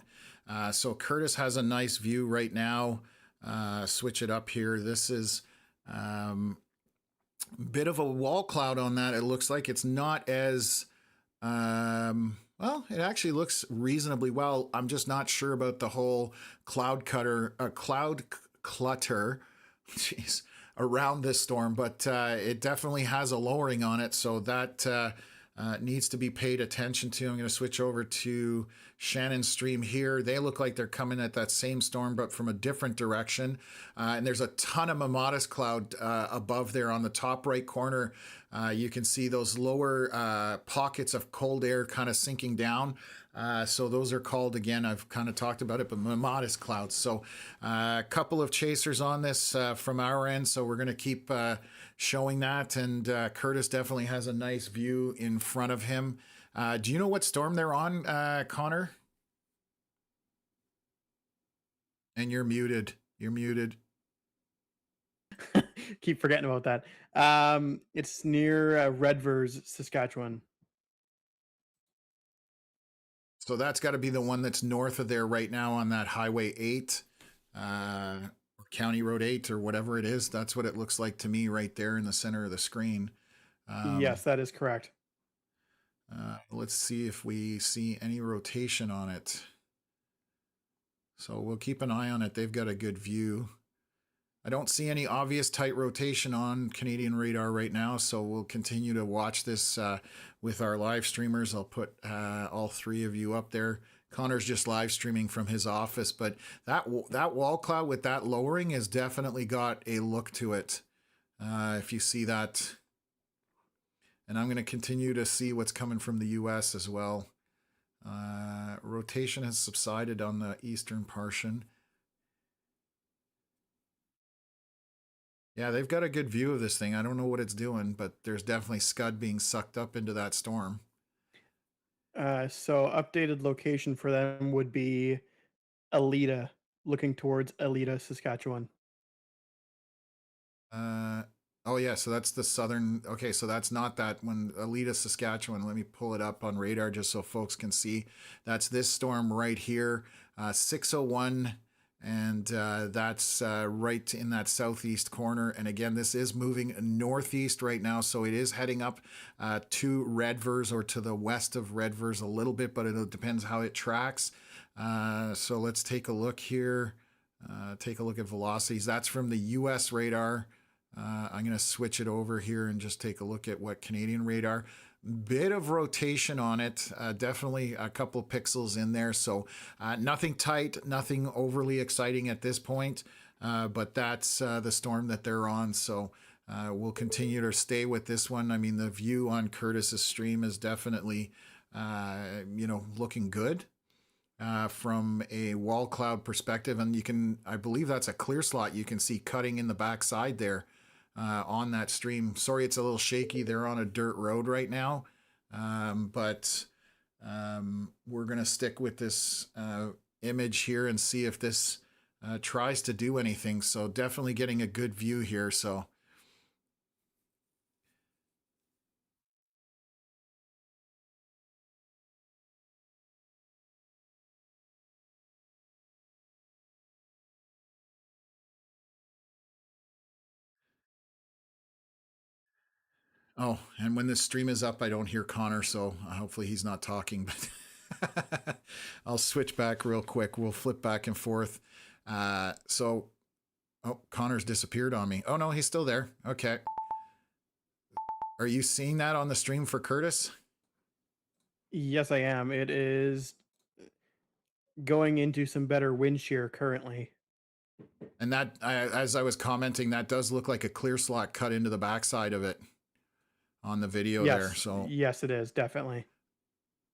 So Curtis has a nice view right now. Switch it up here. This is bit of a wall cloud on that. It looks like it's not as well, it actually looks reasonably well. I'm just not sure about the whole cloud clutter, jeez, around this storm, but it definitely has a lowering on it, so that needs to be paid attention to. I'm going to switch over to Shannon's stream here. They look like they're coming at that same storm, but from a different direction. And there's a ton of Mamatis cloud above there on the top right corner. You can see those lower pockets of cold air kind of sinking down. So those are called, again, I've kind of talked about it, but Mamatis clouds. So a couple of chasers on this from our end. So we're going to keep showing that. And Curtis definitely has a nice view in front of him. Do you know what storm they're on, Connor? And you're muted. You're muted. Keep forgetting about that. It's near Redvers, Saskatchewan. So that's got to be the one that's north of there right now on that Highway 8, or County Road 8, or whatever it is. That's what it looks like to me right there in the center of the screen. Yes, that is correct. Let's see if we see any rotation on it. So we'll keep an eye on it. They've got a good view. I don't see any obvious tight rotation on Canadian radar right now, so we'll continue to watch this with our live streamers. I'll put all three of you up there. Connor's just live streaming from his office, but that wall cloud with that lowering has definitely got a look to it. If you see that. And I'm going to continue to see what's coming from the US as well. Rotation has subsided on the eastern portion. Yeah, they've got a good view of this thing. I don't know what it's doing, but there's definitely scud being sucked up into that storm. So updated location for them would be Alita, looking towards Alita, Saskatchewan. Oh yeah, so that's the southern. Okay, so that's not that one. Alita, Saskatchewan. Let me pull it up on radar just so folks can see. That's this storm right here, 601, and that's right in that southeast corner. And again, this is moving northeast right now, so it is heading up to Redvers or to the west of Redvers a little bit, but it depends how it tracks. So let's take a look here. Take a look at velocities. That's from the US radar. I'm going to switch it over here and just take a look at what Canadian radar. Bit of rotation on it, definitely a couple pixels in there. So nothing tight, nothing overly exciting at this point, but that's the storm that they're on. So we'll continue to stay with this one. I mean, the view on Curtis's stream is definitely, looking good. From a wall cloud perspective, and you can, I believe that's a clear slot you can see cutting in the backside there on that stream. Sorry, it's a little shaky. They're on a dirt road right now, but we're going to stick with this image here and see if this tries to do anything. So definitely getting a good view here. So oh, and when this stream is up, I don't hear Connor, so hopefully he's not talking, but I'll switch back real quick. We'll flip back and forth. Oh, Connor's disappeared on me. Oh no, he's still there. Okay. Are you seeing that on the stream for Curtis? Yes, I am. It is going into some better wind shear currently. And that, as I was commenting, that does look like a clear slot cut into the backside of it on the video there. So yes, it is definitely.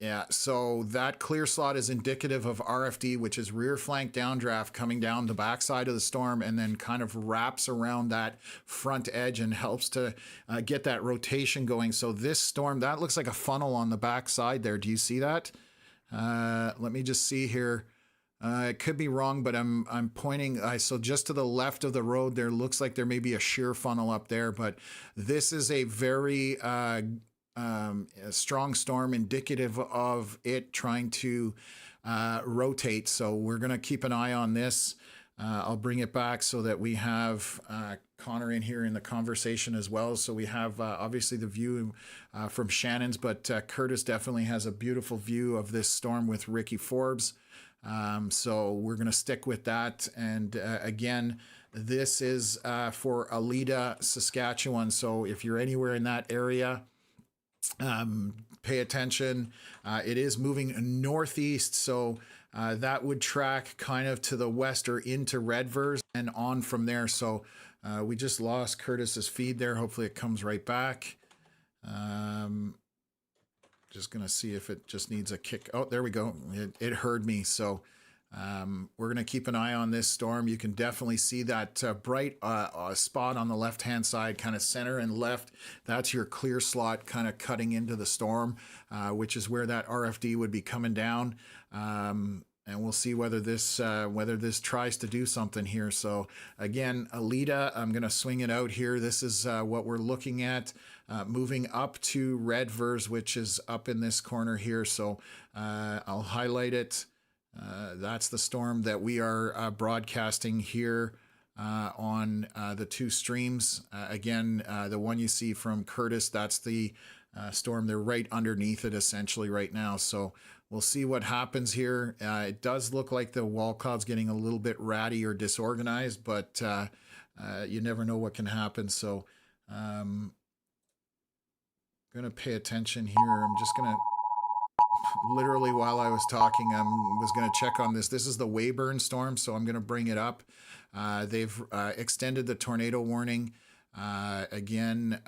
yeah, so that clear slot is indicative of RFD, which is rear flank downdraft coming down the backside of the storm and then kind of wraps around that front edge and helps to get that rotation going. So this storm, that looks like a funnel on the backside there. Do you see that? Let me just see here. It could be wrong, but I'm pointing. So just to the left of the road, there looks like there may be a shear funnel up there, but this is a very a strong storm indicative of it trying to rotate. So we're going to keep an eye on this. I'll bring it back so that we have Connor in here in the conversation as well. So we have obviously the view from Shannon's, but Curtis definitely has a beautiful view of this storm with Ricky Forbes. So we're going to stick with that. And again, this is for Alita, Saskatchewan. So if you're anywhere in that area, pay attention. It is moving northeast, so that would track kind of to the west or into Redvers and on from there. So we just lost Curtis's feed there. Hopefully it comes right back. Just gonna see if it just needs a kick. Oh, there we go. It heard me. So we're going to keep an eye on this storm. You can definitely see that bright spot on the left-hand side, kind of center and left. That's your clear slot kind of cutting into the storm, which is where that RFD would be coming down. And we'll see whether this tries to do something here. So again, Alita, I'm going to swing it out here. This is what we're looking at, moving up to Redvers, which is up in this corner here. So I'll highlight it. That's the storm that we are broadcasting here on the two streams. Again, the one you see from Curtis, that's the storm. They're right underneath it essentially right now. So we'll see what happens here. It does look like the wall cloud's getting a little bit ratty or disorganized, but you never know what can happen. So I'm going to pay attention here. I'm just going to literally while I was talking, I was going to check on this. This is the Weyburn storm, so I'm going to bring it up. They've extended the tornado warning. Again,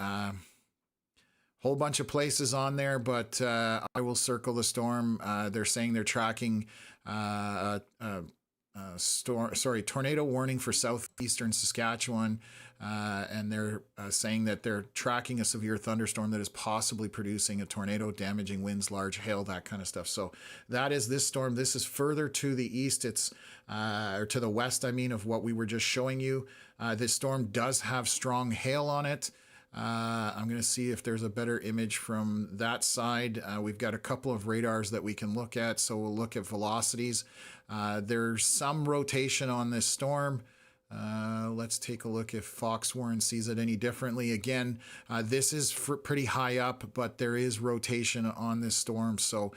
whole bunch of places on there, but I will circle the storm. They're saying they're tracking tornado warning for southeastern Saskatchewan, and they're saying that they're tracking a severe thunderstorm that is possibly producing a tornado, damaging winds, large hail, that kind of stuff. So that is this storm. This is further to the east. It's or to the west, I mean, of what we were just showing you. This storm does have strong hail on it. I'm going to see if there's a better image from that side. We've got a couple of radars that we can look at, so we'll look at velocities. There's some rotation on this storm. Let's take a look if Fox Warren sees it any differently. Again, this is pretty high up, but there is rotation on this storm, so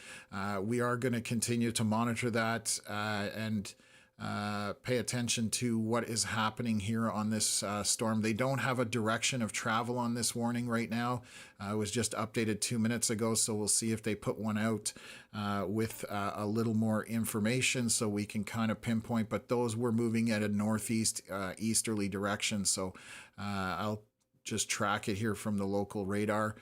we are going to continue to monitor that and pay attention to what is happening here on this storm. They don't have a direction of travel on this warning right now. It was just updated 2 minutes ago, so we'll see if they put one out with a little more information so we can kind of pinpoint. But those were moving at a northeast easterly direction, so I'll just track it here from the local radar.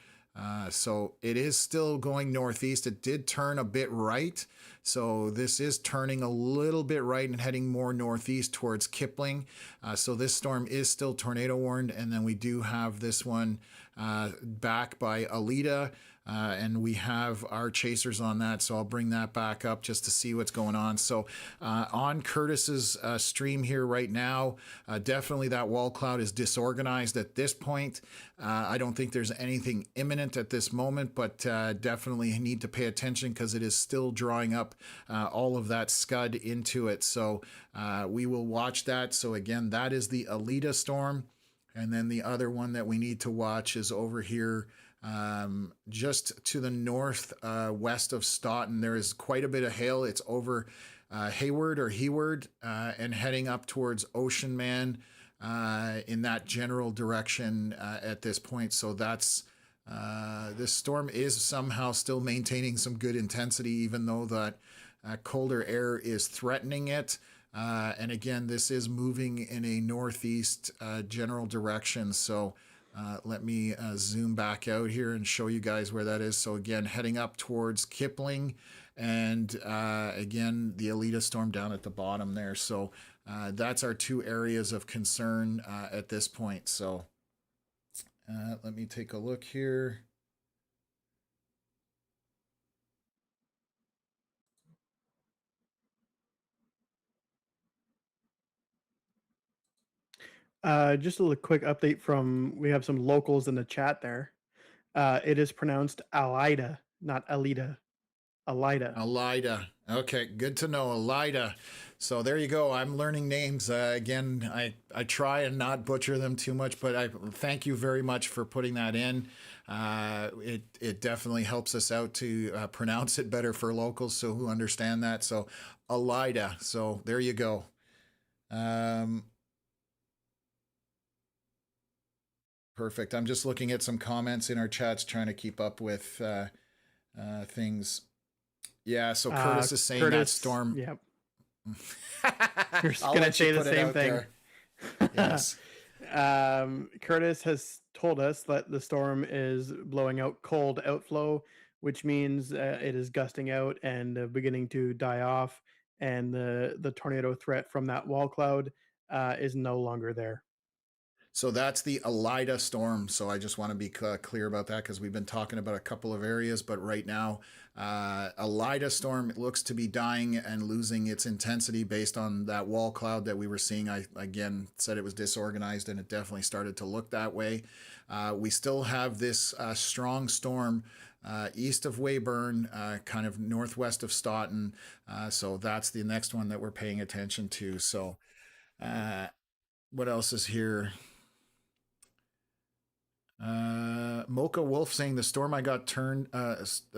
So it is still going northeast. It did turn a bit right. So this is turning a little bit right and heading more northeast towards Kipling. So this storm is still tornado warned. And then we do have this one back by Alita. And we have our chasers on that, so I'll bring that back up just to see what's going on. So on Curtis's stream here right now, definitely that wall cloud is disorganized at this point. I don't think there's anything imminent at this moment, but definitely need to pay attention because it is still drawing up all of that scud into it. So we will watch that. So again, that is the Alita storm. And then the other one that we need to watch is over here just to the north west of Stoughton. There is quite a bit of hail. It's over Hayward and heading up towards Ocean Man in that general direction at this point. So that's this storm is somehow still maintaining some good intensity, even though that colder air is threatening it. And again, this is moving in a northeast general direction. So let me zoom back out here and show you guys where that is. So again, heading up towards Kipling, and again, the Alita storm down at the bottom there. So that's our two areas of concern at this point. So let me take a look here. Just a little quick update we have some locals in the chat there. It is pronounced Alida, not Alita. Alida. Alida. Okay, good to know. Alida. So there you go. I'm learning names. Again, I try and not butcher them too much, but I thank you very much for putting that in. It definitely helps us out to pronounce it better for locals so who understand that. So Alida. So there you go. Perfect. I'm just looking at some comments in our chats, trying to keep up with things. Yeah, so Curtis is saying that storm. Yep. You're going to say the same thing. Yes. Curtis has told us that the storm is blowing out cold outflow, which means it is gusting out and beginning to die off, and the tornado threat from that wall cloud is no longer there. So that's the Alida storm. So I just want to be clear about that because we've been talking about a couple of areas, but right now, Alida storm looks to be dying and losing its intensity based on that wall cloud that we were seeing. I, again, said it was disorganized, and it definitely started to look that way. We still have this strong storm east of Weyburn, kind of northwest of Stoughton. So that's the next one that we're paying attention to. So what else is here? Mocha Wolf saying the storm I got turned the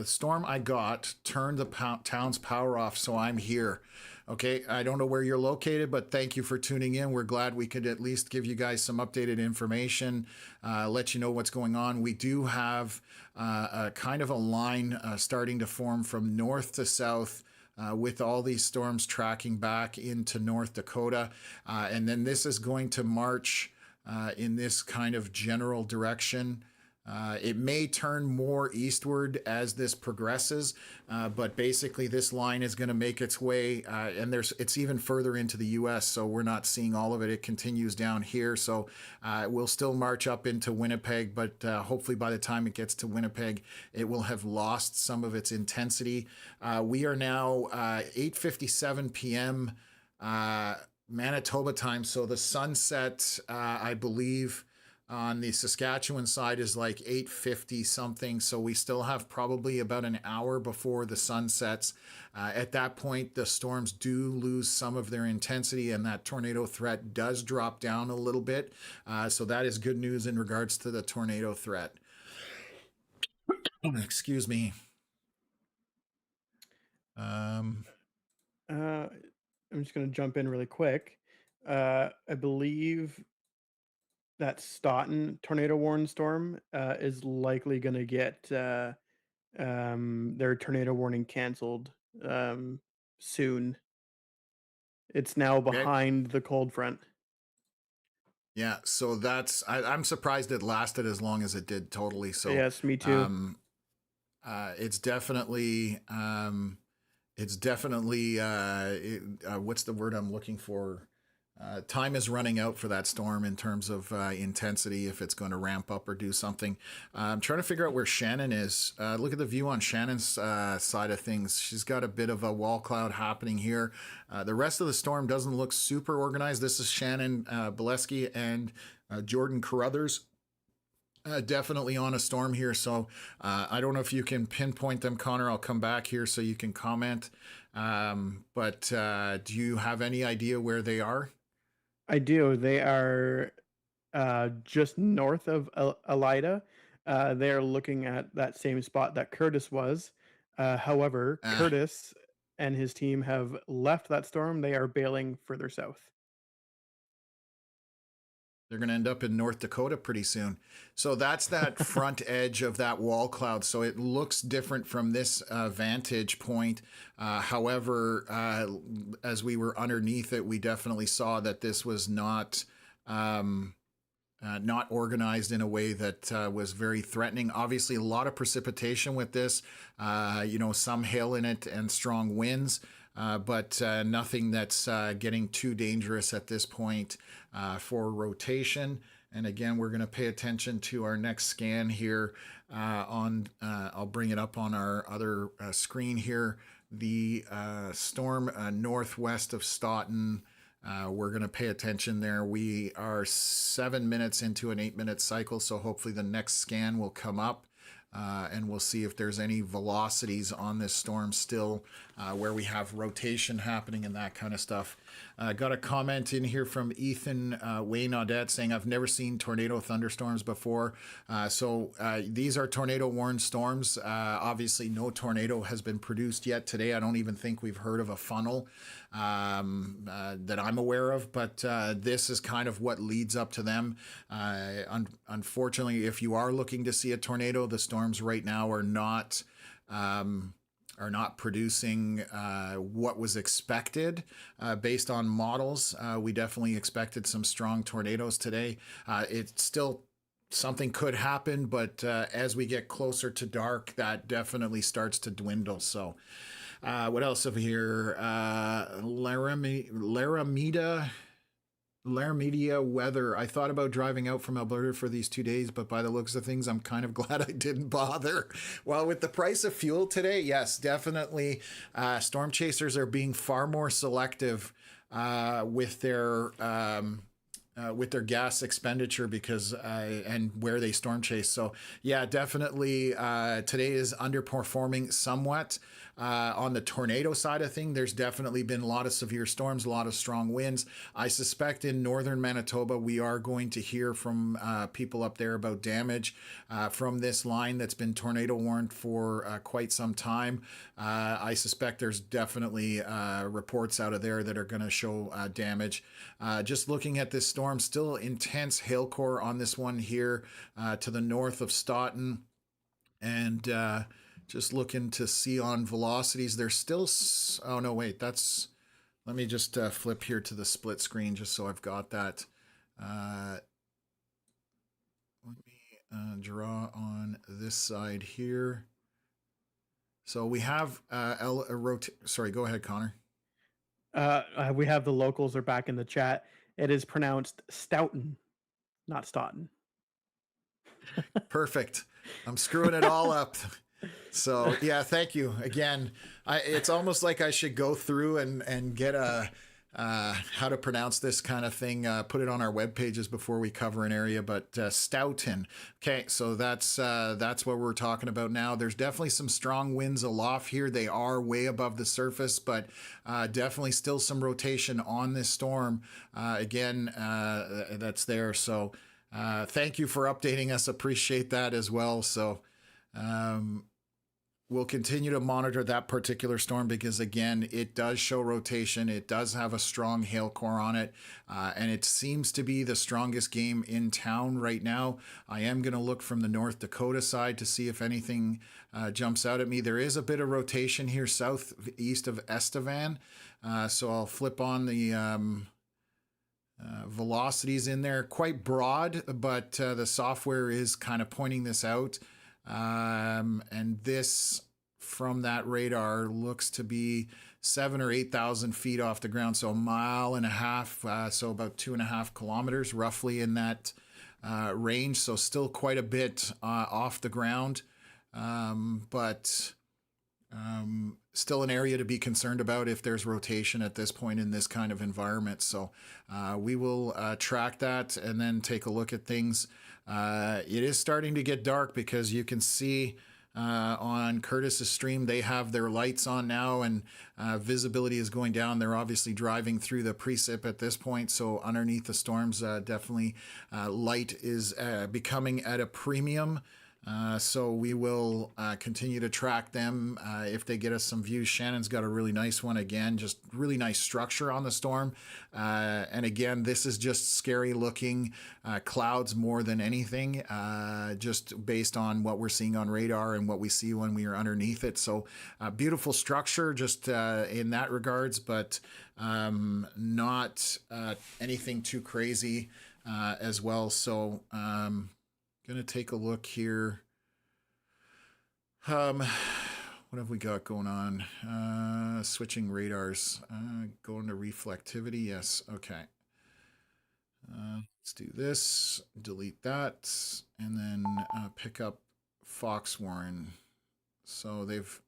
town's power off, so I'm here. Okay, I don't know where you're located, but thank you for tuning in. We're glad we could at least give you guys some updated information, let you know what's going on. We do have a kind of a line starting to form from north to south, with all these storms tracking back into North Dakota. And then this is going to march in this kind of general direction. It may turn more eastward as this progresses, but basically this line is going to make its way, and it's even further into the U.S., so we're not seeing all of it. It continues down here, so we'll still march up into Winnipeg, but hopefully by the time it gets to Winnipeg, it will have lost some of its intensity. We are now 8:57 p.m. Manitoba time, so the sunset, I believe, On the Saskatchewan side is like 8:50 something, so we still have probably about an hour before the sun sets. At that point, the storms do lose some of their intensity, and that tornado threat does drop down a little bit. So that is good news in regards to the tornado threat. Excuse me. Um, I'm just going to jump in really quick. I believe that Stoughton tornado warning storm is likely going to get their tornado warning canceled soon. It's now okay. behind the cold front. Yeah, so I'm surprised it lasted as long as it did totally. So Yes, me too. um, it's definitely what's the word I'm looking for? Time is running out for that storm in terms of intensity, if it's going to ramp up or do something. I'm trying to figure out where Shannon is. Look at the view on Shannon's side of things. She's got a bit of a wall cloud happening here. The rest of the storm doesn't look super organized. This is Shannon Bileski and Jordan Carruthers. Definitely on a storm here. So I don't know if you can pinpoint them, Connor. I'll come back here so you can comment. But do you have any idea where they are? I do. They are just north of Elida. They're looking at that same spot that Curtis was. However, Uh, Curtis and his team have left that storm. They are bailing further south. They're going to end up in North Dakota pretty soon. So that's that front edge of that wall cloud. So it looks different from this vantage point. However, as we were underneath it, we definitely saw that this was not organized in a way that was very threatening. Obviously, a lot of precipitation with this, some hail in it and strong winds. But nothing that's getting too dangerous at this point for rotation. And again, we're going to pay attention to our next scan here I'll bring it up on our other screen here. The storm northwest of Stoughton. We're going to pay attention there. We are 7 minutes into an 8-minute cycle, so hopefully the next scan will come up. And we'll see if there's any velocities on this storm still where we have rotation happening and that kind of stuff. Got a comment in here from Ethan Wayne Audette saying, I've never seen tornado thunderstorms before. So these are tornado warned storms. Obviously, no tornado has been produced yet today. I don't even think we've heard of a funnel that I'm aware of, but this is kind of what leads up to them. Unfortunately, if you are looking to see a tornado, the storms right now are not producing what was expected based on models. We definitely expected some strong tornadoes today. It's still something could happen, but as we get closer to dark, that definitely starts to dwindle. So what else over here? Laramida weather. I thought about driving out from Alberta for these 2 days, but by the looks of things, I'm kind of glad I didn't bother. Well, with the price of fuel today, yes, definitely. Storm chasers are being far more selective with their gas expenditure because and where they storm chase. So yeah, definitely today is underperforming somewhat. On the tornado side of things, there's definitely been a lot of severe storms, a lot of strong winds. I suspect in northern Manitoba, we are going to hear from people up there about damage from this line that's been tornado warned for quite some time. I suspect there's definitely reports out of there that are going to show damage. Just looking at this storm, still intense hail core on this one here to the north of Stoughton. And just looking to see on velocities, there's still, oh no, wait, let me just flip here to the split screen just so I've got that. Let me draw on this side here. So we have sorry, go ahead, Connor. We have the locals are back in the chat. It is pronounced Stoughton, not Stoughton. Perfect. I'm screwing it all up. So yeah, thank you again. It's almost like I should go through and get a how to pronounce this kind of thing. Put it on our web pages before we cover an area. But Stoughton. Okay, so that's what we're talking about now. There's definitely some strong winds aloft here. They are way above the surface, but definitely still some rotation on this storm. Again, that's there. So thank you for updating us. Appreciate that as well. So. Um, We'll continue to monitor that particular storm because, again, it does show rotation. It does have a strong hail core on it, and it seems to be the strongest game in town right now. I am going to look from the North Dakota side to see if anything jumps out at me. There is a bit of rotation here southeast of Estevan, so I'll flip on the velocities in there. Quite broad, but the software is kind of pointing this out. And this from that radar looks to be 7 or 8,000 feet off the ground, so a mile and a half, so about 2.5 kilometers roughly in that range. So still quite a bit off the ground, but still an area to be concerned about if there's rotation at this point in this kind of environment. So we will track that and then take a look at things. It is starting to get dark because you can see on Curtis's stream they have their lights on now, and visibility is going down. They're obviously driving through the precip at this point, so underneath the storms, definitely light is becoming at a premium. So we will continue to track them if they get us some views. Shannon's got a really nice one again, just really nice structure on the storm. And again, this is just scary looking clouds more than anything, just based on what we're seeing on radar and what we see when we are underneath it. So beautiful structure just in that regards, but not anything too crazy as well. So gonna take a look here. What have we got going on? Switching radars. Going to reflectivity. Yes. Okay. Let's do this. Delete that, and then pick up Fox Warren. So they've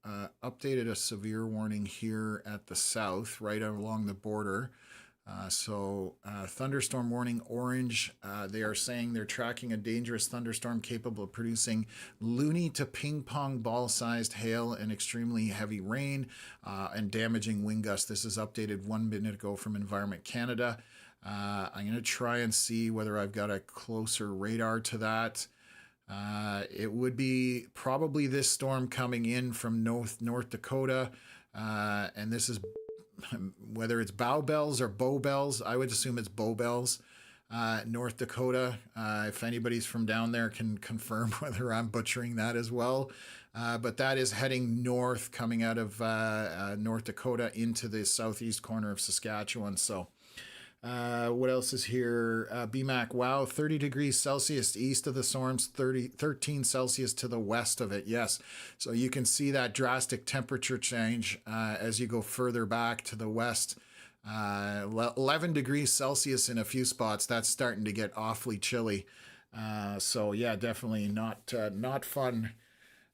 updated a severe warning here at the south, right along the border. So thunderstorm warning orange. They are saying they're tracking a dangerous thunderstorm capable of producing loony to ping pong ball sized hail and extremely heavy rain and damaging wind gusts. This is updated 1 minute ago from Environment Canada. I'm going to try and see whether I've got a closer radar to that. It would be probably this storm coming in from North Dakota, and this is whether it's bow bells or bow bells. I would assume it's bow bells. North Dakota. If anybody's from down there can confirm whether I'm butchering that as well. But that is heading north, coming out of North Dakota into the southeast corner of Saskatchewan. So what else is here? BMAC, wow, 30 degrees Celsius east of the storms, 13 Celsius to the west of it. Yes. So you can see that drastic temperature change as you go further back to the west. 11 degrees Celsius in a few spots. That's starting to get awfully chilly. So yeah, definitely not fun.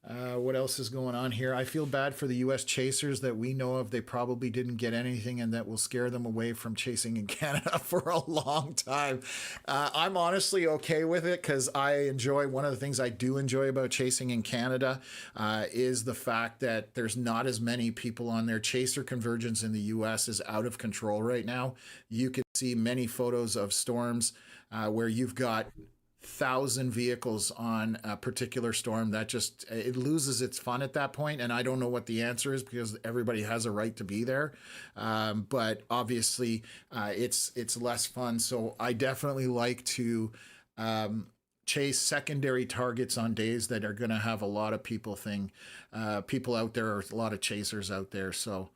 What else is going on here? I feel bad for the U.S. chasers that we know of. They probably didn't get anything, and that will scare them away from chasing in Canada for a long time. I'm honestly okay with it because I enjoy, one of the things I do enjoy about chasing in Canada is the fact that there's not as many people on there. Chaser convergence in the U.S. is out of control right now. You can see many photos of storms where you've got 1,000 vehicles on a particular storm. That just, it loses its fun at that point, and I don't know what the answer is because everybody has a right to be there, but obviously it's less fun. So I definitely like to chase secondary targets on days that are going to have a lot of people people out there, or a lot of chasers out there. So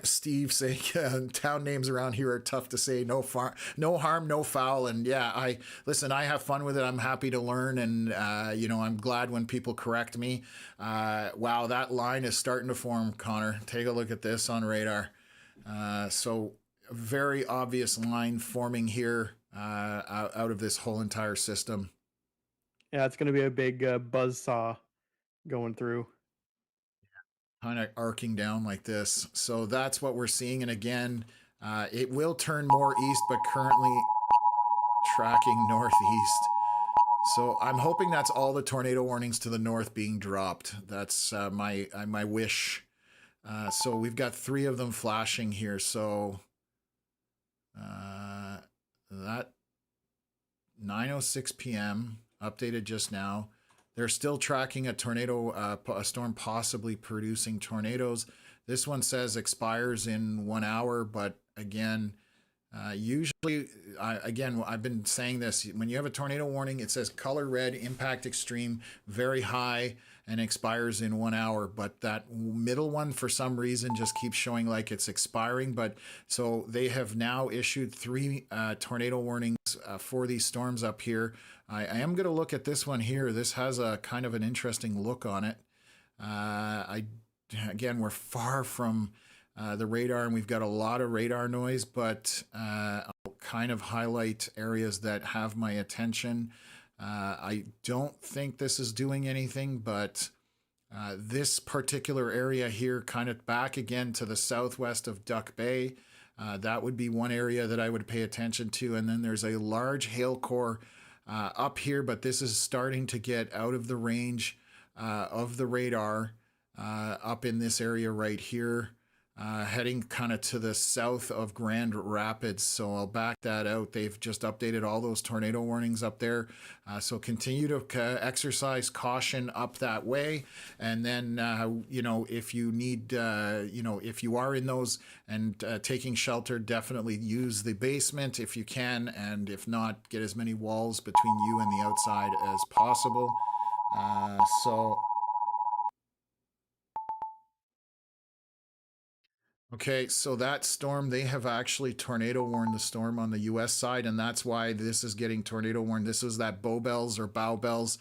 Steve saying town names around here are tough to say. No harm, no foul. And yeah, I have fun with it. I'm happy to learn, and I'm glad when people correct me. Wow, that line is starting to form, Connor. Take a look at this on radar. So a very obvious line forming here out of this whole entire system. Yeah, it's going to be a big buzz saw going through. kind of arcing down like this. So that's what we're seeing. And again, it will turn more east, but currently tracking northeast. So I'm hoping that's all the tornado warnings to the north being dropped. That's my wish. So we've got 3 of them flashing here. So that 9:06 p.m. updated just now. They're still tracking a tornado, a storm possibly producing tornadoes. This one says expires in 1 hour, but again, usually, again, I've been saying this, when you have a tornado warning, it says color red, impact extreme, very high, and expires in 1 hour. But that middle one, for some reason, just keeps showing like it's expiring. But so they have now issued 3 tornado warnings for these storms up here. I am going to look at this one here. This has a kind of an interesting look on it. Again, we're far from the radar, and we've got a lot of radar noise, but I'll kind of highlight areas that have my attention. I don't think this is doing anything, but this particular area here, kind of back again to the southwest of Duck Bay, that would be one area that I would pay attention to. And then there's a large hail core up here, but this is starting to get out of the range of the radar up in this area right here. Heading kind of to the south of Grand Rapids. So I'll back that out. They've just updated all those tornado warnings up there. So continue to exercise caution up that way. And then, you know, if you need, you know, if you are in those and taking shelter, definitely use the basement if you can. And if not, get as many walls between you and the outside as possible. Okay, so that storm, they have actually tornado warned the storm on the US side, and that's why this is getting tornado warned. This is that bow bells or bow bells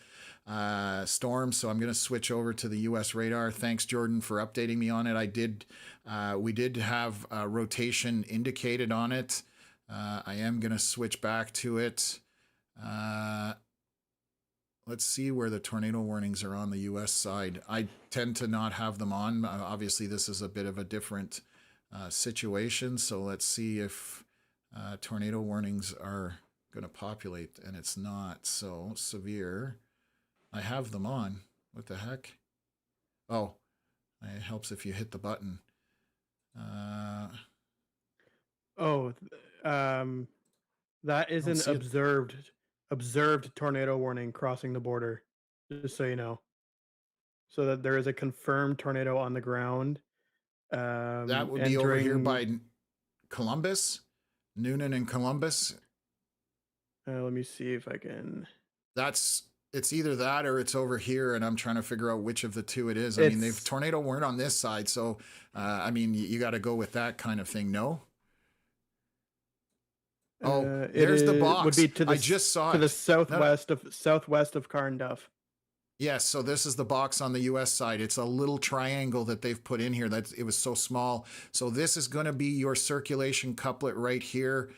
storm. So I'm going to switch over to the US radar. Thanks, Jordan, for updating me on it. We did have rotation indicated on it. I am going to switch back to it. Let's see where the tornado warnings are on the US side. I tend to not have them on. Obviously, this is a bit of a different situation. So let's see if tornado warnings are going to populate, and it's not. So severe. I have them on. What the heck? Oh, it helps if you hit the button. That is an see it. observed tornado warning crossing the border, just so you know. So that there is a confirmed tornado on the ground. That would be over here Entering. by Columbus, Noonan and Columbus. Let me see if I can. It's either that or it's over here, and I'm trying to figure out which of the two it is. I mean, they've It's tornado warned on this side, so I mean, you got to go with that kind of thing. No. Oh, there's the box. Would be to the I just saw to it. the southwest of Carnduff. Yes, so this is the box on the US side. It's a little triangle that they've put in here. That it was so small. So this is going to be your circulation couplet right here.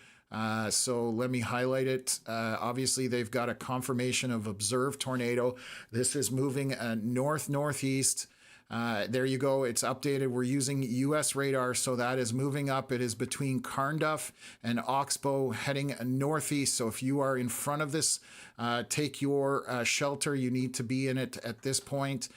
So let me highlight it. Obviously, they've got a confirmation of observed tornado. This is moving north-northeast. There you go. It's updated. We're using US radar, so that is moving up. It is between Carnduff and Oxbow, heading northeast. So if you are in front of this, take your shelter. You need to be in it at this point.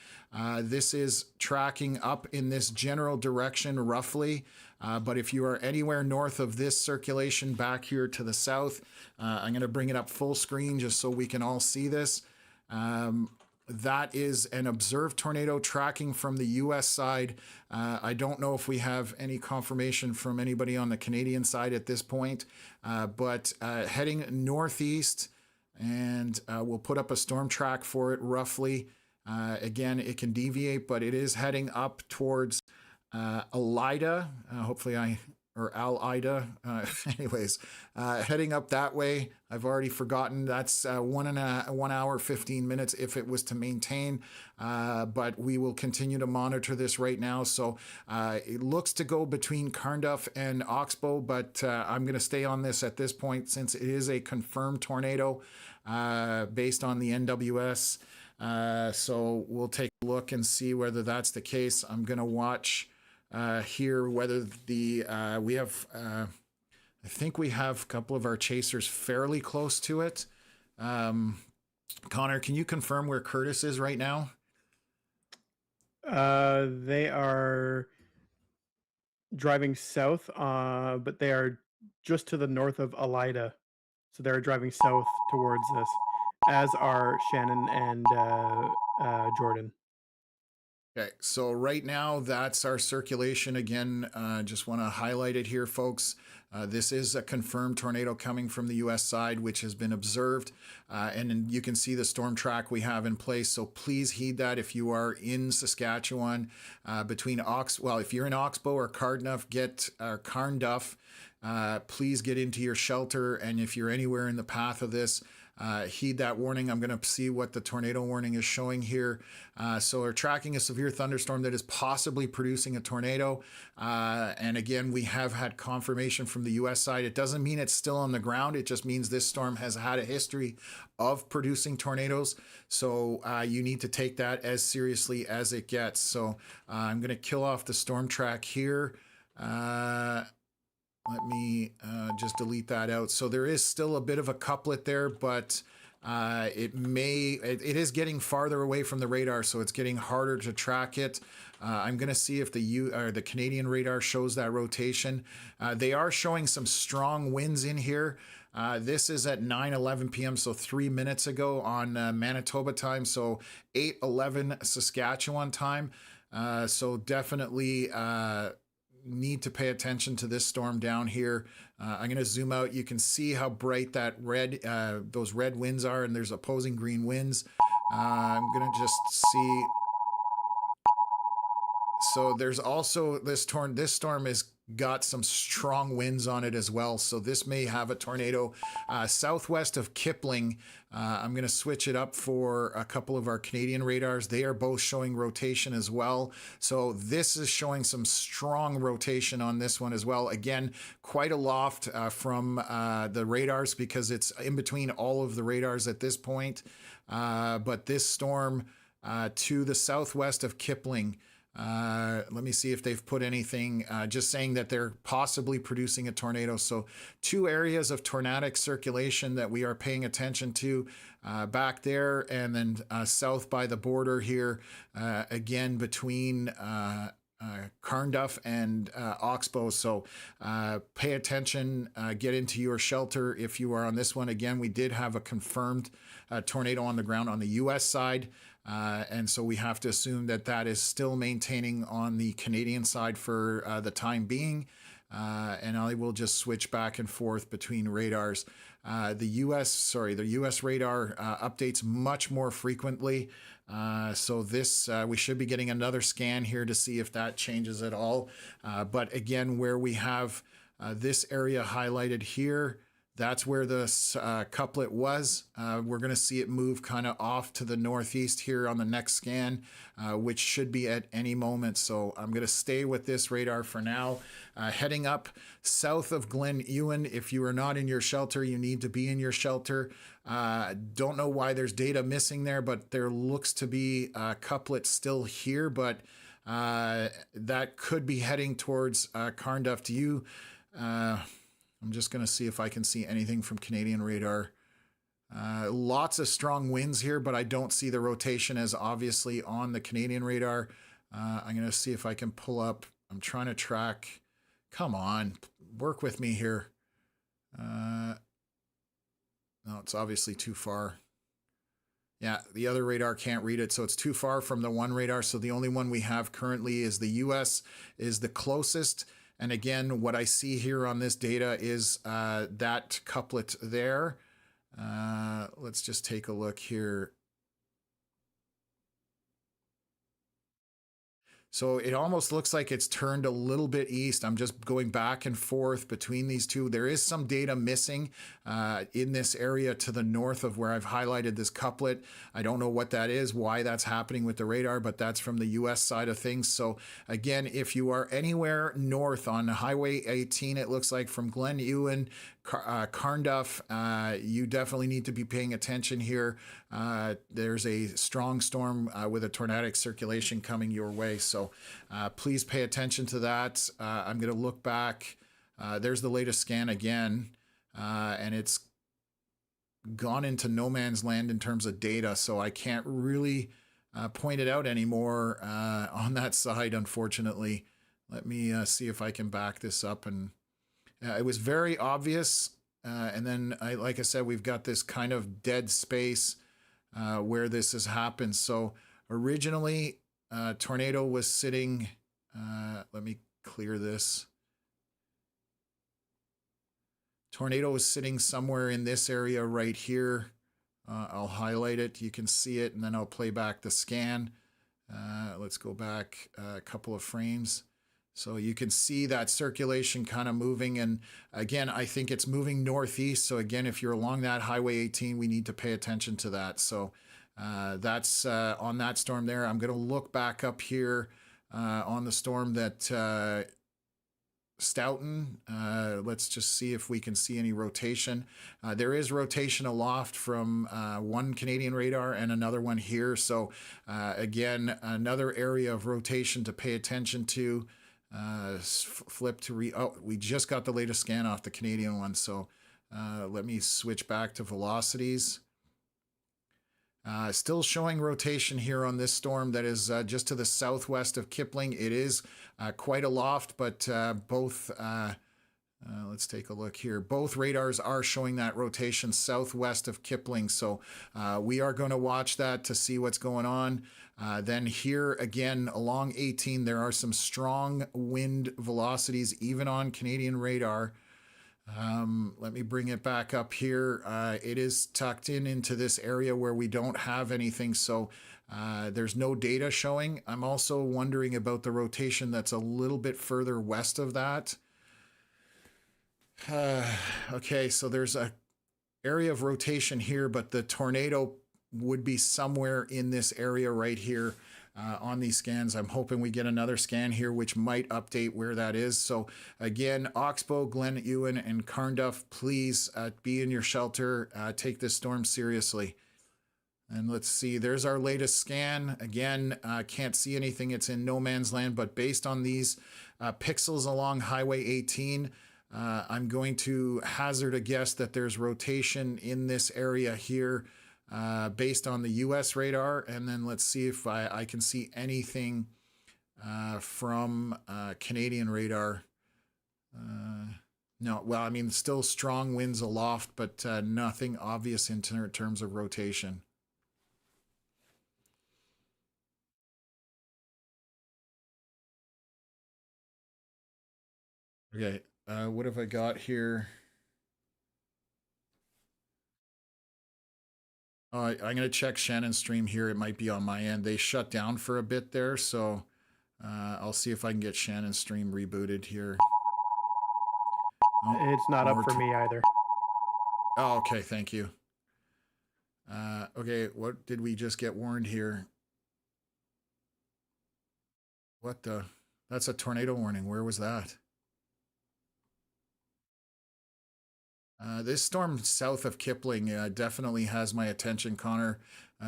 This is tracking up in this general direction, roughly. But if you are anywhere north of this circulation back here to the south, I'm going to bring it up full screen just so we can all see this. That is an observed tornado tracking from the US side. I don't know if we have any confirmation from anybody on the Canadian side at this point, but heading northeast, and we'll put up a storm track for it roughly. Again, it can deviate, but it is heading up towards Alida. Hopefully or Al-Ida. Anyways, heading up that way. I've already forgotten. That's 1 hour, 15 minutes if it was to maintain. But we will continue to monitor this right now. So it looks to go between Carnduff and Oxbow, but I'm going to stay on this at this point since it is a confirmed tornado based on the NWS. So we'll take a look and see whether that's the case. I'm going to watch here whether we have, I think we have a couple of our chasers fairly close to it. Connor, can you confirm where Curtis is right now? They are driving south, but they are just to the north of Elida. So they're driving south towards us, as are Shannon and Jordan. Okay, so right now that's our circulation again. Just want to highlight it here, folks. This is a confirmed tornado coming from the U.S. side, which has been observed. And then you can see the storm track we have in place. So please heed that if you are in Saskatchewan, between if you're in Oxbow or Carnduff, please get into your shelter. And if you're anywhere in the path of this, heed that warning. I'm going to see what the tornado warning is showing here. So we're tracking a severe thunderstorm that is possibly producing a tornado. And again, we have had confirmation from the U.S. side. It doesn't mean it's still on the ground. It just means this storm has had a history of producing tornadoes. So you need to take that as seriously as it gets. So I'm going to kill off the storm track here. Let me just delete that out. So there is still a bit of a couplet there, but it is getting farther away from the radar, so it's getting harder to track it. I'm going to see if the Canadian radar shows that rotation. They are showing some strong winds in here. This is at 9:11 p.m., so 3 minutes ago on Manitoba time, so 8:11 Saskatchewan time. So definitely need to pay attention to this storm down here. I'm going to zoom out. You can see how bright that those red winds are, and there's opposing green winds. I'm going to just see. So there's also this storm has got some strong winds on it as well. So this may have a tornado southwest of Kipling. I'm going to switch it up for a couple of our Canadian radars. They are both showing rotation as well. So this is showing some strong rotation on this one as well. Again, quite aloft from the radars because it's in between all of the radars at this point. But this storm to the southwest of Kipling, let me see if they've put anything, just saying that they're possibly producing a tornado. So 2 areas of tornadic circulation that we are paying attention to back there, and then south by the border here, again between Carnduff and Oxbow. So pay attention, get into your shelter if you are on this one. Again, we did have a confirmed tornado on the ground on the U.S. side. And so we have to assume that that is still maintaining on the Canadian side for the time being. And I will just switch back and forth between radars. The U.S. radar updates much more frequently. So this, we should be getting another scan here to see if that changes at all. But again, where we have this area highlighted here, that's where the couplet was. We're going to see it move kind of off to the northeast here on the next scan, which should be at any moment. So I'm going to stay with this radar for now. Heading up south of Glen Ewan. If you are not in your shelter, you need to be in your shelter. Don't know why there's data missing there, but there looks to be a couplet still here, but that could be heading towards Carnduff. I'm just going to see if I can see anything from Canadian radar. Lots of strong winds here, but I don't see the rotation as obviously on the Canadian radar. I'm going to see if I can pull up. I'm trying to track. Come on, work with me here. No, it's obviously too far. Yeah, the other radar can't read it, so it's too far from the one radar. So the only one we have currently is the US, is the closest. And again, what I see here on this data is that couplet there. Let's just take a look here. So it almost looks like it's turned a little bit east. I'm just going back and forth between these two. There is some data missing in this area to the north of where I've highlighted this couplet. I don't know what that is, why that's happening with the radar, but that's from the US side of things. So again, if you are anywhere north on Highway 18, it looks like from Glen Ewan Carnduff, you definitely need to be paying attention here. There's a strong storm with a tornadic circulation coming your way, so please pay attention to that. I'm going to look back. There's the latest scan again, and it's gone into no man's land in terms of data, so I can't really point it out anymore on that side, unfortunately. Let me see if I can back this up. And it was very obvious. And then, like I said, we've got this kind of dead space where this has happened. So originally, tornado was sitting. Let me clear this. Tornado was sitting somewhere in this area right here. I'll highlight it. You can see it, and then I'll play back the scan. Let's go back a couple of frames. So you can see that circulation kind of moving. And again, I think it's moving northeast. So again, if you're along that Highway 18, we need to pay attention to that. So that's on that storm there. I'm going to look back up here on the storm that Stoughton. Let's just see if we can see any rotation. There is rotation aloft from one Canadian radar and another one here. So again, another area of rotation to pay attention to. Flip to we just got the latest scan off the Canadian one, so let me switch back to velocities. Still showing rotation here on this storm that is just to the southwest of Kipling. It is quite aloft, but both let's take a look here. Both radars are showing that rotation southwest of Kipling, so we are going to watch that to see what's going on. Then here again along 18, there are some strong wind velocities even on Canadian radar. Let me bring it back up here. It is tucked into this area where we don't have anything, so there's no data showing. I'm also wondering about the rotation that's a little bit further west of that. Okay, so there's a area of rotation here, but the tornado would be somewhere in this area right here on these scans. I'm hoping we get another scan here which might update where that is. So again, Oxbow, Glen Ewan, and Carnduff, please be in your shelter. Take this storm seriously. And let's see, there's our latest scan. Again, can't see anything. It's in no man's land, but based on these pixels along Highway 18, I'm going to hazard a guess that there's rotation in this area here based on the US radar. And then let's see if I can see anything from Canadian radar. No, well, I mean, still strong winds aloft, but nothing obvious in terms of rotation. Okay, what have I got here? I'm going to check Shannon stream here. It might be on my end. They shut down for a bit there, so I'll see if I can get Shannon stream rebooted here. Oh, it's not up for me either. Oh, okay, thank you. Okay, what did we just get warned here? What the? That's a tornado warning. Where was that? This storm south of Kipling definitely has my attention, Connor.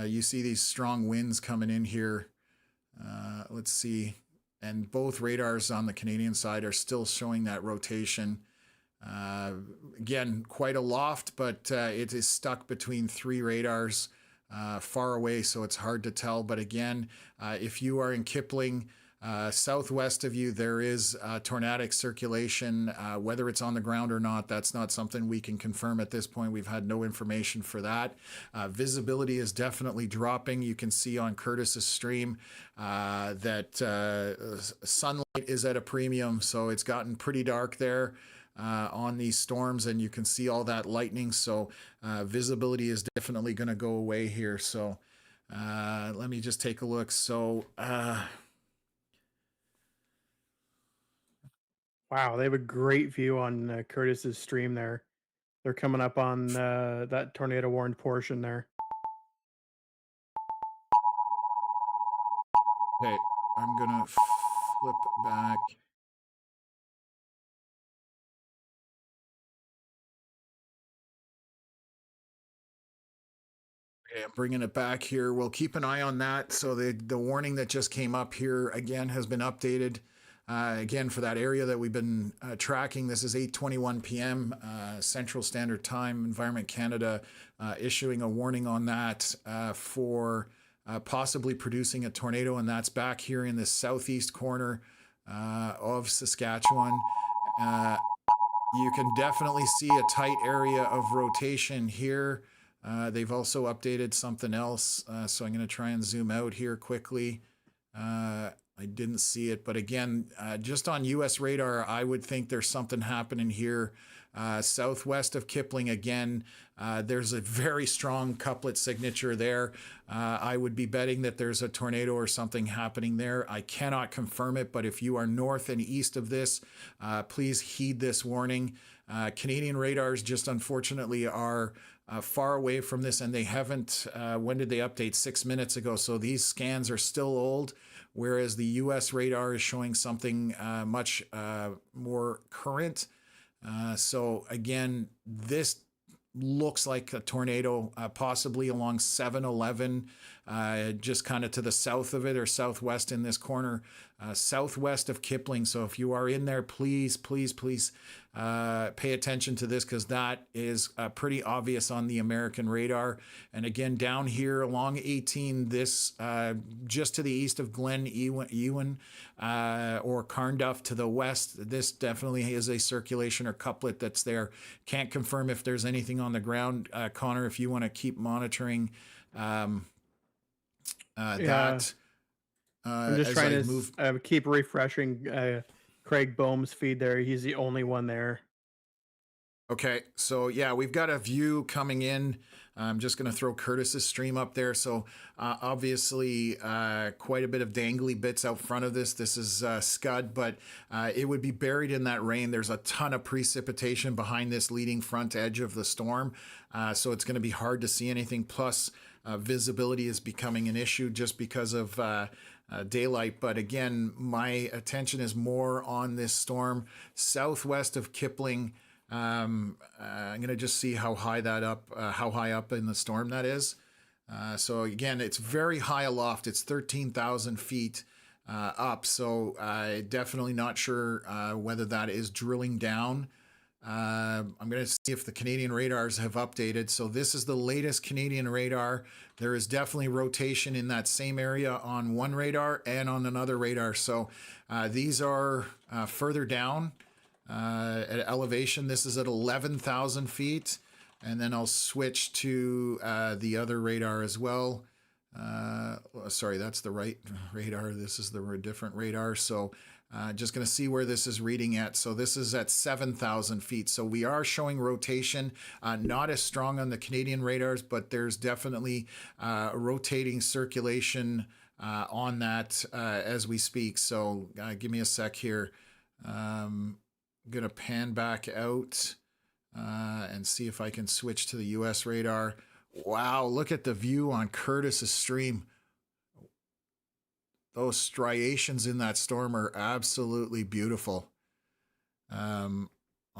You see these strong winds coming in here. Let's see. And both radars on the Canadian side are still showing that rotation. Again, quite aloft, but it is stuck between three radars far away, so it's hard to tell. But again, if you are in Kipling, southwest of you, there is tornadic circulation. Whether it's on the ground or not, that's not something we can confirm at this point. We've had no information for that. Visibility is definitely dropping. You can see on Curtis's stream that sunlight is at a premium, so it's gotten pretty dark there on these storms, and you can see all that lightning. So visibility is definitely going to go away here. So let me just take a look. So wow, they have a great view on Curtis's stream there. They're coming up on that tornado warned portion there. okay, I'm gonna flip back. I'm bringing it back here. We'll keep an eye on that. So the warning that just came up here again has been updated. Again, for that area that we've been tracking, this is 8:21 p.m. Central Standard Time. Environment Canada issuing a warning on that for possibly producing a tornado, and that's back here in the southeast corner of Saskatchewan. You can definitely see a tight area of rotation here. They've also updated something else, so I'm going to try and zoom out here quickly. I didn't see it, but again, just on U.S. radar, I would think there's something happening here. Southwest of Kipling again, there's a very strong couplet signature there. I would be betting that there's a tornado or something happening there. I cannot confirm it, but if you are north and east of this, please heed this warning. Canadian radars just unfortunately are far away from this, and they haven't, when did they update? 6 minutes ago. So these scans are still old, whereas the US radar is showing something much more current. So again, this looks like a tornado, possibly along 711, just kind of to the south of it or southwest in this corner, southwest of Kipling. So if you are in there, please, please, please pay attention to this, because that is pretty obvious on the American radar. And again, down here along 18, this just to the east of Glen Ewan or Carnduff to the west, this definitely is a circulation or couplet that's there. Can't confirm if there's anything on the ground. Connor, if you want to keep monitoring that. I'm just trying to keep refreshing Craig Bohm's feed there. He's the only one there. Okay, so yeah, we've got a view coming in. I'm just going to throw Curtis's stream up there. So obviously quite a bit of dangly bits out front of this. This is Scud, but it would be buried in that rain. There's a ton of precipitation behind this leading front edge of the storm. So it's going to be hard to see anything. Plus visibility is becoming an issue just because of daylight. But again, my attention is more on this storm southwest of Kipling. I'm going to just see how high up in the storm that is. So again, it's very high aloft. It's 13,000 feet up. So definitely not sure whether that is drilling down. I'm going to see if the Canadian radars have updated. So this is the latest Canadian radar. There is definitely rotation in that same area on one radar and on another radar. So these are further down at elevation. This is at 11,000 feet. And then I'll switch to the other radar as well. Sorry, that's the right radar. This is the different radar. So just going to see where this is reading at. So this is at 7,000 feet. So we are showing rotation, not as strong on the Canadian radars, but there's definitely rotating circulation on that as we speak. So give me a sec here. I'm going to pan back out and see if I can switch to the US radar. Wow, look at the view on Curtis's stream. Those striations in that storm are absolutely beautiful. I'll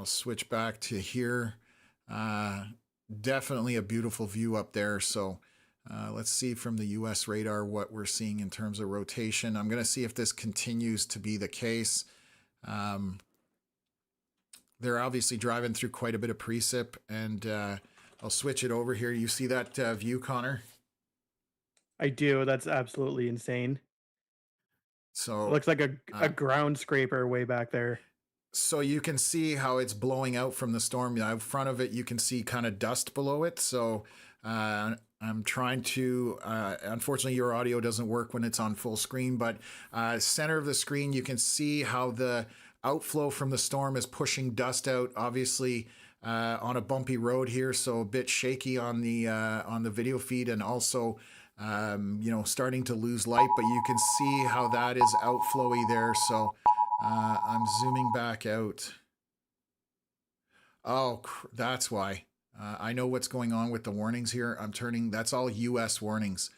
switch back to here. Definitely a beautiful view up there. So let's see from the US radar what we're seeing in terms of rotation. I'm going to see if this continues to be the case. They're obviously driving through quite a bit of precip, and I'll switch it over here. You see that view, Connor? I do. That's absolutely insane. So it looks like a ground scraper way back there. So you can see how it's blowing out from the storm. In front of it, you can see kind of dust below it. So I'm trying to, unfortunately, your audio doesn't work when it's on full screen, but center of the screen, you can see how the outflow from the storm is pushing dust out, obviously on a bumpy road here. So a bit shaky on the video feed, and also starting to lose light, but you can see how that is outflowy there. So I'm zooming back out. Oh, that's why. I know what's going on with the warnings here. That's all US warnings,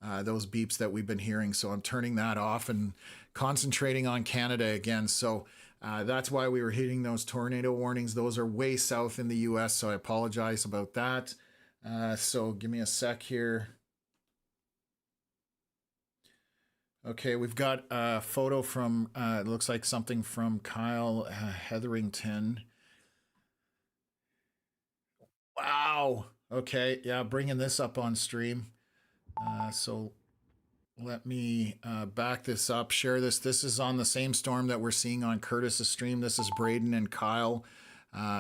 those beeps that we've been hearing. So I'm turning that off and concentrating on Canada again. So that's why we were hitting those tornado warnings. Those are way south in the US, so I apologize about that. So give me a sec here. Okay, we've got a photo from, it looks like something from Kyle Hetherington. Wow. Okay, yeah, bringing this up on stream. So let me back this up, share this. This is on the same storm that we're seeing on Curtis's stream. This is Braden and Kyle.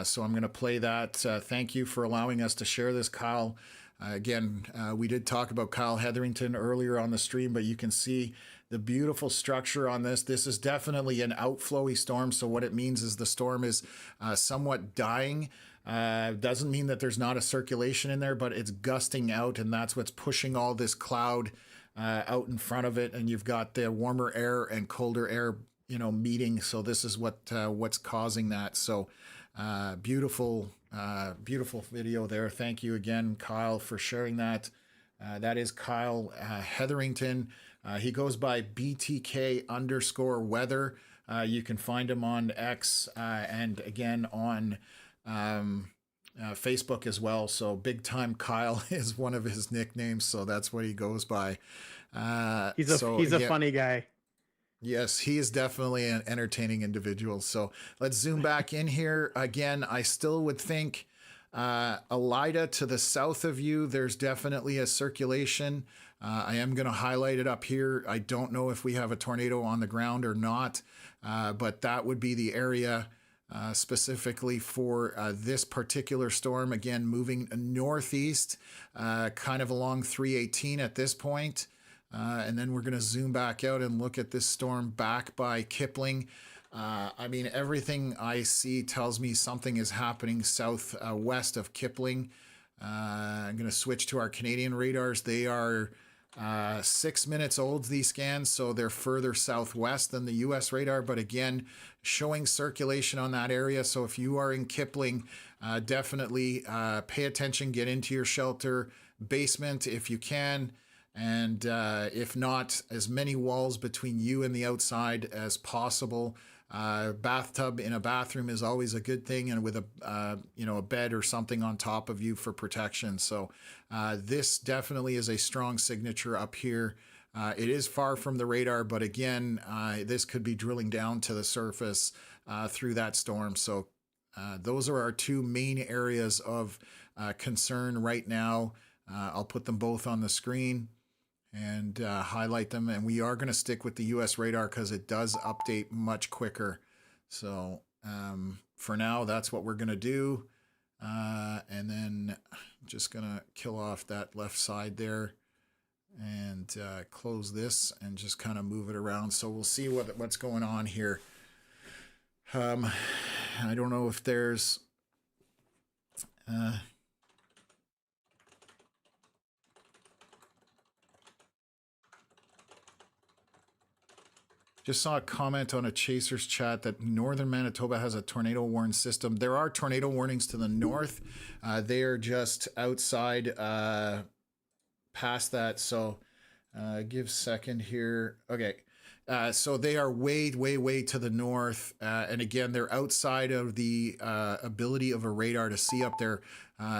So I'm going to play that. Thank you for allowing us to share this, Kyle. Again, we did talk about Kyle Hetherington earlier on the stream, but you can see the beautiful structure on this. This is definitely an outflowy storm. So what it means is the storm is somewhat dying. Doesn't mean that there's not a circulation in there, but it's gusting out, and that's what's pushing all this cloud out in front of it. And you've got the warmer air and colder air, meeting. So this is what's causing that. So beautiful video there. Thank you again, Kyle, for sharing that. That is Kyle Hetherington. He goes by BTK_weather. You can find him on X and again on Facebook as well. So Big Time Kyle is one of his nicknames. So that's what he goes by. He's a funny guy. Yes, he is definitely an entertaining individual. So let's zoom back in here. Again, I still would think Elida to the south of you, there's definitely a circulation. I am going to highlight it up here. I don't know if we have a tornado on the ground or not, but that would be the area specifically for this particular storm. Again, moving northeast, kind of along 318 at this point. And then we're going to zoom back out and look at this storm back by Kipling. I mean, everything I see tells me something is happening southwest of Kipling. I'm going to switch to our Canadian radars. They are 6 minutes old, these scans, so they're further southwest than the U.S. radar, but again, showing circulation on that area. So if you are in Kipling, definitely pay attention, get into your shelter, basement if you can. And if not, as many walls between you and the outside as possible. Bathtub in a bathroom is always a good thing, and with a bed or something on top of you for protection. So this definitely is a strong signature up here. It is far from the radar, but again, this could be drilling down to the surface through that storm. So those are our two main areas of concern right now. I'll put them both on the screen and highlight them. And we are going to stick with the US radar because it does update much quicker. So for now, that's what we're going to do. And then just going to kill off that left side there and close this and just kind of move it around. So we'll see what's going on here. I don't know if there's... Just saw a comment on a Chasers chat that northern Manitoba has a tornado warning system. There are tornado warnings to the north. They are just outside past that. So give a second here. Okay. So they are way, way, way to the north. And again, they're outside of the ability of a radar to see up there.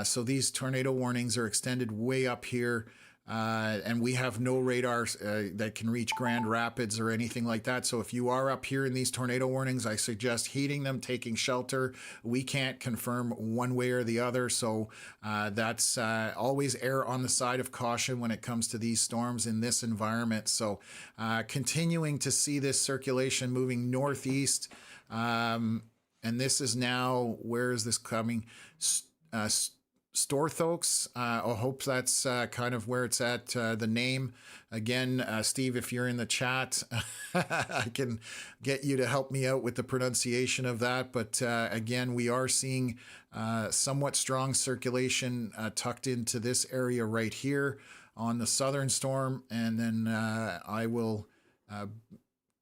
So these tornado warnings are extended way up here. And we have no radars that can reach Grand Rapids or anything like that. So if you are up here in these tornado warnings, I suggest heeding them, taking shelter. We can't confirm one way or the other. So that's always err on the side of caution when it comes to these storms in this environment. So continuing to see this circulation moving northeast. And this is now, where is this coming? Storthokes. I hope that's kind of where it's at, the name. Again, Steve, if you're in the chat, I can get you to help me out with the pronunciation of that. But again, we are seeing somewhat strong circulation tucked into this area right here on the southern storm. And then I will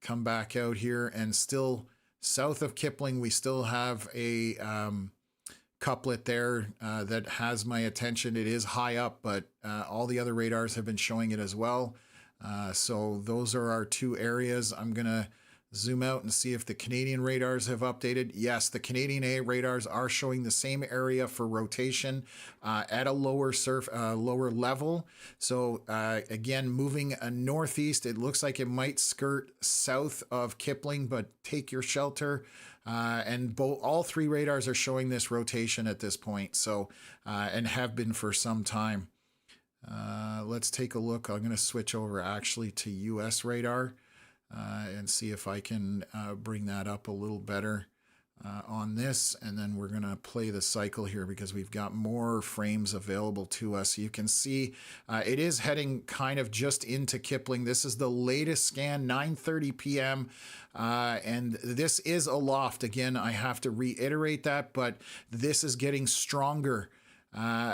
come back out here, and still south of Kipling, we still have a couplet there that has my attention. It is high up, but all the other radars have been showing it as well. So those are our two areas. I'm gonna zoom out and see if the Canadian radars have updated. Yes, the Canadian A radars are showing the same area for rotation at a lower lower level. So again, moving northeast, it looks like it might skirt south of Kipling, but take your shelter. And all three radars are showing this rotation at this point. So and have been for some time. Let's take a look. I'm going to switch over actually to US radar. And see if I can bring that up a little better on this. And then we're going to play the cycle here because we've got more frames available to us. You can see it is heading kind of just into Kipling. This is the latest scan, 9:30 p.m. And this is aloft. Again, I have to reiterate that, but this is getting stronger.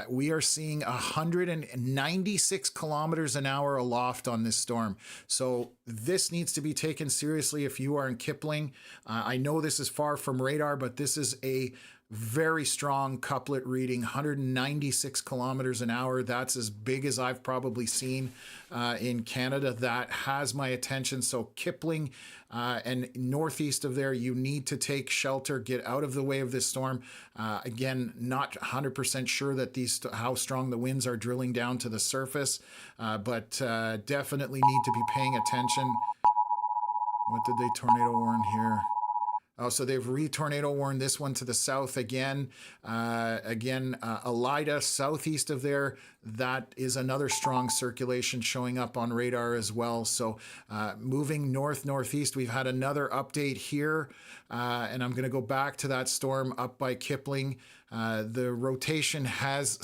We are seeing 196 kilometers an hour aloft on this storm. So this needs to be taken seriously if you are in Kipling. I know this is far from radar, but this is a very strong couplet reading, 196 kilometers an hour. That's as big as I've probably seen in Canada. That has my attention. So Kipling and northeast of there, you need to take shelter, get out of the way of this storm. Again, not 100% sure that how strong the winds are drilling down to the surface, but definitely need to be paying attention. What did they tornado warn here? Oh, so they've re-tornado warned this one to the south again. Elida, southeast of there, that is another strong circulation showing up on radar as well. So moving northeast, we've had another update here. And I'm going to go back to that storm up by Kipling. The rotation has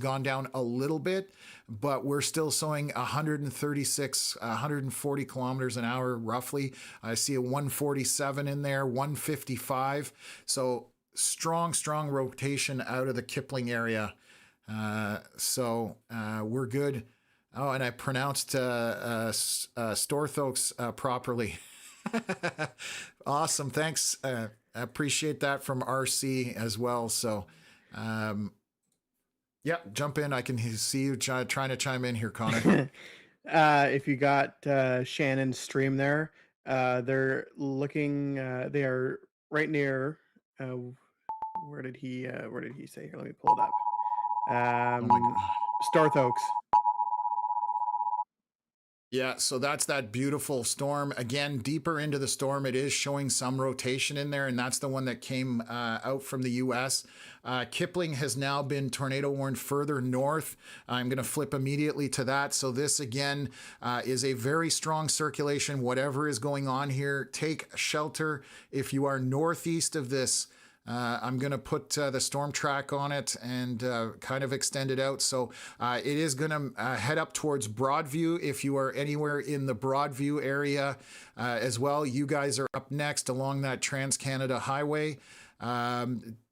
gone down a little bit, but we're still showing 136, 140 kilometers an hour roughly. I see a 147 in there, 155. So strong rotation out of the Kipling area. So we're good. Oh, and I pronounced Storthokes properly. Awesome. Thanks. I appreciate that from RC as well. So, yeah, jump in. I can see you trying to chime in here, Connor. If you got Shannon's stream there, they're looking. They are right near. Where did he say? Here, let me pull it up. Oh my God. Storthokes. Yeah, so that's that beautiful storm. Again, deeper into the storm, it is showing some rotation in there, and that's the one that came out from the U.S. Kipling has now been tornado warned further north. I'm going to flip immediately to that. So this, again, is a very strong circulation. Whatever is going on here, take shelter. If you are northeast of this, I'm going to put the storm track on it and kind of extend it out. So it is going to head up towards Broadview. If you are anywhere in the Broadview area as well, you guys are up next along that Trans-Canada Highway.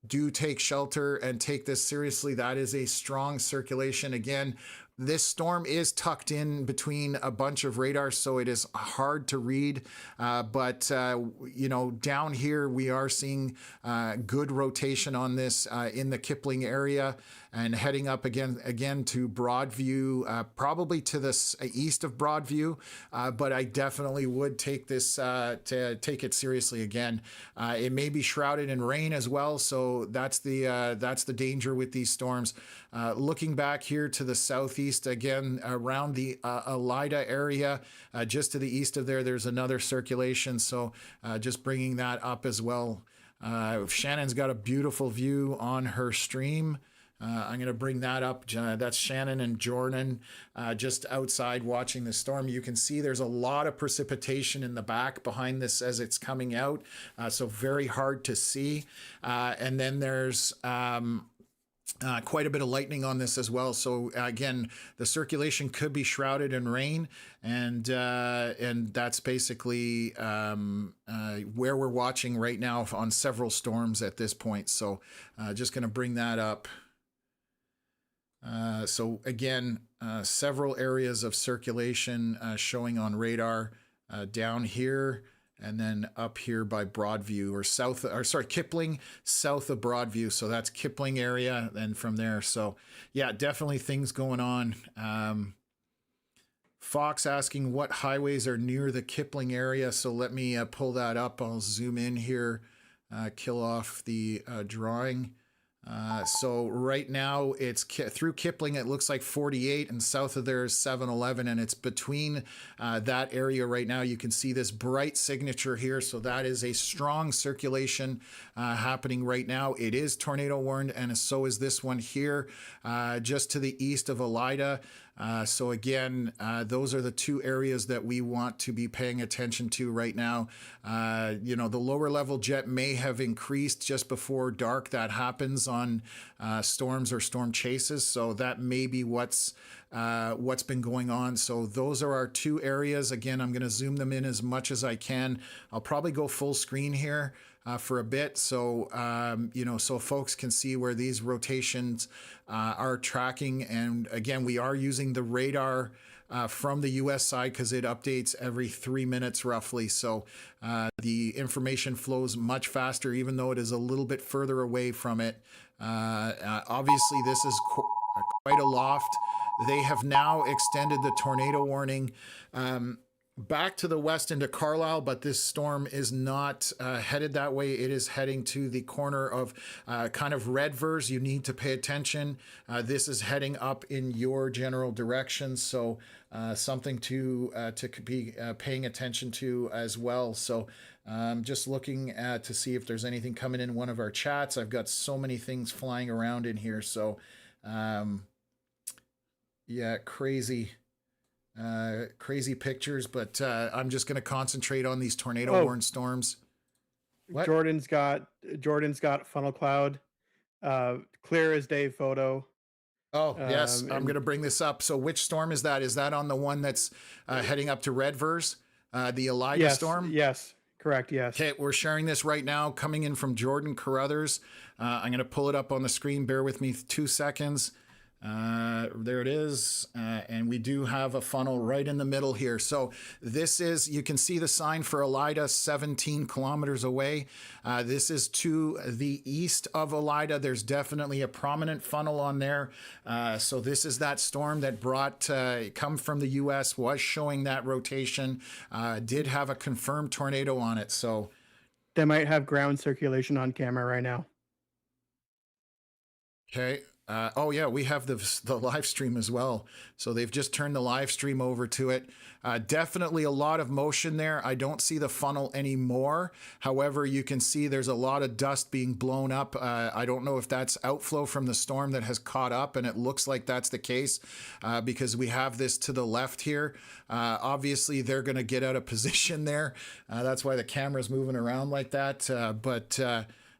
Do take shelter and take this seriously. That is a strong circulation. Again, this storm is tucked in between a bunch of radars, so it is hard to read. But you know, down here we are seeing good rotation on this in the Kipling area and heading up again to Broadview, probably to the east of Broadview. But I definitely would take this to take it seriously again. It may be shrouded in rain as well, so that's the danger with these storms. Looking back here to the southeast, again, around the Elida area, just to the east of there, there's another circulation. So just bringing that up as well. Shannon's got a beautiful view on her stream. I'm going to bring that up. That's Shannon and Jordan just outside watching the storm. You can see there's a lot of precipitation in the back behind this as it's coming out. So very hard to see. And then there's quite a bit of lightning on this as well. So again, the circulation could be shrouded in rain, and that's basically where we're watching right now on several storms at this point. So just going to bring that up. So again, several areas of circulation showing on radar down here. And then up here by Broadview Kipling, south of Broadview. So that's Kipling area. And from there. So yeah, definitely things going on. Fox asking what highways are near the Kipling area. So let me pull that up. I'll zoom in here, kill off the drawing. So right now it's through Kipling, it looks like 48, and south of there is 7-Eleven, and it's between that area right now. You can see this bright signature here. So that is a strong circulation happening right now. It is tornado warned, and so is this one here, just to the east of Elida. So again, those are the two areas that we want to be paying attention to right now. You know, the lower level jet may have increased just before dark. That happens on storms or storm chases. So that may be what's been going on. So those are our two areas. Again, I'm going to zoom them in as much as I can. I'll probably go full screen here for a bit, so you know, so folks can see where these rotations are tracking. And again, we are using the radar from the US side because it updates every 3 minutes roughly. So the information flows much faster, even though it is a little bit further away from it. Obviously, this is quite aloft. They have now extended the tornado warning back to the west into Carlisle, but this storm is not headed that way. It is heading to the corner of kind of Redvers. You need to pay attention. This is heading up in your general direction, so something to be paying attention to as well. So just looking to see if there's anything coming in one of our chats. I've got so many things flying around in here, so yeah, crazy pictures, but I'm just going to concentrate on these tornado warned storms. What? Jordan's got funnel cloud, clear as day photo. Oh, yes, I'm going to bring this up. So which storm is that? Is that on the one that's heading up to Redvers, the Elida storm? Yes, correct, yes. Okay, we're sharing this right now, coming in from Jordan Carruthers. I'm going to pull it up on the screen. Bear with me 2 seconds. There it is. And we do have a funnel right in the middle here. So this is, you can see the sign for Elida 17 kilometers away. This is to the east of Elida. There's definitely a prominent funnel on there. So this is that storm that come from the US, was showing that rotation, did have a confirmed tornado on it. So they might have ground circulation on camera right now. Okay. Oh yeah, we have the live stream as well. So they've just turned the live stream over to it. Definitely a lot of motion there. I don't see the funnel anymore. However, you can see there's a lot of dust being blown up. I don't know if that's outflow from the storm that has caught up, and it looks like that's the case because we have this to the left here. Obviously, they're going to get out of position there. That's why the camera's moving around like that.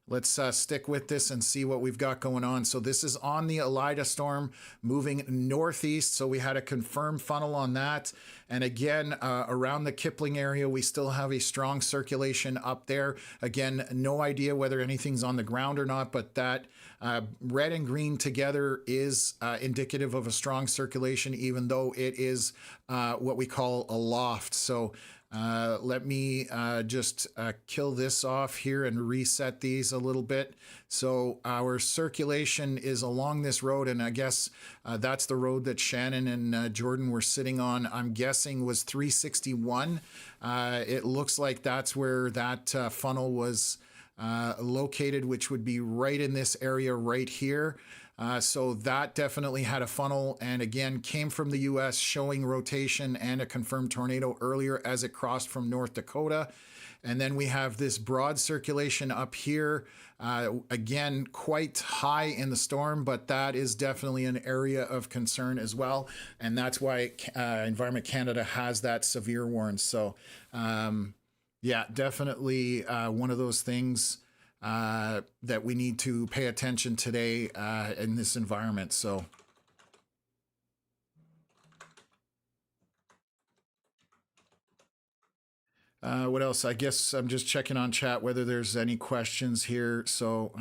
Let's stick with this and see what we've got going on. So this is on the Elida storm moving northeast. So we had a confirmed funnel on that. And again, around the Kipling area, we still have a strong circulation up there. Again, no idea whether anything's on the ground or not, but that red and green together is indicative of a strong circulation, even though it is what we call a loft. So let me just kill this off here and reset these a little bit. So our circulation is along this road, and I guess that's the road that Shannon and Jordan were sitting on. I'm guessing was 361. It looks like that's where that funnel was located, which would be right in this area right here. So that definitely had a funnel, and again came from the US, showing rotation and a confirmed tornado earlier as it crossed from North Dakota. And then we have this broad circulation up here, again quite high in the storm, but that is definitely an area of concern as well, and that's why Environment Canada has that severe warn. So yeah, definitely one of those things that we need to pay attention today in this environment. So what else? I guess I'm just checking on chat whether there's any questions here. So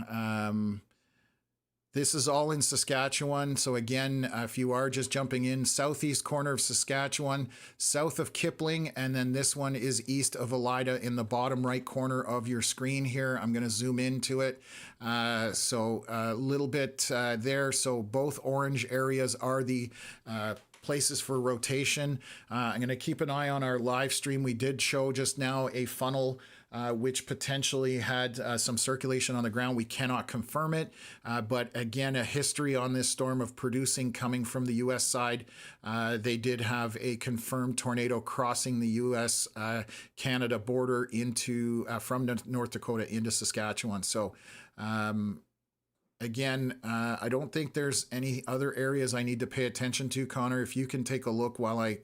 this is all in Saskatchewan. So again, if you are just jumping in, southeast corner of Saskatchewan, south of Kipling, and then this one is east of Elida in the bottom right corner of your screen here. I'm going to zoom into it. So a little bit there. So both orange areas are the places for rotation. I'm going to keep an eye on our live stream. We did show just now a funnel which potentially had some circulation on the ground. We cannot confirm it, but again, a history on this storm of producing coming from the U.S. side. They did have a confirmed tornado crossing the U.S.-Canada border into from North Dakota into Saskatchewan. So again, I don't think there's any other areas I need to pay attention to. Connor, if you can take a look while I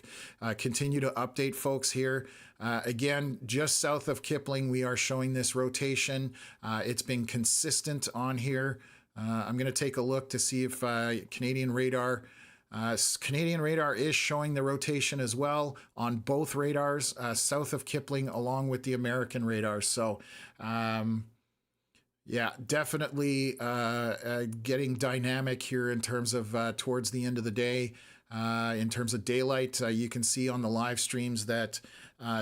continue to update folks here. Again, just south of Kipling, we are showing this rotation. It's been consistent on here. I'm going to take a look to see if Canadian radar is showing the rotation as well on both radars, south of Kipling, along with the American radar. So, yeah, definitely getting dynamic here in terms of towards the end of the day. In terms of daylight, you can see on the live streams that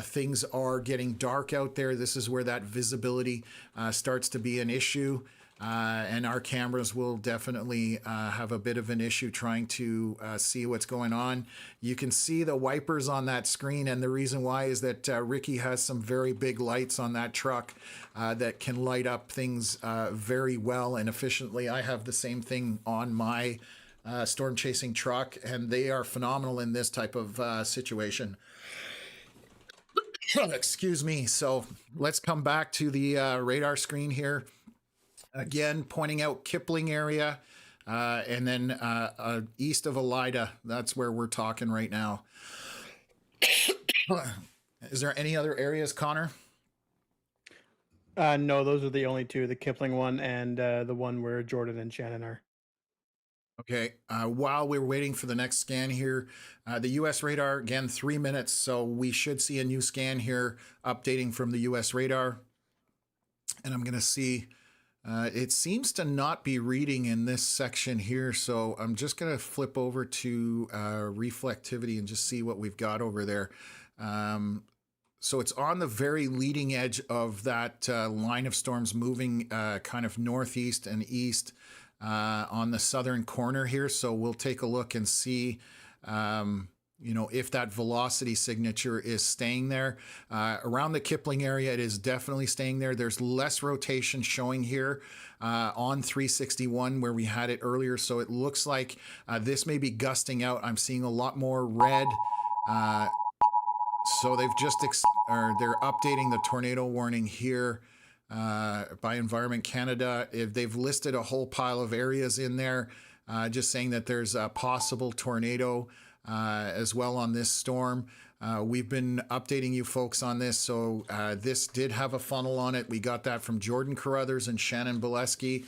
things are getting dark out there. This is where that visibility starts to be an issue. And our cameras will definitely have a bit of an issue trying to see what's going on. You can see the wipers on that screen, and the reason why is that Ricky has some very big lights on that truck that can light up things very well and efficiently. I have the same thing on my storm chasing truck, and they are phenomenal in this type of situation. Excuse me. So let's come back to the radar screen here. Again, pointing out Kipling area, and then east of Elida. That's where we're talking right now. Is there any other areas, Connor? No, those are the only two, the Kipling one and the one where Jordan and Shannon are. Okay, while we're waiting for the next scan here, the U.S. radar, again, 3 minutes, so we should see a new scan here updating from the U.S. radar. And I'm going to see, it seems to not be reading in this section here, so I'm just going to flip over to reflectivity and just see what we've got over there. So it's on the very leading edge of that line of storms moving kind of northeast and east. On the southern corner here. So we'll take a look and see, if that velocity signature is staying there. Around the Kipling area, it is definitely staying there. There's less rotation showing here on 361 where we had it earlier. So it looks like this may be gusting out. I'm seeing a lot more red. So they've just, they're updating the tornado warning here. By Environment Canada. If they've listed a whole pile of areas in there, just saying that there's a possible tornado as well on this storm. We've been updating you folks on this, so this did have a funnel on it. We got that from Jordan Carruthers and Shannon Bolesky,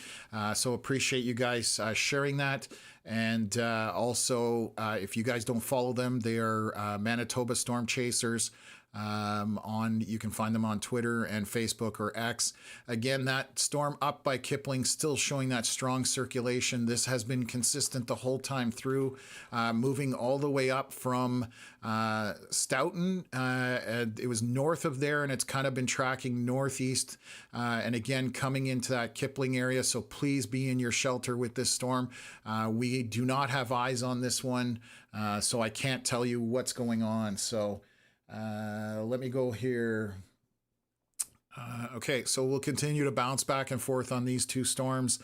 so appreciate you guys sharing that. And also, if you guys don't follow them, they are Manitoba Storm Chasers. You can find them on Twitter and Facebook or X. Again, that storm up by Kipling still showing that strong circulation. This has been consistent the whole time through, moving all the way up from Stoughton. It was north of there, and it's kind of been tracking northeast, and again coming into that Kipling area. So please be in your shelter with this storm. We do not have eyes on this one, so I can't tell you what's going on. So let me go here. Okay, so we'll continue to bounce back and forth on these two storms.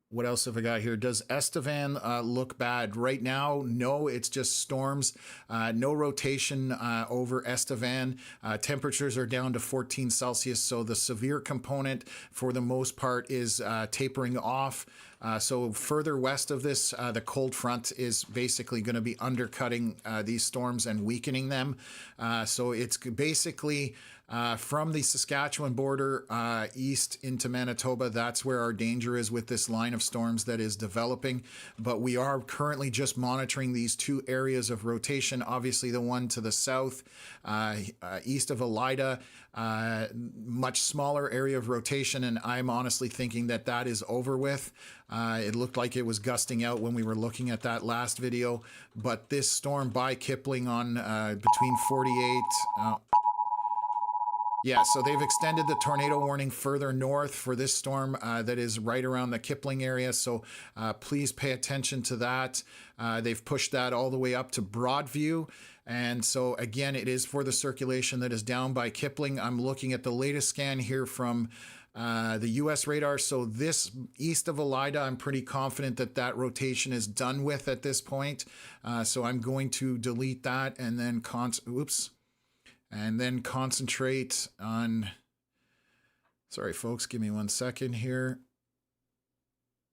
What else have I got here? Does Estevan look bad? Right now, no, it's just storms. No rotation over Estevan. Temperatures are down to 14 Celsius, so the severe component for the most part is tapering off. So further west of this, the cold front is basically going to be undercutting these storms and weakening them. So it's basically from the Saskatchewan border east into Manitoba. That's where our danger is with this line of storms that is developing. But we are currently just monitoring these two areas of rotation. Obviously, the one to the south, east of Elida, much smaller area of rotation, and I'm honestly thinking that that is over with. It looked like it was gusting out when we were looking at that last video, but this storm by Kipling on between 48, Yeah, so they've extended the tornado warning further north for this storm that is right around the Kipling area. So please pay attention to that. They've pushed that all the way up to Broadview. And so again, it is for the circulation that is down by Kipling. I'm looking at the latest scan here from the U.S. radar. So this east of Elida, I'm pretty confident that that rotation is done with at this point. So I'm going to delete that and then concentrate on, sorry folks, give me 1 second here.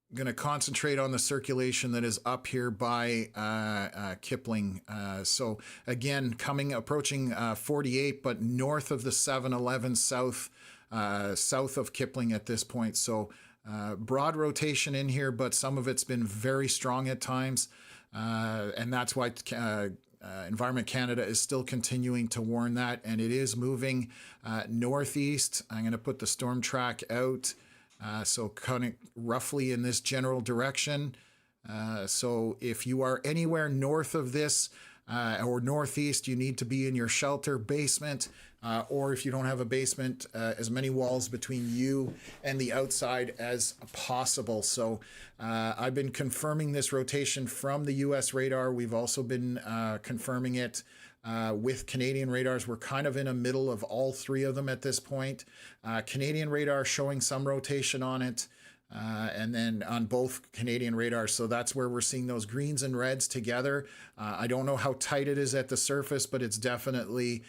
I'm going to concentrate on the circulation that is up here by Kipling. So again, approaching 48, but north of the 711 south of Kipling at this point. So broad rotation in here, but some of it's been very strong at times. And that's why Environment Canada is still continuing to warn that, and it is moving northeast. I'm going to put the storm track out, so kind of roughly in this general direction. So if you are anywhere north of this or northeast, you need to be in your shelter basement, or if you don't have a basement, as many walls between you and the outside as possible. So I've been confirming this rotation from the US radar. We've also been confirming it with Canadian radars. We're kind of in the middle of all three of them at this point. Canadian radar showing some rotation on it. And then on both Canadian radars. So that's where we're seeing those greens and reds together. I don't know how tight it is at the surface, but it's definitely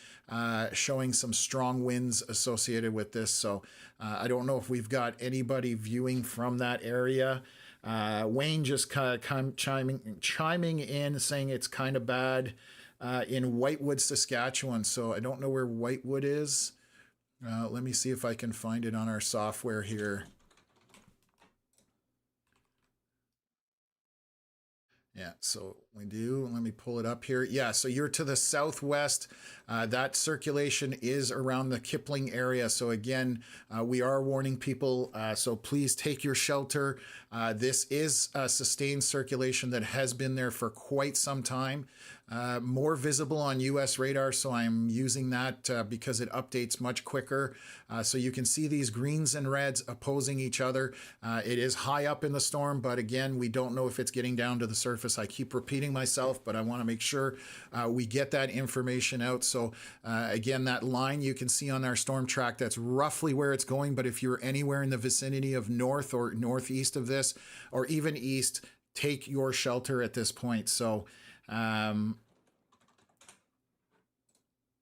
showing some strong winds associated with this. So I don't know if we've got anybody viewing from that area. Wayne just chiming in saying it's kind of bad in Whitewood, Saskatchewan. So I don't know where Whitewood is. Let me see if I can find it on our software here. Yeah, so we do. Let me pull it up here. Yeah, so you're to the southwest. That circulation is around the Kipling area. So again, we are warning people, so please take your shelter. This is a sustained circulation that has been there for quite some time. More visible on US radar, so I'm using that because it updates much quicker. So you can see these greens and reds opposing each other. It is high up in the storm, but again, we don't know if it's getting down to the surface. I keep repeating myself, but I want to make sure we get that information out. So again, that line you can see on our storm track, that's roughly where it's going. But if you're anywhere in the vicinity of north or northeast of this, or even east, take your shelter at this point. So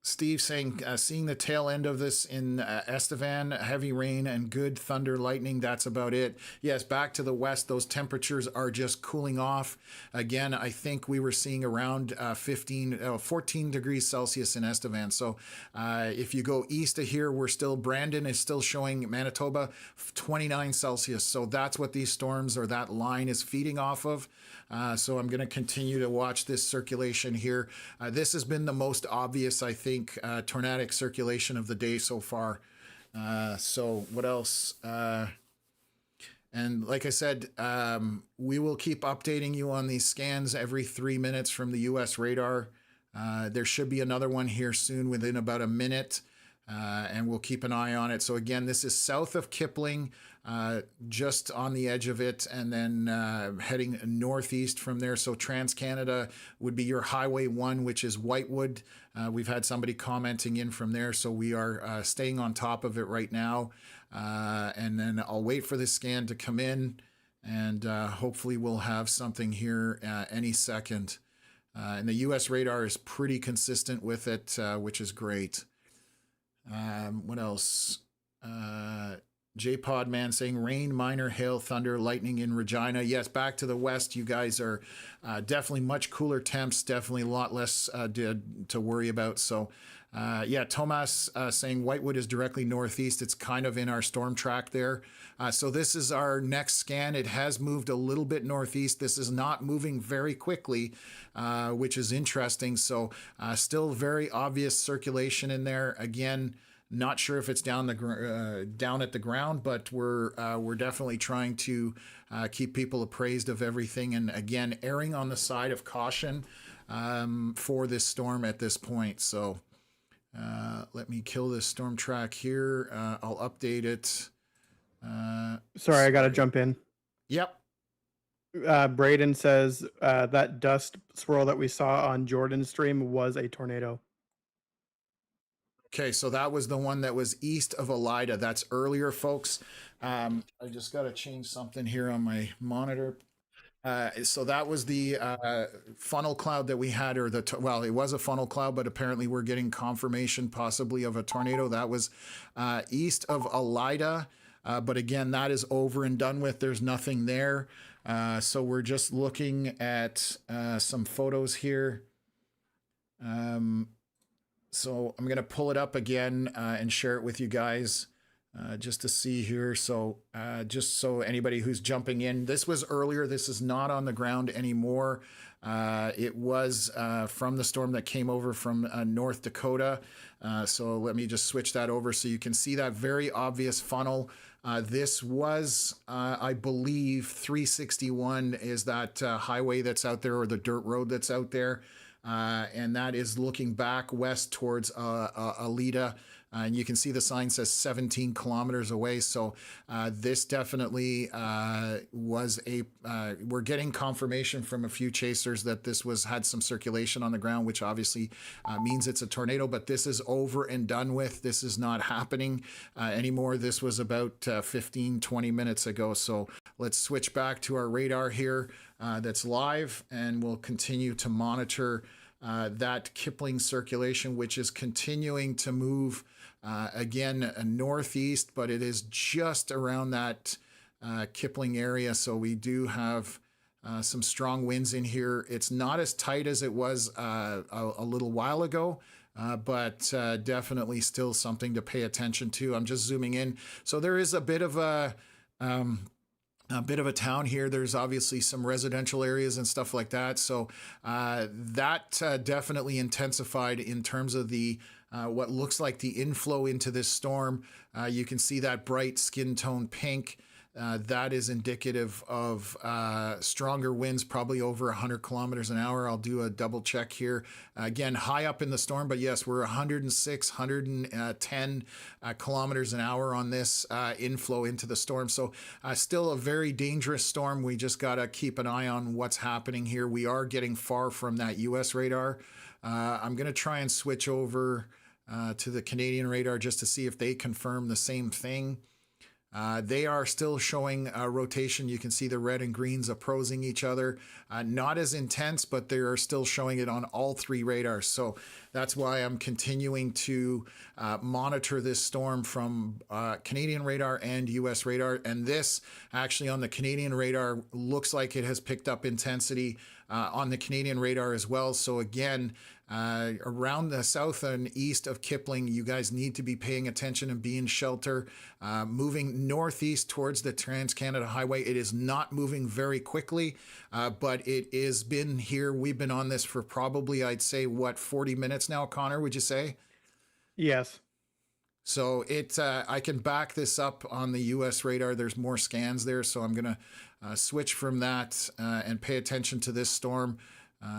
Steve saying, seeing the tail end of this in Estevan, heavy rain and good thunder, lightning, that's about it. Yes, back to the west, those temperatures are just cooling off. Again, I think we were seeing around 14 degrees Celsius in Estevan. So if you go east of here, Brandon is still showing Manitoba 29 Celsius. So that's what these storms, or that line, is feeding off of. So I'm going to continue to watch this circulation here. This has been the most obvious, I think, tornadic circulation of the day so far. So what else? And like I said, we will keep updating you on these scans every 3 minutes from the US radar. There should be another one here soon within about a minute. And we'll keep an eye on it. So again, this is south of Kipling, just on the edge of it, and then heading northeast from there. So Trans-Canada would be your Highway 1, which is Whitewood. We've had somebody commenting in from there, so we are staying on top of it right now. And then I'll wait for this scan to come in, and hopefully we'll have something here any second. And the US radar is pretty consistent with it, which is great. What else? J-Pod Man saying rain, minor hail, thunder, lightning in Regina. Yes, back to the west, you guys are definitely much cooler temps, definitely a lot less to worry about. So yeah, Tomas saying Whitewood is directly northeast. It's kind of in our storm track there. So this is our next scan. It has moved a little bit northeast. This is not moving very quickly, which is interesting. So still very obvious circulation in there. Again, not sure if it's down at the ground, but we're definitely trying to keep people appraised of everything. And again, erring on the side of caution for this storm at this point. So Let me kill this storm track here. I'll update it. Sorry, I got to jump in. Yep. Braden says that dust swirl that we saw on Jordan's stream was a tornado. Okay, so that was the one that was east of Elida. That's earlier, folks. I just got to change something here on my monitor. So that was the funnel cloud that we had, or well, it was a funnel cloud, but apparently we're getting confirmation possibly of a tornado. That was east of Elida. But again, that is over and done with. There's nothing there. So we're just looking at some photos here. So I'm going to pull it up again and share it with you guys just to see here. So just so anybody who's jumping in, this was earlier. This is not on the ground anymore. It was from the storm that came over from North Dakota. So let me just switch that over so you can see that very obvious funnel. This was, I believe, 361 is that highway that's out there, or the dirt road that's out there. And that is looking back west towards Elida. And you can see the sign says 17 kilometers away. So this definitely was we're getting confirmation from a few chasers that this had some circulation on the ground, which obviously means it's a tornado, but this is over and done with. This is not happening anymore. This was about 15, 20 minutes ago. So let's switch back to our radar here that's live, and we'll continue to monitor that Kipling circulation, which is continuing to move again northeast, but it is just around that Kipling area. So we do have some strong winds in here. It's not as tight as it was a little while ago, but definitely still something to pay attention to. I'm just zooming in. So there is a bit of a town here. There's obviously some residential areas and stuff like that. So that definitely intensified in terms of the what looks like the inflow into this storm. You can see that bright skin tone pink. That is indicative of stronger winds, probably over 100 kilometers an hour. I'll do a double check here. Again, high up in the storm, but yes, we're 106, 110 kilometers an hour on this inflow into the storm. So still a very dangerous storm. We just got to keep an eye on what's happening here. We are getting far from that US radar. I'm going to try and switch over to the Canadian radar just to see if they confirm the same thing. They are still showing rotation. You can see the red and greens opposing each other. Not as intense, but they are still showing it on all three radars. So that's why I'm continuing to monitor this storm from Canadian radar and US radar. And this actually on the Canadian radar looks like it has picked up intensity on the Canadian radar as well. So again, around the south and east of Kipling, you guys need to be paying attention and be in shelter. Moving northeast towards the Trans-Canada Highway, it is not moving very quickly, but it has been here. We've been on this for probably, I'd say, 40 minutes now, Connor, would you say? Yes. So I can back this up on the US radar. There's more scans there, so I'm going to switch from that and pay attention to this storm.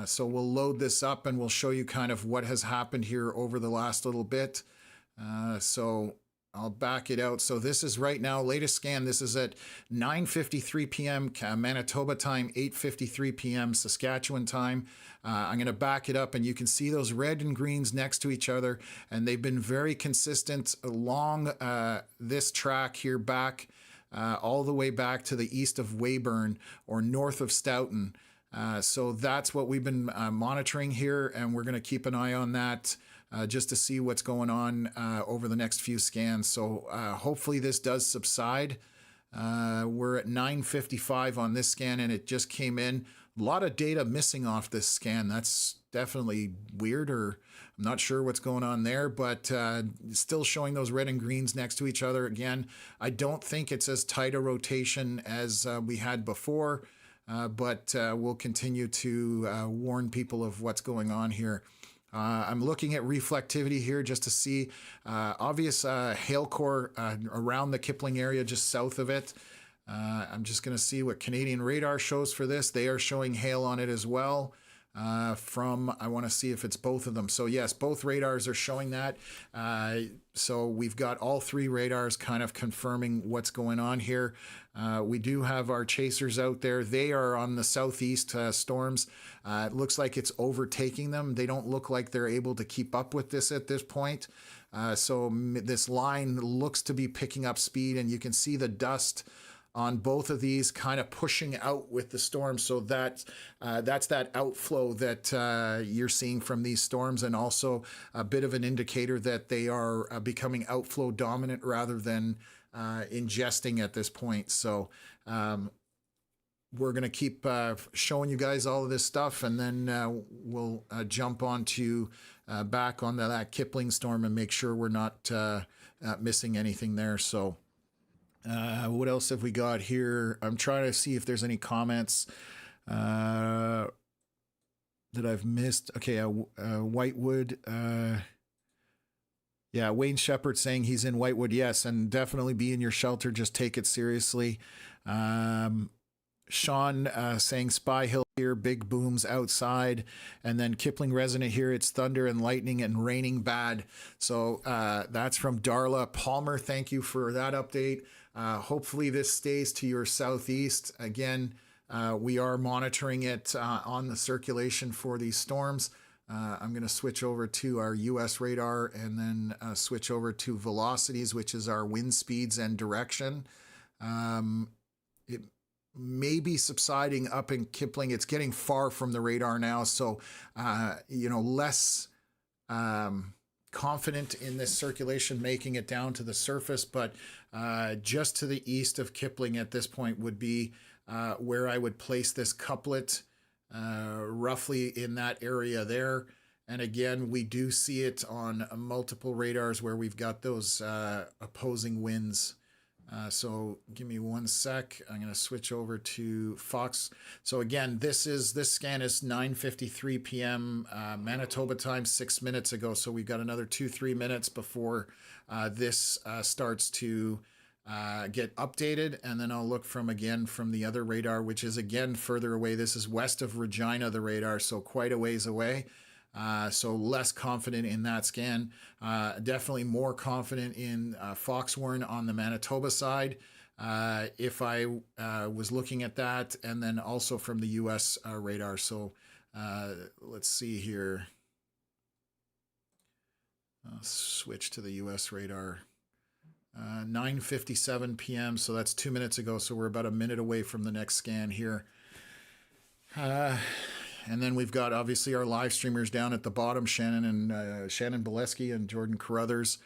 So we'll load this up and we'll show you kind of what has happened here over the last little bit. So I'll back it out. So this is right now, latest scan. This is at 9:53 p.m. Manitoba time, 8:53 p.m. Saskatchewan time. I'm going to back it up and you can see those red and greens next to each other. And they've been very consistent along this track here back, all the way back to the east of Weyburn or north of Stoughton. So that's what we've been monitoring here, and we're going to keep an eye on that just to see what's going on over the next few scans. So hopefully this does subside. We're at 9:55 on this scan, and it just came in. A lot of data missing off this scan. That's definitely weird, or I'm not sure what's going on there, but still showing those red and greens next to each other. Again, I don't think it's as tight a rotation as we had before. But we'll continue to warn people of what's going on here. I'm looking at reflectivity here just to see obvious hail core around the Kipling area just south of it. I'm just going to see what Canadian radar shows for this. They are showing hail on it as well. from, I want to see if it's both of them. So yes, both radars are showing that. So we've got all three radars kind of confirming what's going on here. We do have our chasers out there. They are on the southeast storms. It looks like it's overtaking them. They don't look like they're able to keep up with this at this point. So this line looks to be picking up speed, and you can see the dust on both of these kind of pushing out with the storm. So that's that outflow that you're seeing from these storms, and also a bit of an indicator that they are becoming outflow dominant rather than ingesting at this point. So we're going to keep showing you guys all of this stuff, and then we'll jump on to back on that Kipling storm and make sure we're not missing anything there. So what else have we got here? I'm trying to see if there's any comments that I've missed. Okay, Whitewood. Yeah, Wayne Shepard saying he's in Whitewood. Yes, and definitely be in your shelter. Just take it seriously. Sean saying Spy Hill here, big booms outside. And then Kipling resident here, it's thunder and lightning and raining bad. So that's from Darla Palmer. Thank you for that update. Hopefully this stays to your southeast. Again, we are monitoring it on the circulation for these storms. I'm going to switch over to our US radar and then switch over to velocities, which is our wind speeds and direction. It may be subsiding up in Kipling. It's getting far from the radar now, so less confident in this circulation making it down to the surface, but just to the east of Kipling at this point would be where I would place this couplet, roughly in that area there. And again, we do see it on multiple radars where we've got those opposing winds. So give me one sec. I'm going to switch over to Fox. So again, this scan is 9:53 p.m. Manitoba time, 6 minutes ago. So we've got another 2-3 minutes before this starts to get updated. And then I'll look from the other radar, which is again further away. This is west of Regina, the radar, so quite a ways away. So less confident in that scan. Definitely more confident in Foxwarn on the Manitoba side. If I was looking at that, and then also from the US radar. So let's see here. I'll switch to the US radar. 9:57 p.m. So that's 2 minutes ago. So we're about a minute away from the next scan here. And then we've got obviously our live streamers down at the bottom, Shannon Boleski and Jordan Carruthers,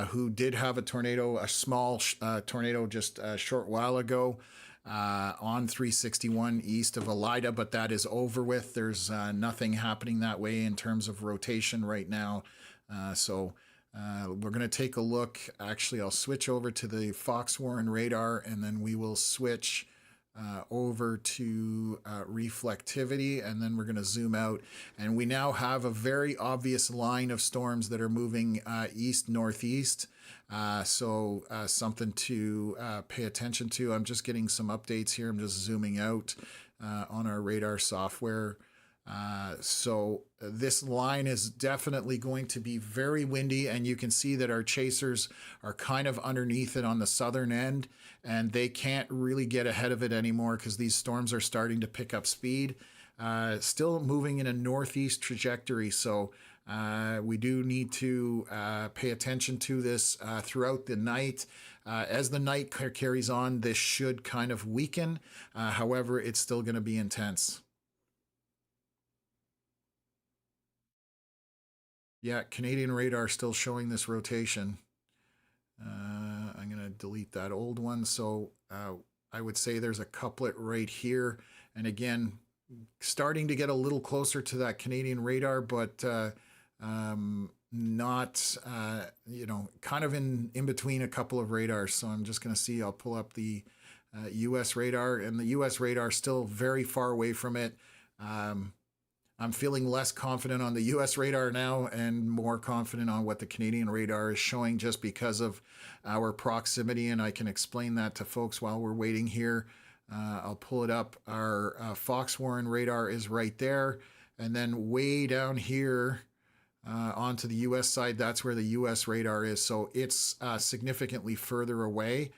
who did have a small tornado just a short while ago on 361 east of Elida, but that is over with. There's nothing happening that way in terms of rotation right now. So we're going to take a look. Actually, I'll switch over to the Foxwarn radar, and then we will switch over to reflectivity, and then we're going to zoom out, and we now have a very obvious line of storms that are moving east northeast. So something to pay attention to. I'm just getting some updates here. I'm just zooming out on our radar software. So this line is definitely going to be very windy, and you can see that our chasers are kind of underneath it on the southern end, and they can't really get ahead of it anymore because these storms are starting to pick up speed. Still moving in a northeast trajectory, so we do need to pay attention to this throughout the night. As the night carries on, this should kind of weaken. However, it's still going to be intense. Yeah, Canadian radar still showing this rotation. I'm going to delete that old one. So I would say there's a couplet right here. And again, starting to get a little closer to that Canadian radar, but not, kind of in between a couple of radars. So I'm just going to see, I'll pull up the US radar, and the US radar still very far away from it. I'm feeling less confident on the US radar now and more confident on what the Canadian radar is showing just because of our proximity, and I can explain that to folks while we're waiting here. I'll pull it up. Our Foxwarn radar is right there. And then way down here onto the U.S. side, that's where the U.S. radar is. So it's significantly further away.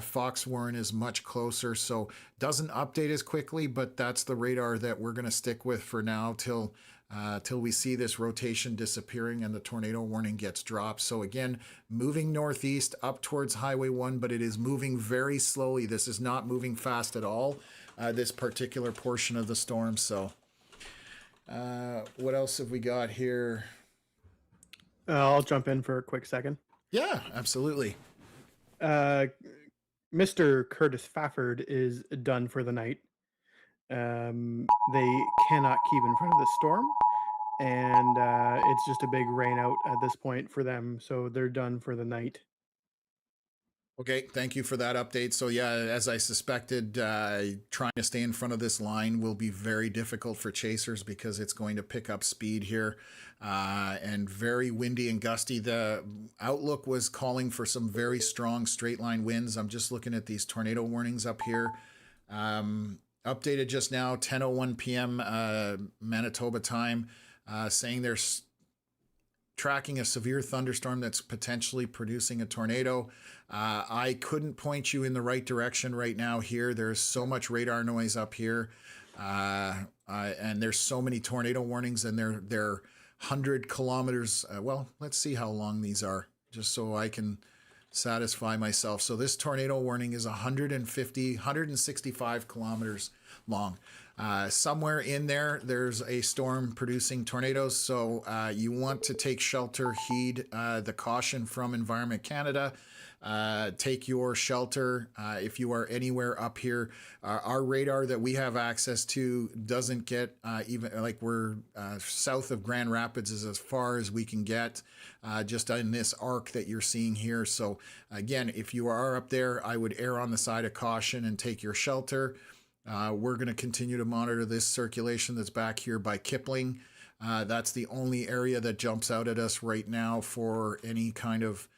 Fox Warren is much closer, so doesn't update as quickly, but that's the radar that we're going to stick with for now till we see this rotation disappearing and the tornado warning gets dropped. So again, moving northeast up towards Highway 1, but it is moving very slowly. This is not moving fast at all, this particular portion of the storm. So what else have we got here? I'll jump in for a quick second. Yeah, absolutely. Mr. Curtis Fafford is done for the night. They cannot keep in front of the storm, and it's just a big rain out at this point for them, so they're done for the night. Okay, thank you for that update. So yeah, as I suspected, trying to stay in front of this line will be very difficult for chasers because it's going to pick up speed here, and very windy and gusty. The outlook was calling for some very strong straight line winds. I'm just looking at these tornado warnings up here. Updated just now, 10:01 p.m. Manitoba time, saying there's tracking a severe thunderstorm that's potentially producing a tornado. I couldn't point you in the right direction right now here. There's so much radar noise up here, and there's so many tornado warnings, and they're 100 kilometers. Well, let's see how long these are, just so I can satisfy myself. So this tornado warning is 165 kilometers long. Somewhere in there, there's a storm producing tornadoes. So you want to take shelter, heed the caution from Environment Canada. Take your shelter if you are anywhere up here. Our radar that we have access to doesn't get even, like, we're south of Grand Rapids is as far as we can get, just in this arc that you're seeing here. So again, if you are up there, I would err on the side of caution and take your shelter. We're going to continue to monitor this circulation that's back here by Kipling. That's the only area that jumps out at us right now for any kind of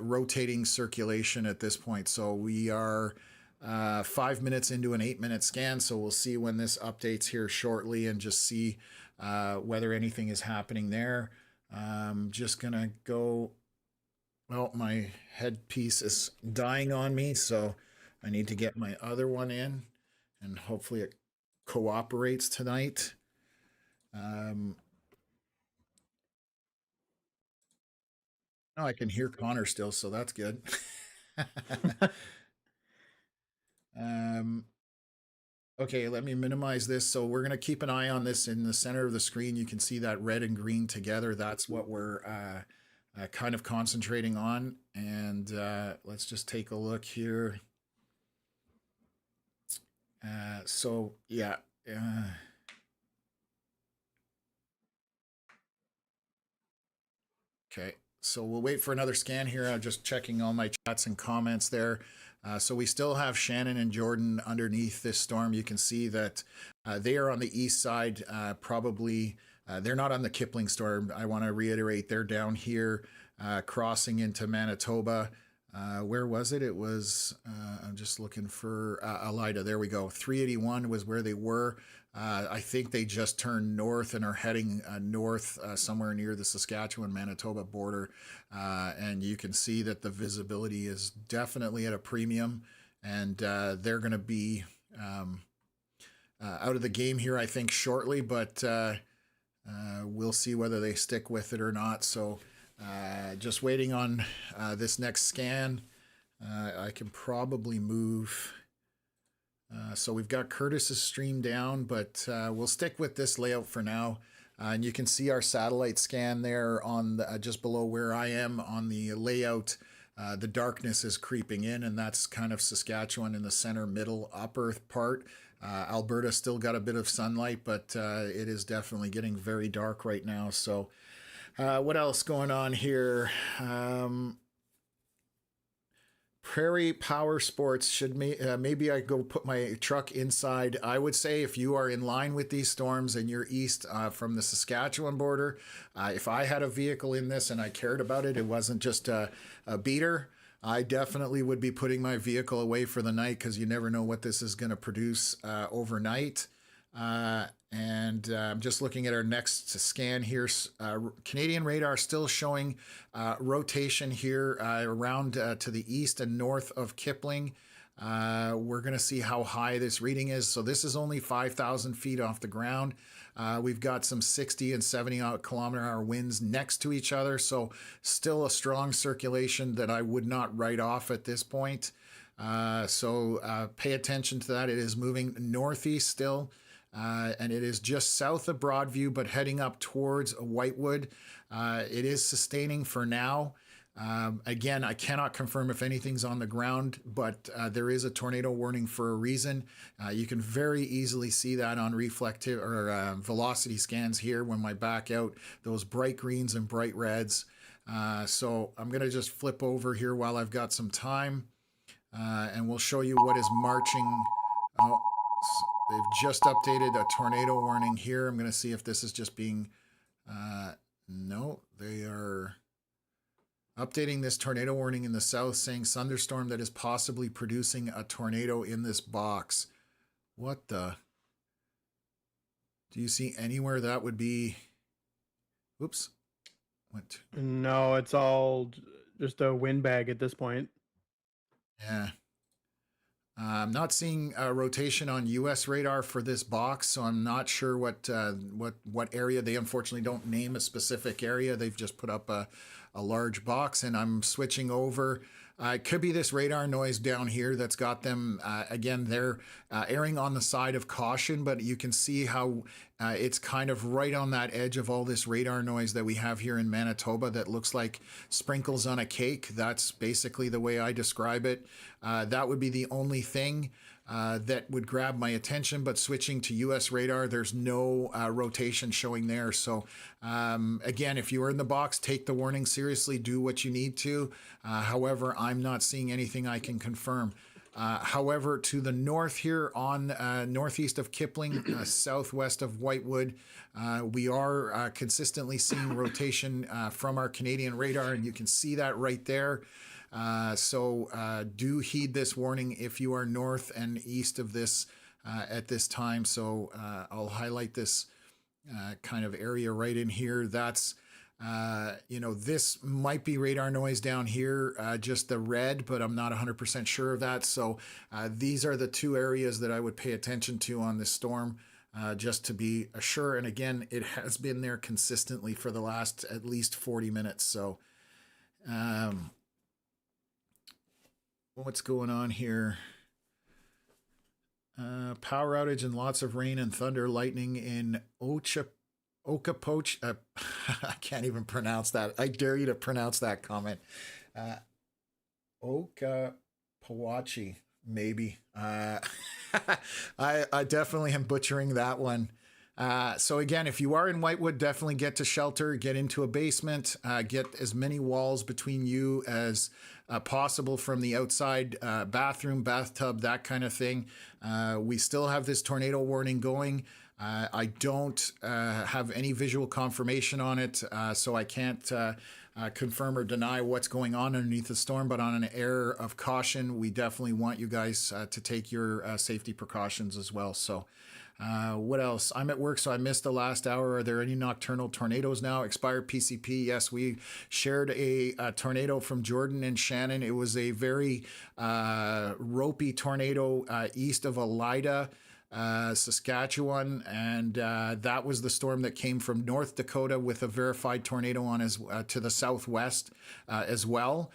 rotating circulation at this point. So we are 5 minutes into an 8-minute scan. So we'll see when this updates here shortly and just see whether anything is happening there. Just going to go. Well, my headpiece is dying on me, so I need to get my other one in, and hopefully it cooperates tonight. Oh, I can hear Connor still, so that's good. Okay, let me minimize this. So we're going to keep an eye on this in the center of the screen. You can see that red and green together. That's what we're kind of concentrating on. And let's just take a look here. So yeah. Okay, so we'll wait for another scan here. I'm just checking all my chats and comments there. So we still have Shannon and Jordan underneath this storm. You can see that they are on the east side, probably. They're not on the Kipling storm. I want to reiterate, they're down here crossing into Manitoba. Where was it? It was, I'm just looking for Elida. There we go. 381 was where they were. I think they just turned north and are heading north somewhere near the Saskatchewan Manitoba border. And you can see that the visibility is definitely at a premium. And they're going to be out of the game here, I think, shortly. But we'll see whether they stick with it or not. So just waiting on this next scan. I can probably move. So we've got Curtis's stream down, but we'll stick with this layout for now. And you can see our satellite scan there on the, just below where I am on the layout. The darkness is creeping in, and that's kind of Saskatchewan in the center, middle, upper part. Alberta still got a bit of sunlight, but it is definitely getting very dark right now. So what else going on here? Prairie Power Sports should maybe I go put my truck inside. I would say if you are in line with these storms and you're east from the Saskatchewan border, if I had a vehicle in this and I cared about it, it wasn't just a beater, I definitely would be putting my vehicle away for the night because you never know what this is going to produce overnight. And I'm just looking at our next scan here. Canadian radar still showing rotation here around to the east and north of Kipling. We're going to see how high this reading is. So this is only 5,000 feet off the ground. We've got some 60 and 70 kilometer-hour winds next to each other. So still a strong circulation that I would not write off at this point. So pay attention to that. It is moving northeast still. And it is just south of Broadview, but heading up towards Whitewood. It is sustaining for now. Again, I cannot confirm if anything's on the ground, but there is a tornado warning for a reason. You can very easily see that on reflective or velocity scans here when I back out those bright greens and bright reds. So I'm going to just flip over here while I've got some time, and we'll show you what is marching. Oh, they've just updated a tornado warning here. I'm going to see if this is just being... no, they are updating this tornado warning in the south, saying thunderstorm that is possibly producing a tornado in this box. What the... Do you see anywhere that would be... Oops. What? No, it's all just a windbag at this point. Yeah. I'm not seeing a rotation on U.S. radar for this box, so I'm not sure what area. They unfortunately don't name a specific area. They've just put up a large box, and I'm switching over. It could be this radar noise down here that's got them, again, they're erring on the side of caution, but you can see how it's kind of right on that edge of all this radar noise that we have here in Manitoba that looks like sprinkles on a cake. That's basically the way I describe it. That would be the only thing that would grab my attention, but switching to US radar, there's no rotation showing there. So again, if you are in the box, take the warning seriously, do what you need to. However, I'm not seeing anything I can confirm. However, to the north here on northeast of Kipling, southwest of Whitewood, we are consistently seeing rotation from our Canadian radar, and you can see that right there. So do heed this warning if you are north and east of this at this time. So I'll highlight this kind of area right in here. That's, you know, this might be radar noise down here, just the red, but I'm not 100% sure of that. So these are the two areas that I would pay attention to on this storm. Just to be sure. And again, it has been there consistently for the last at least 40 minutes. So what's going on here? Power outage and lots of rain and thunder, lightning in Okopoch. I can't even pronounce that. I dare you to pronounce that comment. Okapawachi, maybe. I definitely am butchering that one. So again, if you are in Whitewood, definitely get to shelter, get into a basement, get as many walls between you as possible from the outside, bathroom, bathtub, that kind of thing. We still have this tornado warning going. I don't have any visual confirmation on it, so I can't confirm or deny what's going on underneath the storm, but on an air of caution, we definitely want you guys to take your safety precautions as well. So what else? I'm at work, so I missed the last hour. Are there any nocturnal tornadoes now? Expired PCP. Yes, we shared a tornado from Jordan and Shannon. It was a very ropey tornado east of Elida, Saskatchewan, and that was the storm that came from North Dakota with a verified tornado on as to the southwest as well.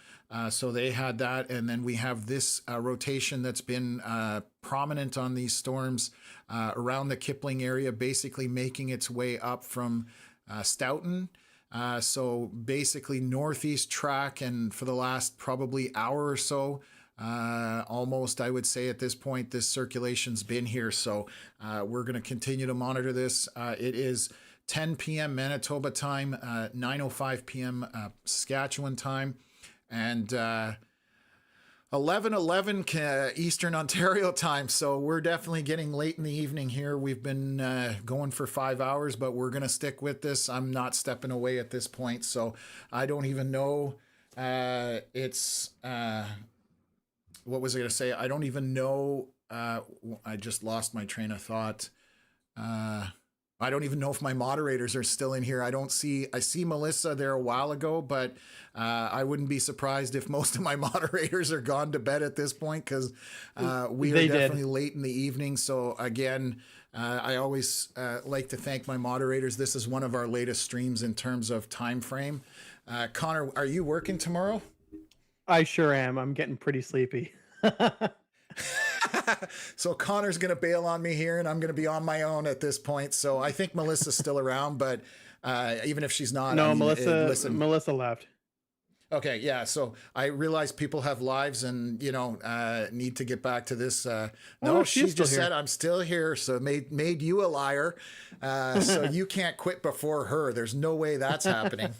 So they had that, and then we have this rotation that's been prominent on these storms around the Kipling area, basically making its way up from Stoughton. So basically northeast track, and for the last probably hour or so, almost, I would say at this point, this circulation's been here. So we're going to continue to monitor this. It is 10 p.m. Manitoba time, 9:05 p.m. Saskatchewan time, and 11:11 Eastern Ontario time. So we're definitely getting late in the evening here. We've been going for 5 hours, but we're going to stick with this. I'm not stepping away at this point. So I don't even know. What was I going to say? I don't even know. I just lost my train of thought. I don't even know if my moderators are still in here. I see Melissa there a while ago, but I wouldn't be surprised if most of my moderators are gone to bed at this point, because we are definitely late in the evening. So again, I always like to thank my moderators. This is one of our latest streams in terms of time frame. Connor, are you working tomorrow? I sure am. I'm getting pretty sleepy. So Connor's going to bail on me here, and I'm going to be on my own at this point. So I think Melissa's still around, but even if she's not, No, I mean, Melissa left. Okay, yeah. So I realize people have lives, and need to get back to this. No, she just said I'm still here, so made you a liar. So you can't quit before her. There's no way that's happening.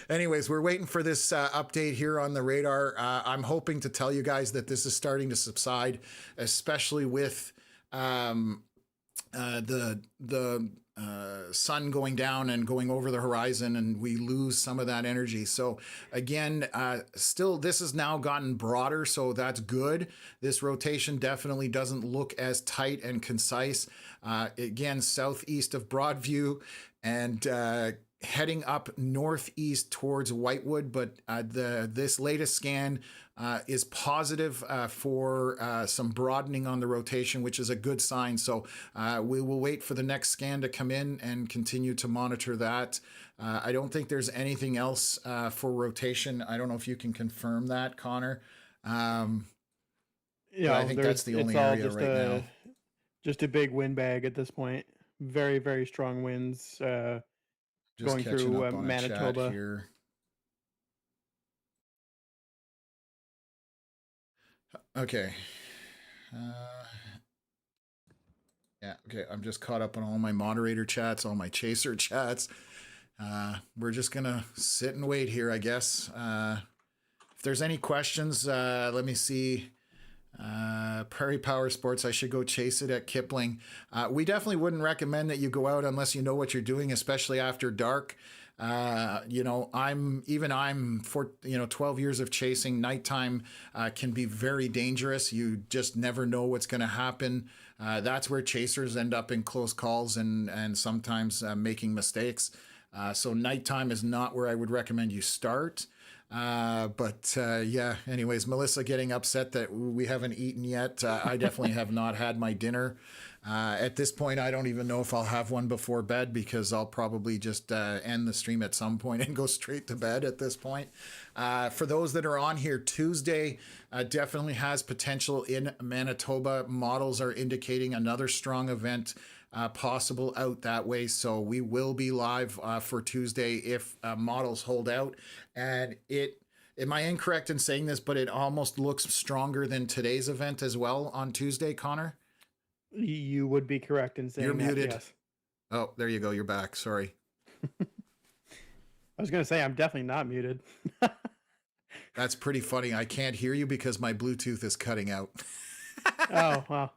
Anyways, we're waiting for this update here on the radar. I'm hoping to tell you guys that this is starting to subside, especially with the sun going down and going over the horizon, and we lose some of that energy. So again, still, this has now gotten broader, so that's good. This rotation definitely doesn't look as tight and concise. Again, southeast of Broadview, and heading up northeast towards Whitewood, but this latest scan is positive for some broadening on the rotation, which is a good sign. So we will wait for the next scan to come in and continue to monitor that. I don't think there's anything else for rotation. I don't know if you can confirm that, Connor. I think that's the only area right now. Just a big windbag at this point. Very, very strong winds. Just going through Manitoba here. Okay. Yeah. Okay. I'm just caught up on all my moderator chats, all my chaser chats. We're just gonna sit and wait here, I guess. If there's any questions, let me see. Prairie Power Sports, I should go chase it at Kipling. We definitely wouldn't recommend that you go out unless you know what you're doing, especially after dark. I'm 12 years of chasing. Nighttime can be very dangerous. You just never know what's going to happen. That's where chasers end up in close calls and sometimes making mistakes. So nighttime is not where I would recommend you start. Yeah, anyways, Melissa getting upset that we haven't eaten yet. I definitely have not had my dinner. At this point, I don't even know if I'll have one before bed, because I'll probably just end the stream at some point and go straight to bed at this point. For those that are on here, Tuesday definitely has potential in Manitoba. Models are indicating another strong event possible out that way. So we will be live for Tuesday if models hold out. And am I incorrect in saying this, but it almost looks stronger than today's event as well on Tuesday, Connor? You would be correct in saying you're muted. Yes. Oh, there you go. You're back. Sorry. I was going to say, I'm definitely not muted. That's pretty funny. I can't hear you because my Bluetooth is cutting out. Oh, well.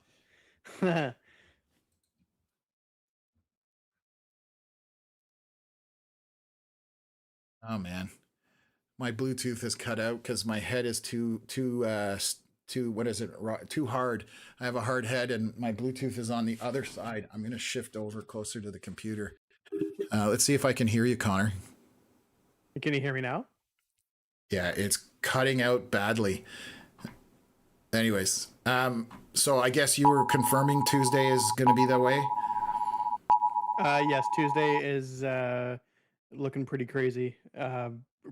Oh, man. My Bluetooth is cut out because my head is too what is it? Too hard. I have a hard head and my Bluetooth is on the other side. I'm going to shift over closer to the computer. Let's see if I can hear you, Connor. Can you hear me now? Yeah, it's cutting out badly. Anyways, so I guess you were confirming Tuesday is going to be that way? Yes, Tuesday is looking pretty crazy.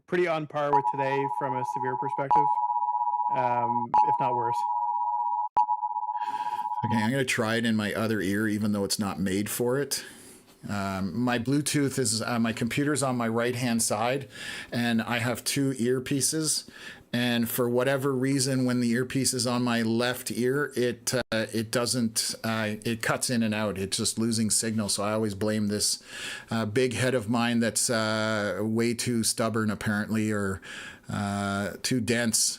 Pretty on par with today from a severe perspective, if not worse. Okay, I'm going to try it in my other ear, even though it's not made for it. My Bluetooth is, my computer's on my right-hand side, and I have two earpieces. And for whatever reason, when the earpiece is on my left ear, it doesn't, it cuts in and out. It's just losing signal. So I always blame this big head of mine that's way too stubborn, apparently, or too dense.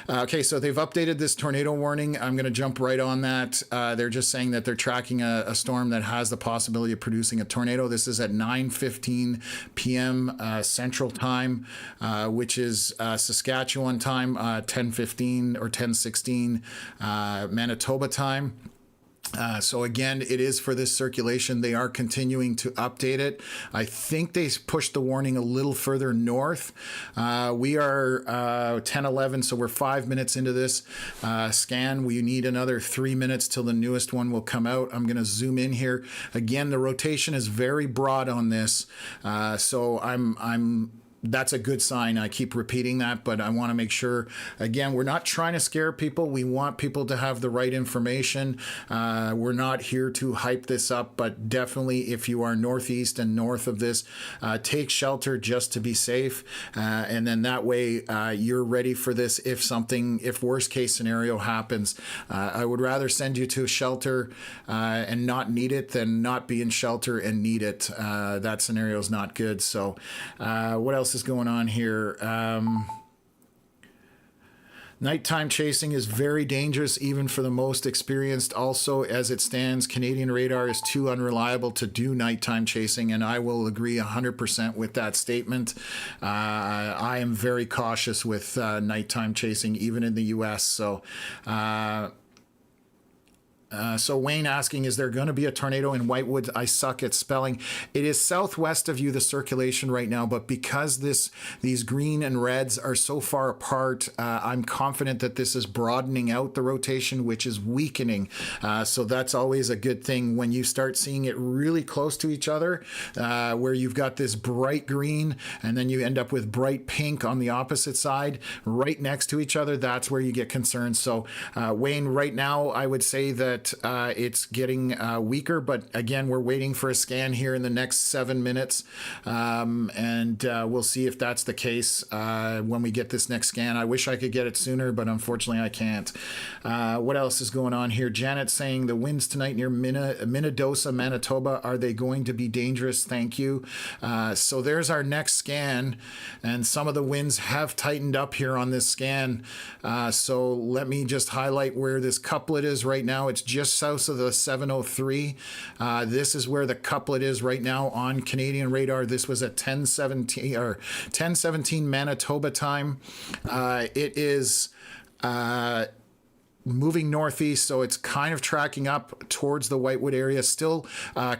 Okay, so they've updated this tornado warning. I'm going to jump right on that. They're just saying that they're tracking a storm that has the possibility of producing a tornado. This is at 9:15 p.m. Central Time, which is Saskatchewan time, 10:15 or 10:16 Manitoba time. So again, it is for this circulation. They are continuing to update it. I think they pushed the warning a little further north. We are 10:11, so we're 5 minutes into this scan. We need another 3 minutes till the newest one will come out. I'm going to zoom in here. Again, the rotation is very broad on this, so I'm that's a good sign. I keep repeating that, but I want to make sure, again, we're not trying to scare people. We want people to have the right information. We're not here to hype this up, but definitely if you are northeast and north of this, take shelter just to be safe. And then that way you're ready for this if worst case scenario happens. I would rather send you to a shelter and not need it than not be in shelter and need it. That scenario is not good. So what else is going on here? Nighttime chasing is very dangerous, even for the most experienced. Also, as it stands, Canadian radar is too unreliable to do nighttime chasing, and I will agree 100% with that statement. I am very cautious with nighttime chasing, even in the U.S. So Wayne asking, is there going to be a tornado in Whitewood? I suck at spelling. It is southwest of you, the circulation right now, but because these green and reds are so far apart, I'm confident that this is broadening out the rotation, which is weakening. So that's always a good thing when you start seeing it really close to each other, where you've got this bright green and then you end up with bright pink on the opposite side, right next to each other. That's where you get concerned. So Wayne, right now, I would say that it's getting weaker, but again, we're waiting for a scan here in the next 7 minutes, and we'll see if that's the case when we get this next scan. I wish I could get it sooner, but unfortunately I can't. What else is going on here? Janet saying the winds tonight near Minnedosa, Manitoba, are they going to be dangerous? Thank you. So there's our next scan, and some of the winds have tightened up here on this scan. So let me just highlight where this couplet is right now. It's just south of the 703. This is where the couplet is right now on Canadian radar. This was at 10:17 Manitoba time. It is moving northeast, so it's kind of tracking up towards the Whitewood area, still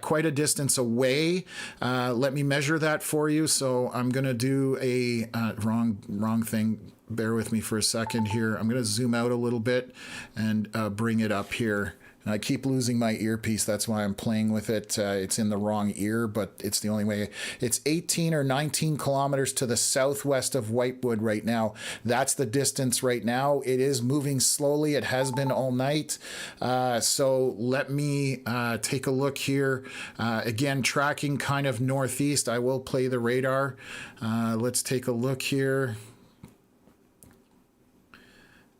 quite a distance away. Let me measure that for you. So I'm going to do a wrong thing. Bear with me for a second here. I'm going to zoom out a little bit and bring it up here. And I keep losing my earpiece. That's why I'm playing with it. It's in the wrong ear, but it's the only way. It's 18 or 19 kilometers to the southwest of Whitewood right now. That's the distance right now. It is moving slowly. It has been all night. So let me take a look here. Again, tracking kind of northeast. I will play the radar. Let's take a look here.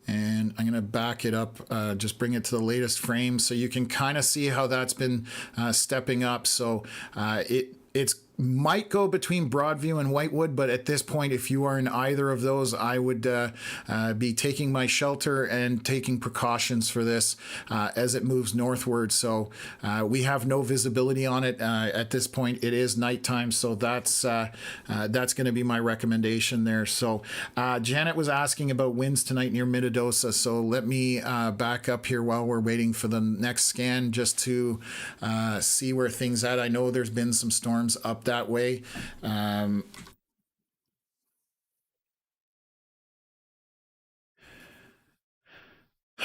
And I'm going to back it up, just bring it to the latest frame so you can kind of see how that's been stepping up. So it's might go between Broadview and Whitewood, but at this point, if you are in either of those, I would be taking my shelter and taking precautions for this as it moves northward. So we have no visibility on it at this point. It is nighttime, so that's going to be my recommendation there. So Janet was asking about winds tonight near Minnedosa, so let me back up here while we're waiting for the next scan just to see where things at. I know there's been some storms up that way.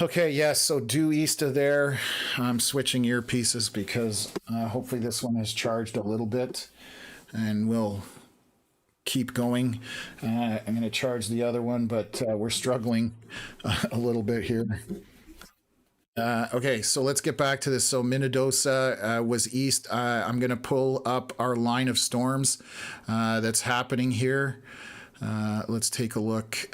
Okay, yes, so due east of there, I'm switching earpieces because hopefully this one has charged a little bit and we'll keep going. I'm going to charge the other one, but we're struggling a little bit here. Okay, so let's get back to this. So Minnedosa was east. I'm going to pull up our line of storms that's happening here. Let's take a look.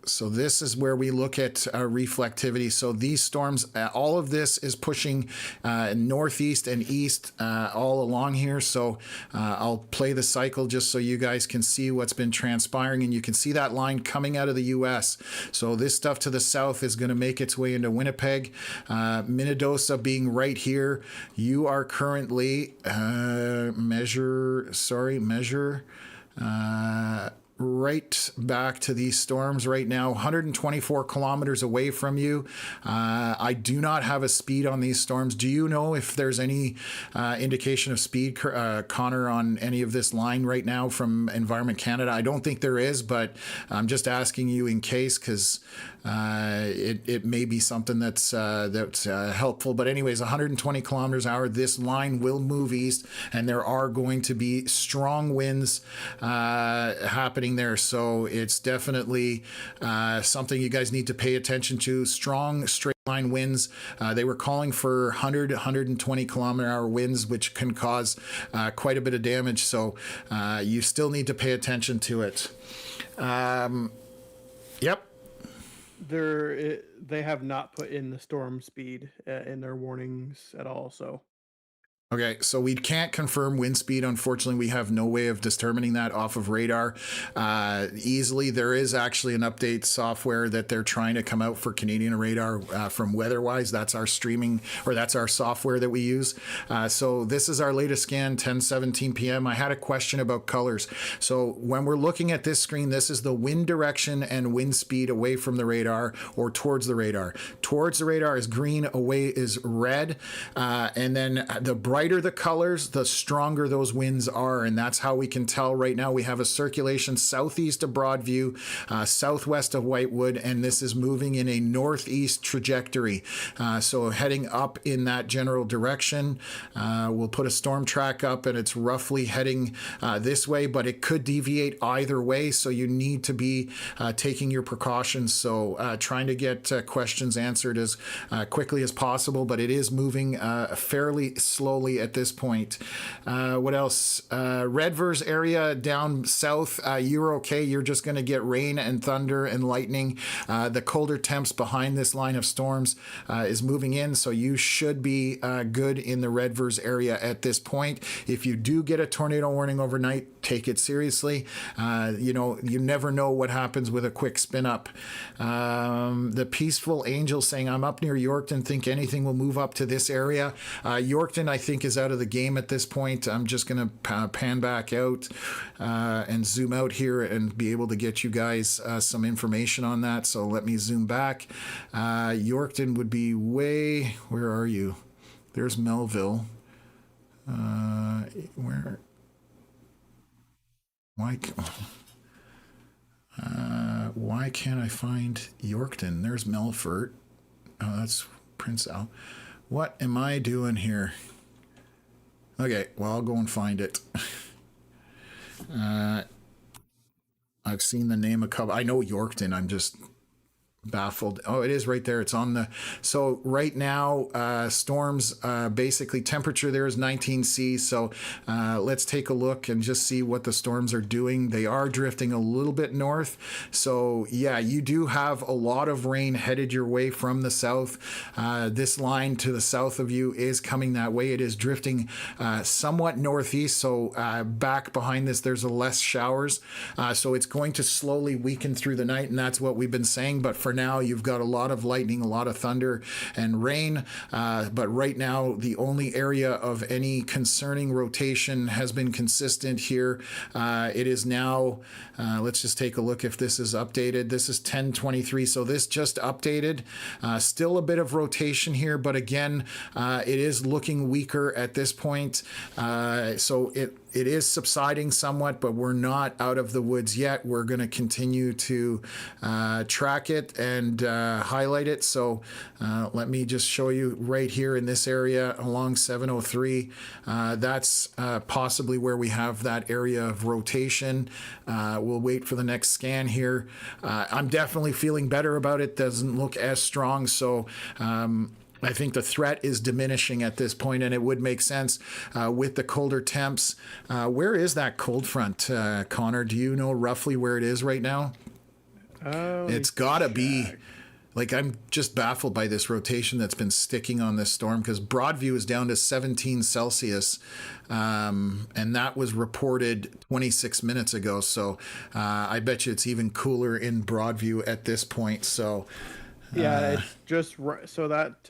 So this is where we look at reflectivity. So these storms, all of this is pushing northeast and east all along here. So I'll play the cycle just so you guys can see what's been transpiring, and you can see that line coming out of the U.S. So this stuff to the south is going to make its way into Winnipeg. Minnedosa being right here. You are currently measure. right back to these storms right now, 124 kilometers away from you. I do not have a speed on these storms. Do you know if there's any indication of speed, Connor, on any of this line right now from Environment Canada? I don't think there is, but I'm just asking you in case, because it may be something that's helpful. But anyways, 120 kilometers an hour, this line will move east, and there are going to be strong winds happening there. So it's definitely something you guys need to pay attention to. Strong straight line winds. They were calling for 120 kilometer hour winds, which can cause quite a bit of damage. So you still need to pay attention to it. Yep. They have not put in the storm speed in their warnings at all. So Okay, so we can't confirm wind speed. Unfortunately, we have no way of determining that off of radar easily. There is actually an update software that they're trying to come out for Canadian radar from WeatherWise. That's our streaming, or that's our software that we use. So this is our latest scan, 10:17 p.m. I had a question about colors. So when we're looking at this screen, this is the wind direction and wind speed away from the radar or towards the radar. Towards the radar is green, away is red, and then the brighter the colors, the stronger those winds are, and that's how we can tell right now. We have a circulation southeast of Broadview, southwest of Whitewood, and this is moving in a northeast trajectory. So heading up in that general direction. We'll put a storm track up, and it's roughly heading this way, but it could deviate either way, so you need to be taking your precautions. So trying to get questions answered as quickly as possible, but it is moving fairly slowly at this point. What else? Redvers area down south, you're okay. You're just going to get rain and thunder and lightning. The colder temps behind this line of storms is moving in, so you should be good in the Redvers area at this point. If you do get a tornado warning overnight, take it seriously. You never know what happens with a quick spin up. The Peaceful Angel saying, I'm up near Yorkton, think anything will move up to this area. Yorkton, I think, is out of the game at this point. I'm just going to pan back out and zoom out here and be able to get you guys some information on that. So let me zoom back. Yorkton would be way, where are you? There's Melville. Where? Why can't I find Yorkton? There's Melfort. Oh, that's Prince Al. What am I doing here? Okay, well, I'll go and find it. I've seen the name a couple. I know Yorkton. I'm just baffled. Oh, it is right there. It's on the. So right now, storms, basically temperature there is 19 C. So let's take a look and just see what the storms are doing. They are drifting a little bit north. So yeah, you do have a lot of rain headed your way from the south. This line to the south of you is coming that way. It is drifting somewhat northeast. So back behind this, there's less showers. So it's going to slowly weaken through the night, and that's what we've been saying. But for now, you've got a lot of lightning, a lot of thunder and rain. But right now, the only area of any concerning rotation has been consistent here. It is now, let's just take a look if this is updated. This is 10:23, so this just updated. Still a bit of rotation here, but again, it is looking weaker at this point. So it is subsiding somewhat, but we're not out of the woods yet. We're going to continue to track it and highlight it. So let me just show you right here in this area along 703. That's possibly where we have that area of rotation. We'll wait for the next scan here. I'm definitely feeling better about it. Doesn't look as strong. So I think the threat is diminishing at this point, and it would make sense with the colder temps. Where is that cold front, Connor? Do you know roughly where it is right now? It's got to be, like, I'm just baffled by this rotation that's been sticking on this storm, because Broadview is down to 17 Celsius, and that was reported 26 minutes ago. So I bet you it's even cooler in Broadview at this point. So yeah, it's just so that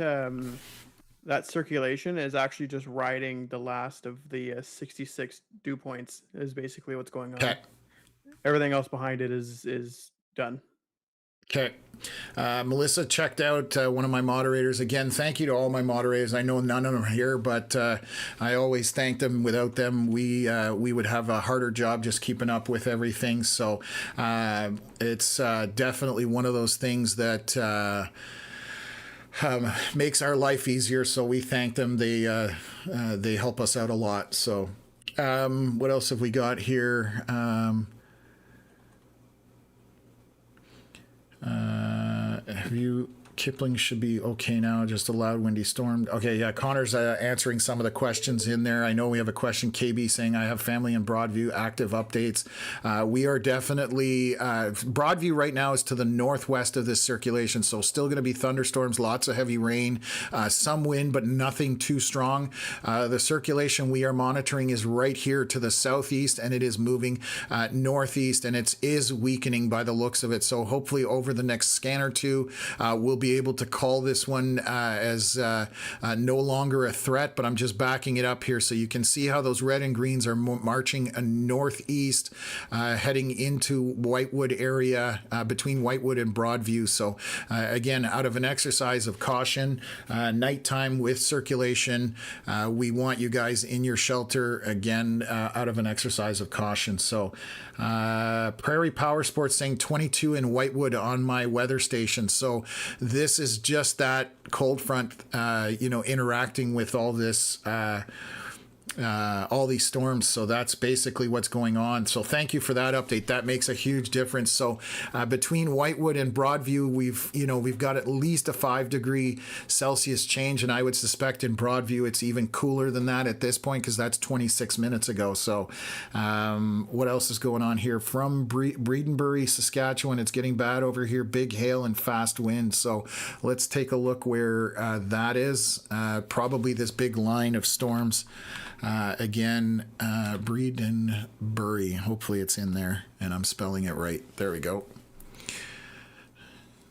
that circulation is actually just riding the last of the 66 dew points is basically what's going on. Okay. Everything else behind it is done. Okay. Melissa checked out one of my moderators. Again, thank you to all my moderators. I know none of them are here, but I always thank them. Without them, we would have a harder job just keeping up with everything. So it's definitely one of those things that makes our life easier. So we thank them. They help us out a lot. So what else have we got here? Have you Kipling should be okay now, just a loud windy storm. Okay, yeah, Connor's answering some of the questions in there. I know we have a question, KB, saying I have family in Broadview, active updates. We are definitely, Broadview right now is to the northwest of this circulation, so still going to be thunderstorms, lots of heavy rain, some wind, but nothing too strong. The circulation we are monitoring is right here to the southeast, and it is moving northeast, and it is weakening by the looks of it. So hopefully over the next scan or two, we'll be able to call this one as no longer a threat, but I'm just backing it up here so you can see how those red and greens are marching northeast, heading into Whitewood area, between Whitewood and Broadview. So again, out of an exercise of caution, nighttime with circulation, we want you guys in your shelter, again, out of an exercise of caution. So Prairie Power Sports saying 22 in Whitewood on my weather station. So this is just that cold front, interacting with all this, all these storms. So that's basically what's going on. So thank you for that update. That makes a huge difference. So between Whitewood and Broadview, we've got at least a 5 °C change, and I would suspect in Broadview it's even cooler than that at this point, because that's 26 minutes ago. So what else is going on here? From Breedenbury, Saskatchewan, it's getting bad over here. Big hail and fast wind. So let's take a look where that is. Probably this big line of storms. Again, Breedenbury. Hopefully it's in there and I'm spelling it right. There we go.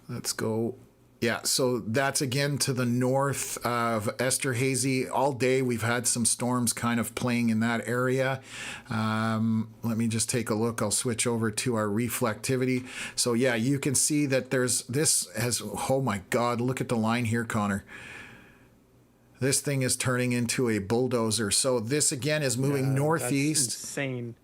Let's go. Yeah, so that's again to the north of Esterhazy. All day we've had some storms kind of playing in that area. Let me just take a look. I'll switch over to our reflectivity. So yeah, you can see that oh my God, look at the line here, Connor. This thing is turning into a bulldozer. So this again is moving northeast. That's insane.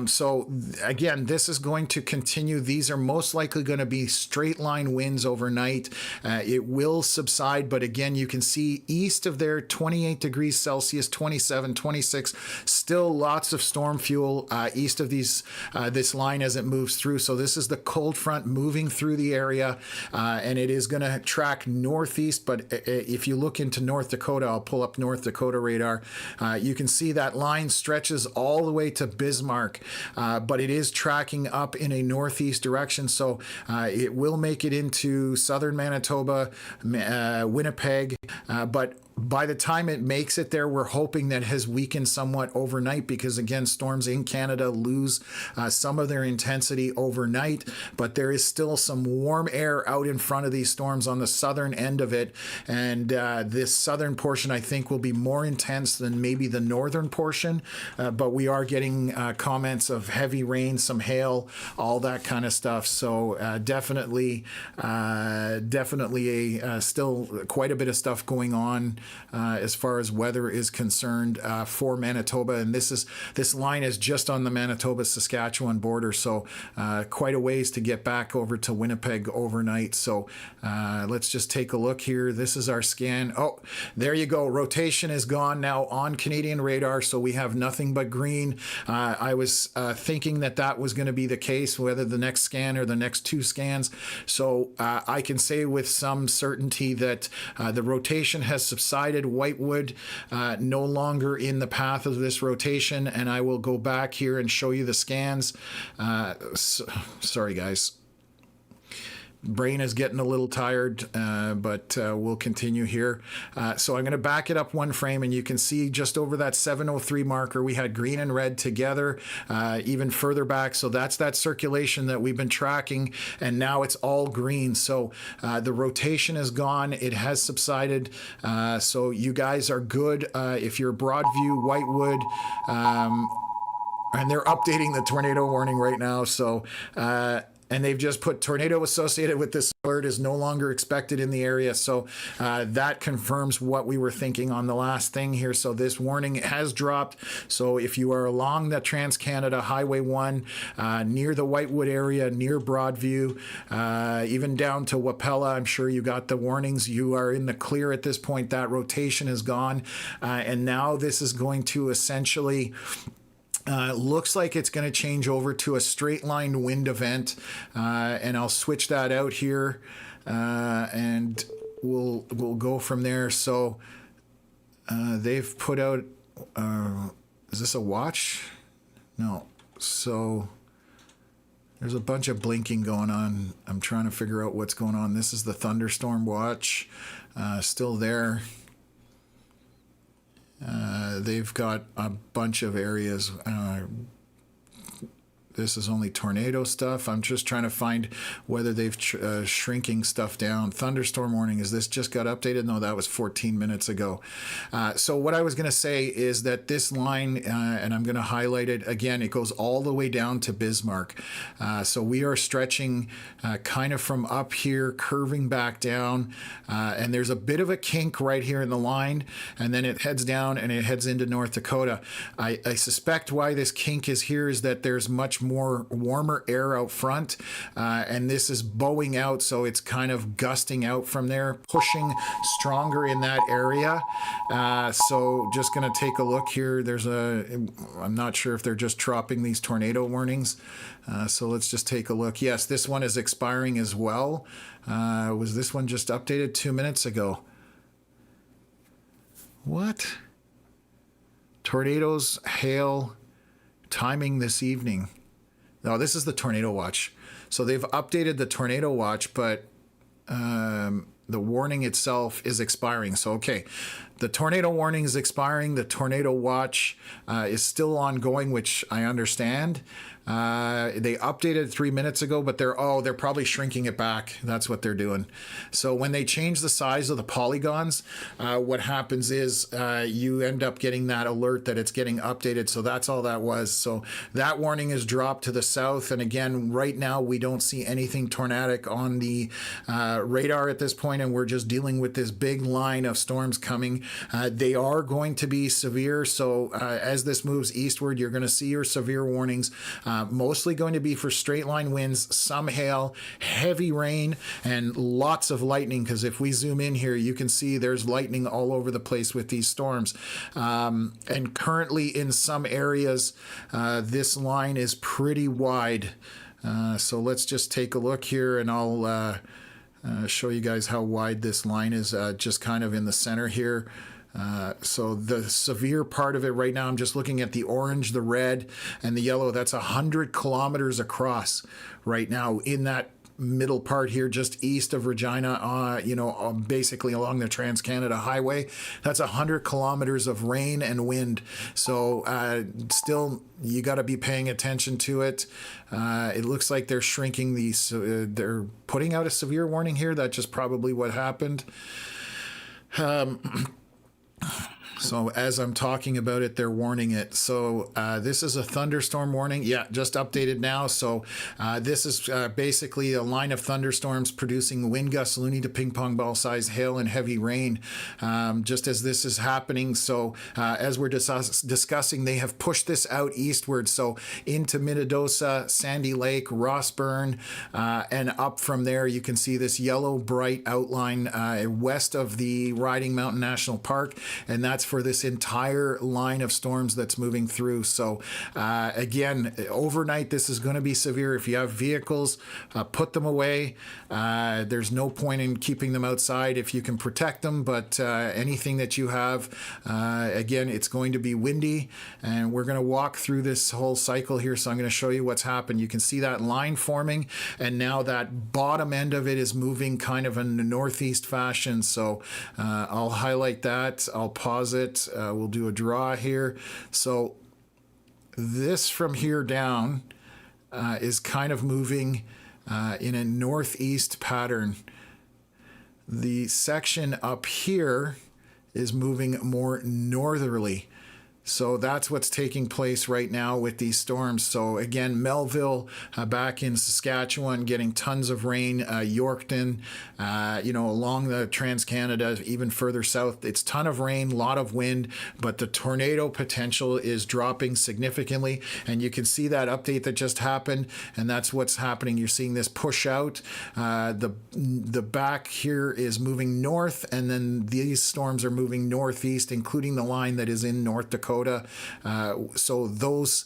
So again, this is going to continue. These are most likely going to be straight line winds overnight. It will subside, but again, you can see east of there, 28 °C, 27, 26, still lots of storm fuel east of this line as it moves through. So this is the cold front moving through the area, and it is going to track northeast. But if you look into North Dakota, I'll pull up North Dakota radar. You can see that line stretches all the way to Bismarck. But it is tracking up in a northeast direction, so it will make it into southern Manitoba, Winnipeg, but by the time it makes it there, we're hoping that it has weakened somewhat overnight, because again, storms in Canada lose some of their intensity overnight, but there is still some warm air out in front of these storms on the southern end of it, and this southern portion I think will be more intense than maybe the northern portion, but we are getting comments of heavy rain, some hail, all that kind of stuff. So definitely still quite a bit of stuff going on as far as weather is concerned for Manitoba, and this line is just on the Manitoba-Saskatchewan border, so quite a ways to get back over to Winnipeg overnight. So let's just take a look here. This is our scan. Oh, there you go. Rotation is gone now on Canadian radar, so we have nothing but green. I was thinking that was going to be the case, whether the next scan or the next two scans. So I can say with some certainty that the rotation has subsided. Whitewood no longer in the path of this rotation, and I will go back here and show you the scans. Sorry guys, brain is getting a little tired, but we'll continue here. So I'm going to back it up one frame, and you can see just over that 703 marker, we had green and red together, even further back. So that's that circulation that we've been tracking, and now it's all green. So the rotation is gone. It has subsided. So you guys are good. If you're Broadview, Whitewood, and they're updating the tornado warning right now. So, and they've just put tornado associated with this alert is no longer expected in the area. So that confirms what we were thinking on the last thing here. So this warning has dropped. So if you are along the Trans-Canada Highway 1, near the Whitewood area, near Broadview, even down to Wapella, I'm sure you got the warnings. You are in the clear at this point. That rotation is gone. And now this is going to essentially... looks like it's going to change over to a straight line wind event, and I'll switch that out here, and we'll go from there. So they've put out. Is this a watch? No. So there's a bunch of blinking going on. I'm trying to figure out what's going on. This is the thunderstorm watch, still there. They've got a bunch of areas. This is only tornado stuff. I'm just trying to find whether they've shrinking stuff down. Thunderstorm warning. Is this just got updated? No, that was 14 minutes ago. So what I was going to say is that this line, and I'm going to highlight it again, it goes all the way down to Bismarck. So we are stretching kind of from up here, curving back down. And there's a bit of a kink right here in the line. And then it heads down and it heads into North Dakota. I suspect why this kink is here is that there's much more warmer air out front, and this is bowing out, so it's kind of gusting out from there, pushing stronger in that area. So just going to take a look here. I'm not sure if they're just dropping these tornado warnings. So let's just take a look. Yes, this one is expiring as well. Was this one just updated 2 minutes ago? What? Tornadoes, hail, timing this evening. No, this is the tornado watch. So they've updated the tornado watch, but the warning itself is expiring. So, okay, the tornado warning is expiring. The tornado watch is still ongoing, which I understand. They updated 3 minutes ago, but they're probably shrinking it back. That's what they're doing. So when they change the size of the polygons, what happens is you end up getting that alert that it's getting updated. So that's all that was. So that warning is dropped to the south. And again, right now, we don't see anything tornadic on the radar at this point, and we're just dealing with this big line of storms coming. They are going to be severe. So as this moves eastward, you're going to see your severe warnings. Mostly going to be for straight line winds, some hail, heavy rain, and lots of lightning, because if we zoom in here, you can see there's lightning all over the place with these storms. And currently in some areas, this line is pretty wide. So let's just take a look here, and I'll show you guys how wide this line is, just kind of in the center here. So the severe part of it right now, I'm just looking at the orange, the red, and the yellow. That's 100 kilometers across right now in that middle part here, just east of Regina, basically along the Trans-Canada Highway. That's 100 kilometers of rain and wind. So still, you got to be paying attention to it. It looks like they're shrinking these. They're putting out a severe warning here. That's just probably what happened. So as I'm talking about it, they're warning it. So this is a thunderstorm warning. Yeah, just updated now. So this is basically a line of thunderstorms producing wind gusts, loony to ping pong ball size hail and heavy rain, just as this is happening. So as we're discussing, they have pushed this out eastward. So into Minnedosa, Sandy Lake, Rossburn, and up from there, you can see this yellow bright outline west of the Riding Mountain National Park. And that's for this entire line of storms that's moving through. So again, overnight, this is going to be severe. If you have vehicles, put them away. There's no point in keeping them outside if you can protect them, but anything that you have, again, it's going to be windy, and we're going to walk through this whole cycle here. So I'm going to show you what's happened. You can see that line forming, and now that bottom end of it is moving kind of in a northeast fashion. So I'll highlight that. I'll pause it. We'll do a draw here. So this from here down is kind of moving in a northeast pattern. The section up here is moving more northerly. So that's what's taking place right now with these storms. So again, Melville back in Saskatchewan getting tons of rain. Yorkton, along the Trans-Canada, even further south, it's ton of rain, lot of wind, but the tornado potential is dropping significantly. And you can see that update that just happened, and that's what's happening. You're seeing this push out. The back here is moving north, and then these storms are moving northeast, including the line that is in North Dakota. So those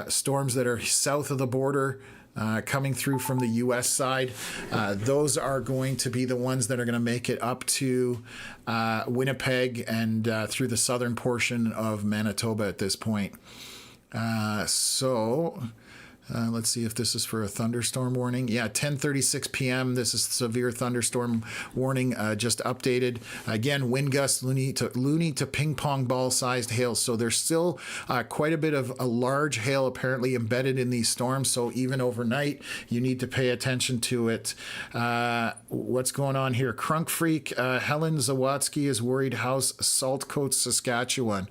storms that are south of the border, coming through from the U.S. side, those are going to be the ones that are going to make it up to Winnipeg and through the southern portion of Manitoba at this point. Let's see if this is for a thunderstorm warning. Yeah, 10:36 p.m. This is severe thunderstorm warning, just updated. Again, wind gusts loony to ping pong ball sized hail. So there's still quite a bit of a large hail apparently embedded in these storms. So even overnight, you need to pay attention to it. What's going on here? Crunk Freak, Helen Zawatsky is worried house Saltcoats, Saskatchewan.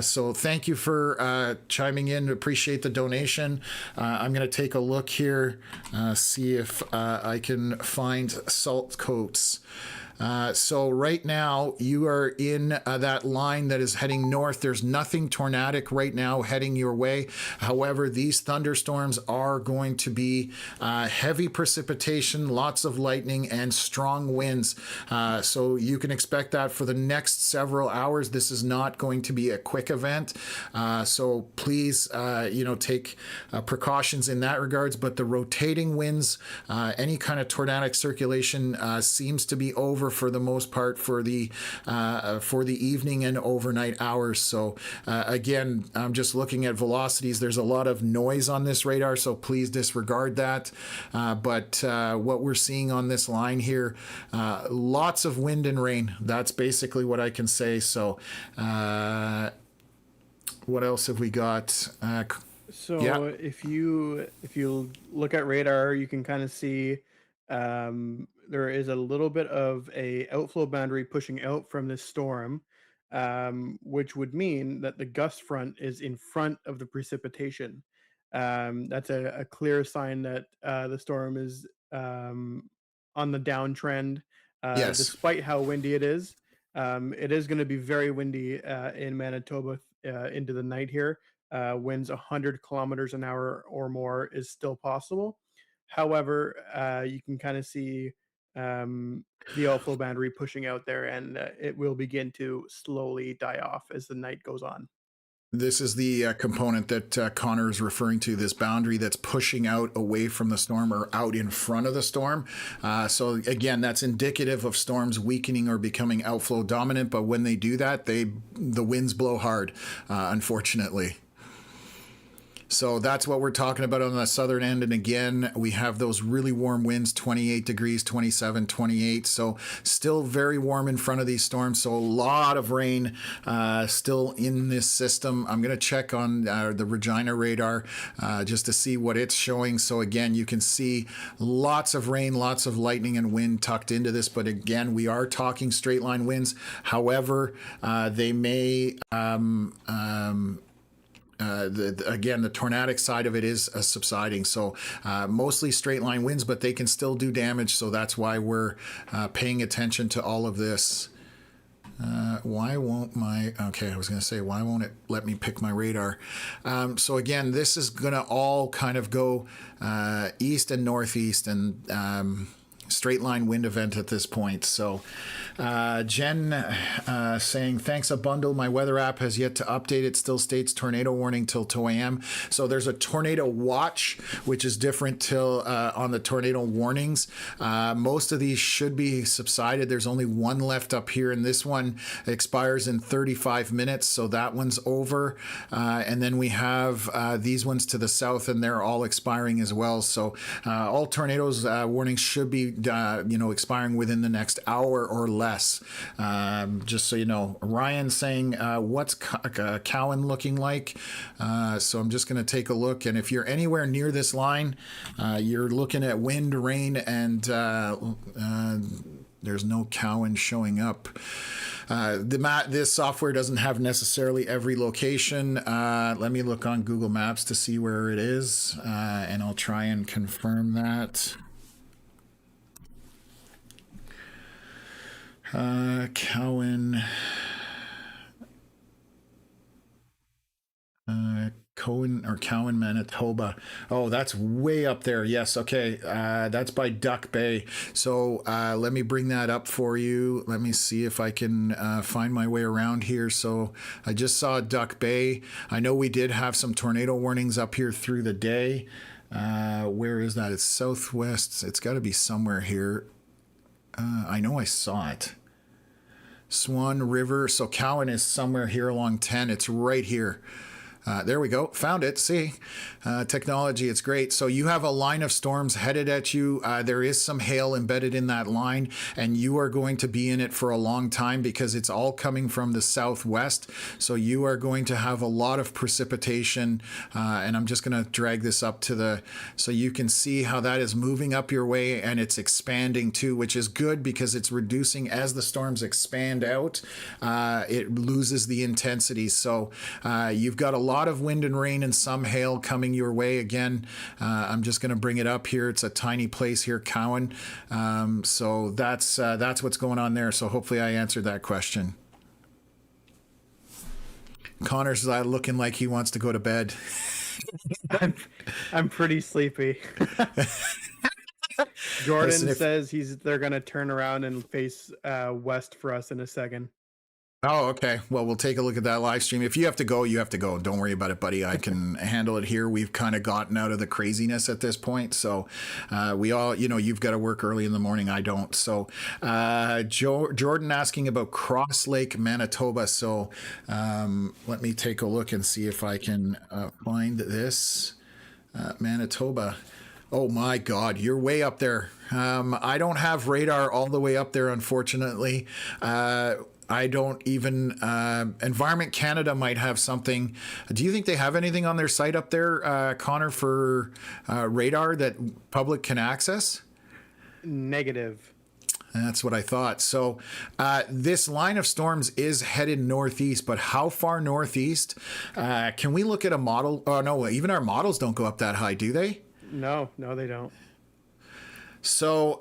So thank you for chiming in. Appreciate the donation. I'm going to take a look here, see if I can find Saltcoats. So right now you are in that line that is heading north. There's nothing tornadic right now heading your way. However, these thunderstorms are going to be heavy precipitation, lots of lightning, and strong winds. So you can expect that for the next several hours. This is not going to be a quick event. So please, take precautions in that regards. But the rotating winds, any kind of tornadic circulation seems to be over for the most part for the evening and overnight hours. So again, I'm just looking at velocities. There's a lot of noise on this radar, so please disregard that. But what we're seeing on this line here, lots of wind and rain. That's basically what I can say. So what else have we got? So if you look at radar, you can kind of see there is a little bit of a outflow boundary pushing out from this storm, which would mean that the gust front is in front of the precipitation. That's a clear sign that the storm is on the downtrend, Yes. despite how windy it is. It is going to be very windy in Manitoba into the night here. Winds 100 kilometers an hour or more is still possible. However, you can kind of see the outflow boundary pushing out there, and it will begin to slowly die off as the night goes on. This is the component that Connor is referring to, this boundary that's pushing out away from the storm or out in front of the storm. So again, that's indicative of storms weakening or becoming outflow dominant. But when they do that, the winds blow hard, unfortunately. So that's what we're talking about on the southern end. And again, we have those really warm winds, 28 degrees, 27, 28. So still very warm in front of these storms. So a lot of rain still in this system. I'm going to check on the Regina radar just to see what it's showing. So again, you can see lots of rain, lots of lightning and wind tucked into this. But again, we are talking straight line winds. However, they may... again, the tornadic side of it is subsiding. So mostly straight line winds, but they can still do damage. So that's why we're paying attention to all of this. Why won't why won't it let me pick my radar? So again, this is going to all kind of go east and northeast and straight line wind event at this point. So Jen saying, thanks a bundle. My weather app has yet to update. It still states tornado warning till 2 a.m. So there's a tornado watch, which is different till on the tornado warnings. Most of these should be subsided. There's only one left up here, and this one expires in 35 minutes. So that one's over. And then we have these ones to the south, and they're all expiring as well. So all tornadoes warnings should be expiring within the next hour or less. Just so you know. Ryan saying, what's Cowan looking like? So I'm just going to take a look, and if you're anywhere near this line, you're looking at wind, rain, and there's no Cowan showing up. This software doesn't have necessarily every location. Let me look on Google Maps to see where it is, and I'll try and confirm that. Cowan. Cowan, Manitoba. Oh, that's way up there. Yes. Okay. That's by Duck Bay. So let me bring that up for you. Let me see if I can find my way around here. So I just saw Duck Bay. I know we did have some tornado warnings up here through the day. Where is that? It's southwest. It's got to be somewhere here. I know I saw it. Swan River. So Cowan is somewhere here along 10. It's right here. There we go. Found it. See, technology. It's great. So you have a line of storms headed at you. There is some hail embedded in that line, and you are going to be in it for a long time because it's all coming from the southwest. So you are going to have a lot of precipitation. And I'm just going to drag this up to so you can see how that is moving up your way, and it's expanding too, which is good because it's reducing as the storms expand out. It loses the intensity. So you've got a lot of wind and rain and some hail coming your way again. I'm just going to bring it up here. It's a tiny place here, Cowan. So that's what's going on there. So hopefully I answered that question. Connor's looking like he wants to go to bed. I'm pretty sleepy. Jordan says they're going to turn around and face west for us in a second. Oh, okay. Well, we'll take a look at that live stream. If you have to go, you have to go. Don't worry about it, buddy. I can handle it here. We've kind of gotten out of the craziness at this point. So we all, you've got to work early in the morning. I don't. So Jordan asking about Cross Lake, Manitoba. So let me take a look and see if I can find this. Manitoba. Oh my God, you're way up there. I don't have radar all the way up there, unfortunately. I don't even, Environment Canada might have something. Do you think they have anything on their site up there, Connor, for radar that public can access? Negative. That's what I thought. So this line of storms is headed northeast, but how far northeast? Can we look at a model? Oh, no, even our models don't go up that high, do they? No, they don't. So,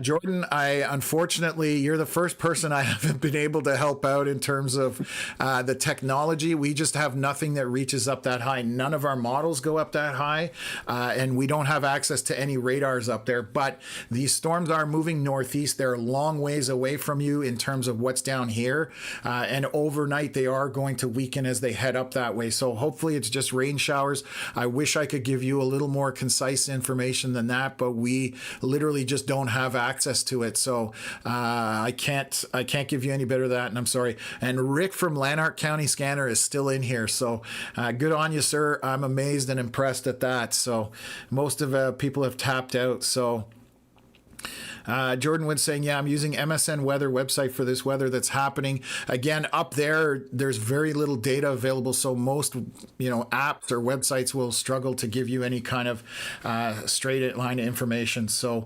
Jordan, unfortunately, you're the first person I haven't been able to help out in terms of the technology. We just have nothing that reaches up that high. None of our models go up that high, and we don't have access to any radars up there. But these storms are moving northeast. They're a long ways away from you in terms of what's down here. And overnight, they are going to weaken as they head up that way. So hopefully it's just rain showers. I wish I could give you a little more concise information than that, but we literally just don't have access to it. So I can't give you any better than that, and I'm sorry. And Rick from Lanark County Scanner is still in here. So good on you, sir. I'm amazed and impressed at that. So most of people have tapped out. So Jordan was saying, yeah, I'm using MSN weather website for this weather that's happening. Again, up there, there's very little data available. So most, apps or websites will struggle to give you any kind of straight line information. So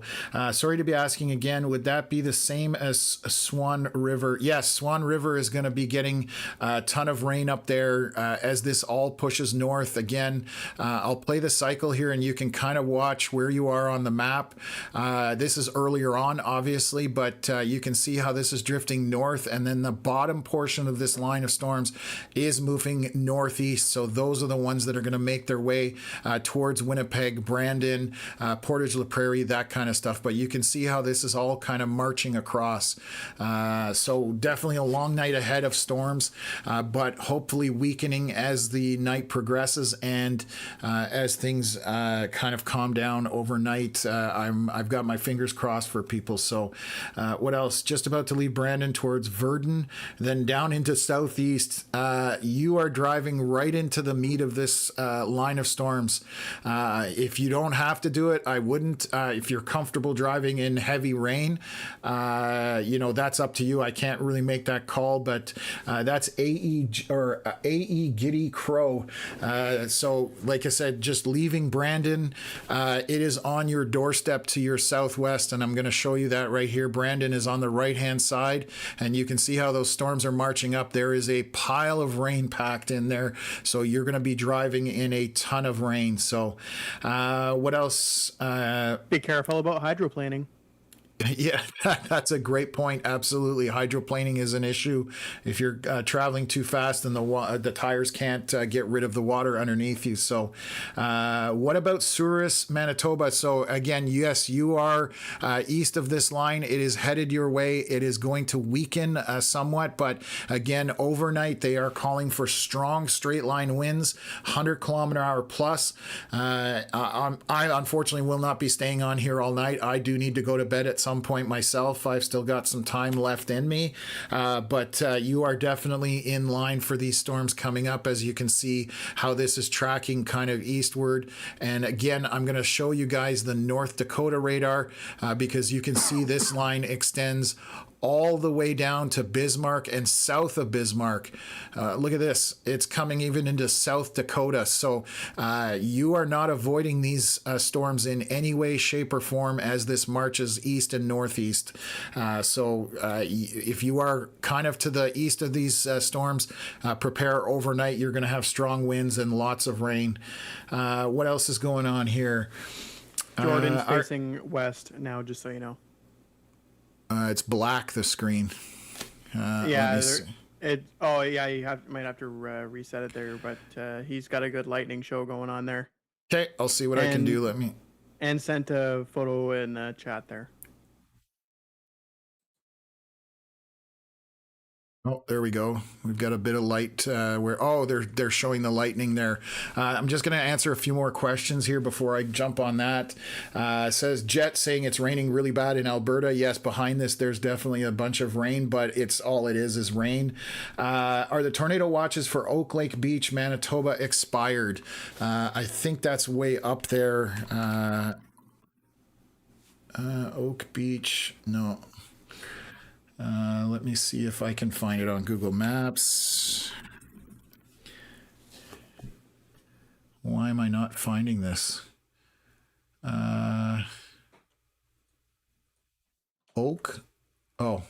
sorry to be asking again, would that be the same as Swan River? Yes, Swan River is going to be getting a ton of rain up there as this all pushes north. Again, I'll play the cycle here and you can kind of watch where you are on the map. This is earlier on, obviously, but you can see how this is drifting north, and then the bottom portion of this line of storms is moving northeast. So those are the ones that are going to make their way towards Winnipeg, Brandon, Portage la Prairie, that kind of stuff. But you can see how this is all kind of marching across. So definitely a long night ahead of storms, but hopefully weakening as the night progresses and as things kind of calm down overnight. I've got my fingers crossed for people. So what else? Just about to leave Brandon towards Verdun, then down into southeast. You are driving right into the meat of this line of storms. If you don't have to do it, I wouldn't. If you're comfortable driving in heavy rain, that's up to you. I can't really make that call, but that's AE Giddy Crow. So like I said, just leaving Brandon, it is on your doorstep to your southwest, and I'm going to show you that right here. Brandon is on the right-hand side, and you can see how those storms are marching up. There is a pile of rain packed in there, so you're going to be driving in a ton of rain. So what else? Be careful about hydroplaning. Yeah, that's a great point. Absolutely. Hydroplaning is an issue. If you're traveling too fast and the tires can't get rid of the water underneath you. So what about Souris, Manitoba? So again, yes, you are east of this line. It is headed your way. It is going to weaken somewhat. But again, overnight, they are calling for strong straight line winds, 100-kilometer-hour plus. I unfortunately will not be staying on here all night. I do need to go to bed at some point myself. I've still got some time left in me, but you are definitely in line for these storms coming up, as you can see how this is tracking kind of eastward. And again, I'm going to show you guys the North Dakota radar because you can see this line extends all the way down to Bismarck and south of Bismarck. Look at this. It's coming even into South Dakota. So you are not avoiding these storms in any way, shape, or form as this marches east and northeast. So if you are kind of to the east of these storms, prepare overnight. You're going to have strong winds and lots of rain. What else is going on here? Jordan's facing west now, just so you know. It's black, the screen. Yeah, you might have to reset it there, but he's got a good lightning show going on there. Okay, I'll see what I can do. And sent a photo in the chat there. Oh, there we go. We've got a bit of light they're showing the lightning there. I'm just going to answer a few more questions here before I jump on that. Says Jet saying it's raining really bad in Alberta. Yes, behind this there's definitely a bunch of rain, but it's all it is rain. Are the tornado watches for Oak Lake Beach, Manitoba expired? I think that's way up there. Oak Beach, no. Let me see if I can find it on Google Maps. Why am I not finding this? Oak? Oh,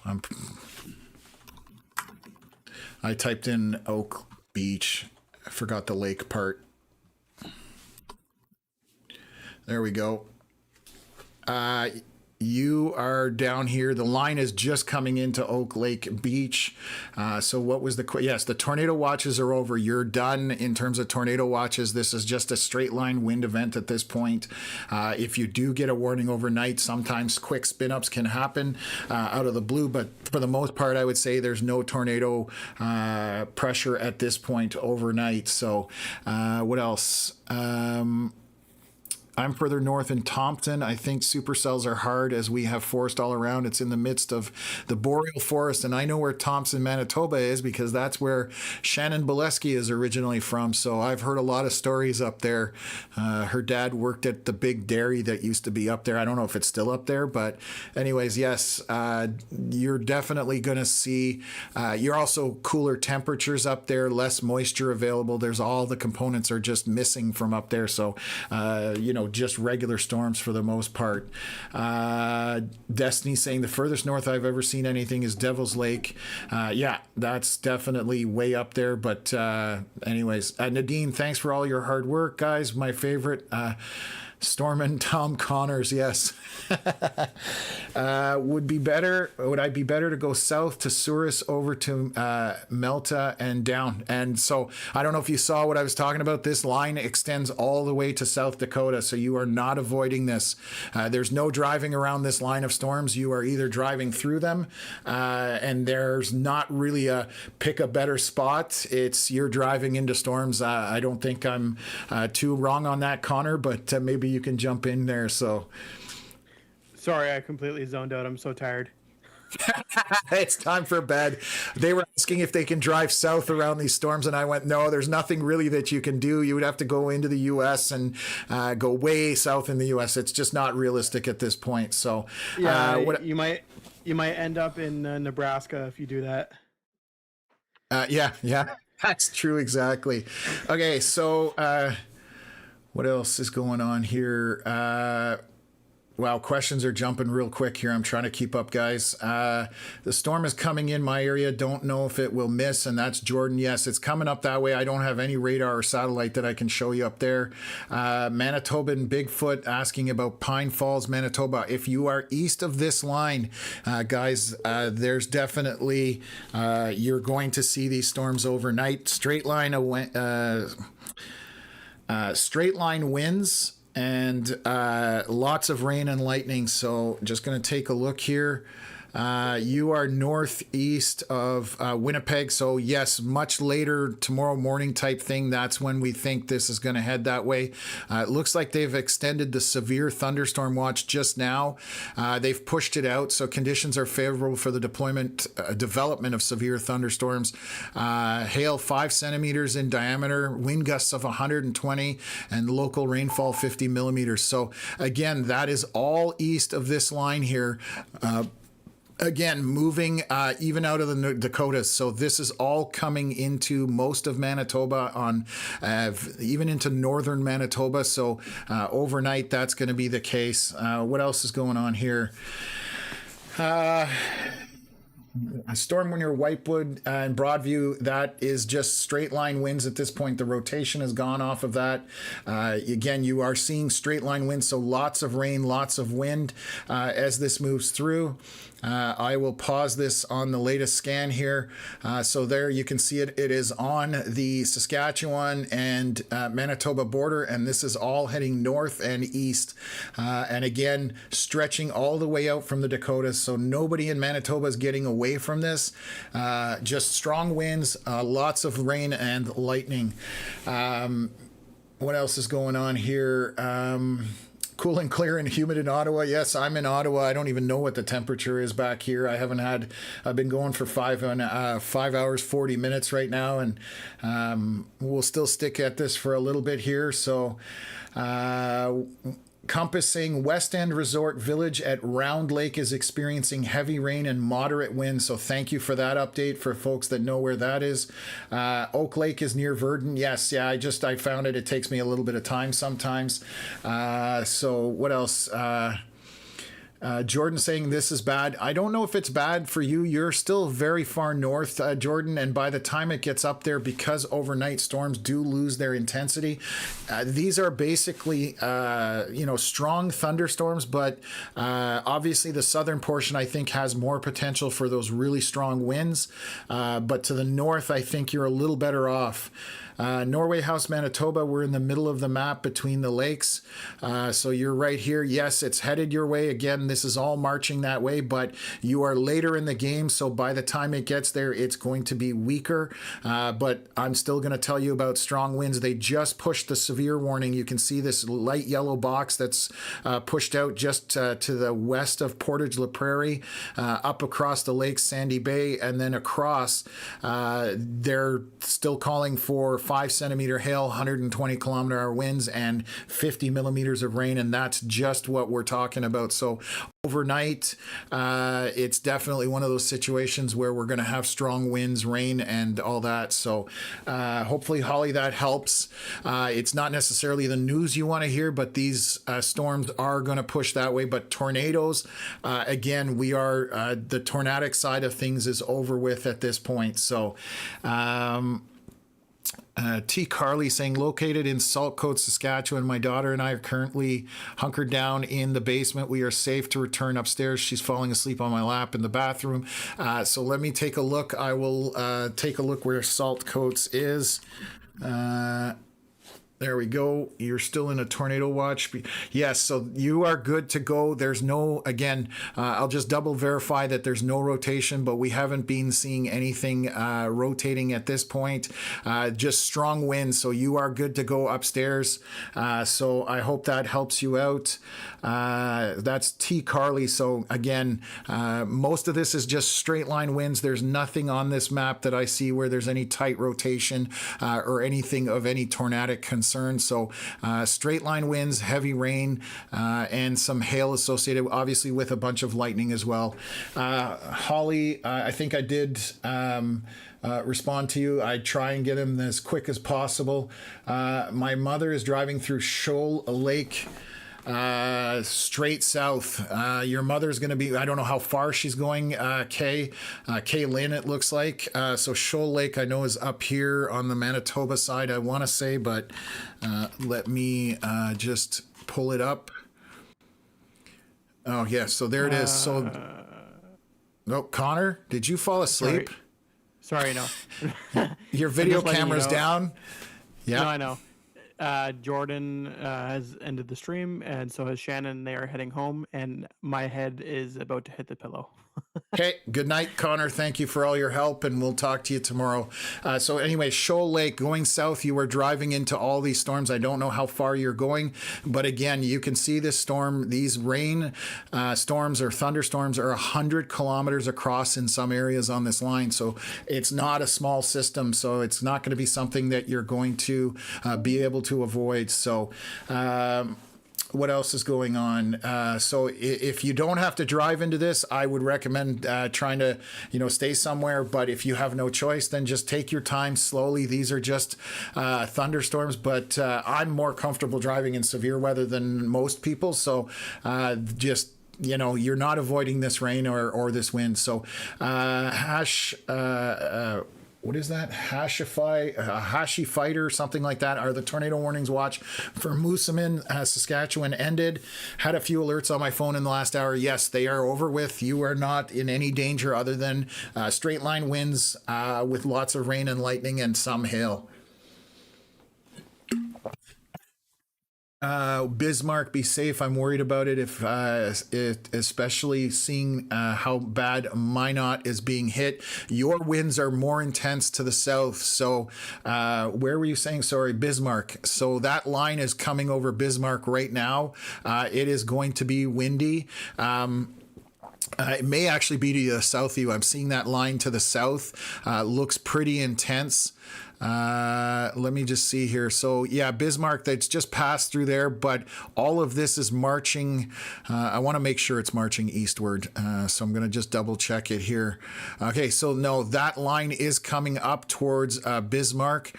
I typed in Oak Beach. I forgot the lake part. There we go. You are down here. The line is just coming into Oak Lake Beach. So what was yes, the tornado watches are over. You're done in terms of tornado watches. This is just a straight line wind event at this point. If you do get a warning overnight, sometimes quick spin ups can happen out of the blue, but for the most part, I would say there's no tornado pressure at this point overnight. So what else? I'm further north in Thompson. I think supercells are hard as we have forest all around. It's in the midst of the boreal forest, and I know where Thompson, Manitoba is because that's where Shannon Bolesky is originally from. So I've heard a lot of stories up there. Her dad worked at the big dairy that used to be up there. I don't know if it's still up there, but anyways, yes, you're definitely going to see, you're also cooler temperatures up there, less moisture available. There's all the components are just missing from up there. So, just regular storms for the most part. Destiny saying the furthest north I've ever seen anything is Devil's Lake. Yeah, that's definitely way up there. But anyways, Nadine, thanks for all your hard work, guys. My favorite. Stormin' Tom Connors, yes. Would I be better to go south to Souris over to Melta and down? And so I don't know if you saw what I was talking about. This line extends all the way to South Dakota, so you are not avoiding this. There's no driving around this line of storms. You are either driving through them, and there's not really a pick a better spot. It's you're driving into storms. I don't think I'm too wrong on that, Connor, but maybe you can jump in there. So sorry, I completely zoned out. I'm so tired. It's time for bed. They were asking if they can drive south around these storms, and I went, no, there's nothing really that you can do. You would have to go into the U.S. and go way south in the U.S. It's just not realistic at this point. So yeah, you might end up in Nebraska if you do that. Yeah, that's true. Exactly. Okay, so what else is going on here? Wow, questions are jumping real quick here. I'm trying to keep up, guys. The storm is coming in my area. Don't know if it will miss, and that's Jordan. Yes, it's coming up that way. I don't have any radar or satellite that I can show you up there. Manitoban Bigfoot asking about Pine Falls, Manitoba. If you are east of this line, guys, there's definitely, you're going to see these storms overnight. Straight line winds and lots of rain and lightning. So just going to take a look here. You are northeast of Winnipeg. So yes, much later tomorrow morning type thing. That's when we think this is going to head that way. It looks like they've extended the severe thunderstorm watch just now. They've pushed it out. So conditions are favorable for the development of severe thunderstorms. Hail 5 centimeters in diameter, wind gusts of 120, and local rainfall 50 millimeters. So again, that is all east of this line here. Again, moving even out of the Dakotas. So this is all coming into most of Manitoba, on even into northern Manitoba. So overnight, that's going to be the case. What else is going on here? A storm near Whitewood and Broadview, that is just straight line winds at this point. The rotation has gone off of that. Again, you are seeing straight line winds, so lots of rain, lots of wind as this moves through. I will pause this on the latest scan here. So there you can see it. It is on the Saskatchewan and Manitoba border, and this is all heading north and east. And again, stretching all the way out from the Dakotas. So nobody in Manitoba is getting away from this. Just strong winds, lots of rain and lightning. What else is going on here? Cool and clear and humid in Ottawa. Yes, I'm in Ottawa. I don't even know what the temperature is back here. I've been going for 5 hours, 40 minutes right now, and we'll still stick at this for a little bit here. So, Compassing West End Resort Village at Round Lake is experiencing heavy rain and moderate winds. So thank you for that update for folks that know where that is. Oak Lake is near Verdun. Yes, yeah, I found it. It takes me a little bit of time sometimes. So what else? Jordan saying this is bad. I don't know if it's bad for you. You're still very far north, Jordan, and by the time it gets up there, because overnight storms do lose their intensity, these are basically, strong thunderstorms, but obviously the southern portion, I think, has more potential for those really strong winds. But to the north, I think you're a little better off. Norway House, Manitoba, we're in the middle of the map between the lakes. So you're right here. Yes, it's headed your way. Again, this is all marching that way, but you are later in the game. So by the time it gets there, it's going to be weaker. But I'm still going to tell you about strong winds. They just pushed the severe warning. You can see this light yellow box that's pushed out just to the west of Portage La Prairie, up across the lake, Sandy Bay, and then across. They're still calling for 5 centimeter hail, 120 kilometer hour winds, and 50 millimeters of rain, and that's just what we're talking about. So overnight, it's definitely one of those situations where we're going to have strong winds, rain, and all that. So hopefully, Holly, that helps. It's not necessarily the news you want to hear, but these storms are going to push that way. But tornadoes, again, the tornadic side of things is over with at this point. So T. Carly saying, located in Saltcote, Saskatchewan. My daughter and I are currently hunkered down in the basement. We are safe to return upstairs. She's falling asleep on my lap in the bathroom. So let me take a look. I will take a look where Saltcote is. There we go. You're still in a tornado watch. Yes, so you are good to go. There's no, again, I'll just double verify that there's no rotation, but we haven't been seeing anything rotating at this point. Just strong winds, so you are good to go upstairs. So I hope that helps you out. That's T. Carly. So again, most of this is just straight line winds. There's nothing on this map that I see where there's any tight rotation or anything of any tornadic concern. So straight line winds, heavy rain, and some hail associated, obviously, with a bunch of lightning as well. Holly, I think I did respond to you. I try and get him as quick as possible. My mother is driving through Shoal Lake straight south. Your mother's going to be, I don't know how far she's going, Kay Lynn, it looks like. So Shoal Lake, I know, is up here on the Manitoba side, I want to say, but let me just pull it up. Oh, yeah, so there it is. So, no, Connor, did you fall asleep? Sorry, no. Your video camera's down? Yeah. No, I know. Jordan has ended the stream, and so has Shannon. They are heading home, and my head is about to hit the pillow. Okay, good night, Connor. Thank you for all your help, and we'll talk to you tomorrow. So anyway, Shoal Lake, going south, you are driving into all these storms. I don't know how far you're going, but again, you can see this storm. These rain storms or thunderstorms are 100 kilometers across in some areas on this line. So it's not a small system. So it's not going to be something that you're going to be able to avoid. So what else is going on? So if you don't have to drive into this, I would recommend trying to, stay somewhere. But if you have no choice, then just take your time slowly. These are just thunderstorms, but I'm more comfortable driving in severe weather than most people. So just, you're not avoiding this rain or this wind. So what is that? Hashi Fighter, something like that. Are the tornado warnings watch for Moosomin, Saskatchewan ended? Had a few alerts on my phone in the last hour. Yes, they are over with. You are not in any danger other than straight line winds with lots of rain and lightning and some hail. Bismarck, be safe. I'm worried about it. Especially seeing how bad Minot is being hit. Your winds are more intense to the south. So, where were you saying? Sorry, Bismarck. So that line is coming over Bismarck right now. It is going to be windy. It may actually be to the south of you. I'm seeing that line to the south. Looks pretty intense. Let me just see here. So yeah, Bismarck, that's just passed through there, but all of this is marching. I want to make sure it's marching eastward. So I'm going to just double check it here. Okay. So no, that line is coming up towards Bismarck.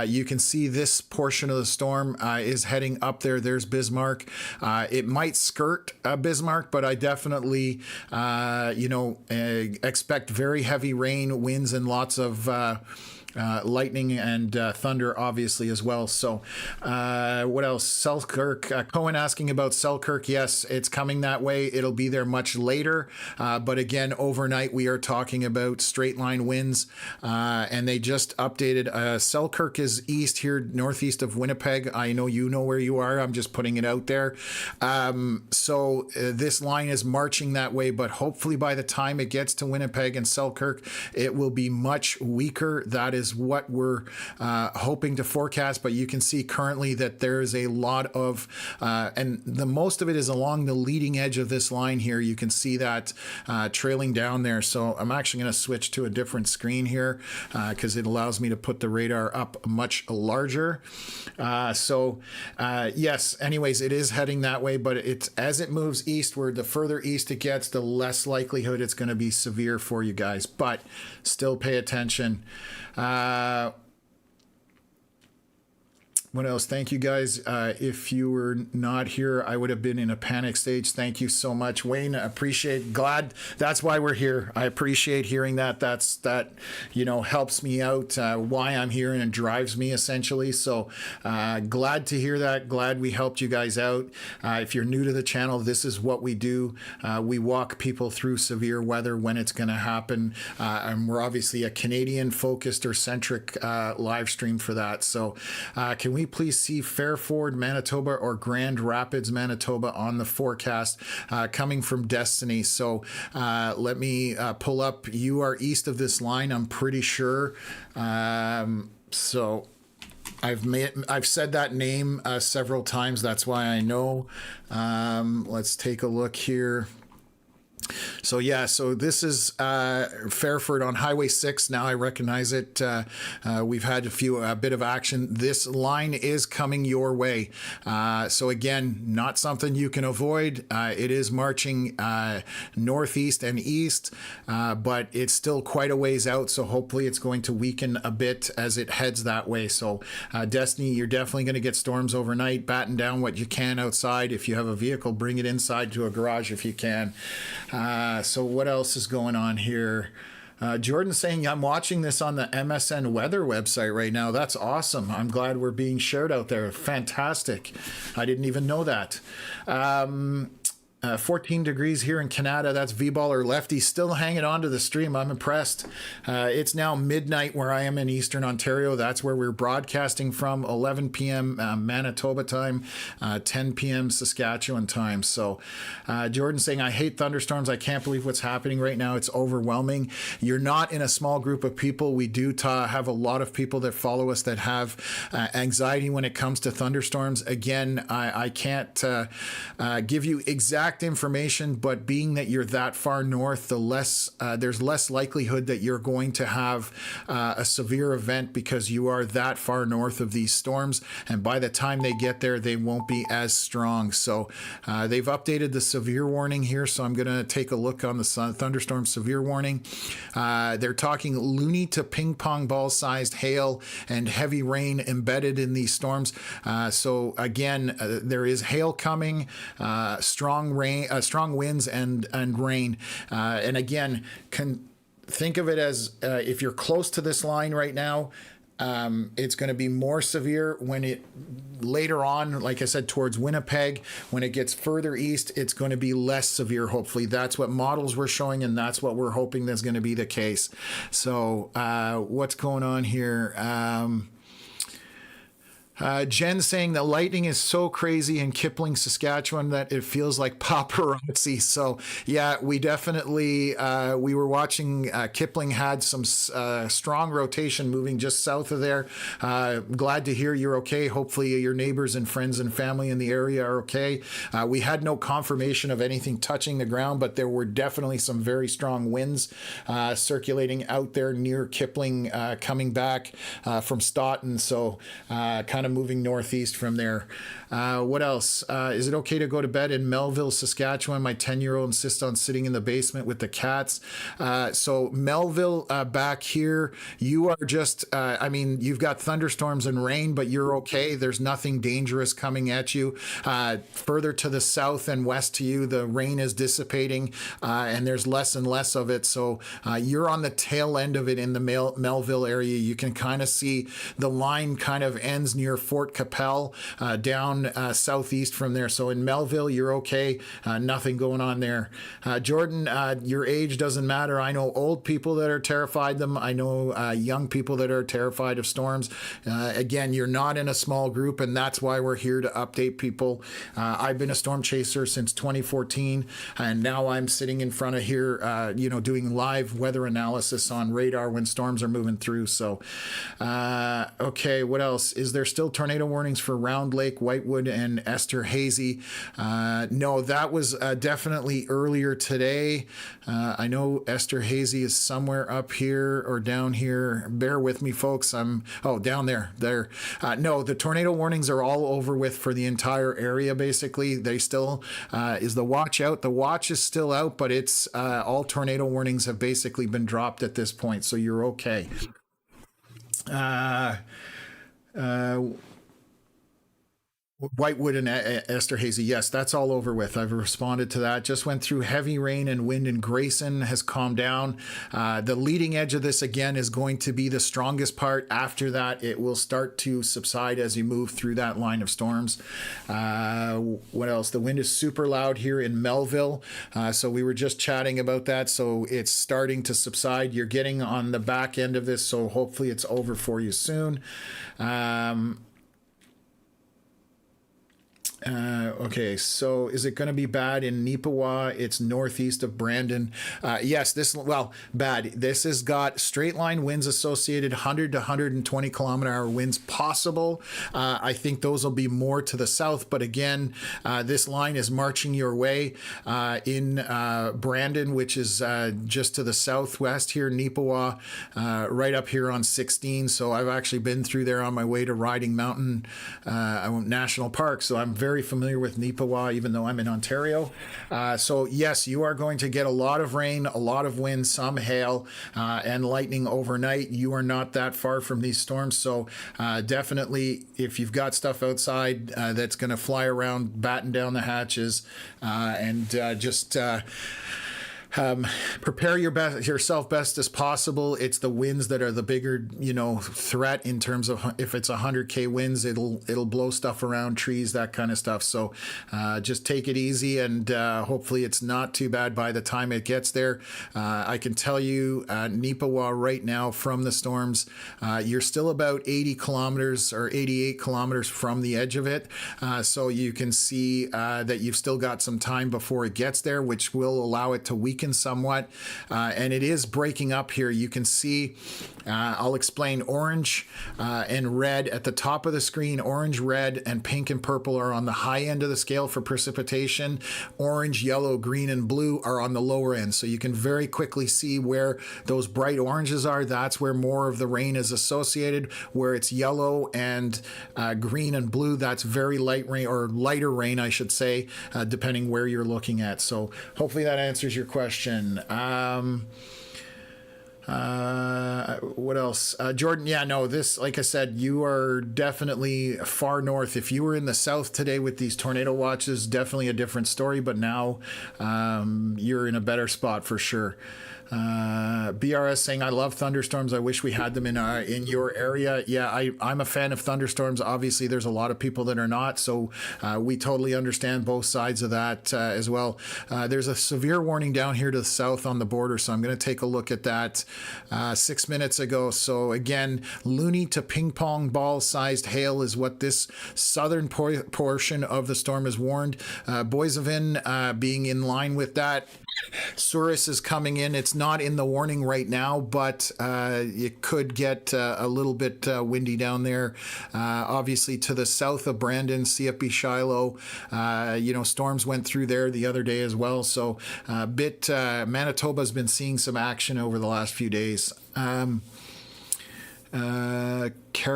You can see this portion of the storm is heading up there. There's Bismarck. It might skirt Bismarck, but I definitely, expect very heavy rain, winds, and lots of lightning and thunder, obviously, as well. So what else? Selkirk. Cohen asking about Selkirk. Yes, it's coming that way. It'll be there much later. But again, overnight, we are talking about straight line winds. And they just updated. Selkirk is east here, northeast of Winnipeg. I know you know where you are. I'm just putting it out there. So this line is marching that way, but hopefully by the time it gets to Winnipeg and Selkirk, it will be much weaker. That is what we're hoping to forecast, but you can see currently that there's a lot of, and the most of it is along the leading edge of this line here. You can see that trailing down there. So I'm actually going to switch to a different screen here because it allows me to put the radar up much larger. Yes, anyways, it is heading that way, but it's as it moves eastward, the further east it gets, the less likelihood it's going to be severe for you guys, but still pay attention. What else? Thank you guys. If you were not here, I would have been in a panic stage. Thank you so much, Wayne. Glad that's why we're here. I appreciate hearing that. That helps me out, why I'm here, and it drives me essentially. So glad to hear that. Glad we helped you guys out. If you're new to the channel, this is what we do. We walk people through severe weather when it's going to happen. And we're obviously a Canadian focused or centric live stream for that. So can we please see Fairford, Manitoba or Grand Rapids, Manitoba on the forecast coming from Destiny? So let me pull up. You are east of this line, I'm pretty sure. So I've said that name several times. That's why I know. Let's take a look here. So yeah, so this is Fairford on Highway 6. Now I recognize it. We've had a bit of action. This line is coming your way. So again, not something you can avoid. It is marching northeast and east, but it's still quite a ways out. So hopefully it's going to weaken a bit as it heads that way. So Destiny, you're definitely going to get storms overnight. Batten down what you can outside. If you have a vehicle, bring it inside to a garage if you can. So what else is going on here? Jordan saying, I'm watching this on the MSN weather website right now. That's awesome. I'm glad we're being shared out there. Fantastic. I didn't even know that. 14 degrees here in Canada. That's V-Baller Lefty still hanging on to the stream. I'm impressed. It's now midnight where I am in Eastern Ontario. That's where we're broadcasting from. 11 p.m. Manitoba time, 10 p.m. Saskatchewan time. So Jordan saying, I hate thunderstorms. I can't believe what's happening right now. It's overwhelming. You're not in a small group of people. We do have a lot of people that follow us that have anxiety when it comes to thunderstorms. Again, I can't give you exact information, but being that you're that far north, there's less likelihood that you're going to have a severe event because you are that far north of these storms, and by the time they get there, they won't be as strong. So they've updated the severe warning here, so I'm going to take a look on the thunderstorm severe warning. They're talking loony to ping pong ball sized hail and heavy rain embedded in these storms. So again, there is hail coming, strong winds and rain. And again, think of it as if you're close to this line right now, it's going to be more severe when it later on, like I said, towards Winnipeg. When it gets further east, it's going to be less severe. Hopefully, that's what models were showing, and that's what we're hoping that's going to be the case. So, what's going on here? Jen saying that lightning is so crazy in Kipling, Saskatchewan that it feels like paparazzi. So yeah, we definitely, we were watching Kipling had some strong rotation moving just south of there. Glad to hear you're okay. Hopefully your neighbors and friends and family in the area are okay. We had no confirmation of anything touching the ground, but there were definitely some very strong winds circulating out there near Kipling, coming back from Stoughton. So kind of moving northeast from there. What else? Is it okay to go to bed in Melville, Saskatchewan? My 10-year-old insists on sitting in the basement with the cats. So Melville, back here, you are just, I mean, you've got thunderstorms and rain, but you're okay. There's nothing dangerous coming at you. Further to the south and west to you, the rain is dissipating, and there's less and less of it. So you're on the tail end of it in the Melville area. You can kind of see the line kind of ends near Fort Capel, down southeast from there. So in Melville, you're okay. Nothing going on there. Jordan, your age doesn't matter. I know old people that are terrified of them. I know young people that are terrified of storms. Again, you're not in a small group, and that's why we're here to update people. I've been a storm chaser since 2014, and now I'm sitting in front of here, doing live weather analysis on radar when storms are moving through. So, okay, what else? Is there still tornado warnings for Round Lake, Whitewood, and Esterhazy? No, that was definitely earlier today. I know Esterhazy is somewhere up here or down here. Bear with me, folks. Down there. No, the tornado warnings are all over with for the entire area, basically. They still, is the watch out? The watch is still out, but it's all tornado warnings have basically been dropped at this point, so you're okay. Whitewood and Esterhazy, yes, that's all over with. I've responded to that. Just went through heavy rain and wind in Grayson, has calmed down. The leading edge of this, again, is going to be the strongest part. After that, it will start to subside as you move through that line of storms. What else? The wind is super loud here in Melville. So we were just chatting about that. So it's starting to subside. You're getting on the back end of this, so hopefully it's over for you soon. Okay, so is it going to be bad in Neepawa? It's northeast of Brandon. Yes, bad. This has got straight line winds associated, 100 to 120 kilometer hour winds possible. I think those will be more to the south, but again, this line is marching your way in Brandon, which is just to the southwest here, Neepawa, right up here on 16. So I've actually been through there on my way to Riding Mountain National Park. So I'm very familiar with Neepawa, even though I'm in Ontario. So yes, you are going to get a lot of rain, a lot of wind, some hail, and lightning overnight. You are not that far from these storms. So definitely, if you've got stuff outside that's going to fly around, batten down the hatches and just prepare yourself best as possible. It's the winds that are the bigger, threat in terms of if it's 100K winds, it'll blow stuff around trees, that kind of stuff. So just take it easy, and hopefully it's not too bad by the time it gets there. I can tell you, Neepawa right now from the storms, you're still about 80 kilometers or 88 kilometers from the edge of it. So you can see that you've still got some time before it gets there, which will allow it to weaken somewhat, and it is breaking up here. You can see, I'll explain, orange and red at the top of the screen. Orange, red, and pink and purple are on the high end of the scale for precipitation. Orange, yellow, green, and blue are on the lower end. So you can very quickly see where those bright oranges are. That's where more of the rain is associated. Where it's yellow and green and blue, that's very light rain, or lighter rain, I should say, depending where you're looking at. So hopefully that answers your question. What else? Jordan, this, like I said, you are definitely far north. If you were in the south today with these tornado watches, definitely a different story, but now you're in a better spot for sure. BRS saying, I love thunderstorms. I wish we had them in your area. Yeah, I'm a fan of thunderstorms. Obviously, there's a lot of people that are not, so we totally understand both sides of that as well. There's a severe warning down here to the south on the border, so I'm going to take a look at that 6 minutes ago. So again, loony to ping pong ball sized hail is what this southern portion of the storm is warned. Boissevain being in line with that. Souris is coming in. It's not in the warning right now, but it could get a little bit windy down there. Obviously, to the south of Brandon, CFB Shiloh, storms went through there the other day as well. So Manitoba's been seeing some action over the last few days. Care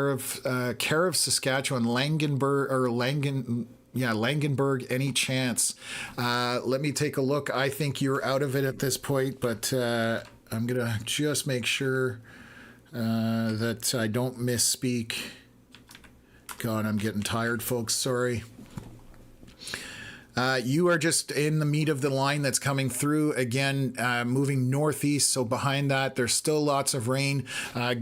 of Saskatchewan, Langenberg, any chance? Let me take a look. I think you're out of it at this point, but I'm going to just make sure that I don't misspeak. God, I'm getting tired, folks. Sorry. You are just in the meat of the line that's coming through. Again, moving northeast. So behind that, there's still lots of rain,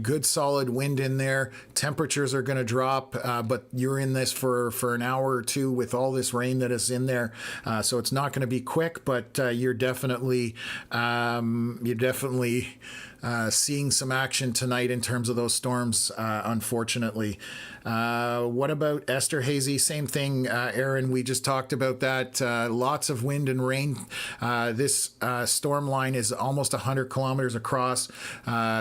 good solid wind in there. Temperatures are going to drop, but you're in this for an hour or two with all this rain that is in there. So it's not going to be quick, but you're definitely seeing some action tonight in terms of those storms, unfortunately. What about Esterhazy? Same thing, Aaron. We just talked about that. Lots of wind and rain. This storm line is almost 100 kilometers across.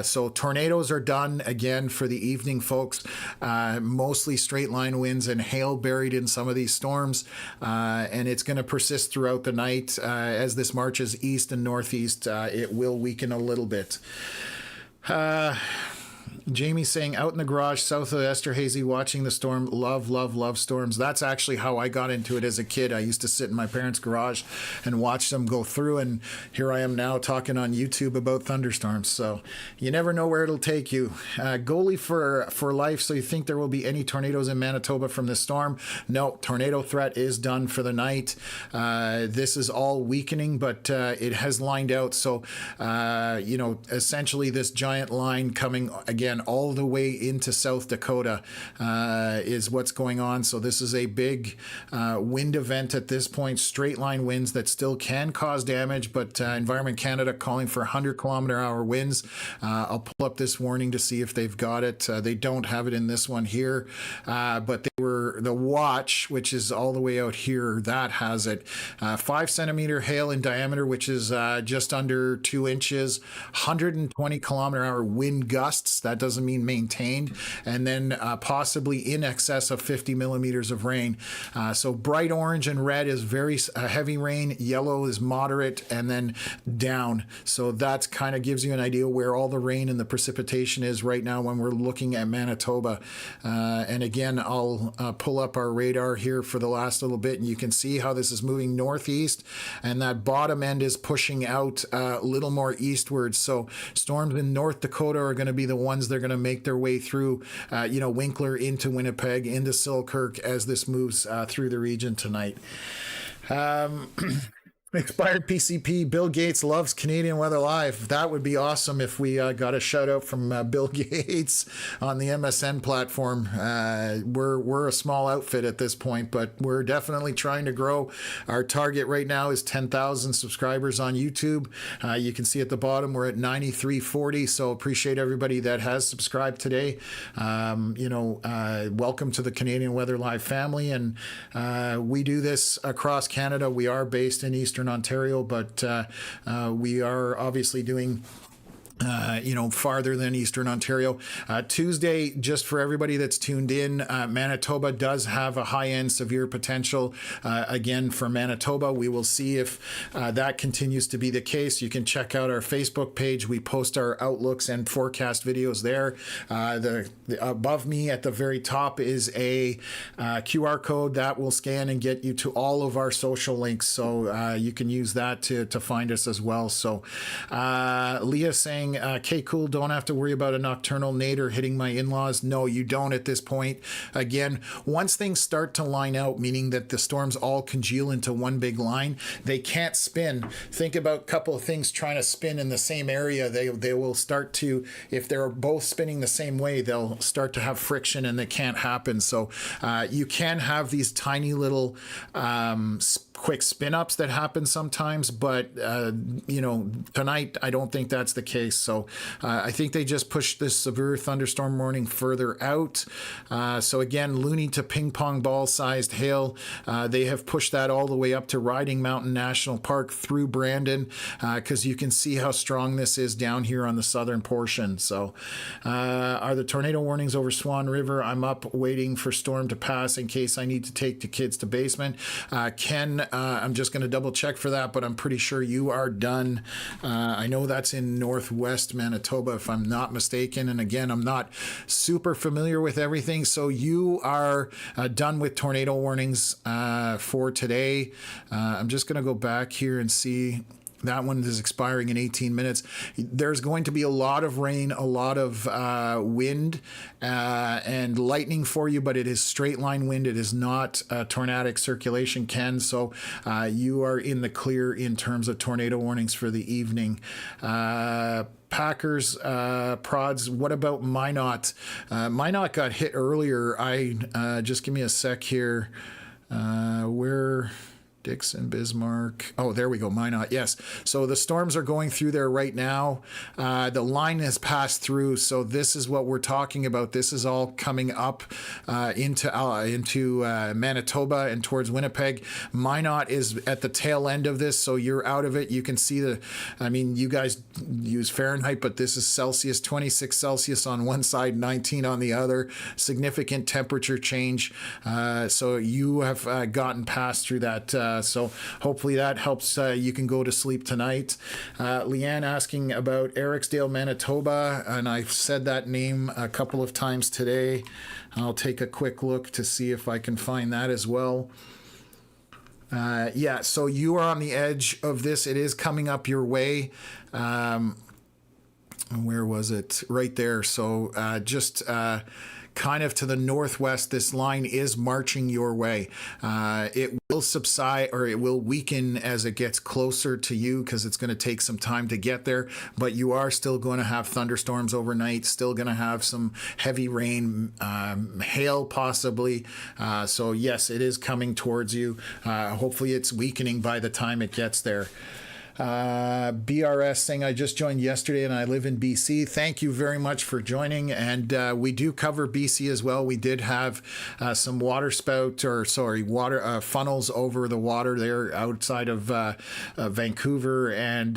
So tornadoes are done again for the evening, folks. Mostly straight line winds and hail buried in some of these storms. And it's going to persist throughout the night. As this marches east and northeast, it will weaken a little bit. Jamie saying, out in the garage south of Esterhazy watching the storm. Love, love, love storms. That's actually how I got into it as a kid. I used to sit in my parents' garage and watch them go through, and here I am now talking on YouTube about thunderstorms. So you never know where it'll take you. Goalie for life. So you think there will be any tornadoes in Manitoba from this storm? No, tornado threat is done for the night. This is all weakening, but it has lined out. So, essentially this giant line coming again, all the way into South Dakota is what's going on. So this is a big wind event at this point, straight line winds that still can cause damage, but Environment Canada calling for 100-kilometer-hour winds. I'll pull up this warning to see if they've got it. They don't have it in this one here, but they were the watch, which is all the way out here, that has it. 5-centimeter hail in diameter, which is just under 2 inches, 120-kilometer-hour wind gusts. That doesn't mean maintained, and then possibly in excess of 50 millimeters of rain. So bright orange and red is very heavy rain, yellow is moderate, and then down. So that kind of gives you an idea where all the rain and the precipitation is right now when we're looking at Manitoba. And again, I'll pull up our radar here for the last little bit, and you can see how this is moving northeast, and that bottom end is pushing out a little more eastwards. So storms in North Dakota are going to be the ones that are going to make their way through, Winkler into Winnipeg, into Selkirk as this moves through the region tonight. Expired PCP, Bill Gates loves Canadian Weather Live. That would be awesome if we got a shout out from Bill Gates on the MSN platform. We're a small outfit at this point, but we're definitely trying to grow. Our target right now is 10,000 subscribers on YouTube. You can see at the bottom we're at 9,340. So appreciate everybody that has subscribed today. Welcome to the Canadian Weather Live family, and we do this across Canada. We are based in Eastern Ontario, but we are obviously doing farther than Eastern Ontario. Tuesday, just for everybody that's tuned in, Manitoba does have a high-end severe potential. Again, for Manitoba, we will see if that continues to be the case. You can check out our Facebook page. We post our outlooks and forecast videos there. Above me at the very top is a QR code that will scan and get you to all of our social links. So you can use that to find us as well. So Leah saying, okay, cool, don't have to worry about a nocturnal nadir hitting my in-laws. No, you don't at this point. Again, once things start to line out, meaning that the storms all congeal into one big line, they can't spin. Think about a couple of things trying to spin in the same area. They will start to, if they're both spinning the same way, they'll start to have friction, and they can't happen. So you can have these tiny little quick spin-ups that happen sometimes, but tonight I don't think that's the case. So I think they just pushed this severe thunderstorm warning further out. So again, loony to ping pong ball sized hail. They have pushed that all the way up to Riding Mountain National Park through Brandon, because you can see how strong this is down here on the southern portion. So are the tornado warnings over Swan River? I'm up waiting for storm to pass in case I need to take the kids to basement. Ken, I'm just going to double check for that, but I'm pretty sure you are done. I know that's in northwest Manitoba, if I'm not mistaken. And again, I'm not super familiar with everything. So you are done with tornado warnings for today. I'm just going to go back here and see. That one is expiring in 18 minutes. There's going to be a lot of rain, a lot of wind and lightning for you, but it is straight line wind. It is not tornadic circulation, Ken. So you are in the clear in terms of tornado warnings for the evening. Packers, prods, what about Minot? Minot got hit earlier. Just give me a sec here. Where... Dixon, Bismarck. Oh, there we go. Minot. Yes. So the storms are going through there right now. The line has passed through. So this is what we're talking about. This is all coming up into Manitoba and towards Winnipeg. Minot is at the tail end of this. So you're out of it. You can see you guys use Fahrenheit, but this is Celsius, 26 Celsius on one side, 19 on the other. Significant temperature change. So you have gotten past through that. So hopefully that helps. You can go to sleep tonight. Leanne asking about Ericsdale, Manitoba, and I've said that name a couple of times today. I'll take a quick look to see if I can find that as well. So you are on the edge of this. It is coming up your way. Where was it? Right there. So just kind of to the northwest, this line is marching your way. It will subside, or it will weaken as it gets closer to you, because it's going to take some time to get there, but you are still going to have thunderstorms overnight, still going to have some heavy rain, hail possibly. So yes, it is coming towards you. Hopefully it's weakening by the time it gets there. BRS saying, I just joined yesterday and I live in BC. Thank you very much for joining. And we do cover BC as well. We did have some water funnels over the water there outside of Vancouver and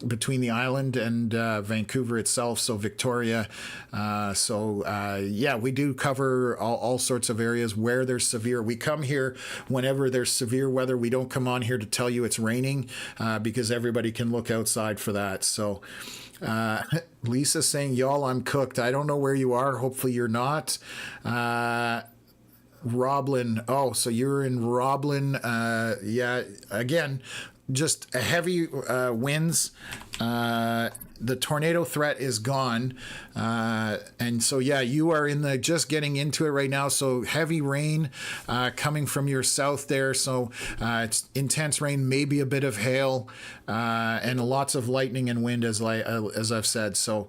between the island and Vancouver itself, so Victoria. Yeah, we do cover all sorts of areas where there's severe. We come here whenever there's severe weather. We don't come on here to tell you it's raining because everybody can look outside for that. So Lisa saying, y'all, I'm cooked. I don't know where you are. Hopefully you're not. Roblin. Oh, so you're in Roblin. Yeah, again, just a heavy winds. The tornado threat is gone. And so, yeah, you are in the just getting into it right now. So heavy rain coming from your south there. So it's intense rain, maybe a bit of hail, and lots of lightning and wind, as I've said. So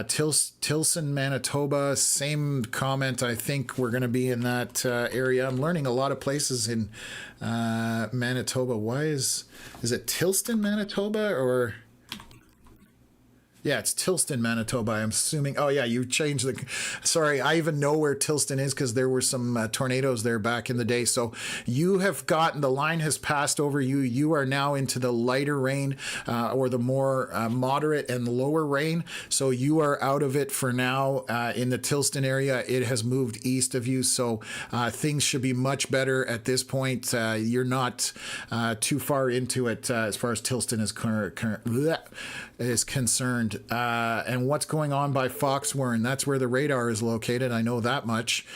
Tilson, Manitoba, same comment. I think we're going to be in that area. I'm learning a lot of places in Manitoba. Why is it Tilston, Manitoba, or... Yeah, it's Tilston, Manitoba, I'm assuming. Oh, yeah, you changed the... Sorry, I even know where Tilston is because there were some tornadoes there back in the day. So you have gotten... The line has passed over you. You are now into the lighter rain or the more moderate and lower rain. So you are out of it for now. In the Tilston area, it has moved east of you. So things should be much better at this point. You're not too far into it as far as Tilston is concerned. And what's going on by Foxwarren? That's where the radar is located. I know that much.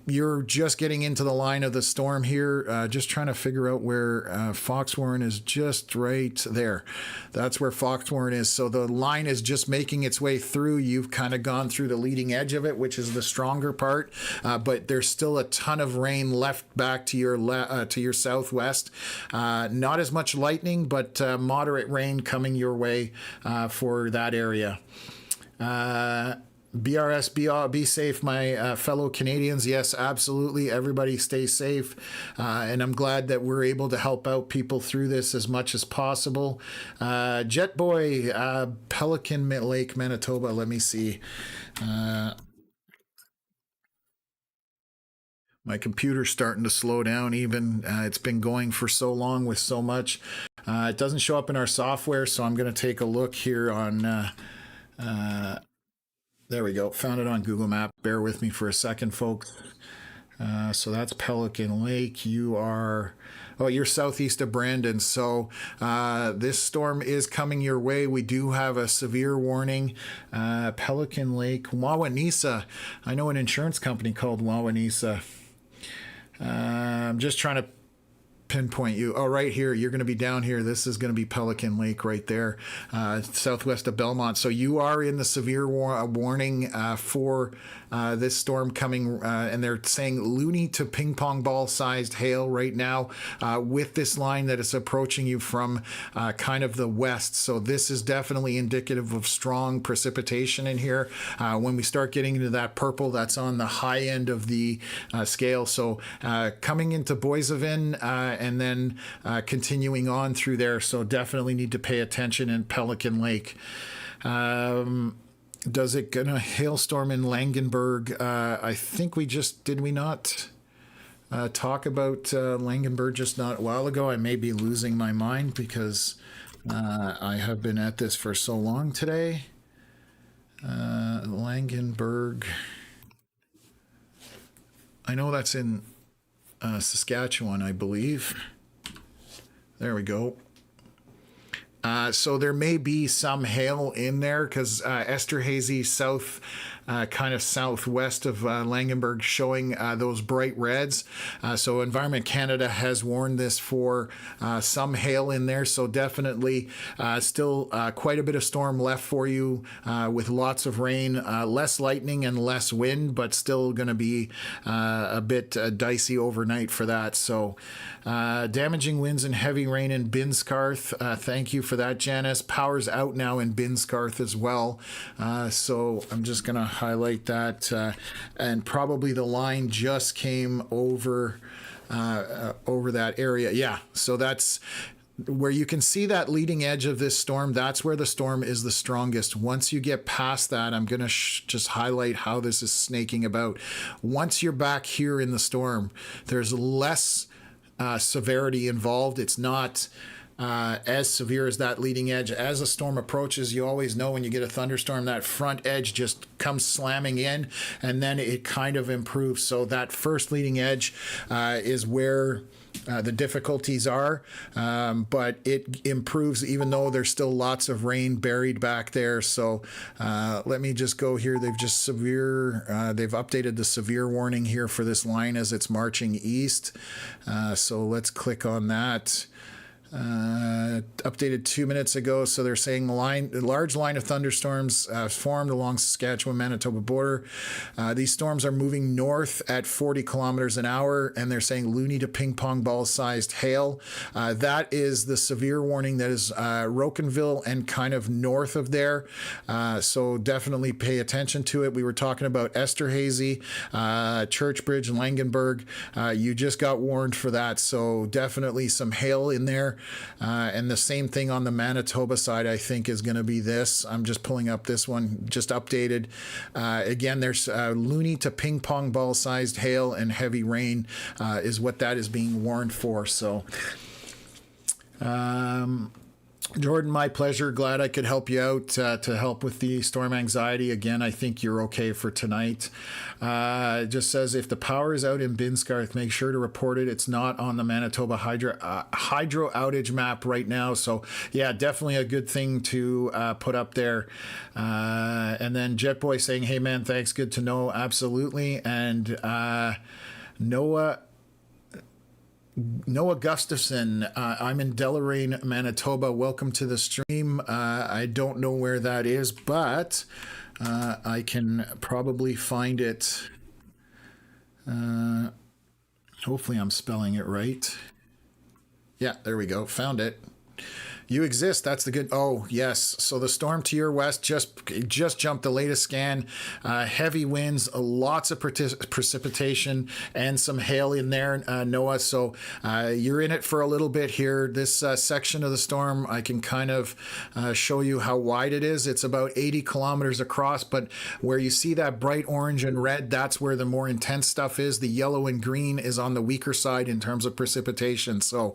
You're just getting into the line of the storm here. Just trying to figure out where Foxwarren is. Just right there. That's where Foxwarren is. So the line is just making its way through. You've kind of gone through the leading edge of it, which is the stronger part. But there's still a ton of rain left back to your southwest. Not as much lightning, but moderate rain coming your way for that area. BRS, be safe, my fellow Canadians. Yes, absolutely. Everybody stay safe. And I'm glad that we're able to help out people through this as much as possible. Jet Boy, Pelican Lake, Manitoba. Let me see. My computer's starting to slow down even. It's been going for so long with so much. It doesn't show up in our software, so I'm going to take a look here on... there we go. Found it on Google Maps. Bear with me for a second, folks. So that's Pelican Lake. You're southeast of Brandon. So this storm is coming your way. We do have a severe warning. Pelican Lake, Wawanesa. I know an insurance company called Wawanesa. I'm just trying to pinpoint you. Oh, right here. You're going to be down here. This is going to be Pelican Lake right there, southwest of Belmont. So you are in the severe warning for this storm coming, and they're saying loony to ping pong ball sized hail right now with this line that is approaching you from kind of the west. So this is definitely indicative of strong precipitation in here. When we start getting into that purple, that's on the high end of the scale. So coming into Boissevain, and then continuing on through there. So definitely need to pay attention in Pelican Lake. Does it gonna hailstorm in Langenberg? I think did we not talk about Langenberg just not a while ago? I may be losing my mind because I have been at this for so long today. Langenberg. I know that's in Saskatchewan, I believe. There we go. So there may be some hail in there because Esterhazy south kind of southwest of Langenberg, showing those bright reds. So Environment Canada has warned this for some hail in there. So definitely still quite a bit of storm left for you with lots of rain, less lightning and less wind, but still going to be a bit dicey overnight for that. So damaging winds and heavy rain in Binscarth. Thank you for that, Janice. Power's out now in Binscarth as well. So I'm just going to highlight that. And probably the line just came over that area. Yeah, so that's where you can see that leading edge of this storm. That's where the storm is the strongest. Once you get past that, I'm going to just highlight how this is snaking about. Once you're back here in the storm, there's less severity involved. It's not as severe as that leading edge. As a storm approaches, you always know when you get a thunderstorm, that front edge just comes slamming in, and then it kind of improves. So that first leading edge is where the difficulties are, but it improves even though there's still lots of rain buried back there. So let me just go here. They've updated the severe warning here for this line as it's marching east. So let's click on that. Updated 2 minutes ago. So they're saying a large line of thunderstorms formed along Saskatchewan Manitoba border. These storms are moving north at 40 kilometers an hour, and they're saying loony to ping pong ball sized hail. That is the severe warning that is Rocanville and kind of north of there. So definitely pay attention to it. We were talking about Esterhazy, Churchbridge, Langenberg. You just got warned for that. So definitely some hail in there. And the same thing on the Manitoba side, I think, is going to be this. I'm just pulling up this one, just updated. Again, there's loony to ping pong ball sized hail and heavy rain is what that is being warned for. So, Jordan, my pleasure. Glad I could help you out to help with the storm anxiety. Again, I think you're okay for tonight. It just says if the power is out in Binscarth, make sure to report it. It's not on the Manitoba hydro outage map right now. So yeah, definitely a good thing to put up there. And then Jetboy saying, hey man, thanks. Good to know. Absolutely. And Noah Gustafson, I'm in Deloraine, Manitoba. Welcome to the stream. I don't know where that is, but I can probably find it. Hopefully I'm spelling it right. Yeah, there we go. Found it. You exist. That's the good. Oh, yes. So the storm to your west just jumped the latest scan. Heavy winds, lots of precipitation, and some hail in there, Noah. So you're in it for a little bit here. This section of the storm, I can kind of show you how wide it is. It's about 80 kilometers across, but where you see that bright orange and red, that's where the more intense stuff is. The yellow and green is on the weaker side in terms of precipitation. So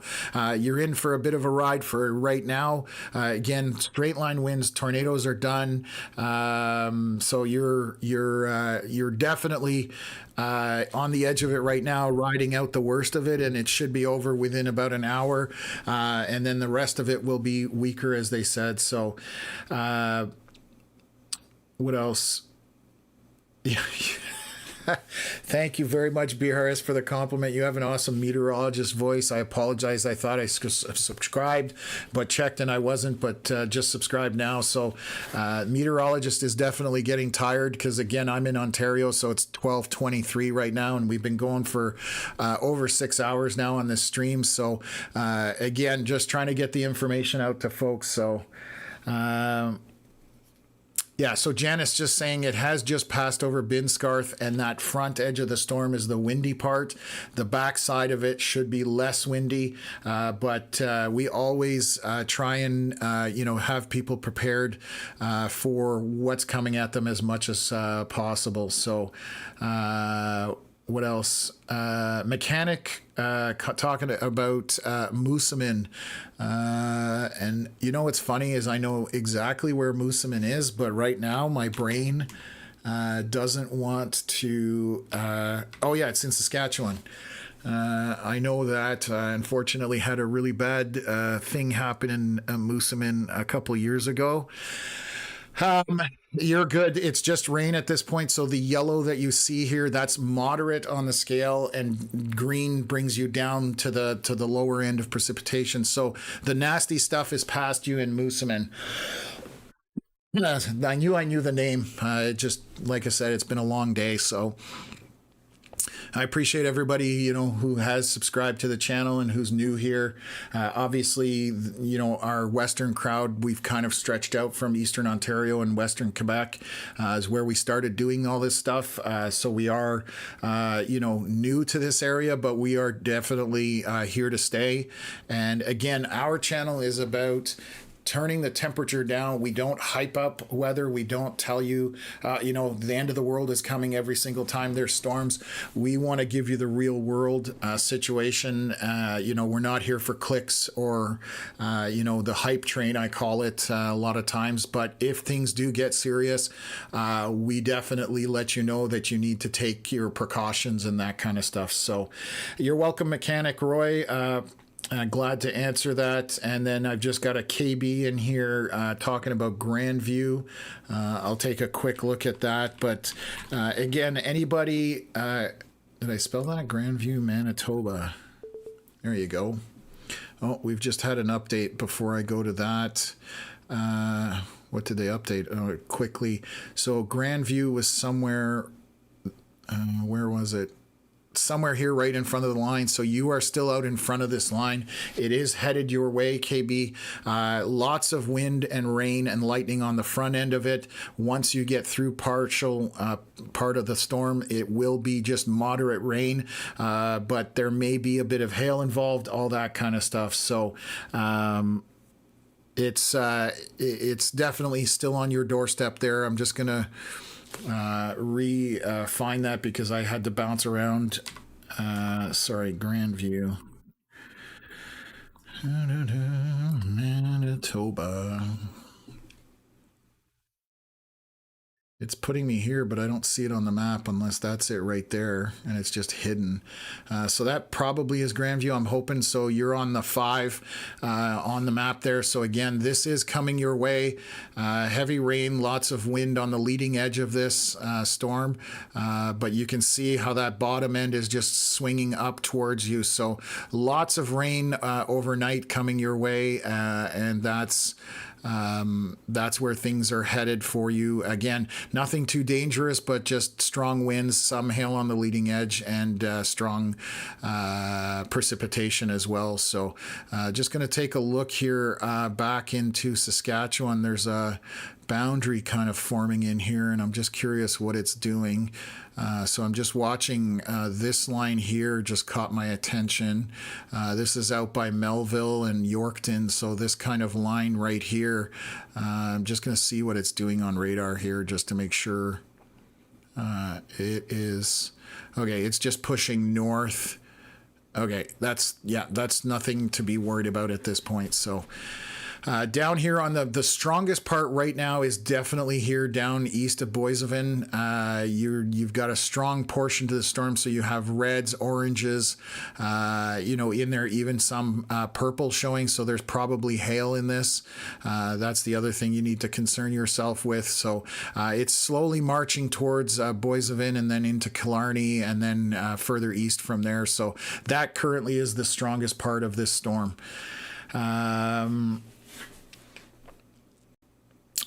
you're in for a bit of a ride for right now. Again, straight line winds, tornadoes are done. So you're definitely on the edge of it right now, riding out the worst of it, and it should be over within about an hour. And then the rest of it will be weaker, as they said. So what else? Yeah. Thank you very much, BRS, for the compliment. You have an awesome meteorologist voice. I apologize. I thought I subscribed, but checked and I wasn't, but just subscribed now. So meteorologist is definitely getting tired because, again, I'm in Ontario, so it's 12:23 right now, and we've been going for over 6 hours now on this stream. So, again, just trying to get the information out to folks. So, yeah, so Janice just saying it has just passed over Binscarth, and that front edge of the storm is the windy part. The back side of it should be less windy, but we always try and have people prepared for what's coming at them as much as possible. So what else? Mechanic talking about Moosomin. And what's funny is I know exactly where Moosomin is, but right now my brain doesn't want to. Oh, yeah, it's in Saskatchewan. I know that unfortunately had a really bad thing happen in Moosomin a couple of years ago. Um, you're good. It's just rain at this point. So the yellow that you see here, that's moderate on the scale, and green brings you down to the lower end of precipitation. So the nasty stuff is past you in Moosomin. I knew the name. Just like I said, it's been a long day, so I appreciate everybody, who has subscribed to the channel and who's new here. Obviously, our Western crowd, we've kind of stretched out from Eastern Ontario and Western Quebec is where we started doing all this stuff. So we are, new to this area, but we are definitely here to stay. And again, our channel is about turning the temperature down. We don't hype up weather. We don't tell you, the end of the world is coming every single time there's storms. We want to give you the real world situation. We're not here for clicks or, the hype train, I call it a lot of times. But if things do get serious, we definitely let you know that you need to take your precautions and that kind of stuff. So you're welcome, Mechanic Roy. Glad to answer that. And then I've just got a KB in here talking about Grandview. I'll take a quick look at that. But again, anybody, did I spell that? Grandview, Manitoba. There you go. Oh, we've just had an update before I go to that. What did they update? Oh, quickly. So Grandview was somewhere, where was it? Somewhere here right in front of the line. So you are still out in front of this line. It is headed your way, KB. Lots of wind and rain and lightning on the front end of it. Once you get through partial part of the storm, it will be just moderate rain, but there may be a bit of hail involved, all that kind of stuff. So it's definitely still on your doorstep there. I'm just gonna find that because I had to bounce around. Sorry, Grandview, Manitoba. It's putting me here, but I don't see it on the map unless that's it right there, and it's just hidden. So that probably is Grandview, I'm hoping. So you're on the 5 on the map there. So again, this is coming your way. Heavy rain, lots of wind on the leading edge of this storm, but you can see how that bottom end is just swinging up towards you. So lots of rain overnight coming your way, and that's where things are headed for you. Again, nothing too dangerous, but just strong winds, some hail on the leading edge, and strong precipitation as well. So just going to take a look here back into Saskatchewan. There's a boundary kind of forming in here, and I'm just curious what it's doing. So I'm just watching this line here, just caught my attention. This is out by Melville and Yorkton, so this kind of line right here, I'm just going to see what it's doing on radar here just to make sure it is. Okay, it's just pushing north. Okay, that's nothing to be worried about at this point. So down here on the strongest part right now is definitely here down east of Boissevain. You've got a strong portion to the storm, so you have reds, oranges, in there, even some purple showing. So there's probably hail in this. That's the other thing you need to concern yourself with. So it's slowly marching towards Boissevain and then into Killarney and then further east from there. So that currently is the strongest part of this storm.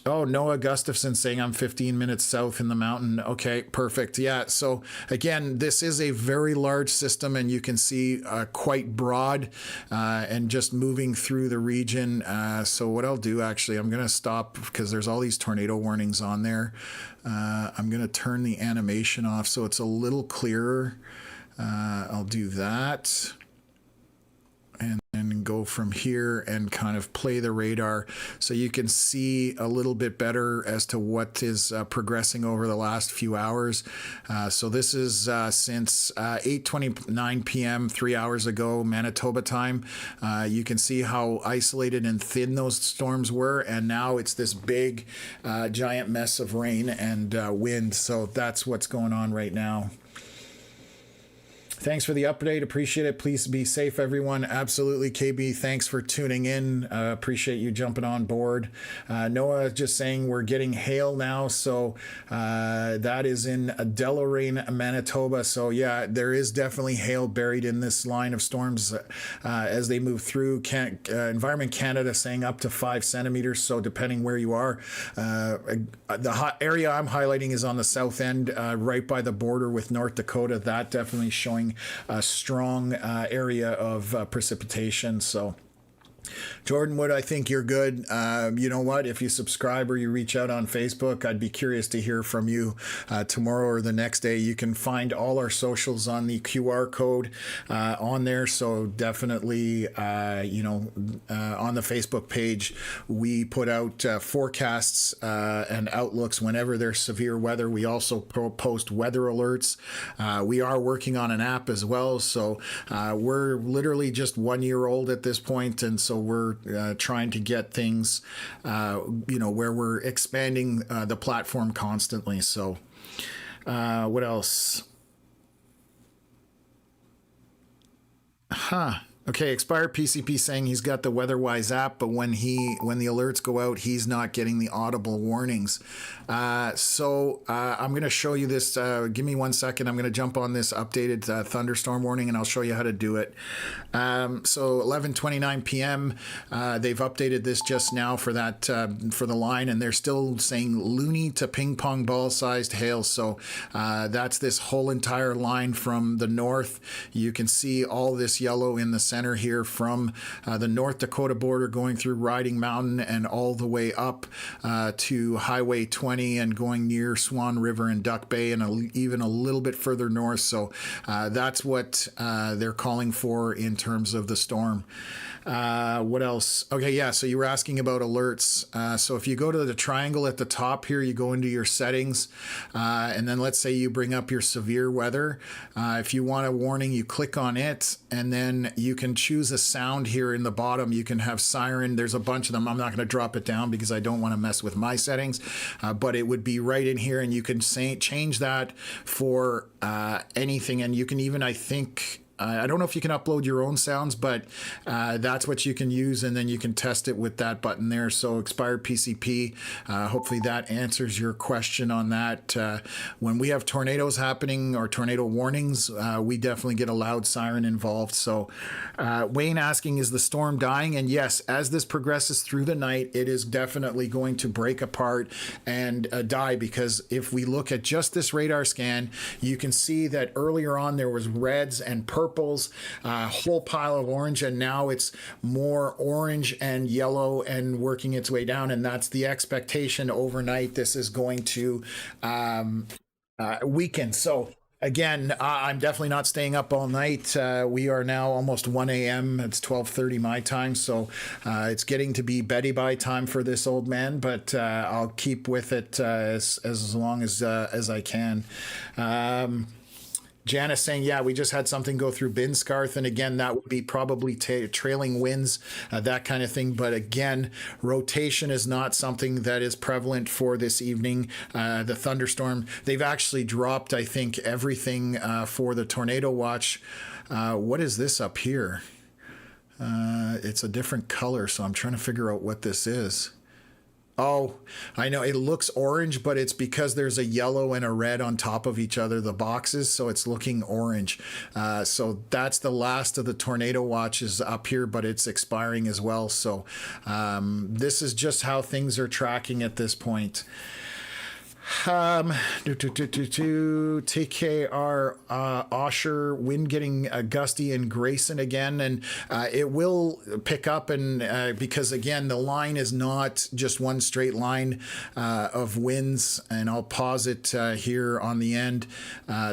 Oh, Noah Gustafson saying I'm 15 minutes south in the mountain. Okay, perfect. Yeah, so again, this is a very large system, and you can see quite broad and just moving through the region. So what I'll do, actually, I'm going to stop because there's all these tornado warnings on there. I'm going to turn the animation off so it's a little clearer. I'll do that. And go from here and kind of play the radar so you can see a little bit better as to what is progressing over the last few hours. So this is since 8:29 p.m. 3 hours ago Manitoba time. You can see how isolated and thin those storms were, and now it's this big giant mess of rain and wind. So that's what's going on right now. Thanks for the update. Appreciate it. Please be safe, everyone. Absolutely, KB. Thanks for tuning in. Appreciate you jumping on board. Noah just saying we're getting hail now. So that is in Deloraine, Manitoba. So yeah, there is definitely hail buried in this line of storms as they move through. Environment Canada saying up to 5 centimeters. So depending where you are, the area I'm highlighting is on the south end, right by the border with North Dakota. That definitely showing a strong area of precipitation. So Jordan Wood, I think you're good. You know what? If you subscribe or you reach out on Facebook, I'd be curious to hear from you tomorrow or the next day. You can find all our socials on the QR code on there. So definitely, on the Facebook page, we put out forecasts and outlooks whenever there's severe weather. We also post weather alerts. We are working on an app as well. So we're literally just 1 year old at this point. And so we're trying to get things, where we're expanding the platform constantly. So what else? Okay, Expired PCP saying he's got the WeatherWise app, but when the alerts go out, he's not getting the audible warnings. So I'm going to show you this. Give me 1 second. I'm going to jump on this updated thunderstorm warning, and I'll show you how to do it. So 11:29 p.m. They've updated this just now for that for the line, and they're still saying loony to ping pong ball sized hail. So that's this whole entire line from the north. You can see all this yellow in the center here from the North Dakota border going through Riding Mountain and all the way up to Highway 20 and going near Swan River and Duck Bay and even a little bit further north. So that's what they're calling for in terms of the storm. What else? Okay, yeah, so you were asking about alerts. So if you go to the triangle at the top here, you go into your settings, and then let's say you bring up your severe weather. If you want a warning, you click on it, and then you can choose a sound here in the bottom. You can have siren. There's a bunch of them. I'm not going to drop it down because I don't want to mess with my settings, but it would be right in here, and you can change that for anything, and you can even, I think, I don't know if you can upload your own sounds, but that's what you can use, and then you can test it with that button there. So Expired PCP, hopefully that answers your question on that. When we have tornadoes happening or tornado warnings, we definitely get a loud siren involved. So Wayne asking, is the storm dying? And yes, as this progresses through the night, it is definitely going to break apart and die, because if we look at just this radar scan, you can see that earlier on there was reds and purples, a whole pile of orange, and now it's more orange and yellow and working its way down, and that's the expectation overnight. This is going to weaken. So again, I'm definitely not staying up all night. We are now almost 1 a.m. It's 12:30 my time, so it's getting to be Betty bye time for this old man, but I'll keep with it as long as I can. Janice saying, yeah, we just had something go through Binscarth, and again, that would be probably trailing winds, that kind of thing. But again, rotation is not something that is prevalent for this evening. The thunderstorm, they've actually dropped, I think, everything for the tornado watch. What is this up here? It's a different color, so I'm trying to figure out what this is. Oh, I know it looks orange, but it's because there's a yellow and a red on top of each other, the boxes, so it's looking orange. So that's the last of the tornado watches up here, but it's expiring as well. So this is just how things are tracking at this point. TKR Osher, wind getting gusty in Grayson again, and it will pick up, and because again the line is not just one straight line of winds, and I'll pause it here on the end.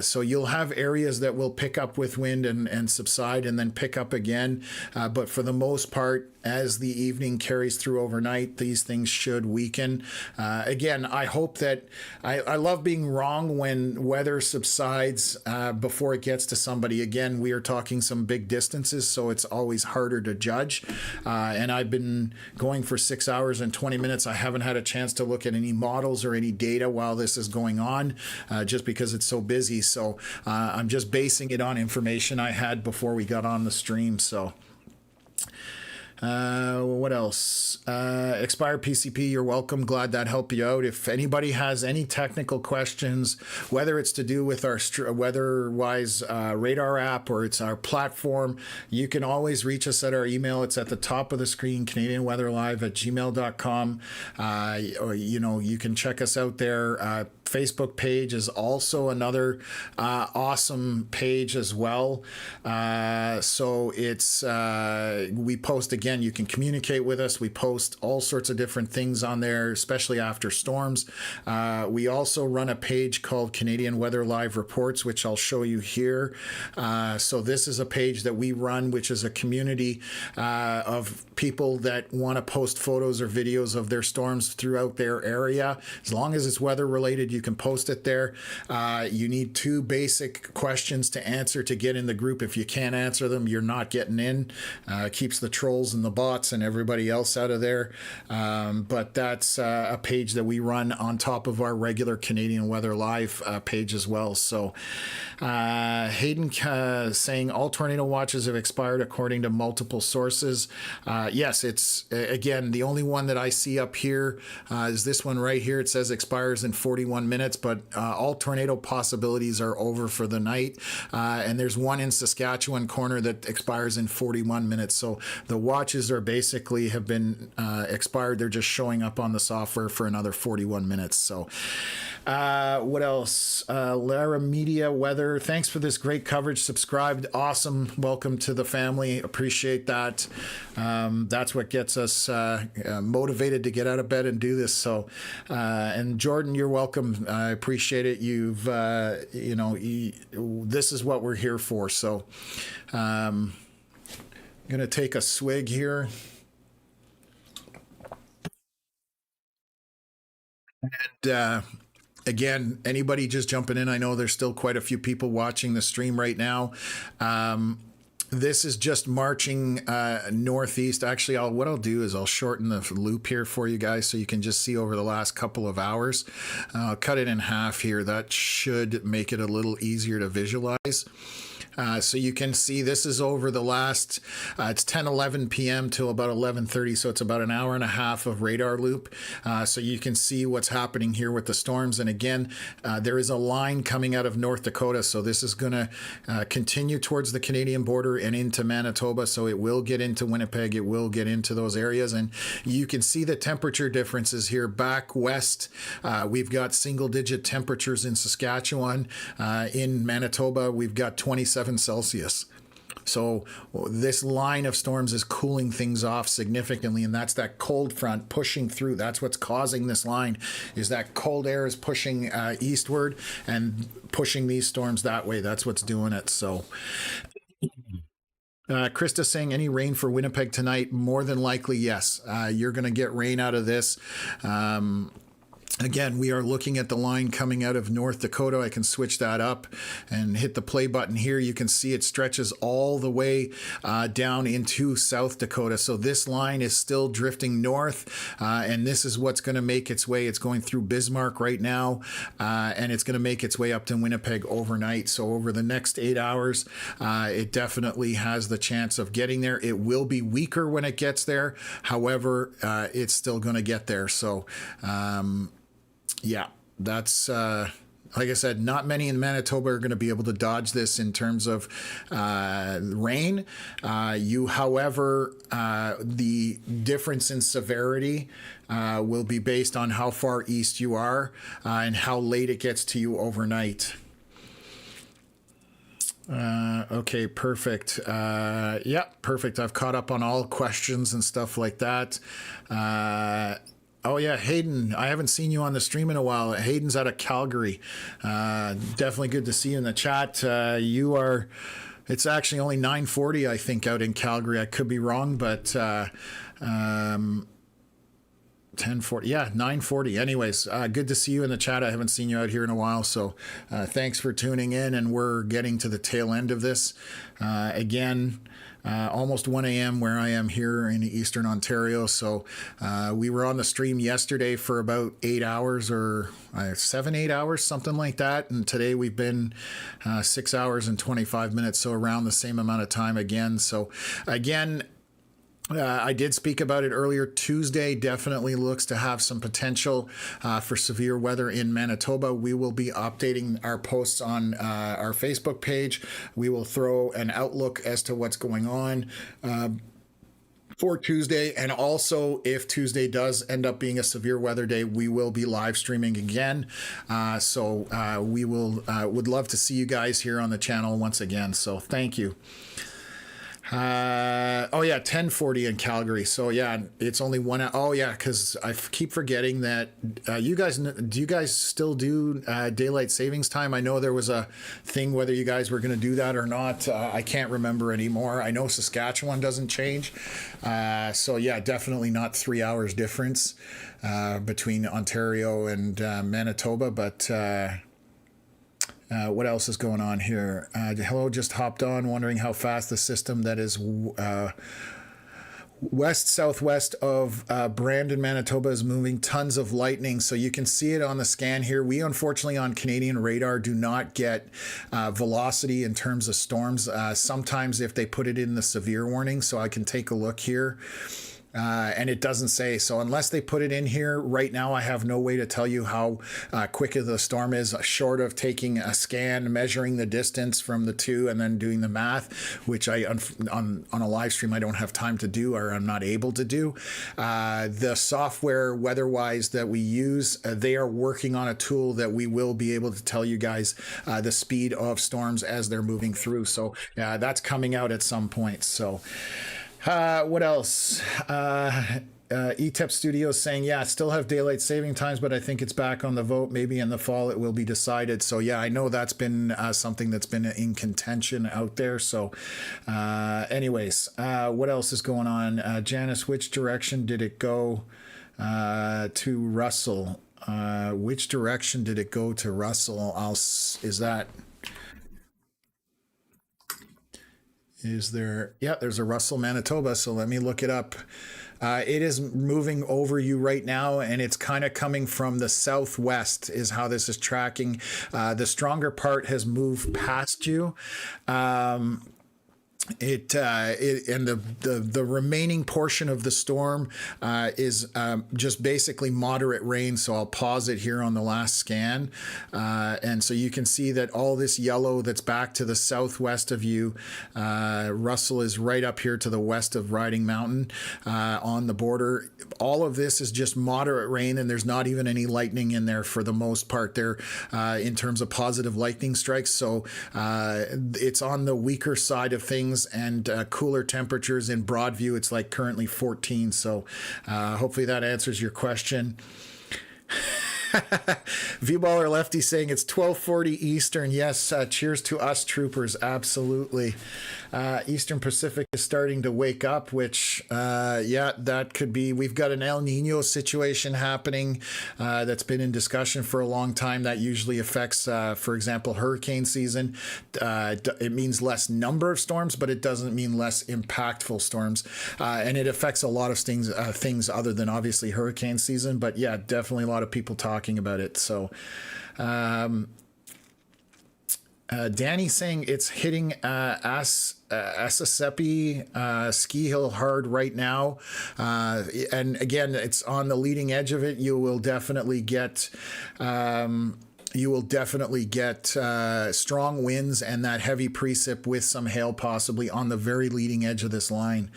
So you'll have areas that will pick up with wind and subside and then pick up again, but for the most part as the evening carries through overnight, these things should weaken. Again, I hope that I love being wrong when weather subsides before it gets to somebody. Again, we are talking some big distances, so it's always harder to judge. And I've been going for 6 hours and 20 minutes. I haven't had a chance to look at any models or any data while this is going on, just because it's so busy. So I'm just basing it on information I had before we got on the stream. So what else? Expired PCP, you're welcome. Glad that helped you out. If anybody has any technical questions, whether it's to do with our weather-wise radar app or it's our platform, you can always reach us at our email. It's at the top of the screen, canadianweatherlive@gmail.com. Or, you can check us out there. Facebook page is also another awesome page as well. So it's we post, again, you can communicate with us. We post all sorts of different things on there, especially after storms. We also run a page called Canadian Weather Live Reports, which I'll show you here. So this is a page that we run, which is a community of people that want to post photos or videos of their storms throughout their area. As long as it's weather related, you can post it there. You need 2 basic questions to answer to get in the group. If you can't answer them, you're not getting in. Keeps the trolls and the bots and everybody else out of there. But that's a page that we run on top of our regular Canadian Weather Live page as well. So Hayden saying all tornado watches have expired according to multiple sources. Yes, it's again, the only one that I see up here is this one right here. It says expires in 41 minutes, but all tornado possibilities are over for the night. And there's one in Saskatchewan corner that expires in 41 minutes. So the watches are basically have been expired. They're just showing up on the software for another 41 minutes. So what else? Lara Media Weather, thanks for this great coverage. Subscribed. Awesome. Welcome to the family. Appreciate that. That's what gets us motivated to get out of bed and do this. So, and Jordan, you're welcome. I appreciate it. You've, this is what we're here for. So, I'm going to take a swig here. And, again, anybody just jumping in, I know there's still quite a few people watching the stream right now. This is just marching northeast. Actually, what I'll do is I'll shorten the loop here for you guys so you can just see over the last couple of hours. I'll cut it in half here. That should make it a little easier to visualize. So you can see this is over the last, it's 10:11 p.m. till about 11:30, so it's about an hour and a half of radar loop. So you can see what's happening here with the storms. And again, there is a line coming out of North Dakota, so this is going to continue towards the Canadian border and into Manitoba, so it will get into Winnipeg, it will get into those areas. And you can see the temperature differences here. Back west, we've got single-digit temperatures in Saskatchewan. In Manitoba, we've got 27 Celsius. So this line of storms is cooling things off significantly, and that's that cold front pushing through. That's what's causing this line, is that cold air is pushing eastward and pushing these storms that way. That's what's doing it. So Krista saying any rain for Winnipeg tonight? More than likely, yes. You're going to get rain out of this. Again, we are looking at the line coming out of North Dakota. I can switch that up and hit the play button here. You can see it stretches all the way down into South Dakota. So this line is still drifting north, and this is what's going to make its way. It's going through Bismarck right now, and it's going to make its way up to Winnipeg overnight. So over the next 8 hours, it definitely has the chance of getting there. It will be weaker when it gets there. However, it's still going to get there. So, yeah, that's like I said, not many in Manitoba are going to be able to dodge this in terms of rain. However, the difference in severity will be based on how far east you are and how late it gets to you overnight. Okay, perfect. Yeah, perfect. I've caught up on all questions and stuff like that. Oh yeah, Hayden, I haven't seen you on the stream in a while. Hayden's out of Calgary. Definitely good to see you in the chat. You are It's actually only 9:40, I think, out in Calgary. I could be wrong, but 10:40, yeah, 9:40. Anyways, good to see you in the chat. I haven't seen you out here in a while, so thanks for tuning in. And we're getting to the tail end of this. Again, almost 1 a.m. where I am here in Eastern Ontario. So we were on the stream yesterday for about 8 hours or 7, 8 hours, something like that. And today we've been 6 hours and 25 minutes. So around the same amount of time again. So again, I did speak about it earlier. Tuesday definitely looks to have some potential for severe weather in Manitoba. We will be updating our posts on our Facebook page. We will throw an outlook as to what's going on for Tuesday. And also, if Tuesday does end up being a severe weather day, we will be live streaming again. So we will would love to see you guys here on the channel once again. So thank you. Oh yeah, 10:40 in Calgary. So yeah, it's only 1 hour. Oh yeah, because I keep forgetting that you guys, do you guys still do daylight savings time? I know there was a thing whether you guys were going to do that or not. I can't remember anymore. I know Saskatchewan doesn't change. So yeah, definitely not 3 hours difference between Ontario and Manitoba, but what else is going on here? Hello, just hopped on, wondering how fast the system that is west-southwest of Brandon, Manitoba is moving. Tons of lightning. So you can see it on the scan here. We, unfortunately, on Canadian radar do not get velocity in terms of storms. Sometimes if they put it in the severe warning, so I can take a look here. And it doesn't say. So unless they put it in here right now, I have no way to tell you how quick the storm is, short of taking a scan, measuring the distance from the two, and then doing the math, which I on a live stream I don't have time to do, or I'm not able to do. The software weather-wise that we use, they are working on a tool that we will be able to tell you guys the speed of storms as they're moving through. So that's coming out at some point. So. What else? ETEP Studios saying, yeah, still have daylight saving times, but I think it's back on the vote. Maybe in the fall it will be decided. So yeah, I know that's been something that's been in contention out there. So anyways, what else is going on? Janice, which direction did it go to Russell? Which direction did it go to Russell? Is there? Yeah, there's a Russell, Manitoba. So let me look it up. It is moving over you right now, and it's kind of coming from the southwest is how this is tracking. The stronger part has moved past you. And the remaining portion of the storm is just basically moderate rain. So I'll pause it here on the last scan. And so you can see that all this yellow that's back to the southwest of you, Russell is right up here to the west of Riding Mountain on the border. All of this is just moderate rain, and there's not even any lightning in there for the most part there in terms of positive lightning strikes. So it's on the weaker side of things. And cooler temperatures in Broadview. It's like currently 14. So hopefully that answers your question. V-Baller Lefty saying it's 12:40 Eastern. Yes, cheers to us troopers. Absolutely. Eastern Pacific is starting to wake up, which, yeah, that could be. We've got an El Nino situation happening that's been in discussion for a long time. That usually affects, for example, hurricane season. It means less number of storms, but it doesn't mean less impactful storms. And it affects a lot of things other than obviously hurricane season. But yeah, definitely a lot of people talking about it. So Danny saying it's hitting Assasepi ski hill hard right now, and again, it's on the leading edge of it. You will definitely get strong winds and that heavy precip with some hail possibly on the very leading edge of this line.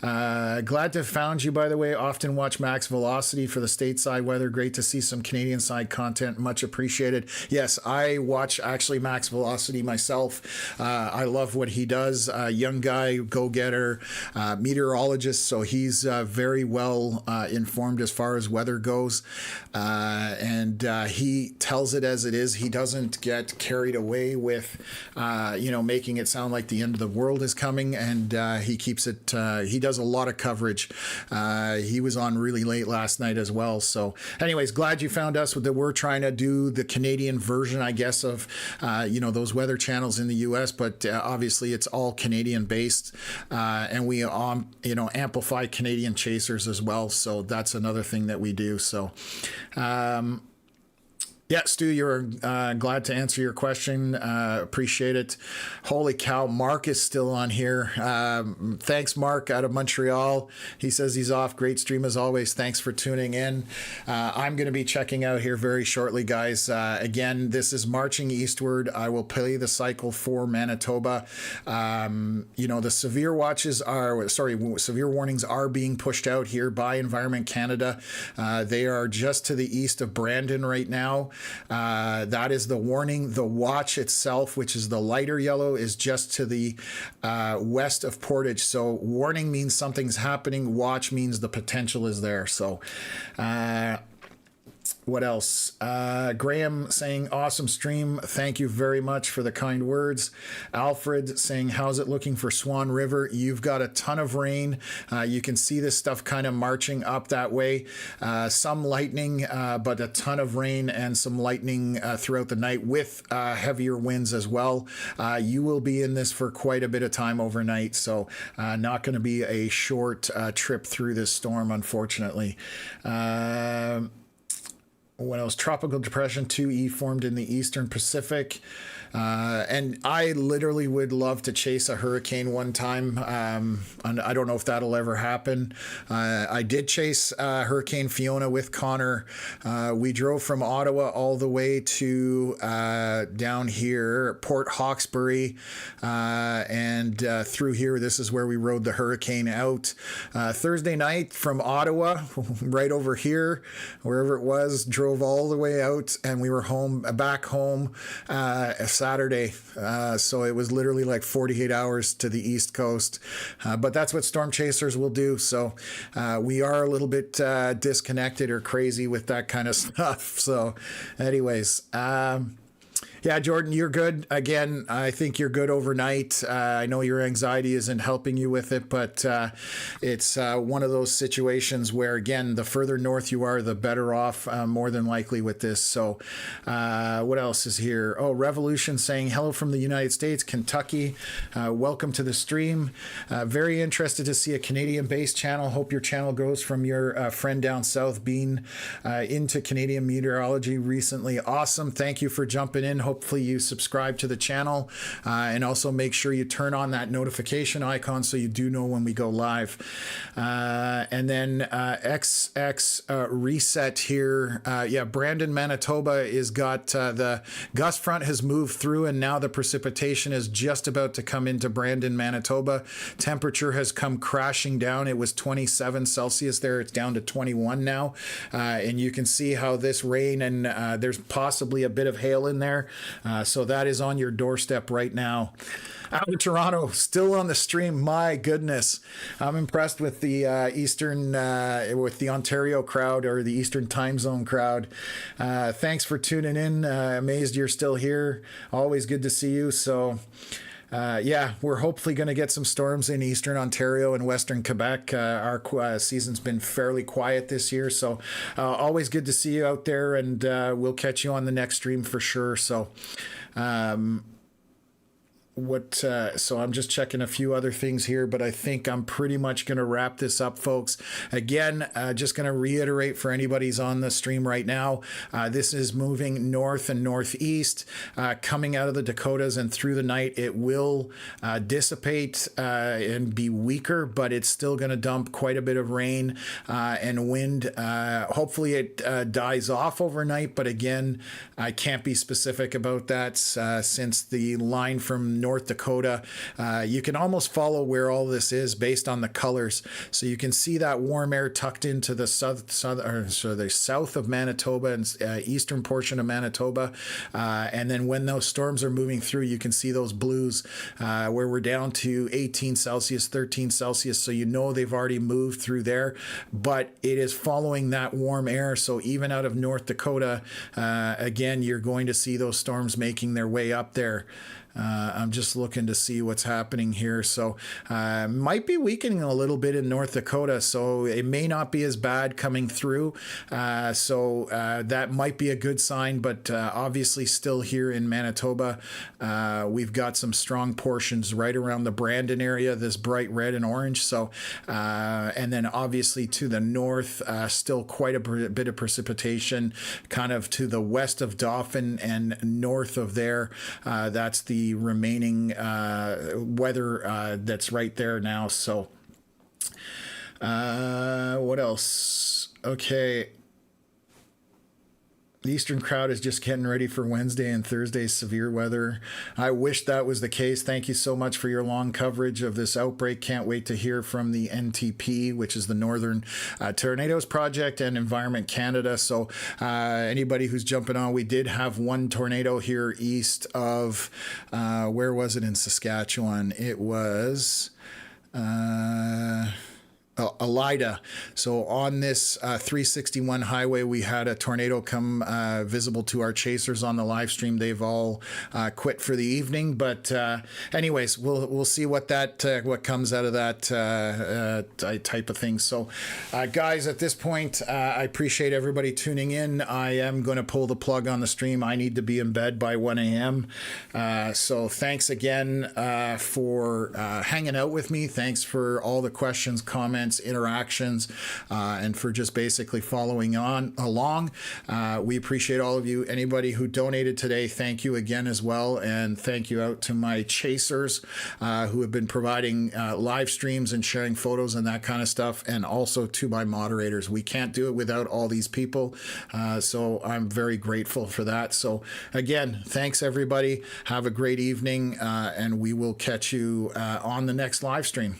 Glad to have found you, by the way. Often watch Max Velocity for the stateside weather. Great to see some Canadian side content. Much appreciated. Yes, I watch actually Max Velocity myself. I love what he does. Young guy, go-getter, meteorologist, so he's very well informed as far as weather goes. And he tells it as as it is. He doesn't get carried away with, making it sound like the end of the world is coming, and he keeps it. He does a lot of coverage. He was on really late last night as well. So, anyways, glad you found us. That we're trying to do the Canadian version, I guess, of those weather channels in the U.S., but obviously it's all Canadian based, and we amplify Canadian chasers as well. So that's another thing that we do. So. Yeah, Stu, you're glad to answer your question. Appreciate it. Holy cow, Mark is still on here. Thanks, Mark, out of Montreal. He says he's off. Great stream as always. Thanks for tuning in. I'm going to be checking out here very shortly, guys. Again, this is marching eastward. I will play the cycle for Manitoba. The severe warnings are being pushed out here by Environment Canada. They are just to the east of Brandon right now. That is the warning. The watch itself, which is the lighter yellow, is just to the west of Portage. So warning means something's happening. Watch means the potential is there. So what else? Graham saying, awesome stream. Thank you very much for the kind words. Alfred saying, how's it looking for Swan River? You've got a ton of rain. You can see this stuff kind of marching up that way. Some lightning, but a ton of rain and some lightning throughout the night with heavier winds as well. You will be in this for quite a bit of time overnight. So not going to be a short trip through this storm, unfortunately. What else? Tropical Depression 2E formed in the Eastern Pacific. And I literally would love to chase a hurricane one time. And I don't know if that'll ever happen. I did chase Hurricane Fiona with Connor. We drove from Ottawa all the way to down here, Port Hawkesbury, and through here. This is where we rode the hurricane out. Thursday night from Ottawa, right over here, wherever it was, drove all the way out, and we were back home Saturday. So it was literally like 48 hours to the East Coast. But that's what storm chasers will do. So we are a little bit disconnected or crazy with that kind of stuff. So anyways, yeah, Jordan, you're good. Again, I think you're good overnight. I know your anxiety isn't helping you with it, but it's one of those situations where, again, the further north you are, the better off, more than likely with this. So what else is here? Oh, Revolution saying, hello from the United States, Kentucky. Welcome to the stream. Very interested to see a Canadian-based channel. Hope your channel goes from your friend down south being into Canadian meteorology recently. Awesome. Thank you for jumping in. Hopefully you subscribe to the channel, and also make sure you turn on that notification icon so you do know when we go live. And then XX reset here. Yeah, Brandon, Manitoba is got the gust front has moved through, and now the precipitation is just about to come into Brandon, Manitoba. Temperature has come crashing down. It was 27 Celsius there. It's down to 21 now. And you can see how this rain and there's possibly a bit of hail in there. So that is on your doorstep right now. Out of Toronto, still on the stream. My goodness, I'm impressed with the with the Ontario crowd, or the Eastern time zone crowd. Thanks for tuning in. Amazed you're still here. Always good to see you. So yeah, we're hopefully going to get some storms in Eastern Ontario and Western Quebec. Our season's been fairly quiet this year, so always good to see you out there, and we'll catch you on the next stream for sure. So so I'm just checking a few other things here, but I think I'm pretty much going to wrap this up, folks. Again, just going to reiterate for anybody's on the stream right now, this is moving north and northeast, coming out of the Dakotas, and through the night it will dissipate and be weaker, but it's still going to dump quite a bit of rain and wind. Hopefully it dies off overnight, but again, I can't be specific about that since the line from North Dakota. You can almost follow where all this is based on the colors. So you can see that warm air tucked into the the south of Manitoba and eastern portion of Manitoba. And then when those storms are moving through, you can see those blues where we're down to 18 Celsius, 13 Celsius. So you know they've already moved through there, but it is following that warm air. So even out of North Dakota, again, you're going to see those storms making their way up there. I'm just looking to see what's happening here. So might be weakening a little bit in North Dakota. So it may not be as bad coming through. So that might be a good sign. But obviously still here in Manitoba, we've got some strong portions right around the Brandon area, this bright red and orange. So and then obviously to the north, still quite a bit of precipitation kind of to the west of Dauphin and north of there. That's the remaining weather that's right there now. So what else? Okay. The eastern crowd is just getting ready for Wednesday and Thursday's severe weather. I wish that was the case. Thank you so much for your long coverage of this outbreak. Can't wait to hear from the NTP, which is the Northern Tornadoes Project, and Environment Canada. So anybody who's jumping on, we did have one tornado here east of, where was it in Saskatchewan? It was... Elida. So on this 361 highway, we had a tornado come visible to our chasers on the live stream. They've all quit for the evening, but anyways, we'll see what what comes out of that type of thing. So guys, at this point, I appreciate everybody tuning in. I am going to pull the plug on the stream. I need to be in bed by 1 a.m. So thanks again for hanging out with me. Thanks for all the questions, comments, interactions, and for just basically following along. We appreciate all of you. Anybody who donated today, thank you again as well, and thank you out to my chasers who have been providing live streams and sharing photos and that kind of stuff, and also to my moderators. We can't do it without all these people, so I'm very grateful for that. So again, thanks everybody. Have a great evening, and we will catch you on the next live stream.